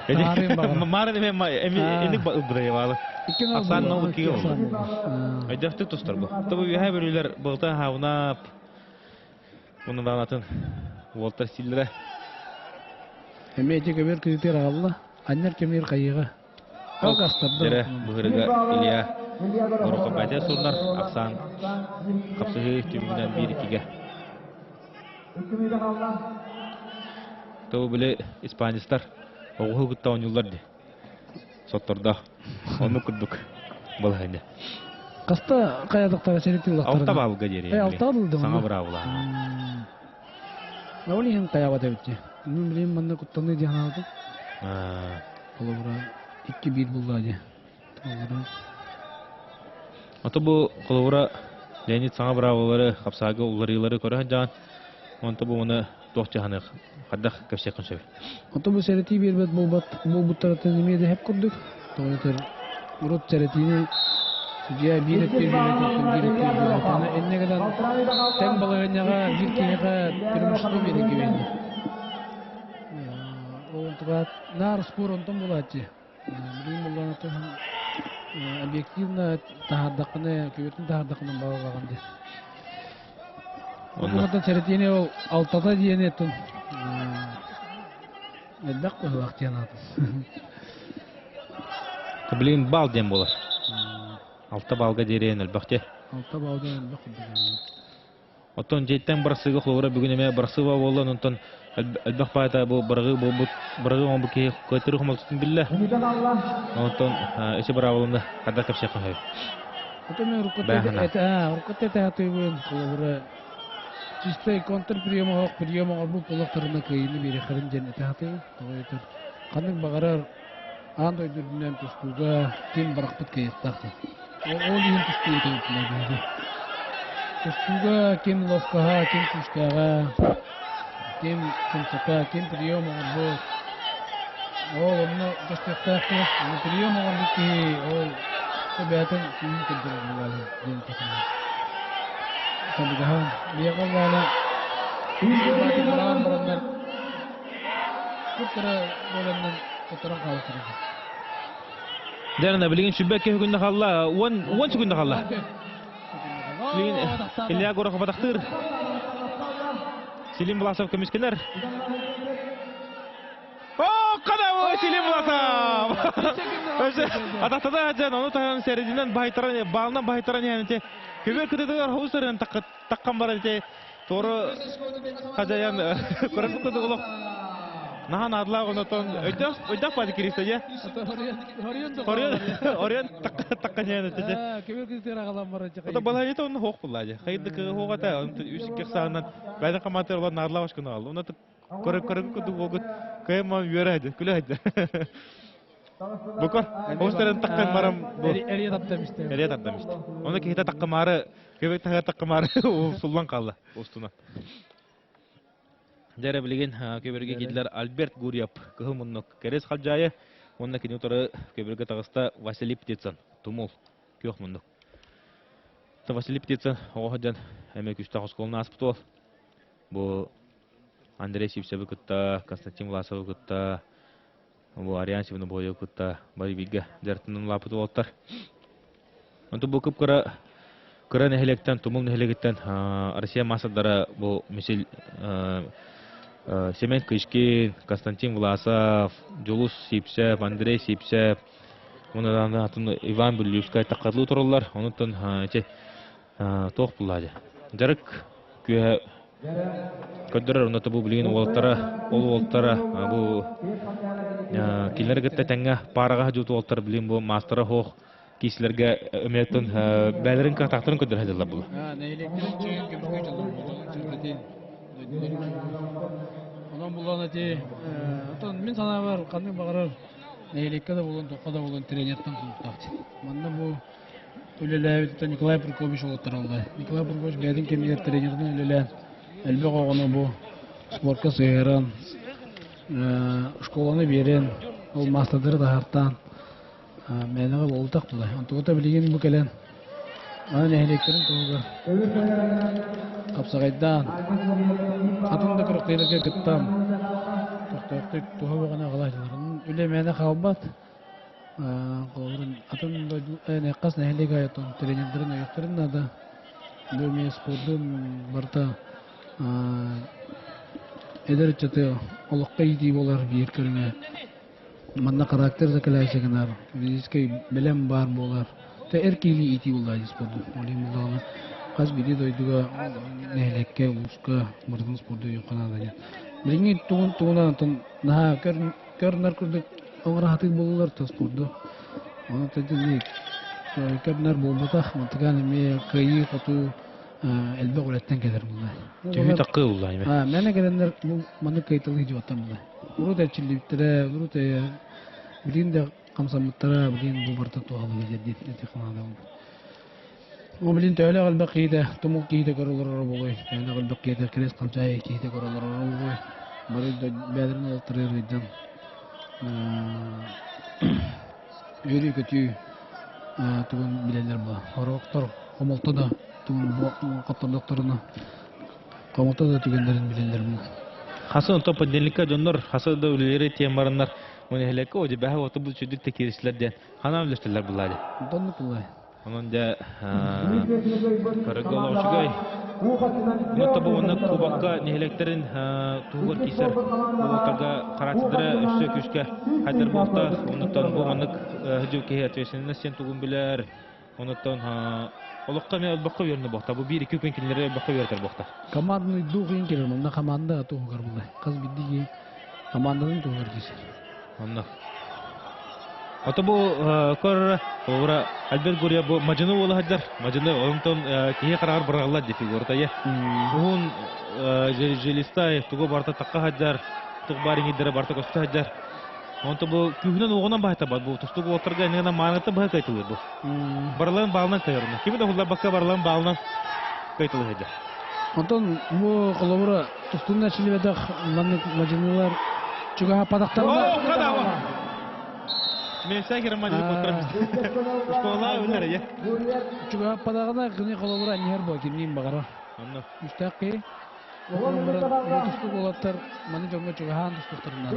Мары деме эник ыдырай балы. Аксан новы киге болду. Айдакты тустар бу. Тобу бихай бирүлөр былта хавнап. Муну данатын Волтер Силдера. Эмеже көбер көбер алла. Аннар кемир кайыга. Дере быгырыга Илья. Ороқа бәте сурнар Аксан. Капсыгы түмүнөн 1-2-ге. Тобу биле испанистар оғу гытта ойнулар де. Сотторда оны күрдүк балгайда. Каста каядыктагы сериктин лактары. Алта балга дере. Алта алды. Саңа бравла. Олиһин каяба дебитти. Мен билем мында куттаны дияна алды. Колобра 2-1 булды аде. Атобу колобра Леонид саңа бравлары капсагы уларылары көрөн жан. Онто бу муну тохчаханы хаддах кепсекин сөбү. Ото бу серити бербет булбуттаратын немеде хеп көрдүк. Тоонтер урут серитини судья биреттер аны эннегеден тең балаганяга бир кенега пермушку береги берди. Онтуга нар спор онтон булачы. Бирин булган ото объективно тахаддакыны көбөтүн тахаддакынан багылаганды. Онда серетине ол алтата диене тун. Эддак вактиянат. Каблин бал дем болар. Алта балга дерен албакте. Алта балдан бак. Отон жеттен барсыгы хлора бүгүн эме барсыба болду, онтон албак байта бу баргы он буки көтөрү хомолтун билля. Онтон эше барабылында када капшак кой. Отон рукотте татыбын хлора чистой контрприема бу полоктарына кыйыны бере харын жен таты. Тойтор. Канын багарар андой дүрдүнөн тустуга ким баракпыт кыйыктакты. Ол ин тустуга Тустуга ким ловкага, ким тускага, ким кумсака, ким приема бу. Ол онно гастактакты, приема бу ол табиатын ким кедерген ден текен. Табигахан биягана бати барандар кутра боландан кутра калсыры. Дәрне билген шүбәккә күндә халла, 10 секунд халла. Илья Горохов батактыр. Селим Власов көмескенер. Кадау Селим Власов. Атактада жан аны тагын серединен байтаран, балынан байтаран яңте. Көбөр көтөдөр хаустарын таккан бар эте. Торы хажаян көрөп көтөгөлөк. Нахан адла онотон өйдак бады киристе же. Орион таккан яңте. Көбөр көтөр агалам бар эте. Ото балайты оны хок буллажы. Хайдык хогата үсикке сагынан байда каматыр болон нарлап ашкын алды. Уна көрөп көтөг болгут кайма юрайды, күлөйдү. Букор, хостарын таккан барам бу. Эрият аптамышты. Эрият аптамышты. Оны кете таккамары, көбөк таккамары суллан калды устуна. Дәре билген көбөргө кидлер Альберт Гурьев, кылмыннык керес халжайы. Онна киноторы көбөргө тагыста Василий Птицын, тумул көкмыннык. Та Василий Птицын оғадан эме күстө осколна аспытол. Бу Андрей Сивсебе кытта, Константин Власов кытта, бу Ариан Сивны бою кытта, Байвига дертинен лапыты болттар. Онту бу кыпкара кыран эхелектен, тумул эхелектен Россия массадары бу мисил Семен Кышкин, Константин Власов, Жулус Сипсеп, Андрей Сипсеп, мунадан атын Иван Бүлюскай таккатлуу турулар, онутон тоқ булады. Жарык күйе көддөрөр онуты бу билген олоттара, бу килер гытта таңга парага жуту олтар билген бу мастера хох киселерге өметтен бәлерин катактырын көдөрһәдәләр була. Нәйлектирен чөйін көмсөй жалар. Сәрдетен. Онан булган әте, мен сана бар, қандай бағарар. Нәйлекке де болын, тоққа да болын тренерттен құлыптақты. Манда бұл өлеләбетті Николай Прокопич олыттар алды. Николай Прокопич бәдің кемдер тренердің өлелән. Әлбе қоғаны бұл спортқа сыйырын, школаны берен, ол мастадыры дағырттан. Мәніға бұл ұлтақ бұлай. Антығыта білеген бұл кәлен. Аны нәйлектерін тұғылға. Қапсағайдан. Атында күріқтейлерге күттам. Күріқтейлер тұға бағана қалайдыларын. Үлі мәні қауымбат. Атында әққас нәйлеге айытын. Тренердерін аяқтырын ада. Дөме спордың барта әдір чаты олыққа еті болар бейір көріңе. Манна характер закаляйсагынар. Визискай белем бар болар. Те эркили ити булай спорду. Олим булганы. Каз биди дойдуга нәлекке уска мырдын спорду юканада. Биринги тугунан на көрнөр күрдүк оңрахаты болулар та спорду. Аны тедик. Кабнар болбатах мантаган ме кайы кату элбе гөлөттен келер булай. Төһү такы булай ме? Мене келендер маны кайтылы жуаттан булай. Уруда чилиптер, уруда билинде камсамыттара, билин бу барта тугалы дедит этихнада. О билин тәле албакиде, тумук киде көрөлөр болой. Тәле албакиде крес камчай киде көрөлөр болой. Бары бәдерне олтырыр идем. Юри көтү туган билендер була. Ороктор комолтода туган каттар докторуна комолтода түгендерин билендер була. Хасын топа денликка жоннор хасыда үлелери тембарыннар өнеһелекке оҗи бәһә оты бу чүдик текиришләрдә хана билештеләр булады. Донны булай. Онан да карагалаушыгай Мото бу оны кубакка нехелектерин тугар кисер бултага каратыдыра өссө күшкә хәдер булта онтан бу анык һөҗү кеһәтәсенә сен тугын биләр онтан олыққа мен албаққа верні боқта. Бұл 1-2 күн келері албаққа вертер боқта. Команданы дуғын келер, мұнда команда туғығар бұлай. Қаз биддегі команданың туғығар кесер. Онда. Ата бұл көрі, олғыра Альберт Гурия бұл мажыны олы хаджар. Мажыны олымтон кейе қарағар бұрағылар дефі көрді. Бұғын желістай тұғы барта таққа хаджар, тұғы барыңедері барта көсті хаджар. Онта бұл күхінен оғынан бағайта бад. Бұл тұстығы отырға әнегінен маңыты бағай қайтылыр бұл. Барылан бағылынан қайырына. Кемі де құлдар баққа барылан бағылынан қайтылыр еді. Онтан бұл қолабыра тұстығын әшілі бәдіқ мажынылар чүға падақтарына... О, қадауы! Мен сәкері мажыны көттірамыз. Ұшқоғыла өлер, е? Чүға падағына қыны қолабыра әнер бұл кемнейін бағара. Үстәқи. Тұстық олаттар маны жонға чүғахан тұстықтарынан.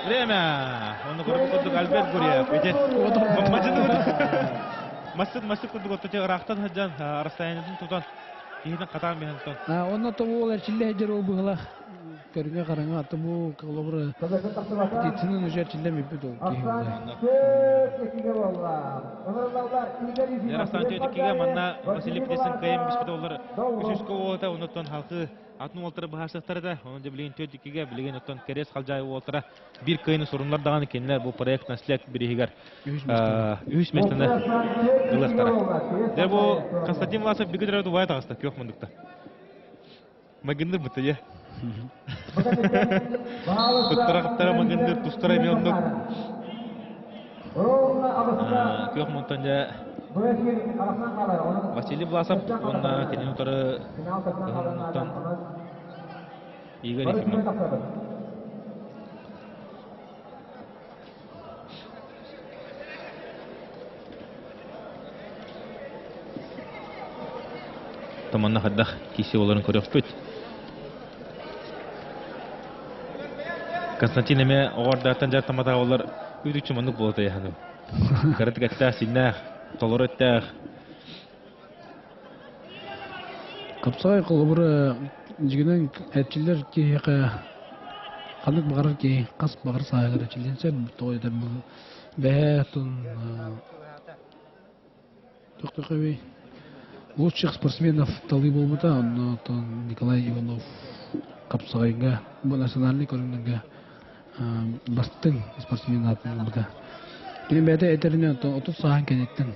Время! Оны көріп құттық Альберт Гурия. Масты күрдік өттіте ұрақтан хаджан расстояниятын тұтан. Кейінен қатаған бейін тұтан. Оны тұбы ол әрчілі әжер ол бұғыла. Көріңе қараңа аты бұл қалабыры кетсінің өжер чілі мепет ол кейі Ярастан түйдіккеге манна Василий Петесін қайым біспеді олар үшіскі олыта оныттан халқы атын олтыры бағашықтары да оны да білген түйдіккеге білген оттан керес қалжай олтыра бір қайыны сұрынлар даған екенлер бұл проект наслек бірігер үйіс местені ғылықтары. Дәр бұл Константин Власов бігі дұрауды вайт ағыста көк мұндықта. Магындыр бұты, е? Тұттыра магындыр, тұстыра емеуіндік. Көк мұнтан жа Василий Власов, онына кенен ұтары ғылымдықтан Игорь Ефимов. Таманна қаддақ кесе оларын көрек бөт. Константин әме оғардақтан жартаматаға олар өйдікші маңдық болады яғаным. Қаратық әттәқ, сілнәқ, толыр әттәқ. Қапсағай қолыбыры жігінен әтчілер кейіқі қандық бағарар кей қас бағар сағығыр әтчілденсе тоғайдар бұл бәтін тоқтықы лучших спортсменов талы болмыта, Николай Иванов капсагайга бу национальный көрүнгөнгө бастың спортсменатын буда. Килимбете этерине 30 саан кенеттен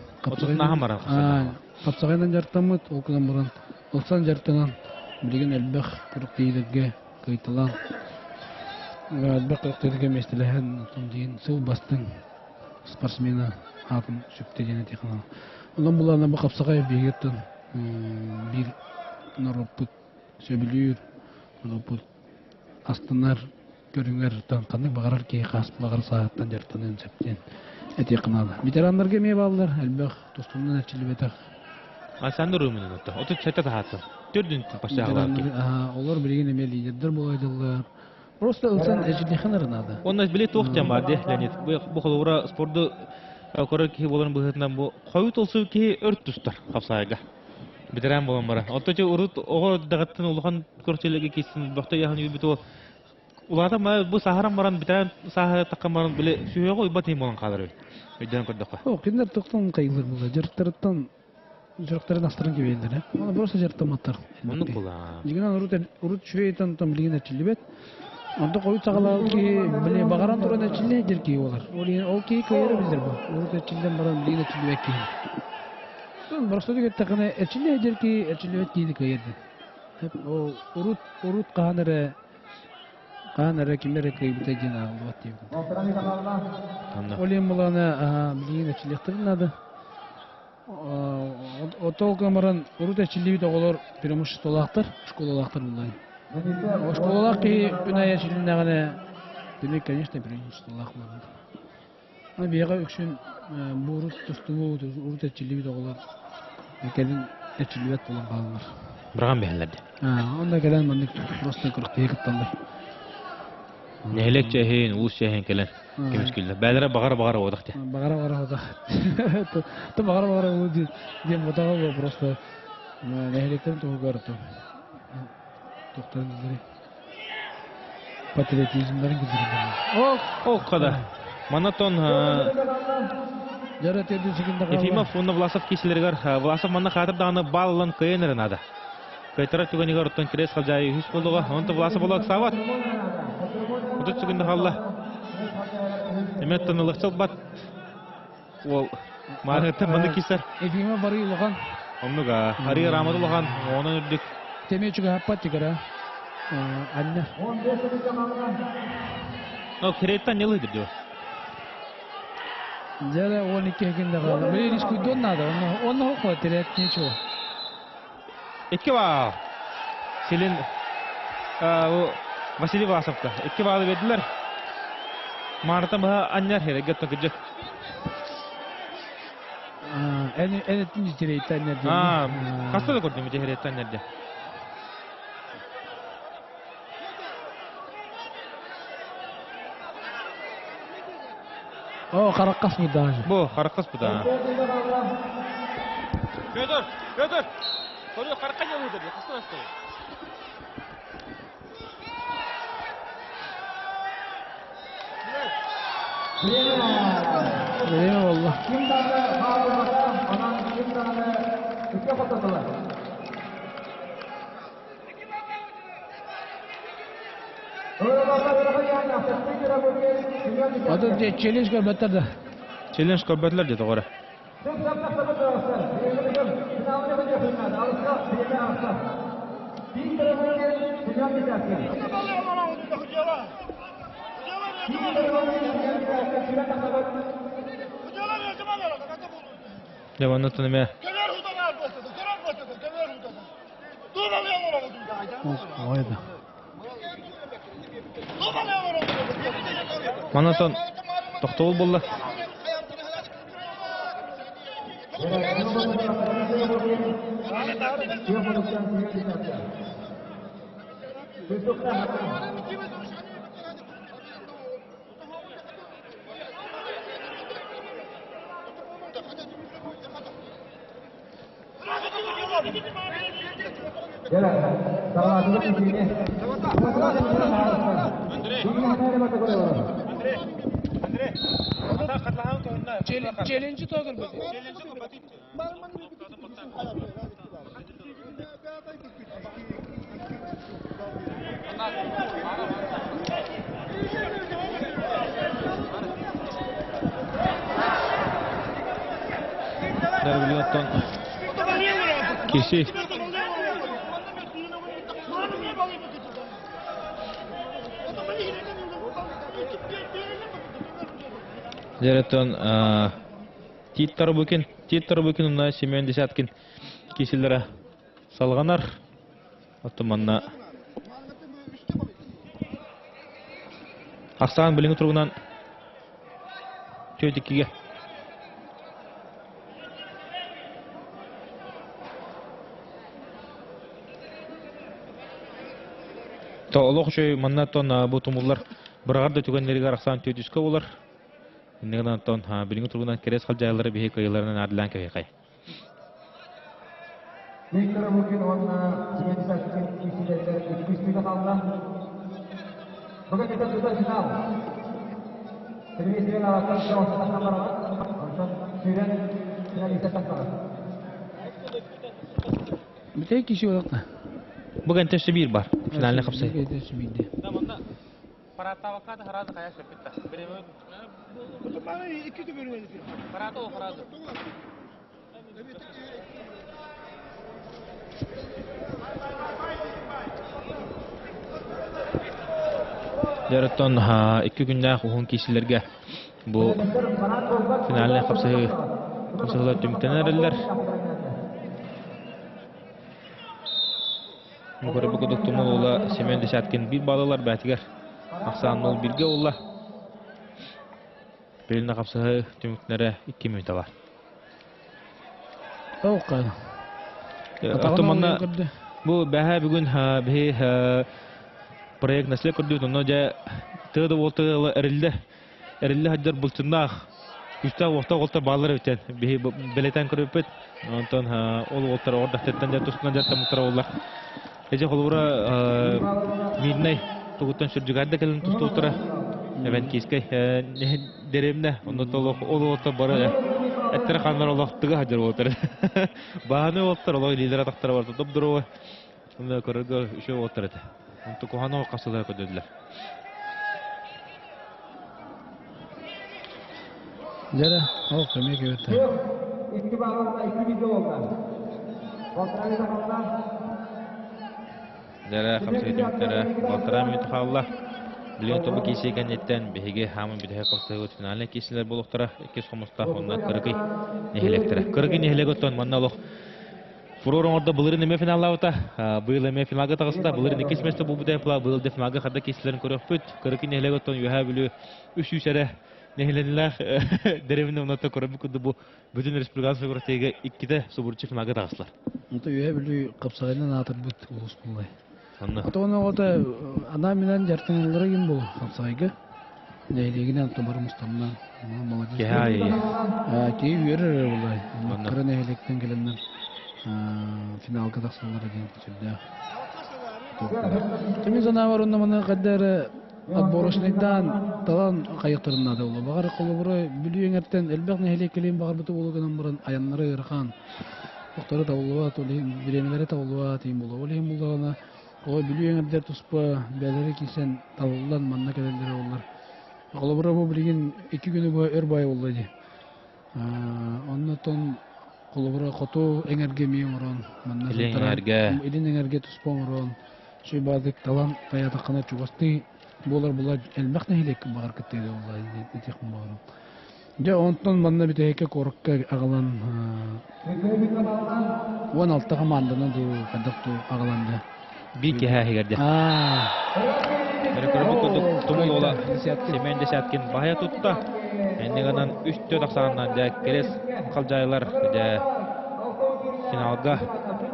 капсагайдан жартамыт окудан буран 90 жартанан билген элбэх кырыктыйдыгге кыйтылан элбэх кырыктыйдыгге местелеген тумдин сыл бастың спортсмена атын сүптедене тихана. Ondan bulana bu kapsakay biyetten bir naroput söbülür, naroput astanlar görünür tankanı bağırır ki kas bağır saatten jartanın septen eti kınalı. Veteranlarga me bağlar elbaq dostumdan açılı betak. Sen de rümünün ötü. Otu çete tahatın. Dördün başağılar ki. Olur bilgin eme liderler boğaydılar. Просто ылсан эжили ханарнада. Онна биле тоқтан бар де, Леонид. Бу холура спорту көрөр ки боларын быһытынан бу койут олсу ки өрт тустар капсайга. Битерен болон бара. Отточо урут ого дагаттын улухан көрчөлөгө кесин бакта яхын юбито. Улада ма бу сахарам баран битерен сахара таккан баран биле сүйөгө убатым болон калыр. Өйдөн көрдөк. О, киндер токтон кайгылар була. Жырттырттан жырттарын астырын кебелдер. Аны просто жырттаматтар. Муну була. Дигенен урут швейтан там билген ачылбет. Онда койут сагалар ки биле багаран туран ачыле дерки олар. Ол ки кайры билдер бу. Урут ачылдан баран билген ачылбек ки. Сон просто диге такана ачыле дерки ачылбет ки кайрды. Хеп о урут канары kimlere kıybıta cina alvat diyor. Olayım bulana bilgin açılıktırın adı. O kameran urut açılığı da olur piramuş stolaktır, şkolalaktır bunlar. O şkolalak ki günay açılığına gane demek конечно piramuş stolaklar. Ama bir yaga üçün bu urut tustuğu urut açılığı da olur. Kendin açılığı bulan bağlar. Bırakın beğenlerdi. Onda gelen mandık prosta kırıkta yıkıttanlar. Nehlek çehin, uğuz çehin kelen. Kemişkildi. Bәлері бағара одақты. Бағара одақты. То бағара одақты. Дем отаға бұл просто нәхелектен тұғы көрді. Тоқтарын күздері. Патриотизмдарын күздері. О, қада. Манатон... Жара терді секенді қала. Ефимов, оны Власов кесілергер. Власов мана қатырдағаны балылан көйенерін ады. Көйтірі түгенігер ұттан крес қалжайы хүш болдыға. Онты Власов олақ сават. Удут сүгінді қалла. Еметтен ұлықчыл бат. Ол марғытты мұнды кесер. Ефима бары ұлыған. Омнуға. Ари рамады ұлыған. Оның үрдік. Темечуға хаппат тегара. Анна. Ол кереттен нелі үйдір деу. Жара 12 екенде қалды. Бір риск үйден нады. Оны оқуа терет нечуға. Екі бағ. Селен... Василий Власовка. İki bağlı verdiler. Mart'ta baha anlar here götün gıcık. En etinci tireyt anlar diye. Kasta da gördüm bir here anlar diye. O Karakas mı daha? Bu Karakas bu da. Götür. Soruyor Karakas yolu dedi. Kasta nasıl? Eyvallah. Kim tane bağırmasa, anan kim tane üçe patladılar. Öyle bakar yani afette göre bu Adı challenge kalbetter de. Challenge kalbetler dedi oraya. Çok yapmak zorundasın. Sınavını yapacaksın. Alışka bir arası. Bir tarafına sınav yapacaksın. Levanın tanımaya. Hayda. Manaton toxtol bolla. Gel, salah dulu di sini. Challenge to'g'ri bu. Derbiliyattan kişi Jereton Tittara bökin unna Семен Десяткин кишилere salganar. Атыманна Ақсаған біліңі тұрғынан төйдіккеге Олық үшөй маннаттон бұл тұмылар бірағарды түгенлерге Ақсаған төйдіскі олар. Иннегенен аттон біліңі тұрғынан керес қалжайлары бейік ойыларынан адылан көй қай. Виктор Букин онна Семен Десяткин кишилерге үккүстігі қалды. Бүгін еді бұда жинал. Телевизиялы алатын жоғыстан баралар. Оншын сүйрен финалистаттан баралар. Бітей киши олақта. Бүгін тәші бір бар. Финаліне қапсай. Тәші бірде. Паратта вакады харады қая шөппетті. Біреуі параты ол харады. Жараттан 2 күнде ұғын кешілерге бұл финаліне қапсағылар түміктен әрілер. Мұқыры бұқыдық тұмыл ола Семен Десяткин бір балалар бәтігер. Ақсаған ол бірге ола. Беліне қапсағы түміктенері 2 минут алар. Оуқады. Атыманна бұл бәхі бүгін проект насле көрдүт, но жа тыды болтыгы эрилде хаджар булчундах үстө уақта олтар баллар өтен белетен көрөпөт. Онтон ол олтар орда теттен жа тустан жа тамтара олар. Эже холура миднай тугуттан сүржүгадда келин тустутура. Эбен кискай деремне оно толок ол олтар бара эттер хандар олоктугу хаджар олтар. Бааны олтар олой лидер атактар бар топ дуруу. Онда көрөгө үшө олтар эте. Онты коханы қасылар көдөділер. Жара, ол көмек өтті. İki bağlamda 2 video oldu. Kontrolü zamanla Жара қамсы кетіміктері балтыра минут қалылар. Білген тобы кесе кәнеттен бейге хамын бідігі қостығы өт финаліне кесілер болуқтыра. Екес қомыста онына кыргый нехелектірі. Кыргый нехелек өттен манналық. Фуророн орда бұлырын еме финаллауыта. Бұйыл еме финалға тағысында бұлырын екес месті бұл бұдай пыла. Бұйыл де финалға қада кесілерін көріп бүт. Кыргый нехелек өттен үйә білі үш үшәрі нехеленілер дәревіне ұнатты көріп бүкінді бұл бүтін республикасы көріктегі иккіде сұбырчы финалға тағысылар. Онта үйә білі қапсағайынан атыр бұт ұлыс бұлай. Ата оны ота ана менен жартыңылары ким бұл қапсағайға. Нәйлегінен тұмар мұстамынан. Кей үйері бұлай. Қырын әйелектен келемнен финалға тақсылары дейін сүрді. Тімін зана бар онна мұны қаддары отборочныйдан талан қайықтырына да олы. Бағары қолы бұры бүлі еңерттен әлбәқ нәйлек келейін бағар бұты болуғынан бұрын аянлары ұрқан. Оқтары табылуат, біренелері табылуат, ең болу. Ол ең болуғана Ой, бүлі еңердер тұспа, бәлері кейсен табылдан манна кәделдері олар. Қолы бұра бұл білген 2 күні бұға өр бай олады. Оннатон қолы бұра қоту әңерге мейін ұрын. Илін әңерге тұспа ұрын. Шүй бадық талан таяты қана чуғасты болар бұла әлмәқ нәйілек бағар күттейді олады. Нетек мұғырын. Жа онтон манна бітәйке қорыққа ағалан 16 манданы қадақту ағаланды. Бики хәһигәрдә. Тумул ола Семен Десяткин бая тутта. Эндегеннән 3-4 тақсаганнан да керес калжайлар да финалга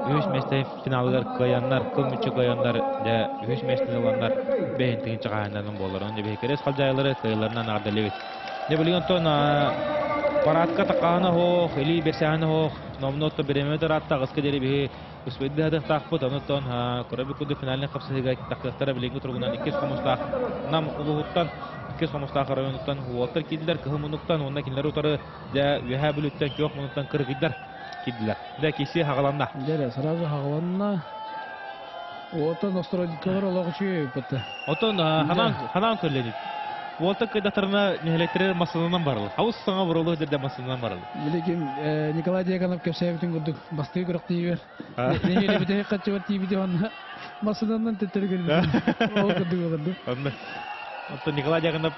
3 мәстә финаллар каяннар, кылмычы каяннар да 3 мәстә оланнар бәһинтеген чыгаганнан болар. Онда бе керес калжайлары каяларынан ардалебет. Не билген тон паратка тақаны хо, или берсәне хо, номнотто береметер атта гыскы дери бе Успеди хадах тақпыт, анықтан көрәбі күнді финаліне қапсығыға тақықтары біліңгі тұрғынан 2 қомыстақ нам ұлығыттан, 2 қомыстақ районықтан уолттар кеділер, кығымынықтан, онына кенлер ұтары да үйәә біліттен көк мұнықтан кырғыдар кеділер. Да кесі хағаланна. Дәрі, сразу хағаланна Ота настроителер олагычы патта. Отон ханан көрленит. Волта кыдатарына нехелектер масылынан барылы. Хаус саңа бурулу жерде масылынан барылы. Билеген Николай Дьяконов кепсәбитин күрдүк. Басты көрөк тийбер. Негеле бите качыбар тийбиде аны масылынан тетергел. Ол күрдүк олду. Онда. Отон Николай Дьяконов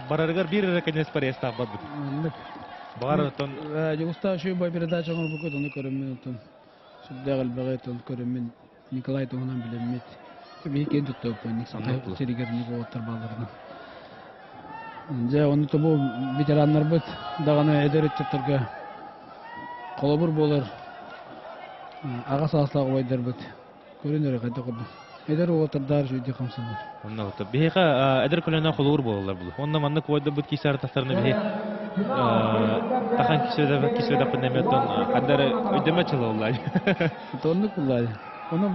бараргар бир конец пареста бабыт. Бар отон Югуста şu bay передача onu bu kadar görünmüyor ton. Sürdağıl bağı ton görünmüyor. Nikolay Toğunan bilemmet. Tabii ki tuttu bu Nikolay serigerini bu otur bağlardan. Önce onu da bu veteranlar bu dağına eder ettirge. Kolabur bolar. Ağa sağlığa koydur bu. Görünür kadar oldu. Eder oturdar şu dikamsınlar. Ondan otur. Bihe eder kulağına kolur bollar bu. Ondan manna koydu bu kisar tasarını bihe. Tahan kisveda pandemiyaton kadar ödeme çalıyorlar. Tonlu kullanıyor. Onu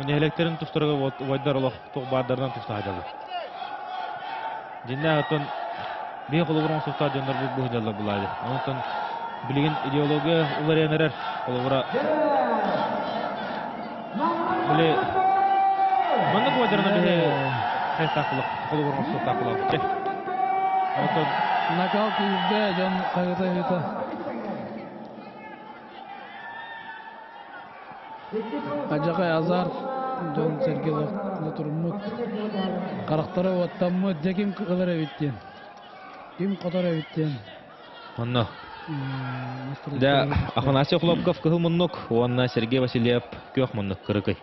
Onu elektriğin tuşturga vaydar olaq toq bardardan tuştaydalı. Dinle aton bir koluğun stadionlar bu hıcalar bulaydı. Ondan bilgin ideoloji ularyanerer koluğura böyle manlık vaydarına bir hesaplık koluğun stadionlar. Ondan nakal kıyıda John Kayıta. Acaka yazar John Sergey Laturmut. Karakteri vatanmı dekim kadar evitten. Kim kadar evitten. Ondan da Afanasy Хлопков кылмыннык, онна Сергей Васильев көкмыннык кырыкый.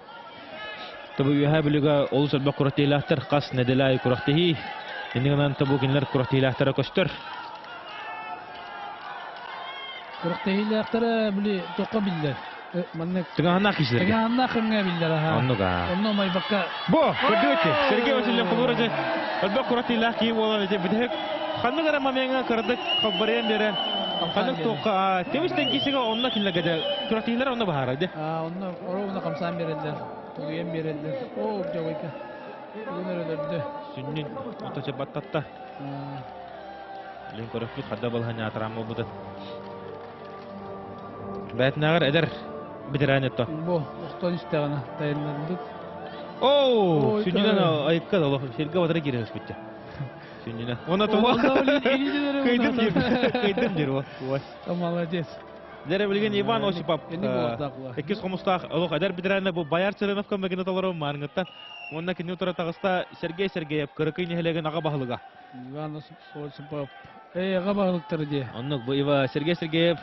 Табы юха билига олус албак курактейлахтар кас неделай курактеhi. Инниган табу кинлер курактейлахтара көстөр. Kurakteylaktara bili toqa biller. Mannek. Тыгана кишилер. Тыганна кымга biller ha. Оннуга. Онно май бакка. Бо, көдөтө. Сергей Васильев кулураже. Албак курактейлах ки болар же бидек. Ханныгара мамеңа кырдык хабарен берен. Ханнык тоқа темистен кисиге онна кинлегеде. Курактейлер онна бахарайды. Онно оруна камсан берелер. Тугуен берелер. О, жабайка. Күнөрөлөрдө. Сүннин оточа баттатта. Лин көрөкпү хадда балханя атрамы буды. Бәтнагыр эдер битирәне то. Бо, остон истегана тайынландык. О, сүннинен айыкка да Сергей батыры кирес битте. Сүннинен. Оны то. Кайдым дер о. Молодец. Дере билген Иван Осипов. Эни болдакла. Экис комустак олох эдер битирәне бу Баяр Череновка магнитолары маргыттан. Онна кине утыра тагыста Сергей Сергеев кырыкый нехелеген ага бахылыга. Иван Осипов. Ага бахылыктыр ди. Оннук бу Сергей Сергеев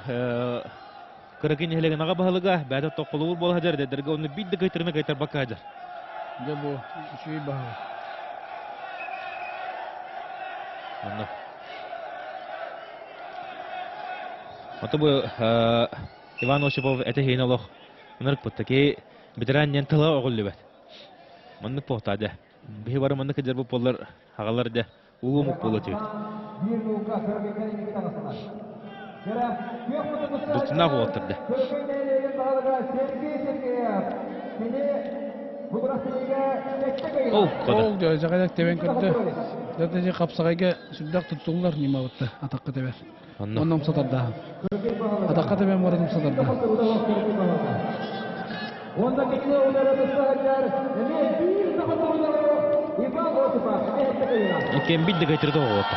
кырыкый нехелеген ага бахылыга бәдә токулур бол хаҗар дедерге оны бидде кайтырына кайтар бака хаҗар. Жабо, шуй бахыл. Оннук. Ото бу Иван Осипов эте хейн олох. Онырык буттаки битирәннән тыла огыллы бит. Манны похтады. Бихи бары манны кедер бу поллар агалар да улумук болоту. Дутна болотырды. Ол кода. Ол жагадак тебен көрдү. Дәтеже капсагайга сүддак туттулар нима бутты. Атакка тебер. Онном сатарда. Атакка тебен барым сатарда. Onda geçti onlara tutarlar. Ne bir zaman onlara İvan Osipov. Икен бидде кайтырды олоту.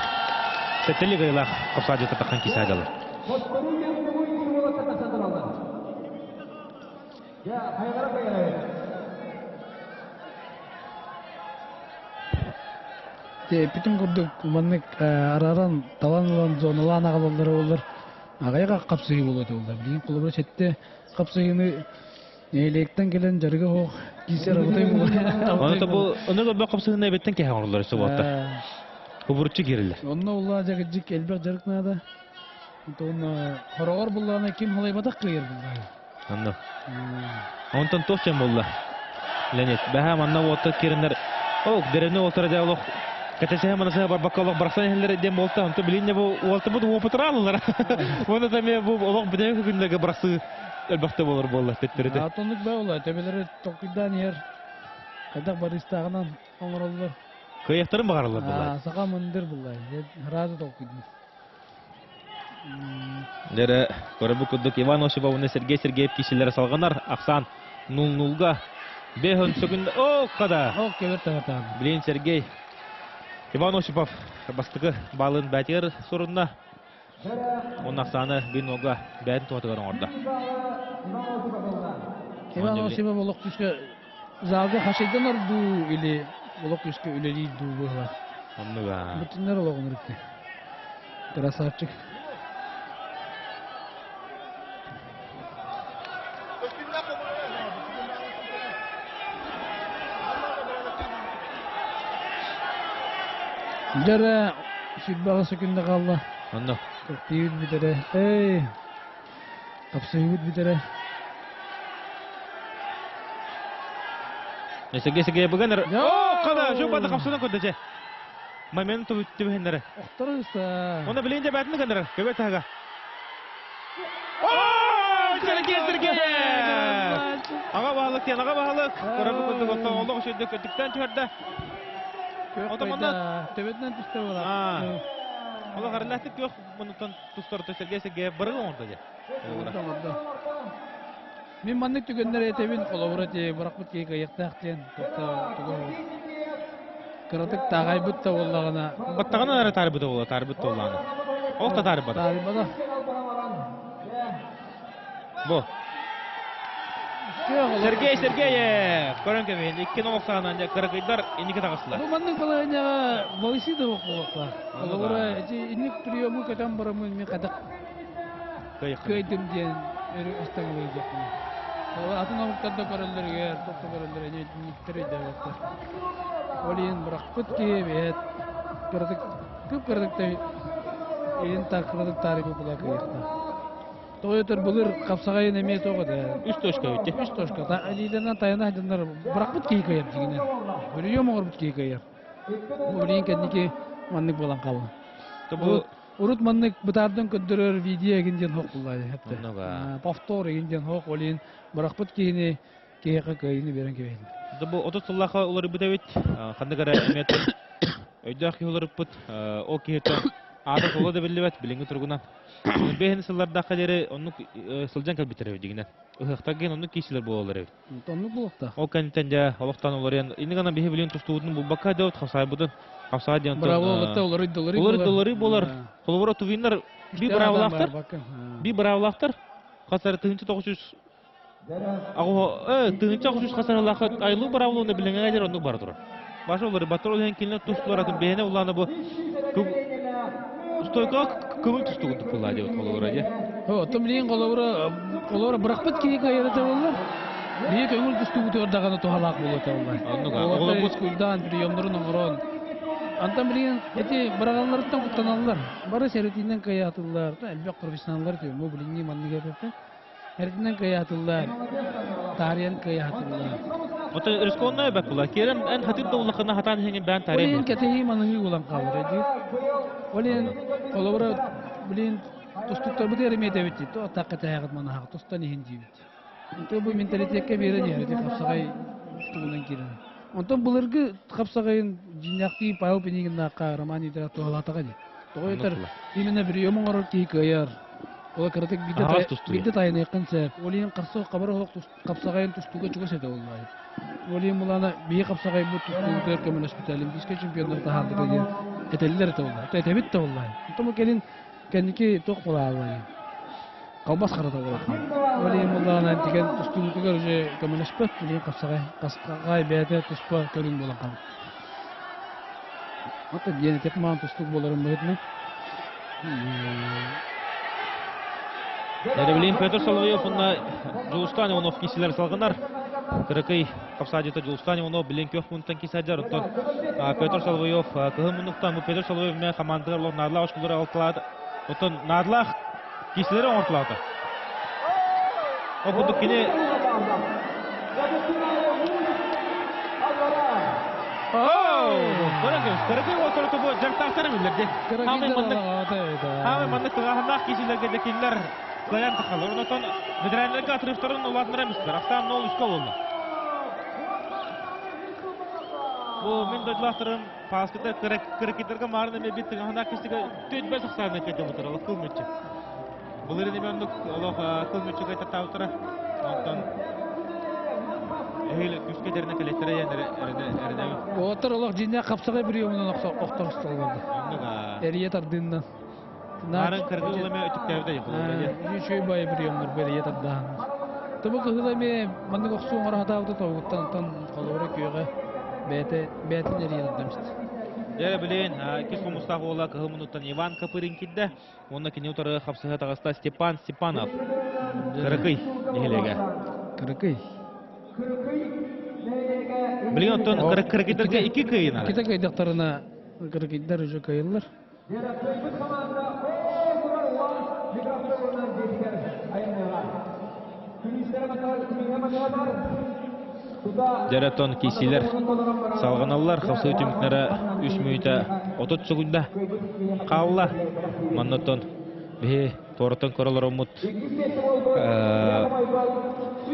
Сетели гайла капсаҗы татакан кисадалар. Ya hayara koyar. Бүтүн көрдүк маннык араран таланылан зоналан агалары болар. Агайга капсыгы болот болар. Бин кулубы четте капсыгыны электен келен жарга хок кисер абытай болот. Аны бу оныга бак капсыгына беттен ке хаңлар субатта. Кубурчу кирилер. Онно улла жагы жик элбек жарыкнада. Онно хорогор булланы ким халай батак кыйыр булган. Анна. Онтон тохчан болла. Ленет баха манна вотта киренер. О, дерене отыр диалог. Катесе манаса бакалык барсан хеллер дем болта. Онто билине бу олты бу опытралылар. Оны да мен бу олог бидеге күндәге барасы элбәктә булыр болла теттерде. Атонлык баула төбеләре токидан ер. Кадак барыстагынан оңроллар. Кыяктырын багарлар булар. Сака мындыр булар. Разы токидан. Дере көрөбү күдүк Иван Осиповны Сергей Сергеев кишилер салганар. Аксан 0-0-га 5 секунд. О, қада! О, кебер тағатан. Блин, Сергей Иван Осипов бастығы балын бәтер сұрынна. Оның ақсаны 1-0-га бәтін туатығарын орда. Иван Осипов олық түске залда хашайдан орду или олық түске үлелейді бұғылар. Онныға. Бүтіндер олығын үрікті. Красавчик. Жара сүйтбағы секунда қалды. Онны. Көктейбіт бітірі. Эй! Қапсайбіт бітірі. Сергей бүгінір. О, қада! Жоқ бады қапсудан көді же. Момент өтті бәйіндері. Оқтар ұста. Оны білейінде бәтіні көндірі. Көбет тағы. О, Сергей! Аға бағалық тен, аға бағалық. Көрабы көндік отта, олығы шөйді көттіктен түрді. Төбетінен түсті ола. Ола қарылақтық жоқ, мұнықтан тұстарды Сергей бірі оңырды же. Мен маннык түгендер етебін қолауыра те, бірақ бұт кейк аяқтақ тен. Қыратық тағай бұтта олағына. Баттағаны әрі тарбыды ола, тарбыды олағаны. Олықта тарбыды. Тарбыды. Бұл. Сергей! Көрін көмейін, 2-0 сағынан қырықайдар, енекі тағысылар. Бұл маннык балағыняға балысыды оқылықта. Қолауыра, енек приемы көтен барамын мен қадақ көйдім ден өрі ұстаңылы жақын. Атын ауықтарда көрілдерге, тоқты көрілдерге нектері дәуетті. Олейін бұрақ бұт кейбет, көп кірдікті ең тақырдық тарихы бұла қайықта. Тоғытыр бұлыр қапсағайын әме тоғыды. Үш тошқа өтті. Үш тошқа. Әлейдерінен тайына айдындар бұрақ бұт кей қайыр дегенен. Өлейем оғыр бұт кей қайыр. Олейін кәдінеке маннык болан қалын. Урут маннык бытардын көндөрөр видео эгинден хок буллайды хепте. Повтор эгинден хок олин бирок бут кейини кейка кейини берен кебейин. Бу ототлаха улары битебит. Хандагара эмет. Өйдөх улары бут. О кейтен ада толода билебет билинги тургунан. Бехин сылларда кадери онну сылжан кал битеребит дигинен. Ыхтаген онну кисилер бололар. Тонну булукта. О кантенде олоктан уларын инигана бехи билин тустуудун бу бака деп хасай будун. Хасадиан Браво, доллары болар. Холовора тувиннар би бравлахтар. Би бравлахтар. Хасар 900 тыгынча 900 хасарлахат айлы бравлуны билеңе жер онду бар тура. Башы олары батыр олен кине тустуларын бехне уланы бу. Стойка көңүл тустугунду кылады деп холовора же. О, томлин коловора биракпат кийик айрата болар. Бие көңүл тустугу ордаганы тухалак болот алар. Онуга бу скулдан приемдорун оңорон. Антан билген эти бараганлардан куттаналар. Бары серетинен каятылар. Элбек профессионаллар деп, бу билинги манныга бепте. Серетинен каятылар. Тариян каятылар. Ота рисконна бак була. Керем эн хатырда улакына хатан хенген бан тарих. Олен кетеги манныгы улан калыр эди. Олен колобра билин тустуктар бу дереме дебит. То такката ягат мана хак тустан хендибит. То бу менталитетке берен эди капсагай тустугунан кирен. Онтон булыргы капсагайын жинякты пау пенигин накка романи да тоолатага ди. Тойтер именно бир йомоңор кейкаяр. Ола кыртык бидде тайын якынса, олин карсы кабар капсагайын тустуга чуга сете болмай. Олин булана бии капсагай бу тустуга көмөн госпиталин бизге чемпиондор тахарды деген этеллер тоолай. Тетебит тоолай. Онтон келин кеники ток була алай. Калбас карата болот. Олин булана деген тустуга уже көмөн госпиталин деген капсагай бәте туспа көрүн болан калды. Ата диене тек ман тустук боларын бөтмө. Деревлин Петр Соловьевна Жулстан Иванов кисилер салганар. Кырыкый капсадита Жулстан Иванов билен кök мунтан кисаджар. Петр Соловьев кыгымынуктан Петр Соловьев мен командалар надлаш кулар алтылады. Отон надлах кисилер ортылады. Окудук кине Кырыкый отурту бу жактактар билерди. Хамы мында кыгахандак кисилерге декиллер Клаян тақалыр, онотон медрәнлерге атырыфтарын олатыныр әмістер. Ақтан ол үскі олды. Бұл мен дойдылақтырым, паскыда кірекеттерге марын әме беттің ағына кестігі төтбәл сақсарына кәді бұтыр, олық кылметші. Бұл ерін еме ондық олық кылметші қайта тауытыры. Онтон Öyle küsketerine kaletlere yerine Отыр олақ жинне қапсағай бір емінен оқтар ұсталғарды. Әрие тардığından. Нарын кыргылыме өтүктәбидә Жүн шөй байы бір емдер бәрі етардығын. Тұбы қығыламе маңның оқсуын ғара хатауды тауғыттан қалуыра күйеға бәтін әрие тардымышты. Жәрі білейін, кес қомыстағы ола кығылмынуттан Иван Капырин кидді. Онна кене ұтары қапсыға тағыста Степан Степанов. Кырықый ехелеге. Кырықый. Білейін оттан кырықыдарға 2 күйін ары. Кета кайдақтарына кырықыйдар уже кайылар. Жаратон кейсилер салғаналар қапсы өтімікнері 3 минута 30 секунда қалла. Маннотон бе торытын көрілер ұмыт.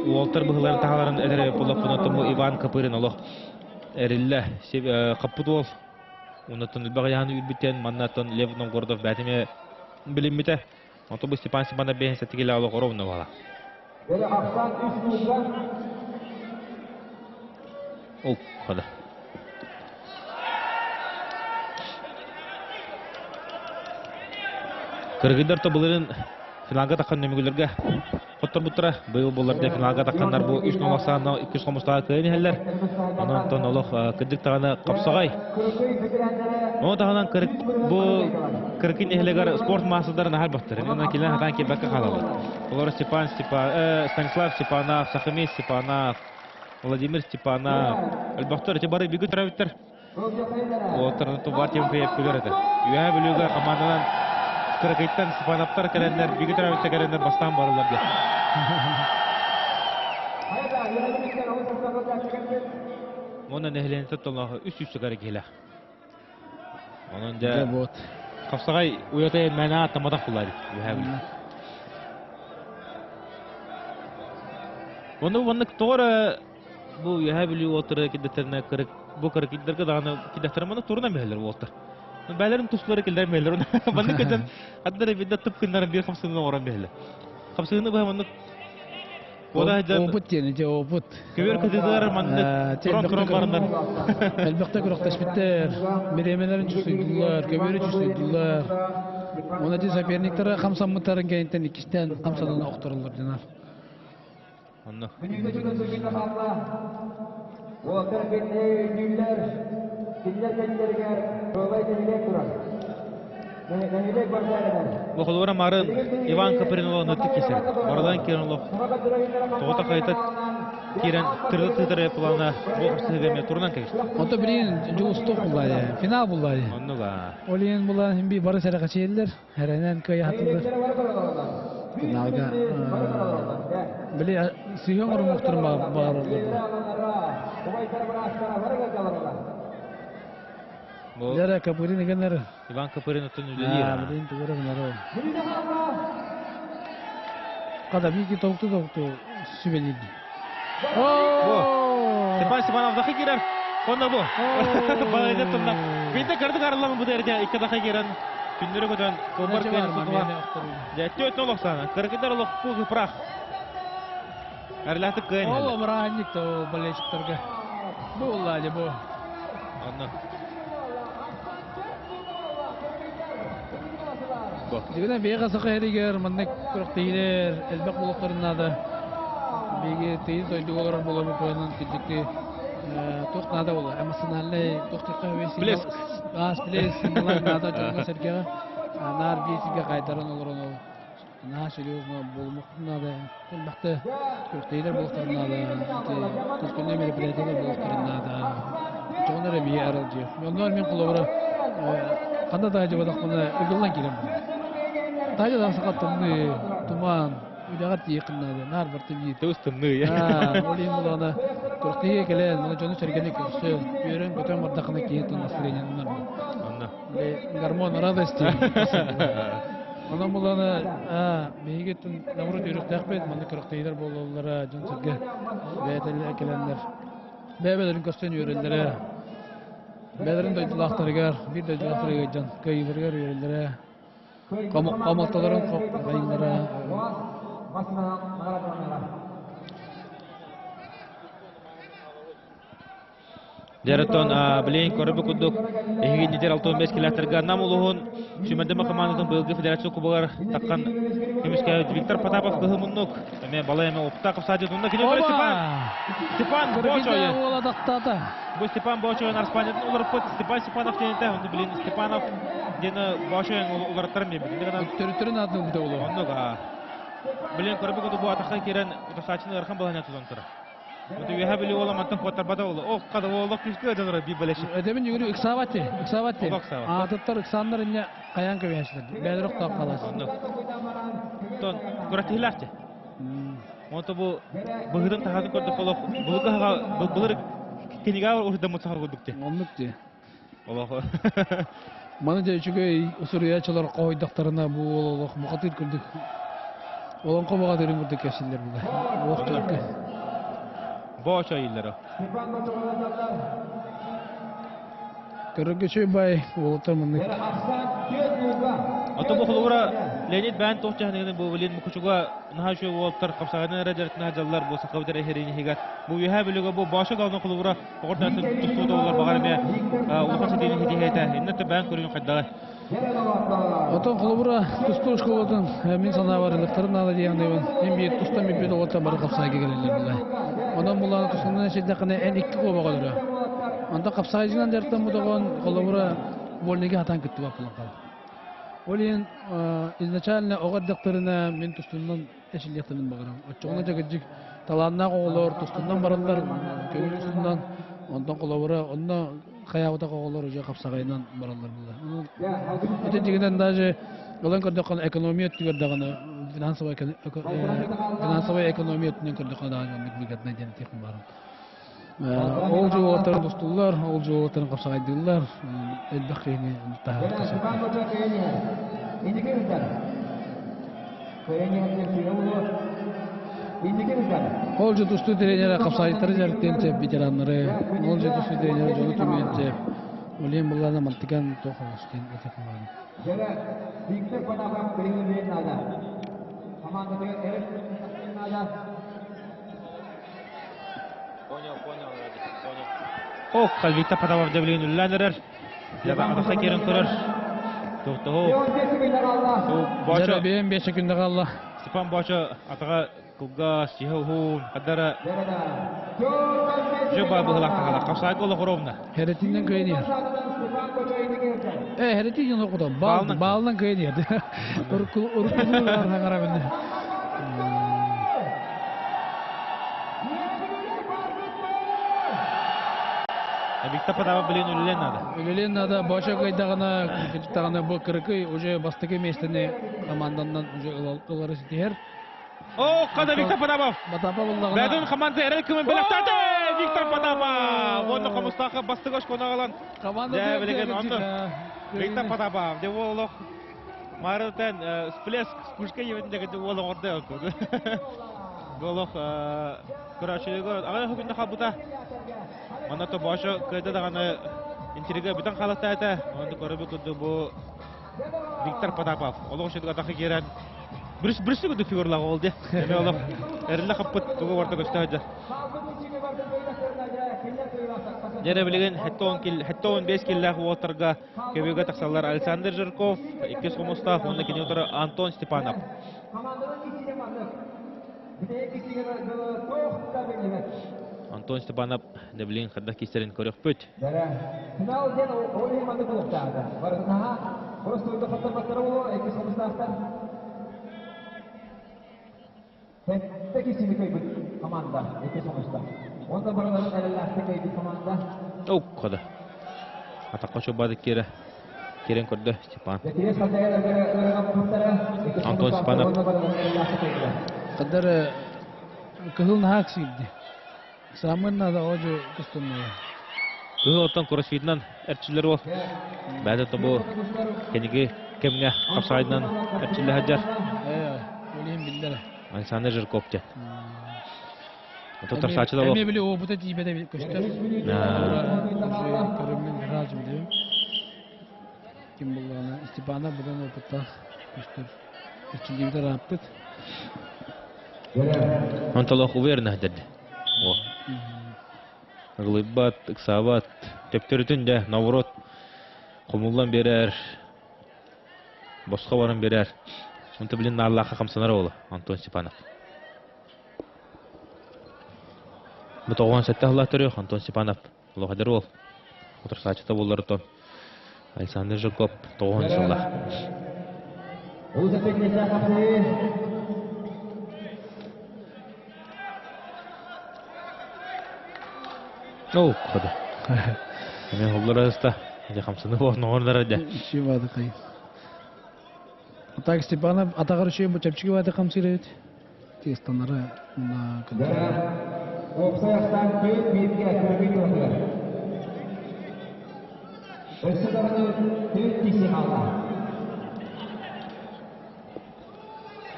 Уолтер бұғыларын тағаларын әдірі бұлап бұнаттын бұл Иван Капырин олық әрілі қаппыд ол. Онаттын үлбағы яғаны үлбіттен маннаттын Лев Новгородов бәтіме білімметі. Онты бұл Степан Степанов бәйін сәттігелі алық оровны бала. Ол, қады. Кыргыйдар тобыларын финалға таққан нөмігілерге қоттар бұттыра. Бұл боларда финалға таққандар бұл 3 нолақсағына 200 қомыстаға көйін әлер. Онан олық кірдік тағаны қапсағай. Оны тағынан бұл кіркін әхілегер спорт масылдарын әл бақтыр. Онан келен хатан кебәкке қалалы. Олар Станислав Степанов, Сахамес Степанов, Владимир Степанов. Әлбақтар өте бары бегі тұрабыттар. Олтарны тұбар тем қиып көлер әді. Үйә білуге командадан Кырыкайттан Степановтар кәрәндер, бегі тұрабытта кәрәндер бастан барылар де. Онын әхілені тұттылығы 300 кәрі келі. Онын да қапсағай ұятайын мәні аттамадақ бұлады. Үйә білу. Оны тоғыры бұл үйә білу отыры кедеттеріне бұл кырыкайттарға дағаны кедеттерімені тұрынан бәлер олтыр. Бәлерім тұшылары келдер мәлер. Баны көтен аддары бедді тұп күндерін бір қамсығына оран бәлі. Қамсығына бұл мұны Опыт тені, же опыт. Көбер көтеділер мұны тұран барындар. Әлбәқті күріқташ біттер. Меремелерін жүсүйділер, көбері жүсүйділер. Оны де соперниктері қамсан мұттарын кәйінтен ikisten қамсанына оқтырылыр динар. Онны. Бұл қолуыра марын Иван Капырин олы нүтті кесер. Барадан керін олы тоғыта қайта керін түрді тұтыры плана бұл қырсығымен тұрынан кәйшті. Онда бірін жұғыстық бұлайды, финал бұлайды. Онныға. Олейін бұлайды, хімбей бары сәріға чейілдер, әрінен көй атылдыр. Финалға біле сүйген ұрын мұқтырын бағарылды. Жара Капырин егенлер. Иван Капырин өттін үлелер. Білейін түгірі бұнары ол. Қада бейкі тоқты сүбелейді. Степан Степанов дақы керер. Онда бұл. Балайды тұнда. Бейді кірдік арыламын бұд әрде. Икі дақы керен. Күндері көтен. Көмір көйін сұқыла. Жәтті өтін олық саны. Кіргідер олық бұл ғыпырақ. Әрләтік көйін. Ол омырағанник та ол балайшықтарға. Бұл әлі бұл. Онда. Дегенде бейға сақы әрігер, мұндай күріқтейлер, әлбәқ болуқтарына да бейге тейін тойды оларар боламы қойынан кедікті тоқтнада олар. Эмоциональный тоқтыққа өйсі. Сплеск. Сплеск. Сымыларнада жоңға сәркеға. Нар бейсіге қайдаран олар оны. Нар сөйлеуізіне болмықтарына да. Әлбәқті күріқтейлер болуқтарына да. Көскенде мероприятиялар болуқтарына да. Жоғынар әмейе әрі жер. Мен құлауыра қанда да жабадақ мұны үлгілан келем бұл. Тайдадан сақаттымны, тұман, үйдағат еқіннады, нар бірті бейді. Төстімні, е? Олейін бұл ана күріқтеге келен, мұны жоны сөргені көрсі, үйерін көтен бардақына кейетін настроенияндар бұл. Гормон радости. Онан бұл ана бейгеттің намұры жөрікті әқпет, мұны күріқтейлер болулары, жон сөрге бәйтелі әкелендер. Бәбелерін көстен үйерелдері. Бәдерін дойдылақтарығар, бір дойдылақтарығар жан көйілергер үйерелдері. Қамақталарын қайынлары. Жаратон билейин көрөбү кудук. Эги нетер 65 километрге намулуун Чүмәдәме команданың быйылгы федерация кубогар таккан Кемешкә Виктор Потапов кыһымыннык. Эме бала эме оптаков стадионында кине Степан Бочой. Ола дактата. Бу Степан Бочой Нарспандан улар пут Степанов тенте, онда билин Степанов дене Бочой улар тармы билин. Төрүтөрүн атын бите боло. Онда билин көрөбү кудук бу атакка кирен утасачын ырхан балана тузантыр. Бу я били ола мантан котар бада оло. О, када оло күскө дөнөр би белеши. Эдемен жүгүрү иксавати. Иксавати. Атыптар иксандар ине каян кебешти. Бәдирок та каласы. Тон көрөтүләфте. Монто бу быгырын тагын көрдүк болок. Булар кенега урда мутсар көрдүктү. Оннукти. Олохо. Маны да жүгөй усурыячылар койдактарына бу олох мукатыр көрдүк. Олон кобага дөрүн көрдүк кесилдер булда. Уактылыкка. Бочо йыллары. Көрөгөчөй бай олотамын. Ото бу хулура Леонид бән тохчаһын бу билин мукучуга нахашы волтар капсаганы раҗартына җаллар бу сакавдыр эхерини хигат. Бу яһа билеге бу башы галны хулура огырдан тустуда улар багармы. Улхан сидени хидиһәтә. Иннәтә бән көрүн кайдага. Отон холобура тусту школадан мен санаварлыктарын ала дигәндәй мен бит туста мен бит олота бар капсайга келелер булай. Ондан буланы тустунан шәдә кына эн икки кобага дора. Анда капсайжынан дәртән будаган холобура больниге хатан китте баплан кала. Олин изначально огаддактарына мен тустунан эшилектен багарам. Очоңна жагыжык таланна оголор тустунан баралар көгүл тустунан ондан холобура онна Каябыта коголор уже капсагайдан баралар булды. Эте дигәндән даже голан көрдәкән экономия тигәрдәгәне финансовый экономия тигән көрдәкән бик бигәтнә дигән техник бар. Ул җаваптар дустулар, ул җаваптар капсагайдылар. Элбәкәне тагы. Ол же дусту тренера капсайтыр жартенче ветераннары, ол же дусту тренера жолу төменче. Олен булларны малтыган тохоштен этекман. Жара Виктор Потапов перегрен нада. Командага эреп нада. Понял. О, Виктор Потапов девлин үлләнер. Яба атака керен көрөр. Тохто. Жара бен 5 күндә калды. Степан Бочо атага Куга сиху кадара Жуба булакка капсай голо хоромна. Херетинден көйнер. Херетинден окуда балдан көйнер. Уркуларга карабында. Виктор Потапов билин Үлленада баша кайдагана китагана бу кыркы уже бастыгы местене командандан уже ылары ситер. О, када Виктор Потапов. Бәдүн команда эрекмен белектәде. Виктор Потапов. Онны комустакы бастыгыш конагалан. Команда Виктор Потапов. Деволох. Марытен всплеск пушка евендеге деволох орда отуды. Голох көрәчелеге ага хөкүндә хабута. Аны то башы кайда даганы интереге бүтән халыкта әйтә. Аны көрәбе күрде бу Виктор Потапов. Олох шедга тахы керән. Брüssel de figurlar oldu. Yani Allah erle kapıt tuğu vardı gösterdi. Jere bilgen hatta 15 killah waterga kebega taksallar Alexander Zhirkov, ikki Somostov, onda kini otura Anton Stepanov. Anton Stepanov de bilgen kadda kisterin körük püt. Final den oyun mandı bulukta. Barınaha просто uyda fatar batarı ikki Somostav'tan. Peki sini koy komanda iki sonuçta. Onda buraların ellerinde koy komanda. Oh, kada. Atakka coba kira. Kiren körde Stepan. Anton Stepanov. Kadar kızıl haksıydı. Samanna da ojo kustunmaya. Kızıl otan crossfit'dan erçiler ol. Bada tabu kenige kemne kapsaydan erçiler hajar. Öyleyim bildiler. Alexander Zhirkov de. Tutar saçıda o. Eme bile o bu da dibede bir göster. Körümün razı biliyorum. Kim bulduğunu istibana buradan ortada göster. Üçüncü de raptık. Antolok uverna dedi. O. ылыбат, ыксабат, төптөрүтүн де наоборот комулдан берер, босқа барын берер. Унты билин Аллахка камсанар болу Антон Степанов. Бу 97 Аллах төрөк Антон Степанов. Лохадыр бол. Отырсачта боллар тон. Александр Жуков 9 Аллах. Оу, хода. Мен олларыста же камсаны болон оңорлар да. Чивады кай. Атак Степанов атагар шөй бу чапчыгы вады камсырет. Тестанара на Оксаяқтан кейін бетке көрмей отырды. Өсі дағыны төт кесе қалды.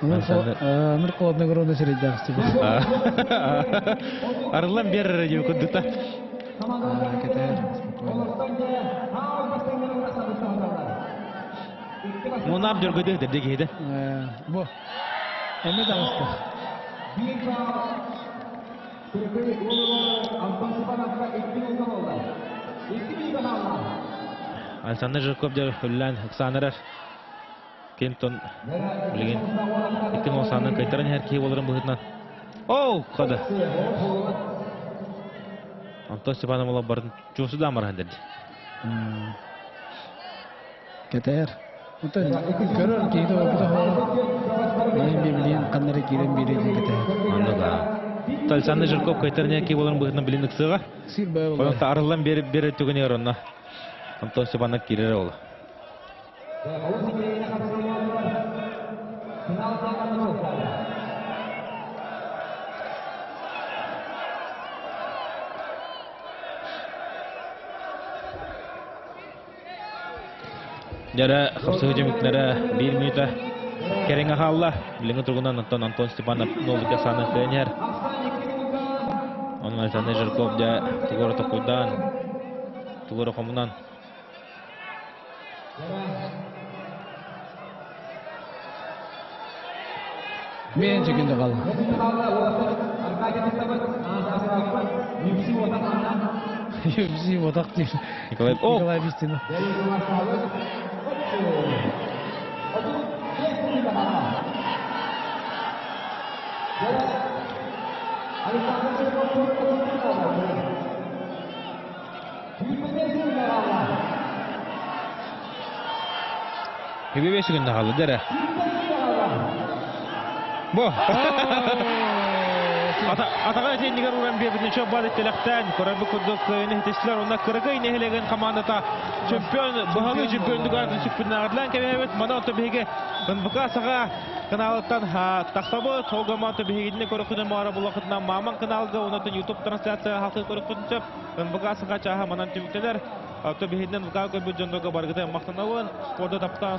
Аныр қоладына көрі сәрейді Степанов. Арылан бер деп күндікті. Кетер, спокойно. Мұнап жүргөді дердегі еді. Бұ, әмет ағысты. Александр Жирков жер хүллән ықсанырар. Кентон білген. Иттің осанын кайтарын әркей болырын бұғытынан. Оу, қады. Антон Степанов ола бардың жосы да амарған дерді. Кетер. Утан көрөр кейді опыта хоғыр. Мен бемлейін қандары кейден берейді кетер. Андыға. Александр Жирков кайтарын әркей болырын бұғытынан білін ықсыға. Сир бай олар. Қойыңта арылан бері түгіне орынна. Антон Степанов керері олы. Жара қапсы хүжеміктері 1 минута кереңі қалла. Біліңі тұрғынан Антон Степанов 0-ға саны көнер. Оның Александр Жирков жа тұғыры тұқудан, тұғыры қомынан. Мен чекінді қалды. UFC отақ деймін. Николай Бистинов. Hebe beşiginde kaldı dere. Bu. Atağa eteniger uğran bir bütün çok basit telaktan. Korabı kurduk nehtesler onda kırıkı inehilegen komandata çempiyon bahalı çempiyonluk artı çıkpına ardılan kemevet mana otobege bunbuka sağa kanalından taksabı toğama otobegine korkudan mağara bulakından maman kanalda onatın YouTube transляция halkı korkudan çöp bunbuka sağa çaha manan tümükteler otobegiden buka köbü jondoga bargıda maqtanawın sporda tapta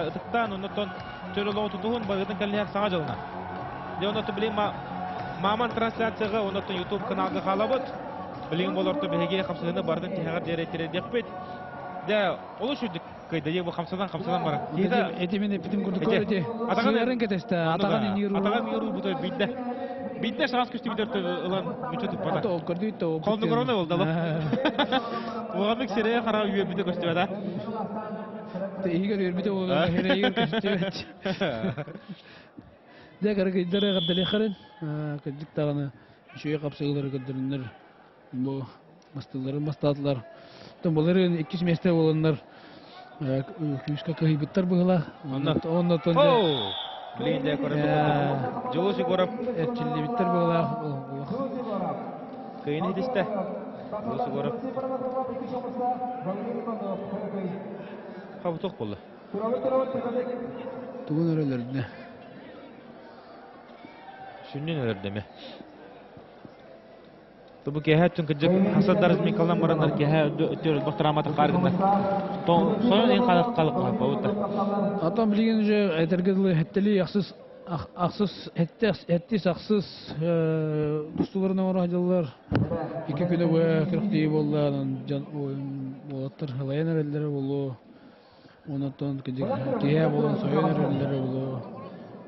ıtıktan onatın törölü otuduğun bargıdan kalliyak sağa joluna. De onatı bileyim Маман трансляцияға онатын YouTube каналға қалабыд. Білген боларты бәйге қамсығыны бардың тегар дәреттері декпет. Де, олы шүрдік қайды, бұл қамсыдан барың. Эти мен эпидем көрдік көрді. Сүйерін кетесті, атаған енер ұлы. Атаған енер ұлы бұтой бейді. Бейді шағас күшті бейді ұлан мүчетіп бада. Ол көрді үйті. Қолды көріне болды, алып. Оғамық сереге қара үйе бейді көшті бада. Егер өрбейді оға егер көшті бейді. Де қарағайдары қаддали қарын. Кәдік тағаны үшеге қапсығылары көддіріндер. Бұл бастыларын бастадылар. Бұларын 2 месте болындар. Күмішқа қағибіттар бұғыла. Оннатын де... Білейінде көріп. Жолысы көріп. Әрчілі біттар бұғыла. Қайын едесті. Жолысы көріп. Қабы тоқ болды. Тұғын өрелеріне. Şunun öyle deme. Tabii ki her gün kıcık hasadlar izmin kalan varanlar ki her ötüyoruz bak dramatı kargında. Sonra en kalık var bu da. Atam bilgence etergedli hetteli aksız ettis aksız dostlarına uğraştılar. 2 güne bu 40 diye bollan can olatır halayan erelleri bolu. Ondan kıcık kiye bolan soyan erelleri bolu.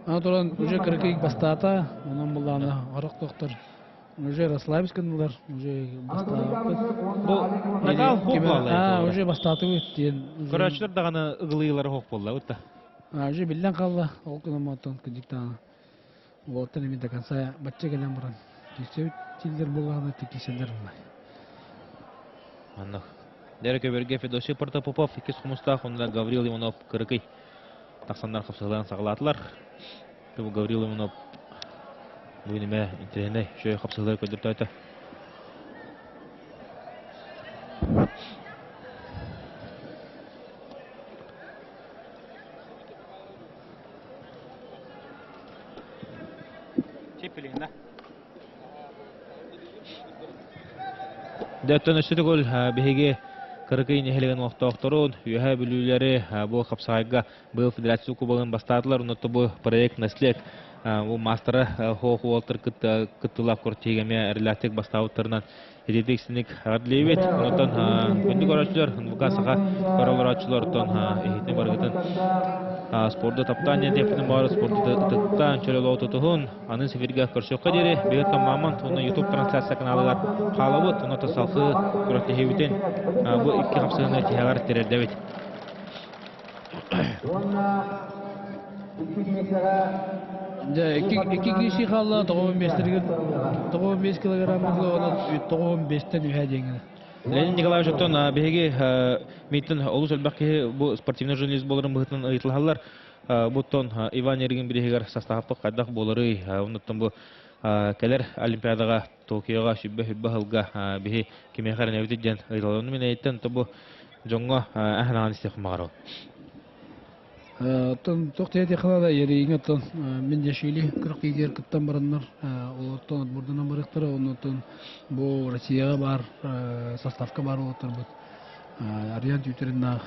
Ана туран уже кыркыйк бастата, онан буланы арак доктор уже расслабились кандылар, уже бастаппыт. Бу накал хоп баллай. Уже бастатып өттен. Көрәчләр даганы ыгылыйлары хоп булды утта. Уже билден калла, ол кынаматтан кыдыктан. Вот они до конца бачча келем баран. Кесе тилдер болганы текиселдер булай. Анна. Дерек Берге Федосий Протопопов, икис хумуста хунда Гаврил Иванов кырыкый. Таксандар капсалдан сагалатылар. Бу Гаврил Иванов бу неме интерене шөй капсалдар көдөртө айта. Чепелинда. Дөттөн өстү гол беге кырыкый нехелеген вактоокторун үйө билүүлери бу капсайга быйыл федерация кубогун бастадылар. Унуту бу проект наслек бу мастера хох Уолтер кыттылап кортегеме эрлатик бастауттарынан эдетексиник адлебет. Унутан күндүк көрөчүлөр букасага королорачылардан эхитне баргытын спортда таптания депнин бары спортта тыттан чөлөлөө тутугун анын сеферге көрсөккө дере бегет тамаман туна YouTube трансляция каналыгар калабыт уната салкы көрөтөбүтен бу икки капсыгына тегар терердебит. Да, iki kişi kaldı, 95 kilogramlı olan 95'ten ühe dengeli. Леонид Николаевич Оттон беге мейтін олус әлбәқке бұл спортивный журналист болырын бұғытын ұйтылғалар. Бұттон Иван Ерген бірегер састағапы қайдақ болыры. Оныттан бұл кәлер Олимпиадаға, Токиоға, шүббе ғылға беге кемеқарын әвітеден ұйтылғаны мен әйттен бұл жоңға әхінаған істеқін мағарау. Тоқтия текалада ерейін аттан мен дешейлі 40 егер кыттан бараннар олаттан отбордынан барықтары оннан бұл Россияға бар составка бар олаттар бұд Ариан Тютериннақ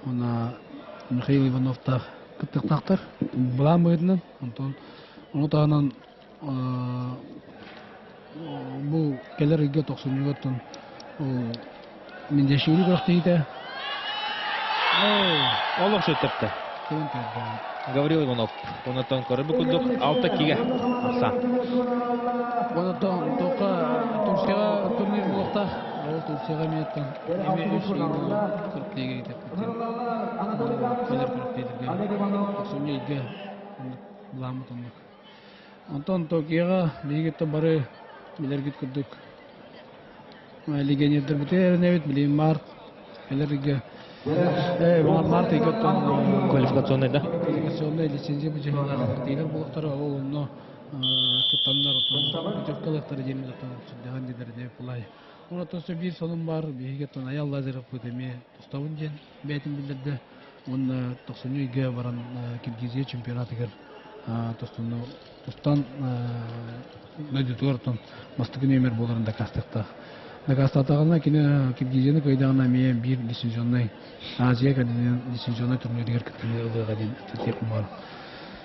она Михаил Ивановтақ кыттықтақтар бұлан бұйдынан оны тағынан бұл келер еге 90 аттан мен дешейлі 40 егер Олық сөттіпті. Гаврил Иванов. Онаттан көрібі күлдік 6 кеге. Ақса. Онаттан тоққа Турцияға турнир болықта. Ол Турцияға мейттен. Еме 3 егені 40 теге етептен. Келер 40 тегерге. Ақсыны еге. Бұламы тұндық. Онтан Токияға бейгетті бары білергет күрдік. Легионердер бітер нәбет білейін март. Келерге. Март егеттен Квалификационный, да? Квалификационный лицензия бұл жағалар. Дейлер болықтары ол оны тұттандар өтіркалықтары жеміз өттен дедер деп бұлай. Онаттан сөбір соның бар, бейгеттен аял лазеров көтеме тұставын жен бәйтін білдерді. Оны 90 үйге баран Киргизия чемпионатығыр тұстан нөдетуарттан мастығын өмір боларында кастықта. Нагастатағына Киргизияны көйдағына мен бір лицензионный Азия кәденен лицензионный турниргер кіттімді ұлыға ден тетекім бар.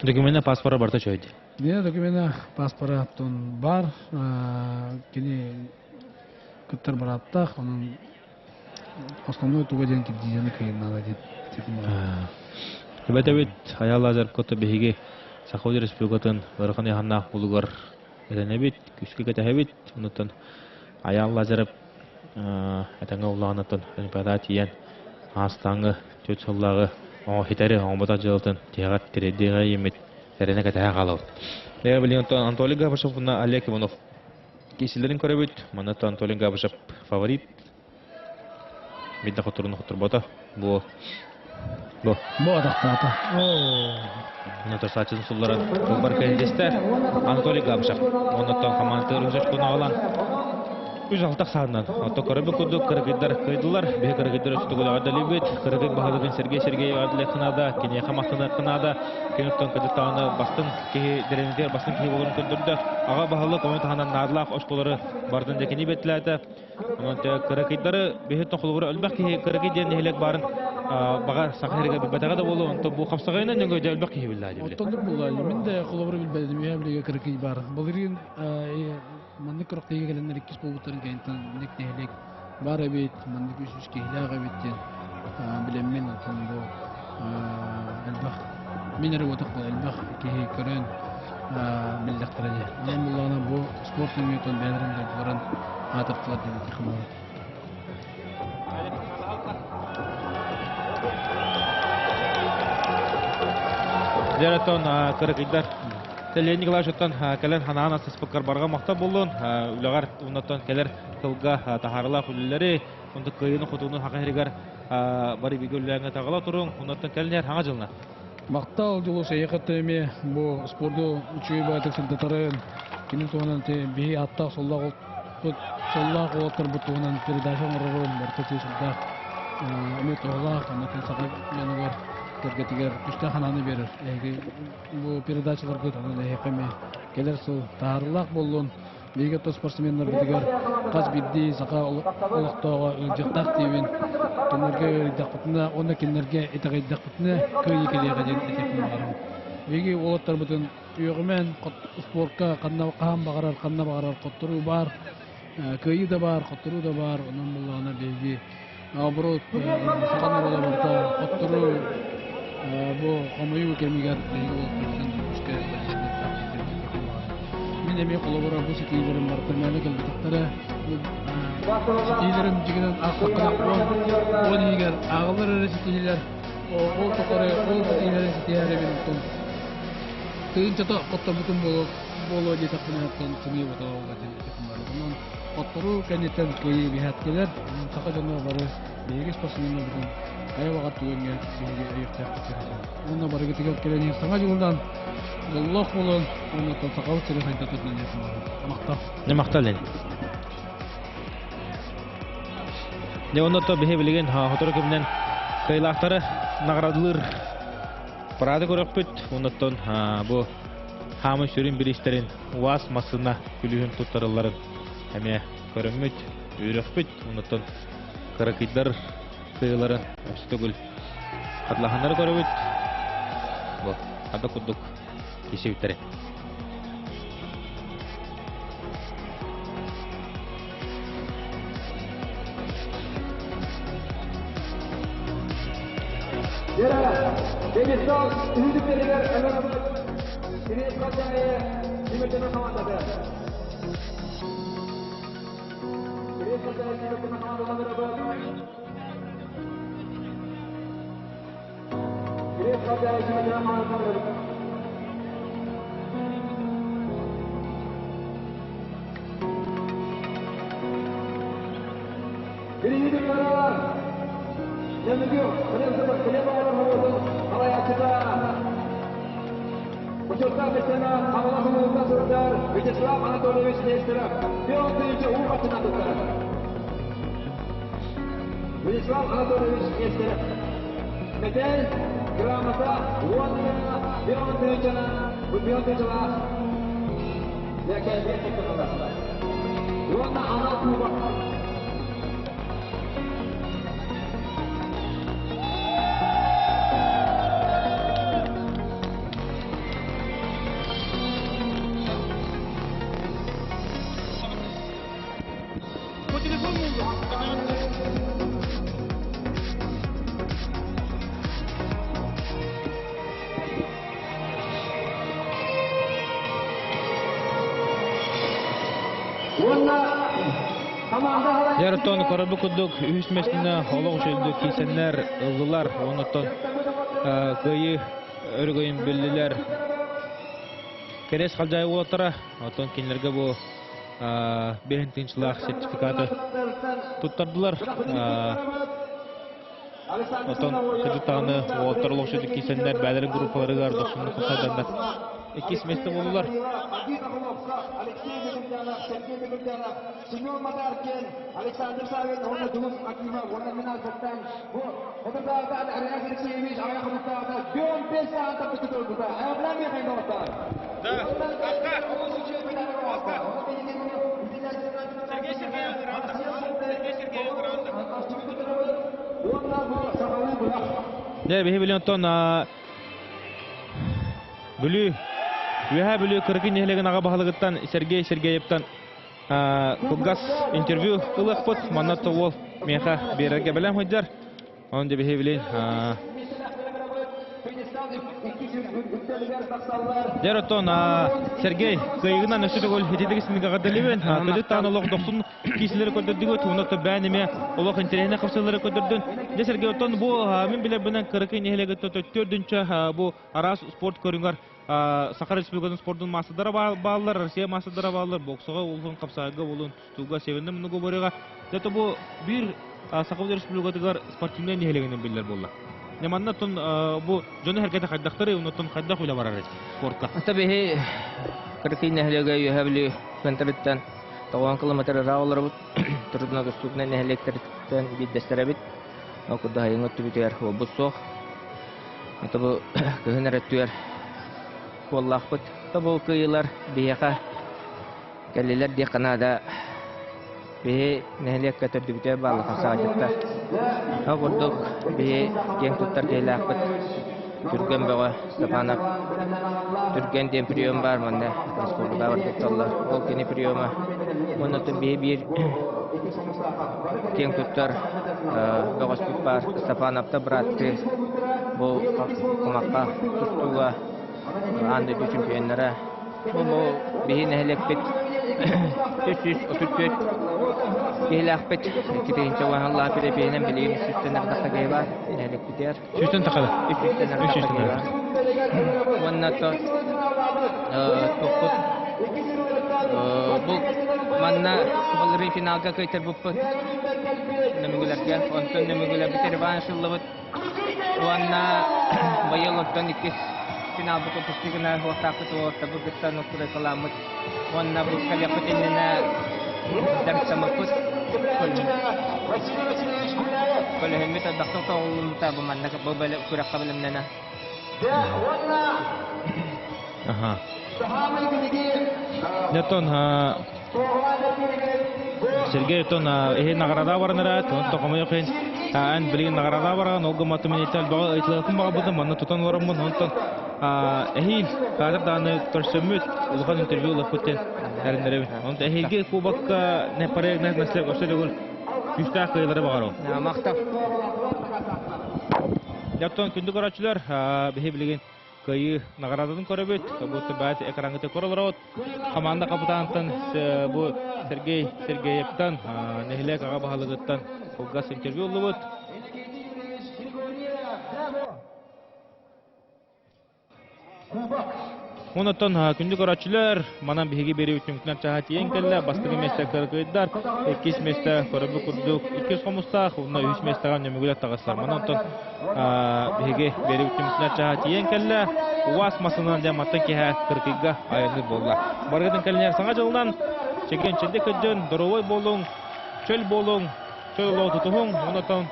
Документна паспора барта чөйді? Не, документна паспора бар, кені күттір бар аттақ, оның основной туға ден Киргизияны көйдағына ден тетекім бар. Бәтәбет, аял азарып көті бейге Сахауди Республикатын ұрықын яғаннақ болуғар әтәнәбет, күшкі кәтәхәбет, ұнытын Аял лазерып әтәңі ұлағынатын Олимпиада тиен астаңы төт соллағы оң хитәрі оңбата жылытын тегат тередеға емет тәрені кәтәға қалау. Ләйір білген Анатолий Габышев ұна Олег Иванов кейсілерін көребет. Манаты Анатолий Габышев фаворит. Бедді құтырын құтыр бота. Бұ адақтаты. Мұнатыр сатшының сұллары бұлбар кәріндестер Анатолий Габышев. Онаттан команды үргізеш көна алан. Үз алтақ сағынан. Отто көрібі күрді кыргыйдар кыйдылар. Бе кыргыйдар өсті көлі ғадалебет. Кыргый бағалығын Сергей ғадале қынада. Кене қамақтыны қынада. Кенеттен кыдықтағаны бастың кеге дәренетер, бастың кеге болырын көндірді. Аға бағалы коментағынан надылақ ош-қолары бардың декені беттіләді. Онын кыргыйдары бейхеттен қолығыры өлбәқ кеге кыргыйден нехелек барын баға сақырға бәтәға да болу. Онты бұл қапсағайынан нөңгі өйде өлбәқ кеге білді әдебілі. Оттонды бұл әлі. Мен де қолығыры білбәдім. Еблеге кыргый бар. Бұл ерген Манны кырыктыгы келенлер 2 болуттарын кайынтан нектелек бар бит, манны 3 кейлага биттен. Билеммен отын бу элбах. Минер отак элбах ки көрөн биллектреди. Мен буллана бу спорт үмүтөн бәлеринде баран атыртылар деп хымалат. Жаратон кыргыйдар Теле Николай Шоттан келен ханана сыспыккар барга макта болдун. Улагар унаттан келер кылга тахарла хүлләре, онда кыйны хутуны хакырыгар бары бигөлләргә тагыла турун, унаттан келнер хаңа жылна. Мактал жолу саяхаттеме бу спорту үчүй байтык сылтарын кине туганан те би атта солла колоттор бутунан передача орорун бартысы сылда үмүт ола канатын сагы янугар тергетигер үстө хананы берер. Бу передачаларга таны хекеме келер сыл таарылак болдун. Бегетто спортсмендер битигер каз бидди сака олоктого жыктак дебин кинерге дакытына оны кинерге итеге дакытына көй келеге ден этепин барам. Беги олоттор бутун үйгөмен спортка канна багарар коттуру бар. Көйү да бар, коттуру да бар. Онун булгана беги аброт саканыр да бар. Коттуру бу комою кемигер беги олоттор үскө Мен эми колобора бу сетилерим бар, тырманы келбеттері. Сетилерим жигинен ақсаққа он егер ағылыр сетилер, ол тоқары, ол сетилері беніктен. Тыйынчата қотта бүтін болу детақпын аяттан сымей отауға жететін бар. Онан қоттару кәнеттен көйі бейхәткелер, сақа жанна бары бейгіз пасымына бүтін. Ая вағат түгенге сеге айықтақ кетерді. Онна бары кетігер келен саңа жылдан Аллах болон, оннан сақалы сері қайта тұтынан етін бары. Мақтал. Не мақтал ден? Не оннатта бейе білеген хотыры көмінен кайлақтары нағырадылыр парады көріп бүт. Оннаттан бұл хамы шүрін біріштерін уаз масына күлігін тұттарыларын әме көріммет, үйрек бүт. Оннаттан қырықидар кыйларын өсті күл қатлаханары көріп бүт. Бұл қада күдік кешеуттері. Дегестан үздіктерігер әміріміз Кенес Қаджайы Симеттені қамандады. Кенес Қаджайы Симеттені қамандады. Кенес Қаджайы Симеттені қамандады. Birinci karalar, yanılıyor, kılem ağlar havuzun halayatında. Uçurtlar mesela Allah'ın yolunda sorunlar, Vyacheslav Anatolievich Nesterov, bir on birinci uğur maçına tutar. Vyacheslav Anatolievich Nesterov, Metel, Gramata, Luanina, bir on birinciler, Yakayı tutulurlar. Luanina Anatolievich. Ярыттан корабы күдік үйіс мәсіне олық жөлді кейсенлер, ұлғылар, оныттан көйі өргөйін білділер. Керес қалжайы олаттара, оттан кенлерге бұл бейін тыңшылақ сертификаты тұттардылар. Оттан қыжыттағыны олаттар олық жөлді кейсенлер бәлері группалары ғарды сұмны қосайдандар. Екес месті болулар. Signor Madarkin, Alexander Savin, ona Dulus Akima, ona Minal Sultan, ona da Arias Alexeyevich, ayaq unutardı. Biyon 5 saat tutuyor burada. Ayaklar mı yapayım dostlar? Da. Ne bihi bilyonton Bülü Ühe bülü kırgın nehlegin ağa bahalıgıttan Sergey Sergeyev'tan Kılgaz interview ılıq bud Manatı ol meha bererge bilem hüccar Onu da bihi bilin Деротон Сергей кыйгынан өсү түгөл хетидигисин гагадалыбен төлөт таан олог 90 кисилери көдөрдүгөт унутта бәниме олог интересне капсалары көдөрдүн. Де Сергей отон бу мен биле бунан кырыкын эхлеге төттөрдүнчө бу арас спорт көрүңөр Сахара Республикасының спорттун массадары баалар, Россия массадары баалар, боксуга улгун капсайга улун тутууга севиндим муну гоборга. Дето бу бир Сахара Республикадагар спортивный эхлегенен билер болла. Неманна тон бу жоны херкете кайдактары унутун кайдак уйла барар спортка. Табиһи кыркын эхлеге юхабли контраттан 90 километр раулар бут. Турдуна гыстукна эхлектерден биддестеребит. Акуда яңа түбитер бу сох. Это бу генератор Коллахпыт, табу кыйлар бияка келлелер де Канада бие нәлек кәтердүбүтә балы хасаҗатта. Агырдык бие кең туттар келәппыт. Түрген бага Степанов түрген дем прием бар монда. Республика варталар. Ол кени приема. Моны то бие бир кең туттар бага бар. Степановта братты. Бу комакка тустуга Анды чемпионнары бу бейин элекпет 334 элекпет китенче ваһалла перебенен билген системне катагай бар элекпетер Сүстен такады. Ваннато токут бу манна бул финалга кайтыр бу немгелерге онтон немгелер битер ваншыллыбыт ванна байылыктан икки final buku pustikan waktu itu waktu kita nukur kelamat, warna bukan yang pentingnya dan sama put. Kalau hendak kita dokter tahu kita bermana berbalik kurang kabel mana. Aha. Нетон Сергей тон награда барнара тон токомойхин ан билген награда барган огоматы менетал бага итлакын бага буда манна тутан барамын онтон эхил кадр даны төрсөмөт улган интервью лафтен эрнеребин онт эхилге кубакка не парег не наслек өсөлөгөл күстак кыйлары багару мактап Яптон күндүк арачылар бихи билген кайы наградатын көрөбөт бу бат экранга көрөлөрөт команда капитанын бу Сергеевтан нехлек ага баалыгыттан огас интервью болот Онотон күндүк арачылар манан биһиги бери үчүнкүнөн чаат ийенкелле бастыгы местектер кыйдар 2 месте көрөбү курдук 2 сомустак уна 3 местага нөмөгүлөт тагаслар манантон биһиги бери үчүнкүнөн чаат ийенкелле уас масынан дематтан кеха кыркыга айыны болла баргадын келнер саңа жылынан чекенченде көдөн доровой болуң чөл болуң чөл лотутуң онотон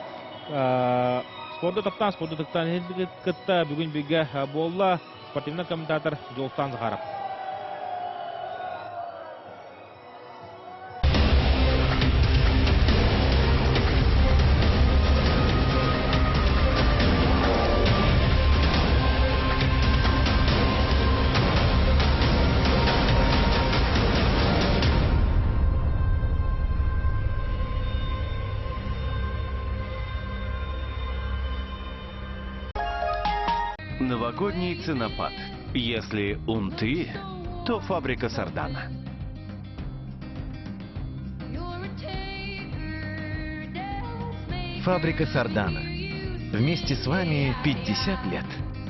спортты таптан кытта бүгүн биге болла спортивный комментатор Золтан Захаров. Новогодний ценопад. Если унты, то фабрика Сардана. Фабрика Сардана. Вместе с вами 50 лет.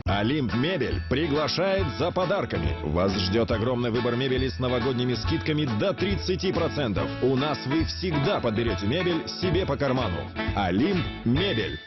Олимп Мебель приглашает за подарками. Вас ждет огромный выбор мебели с новогодними скидками до 30%. У нас вы всегда подберете мебель себе по карману. Олимп Мебель.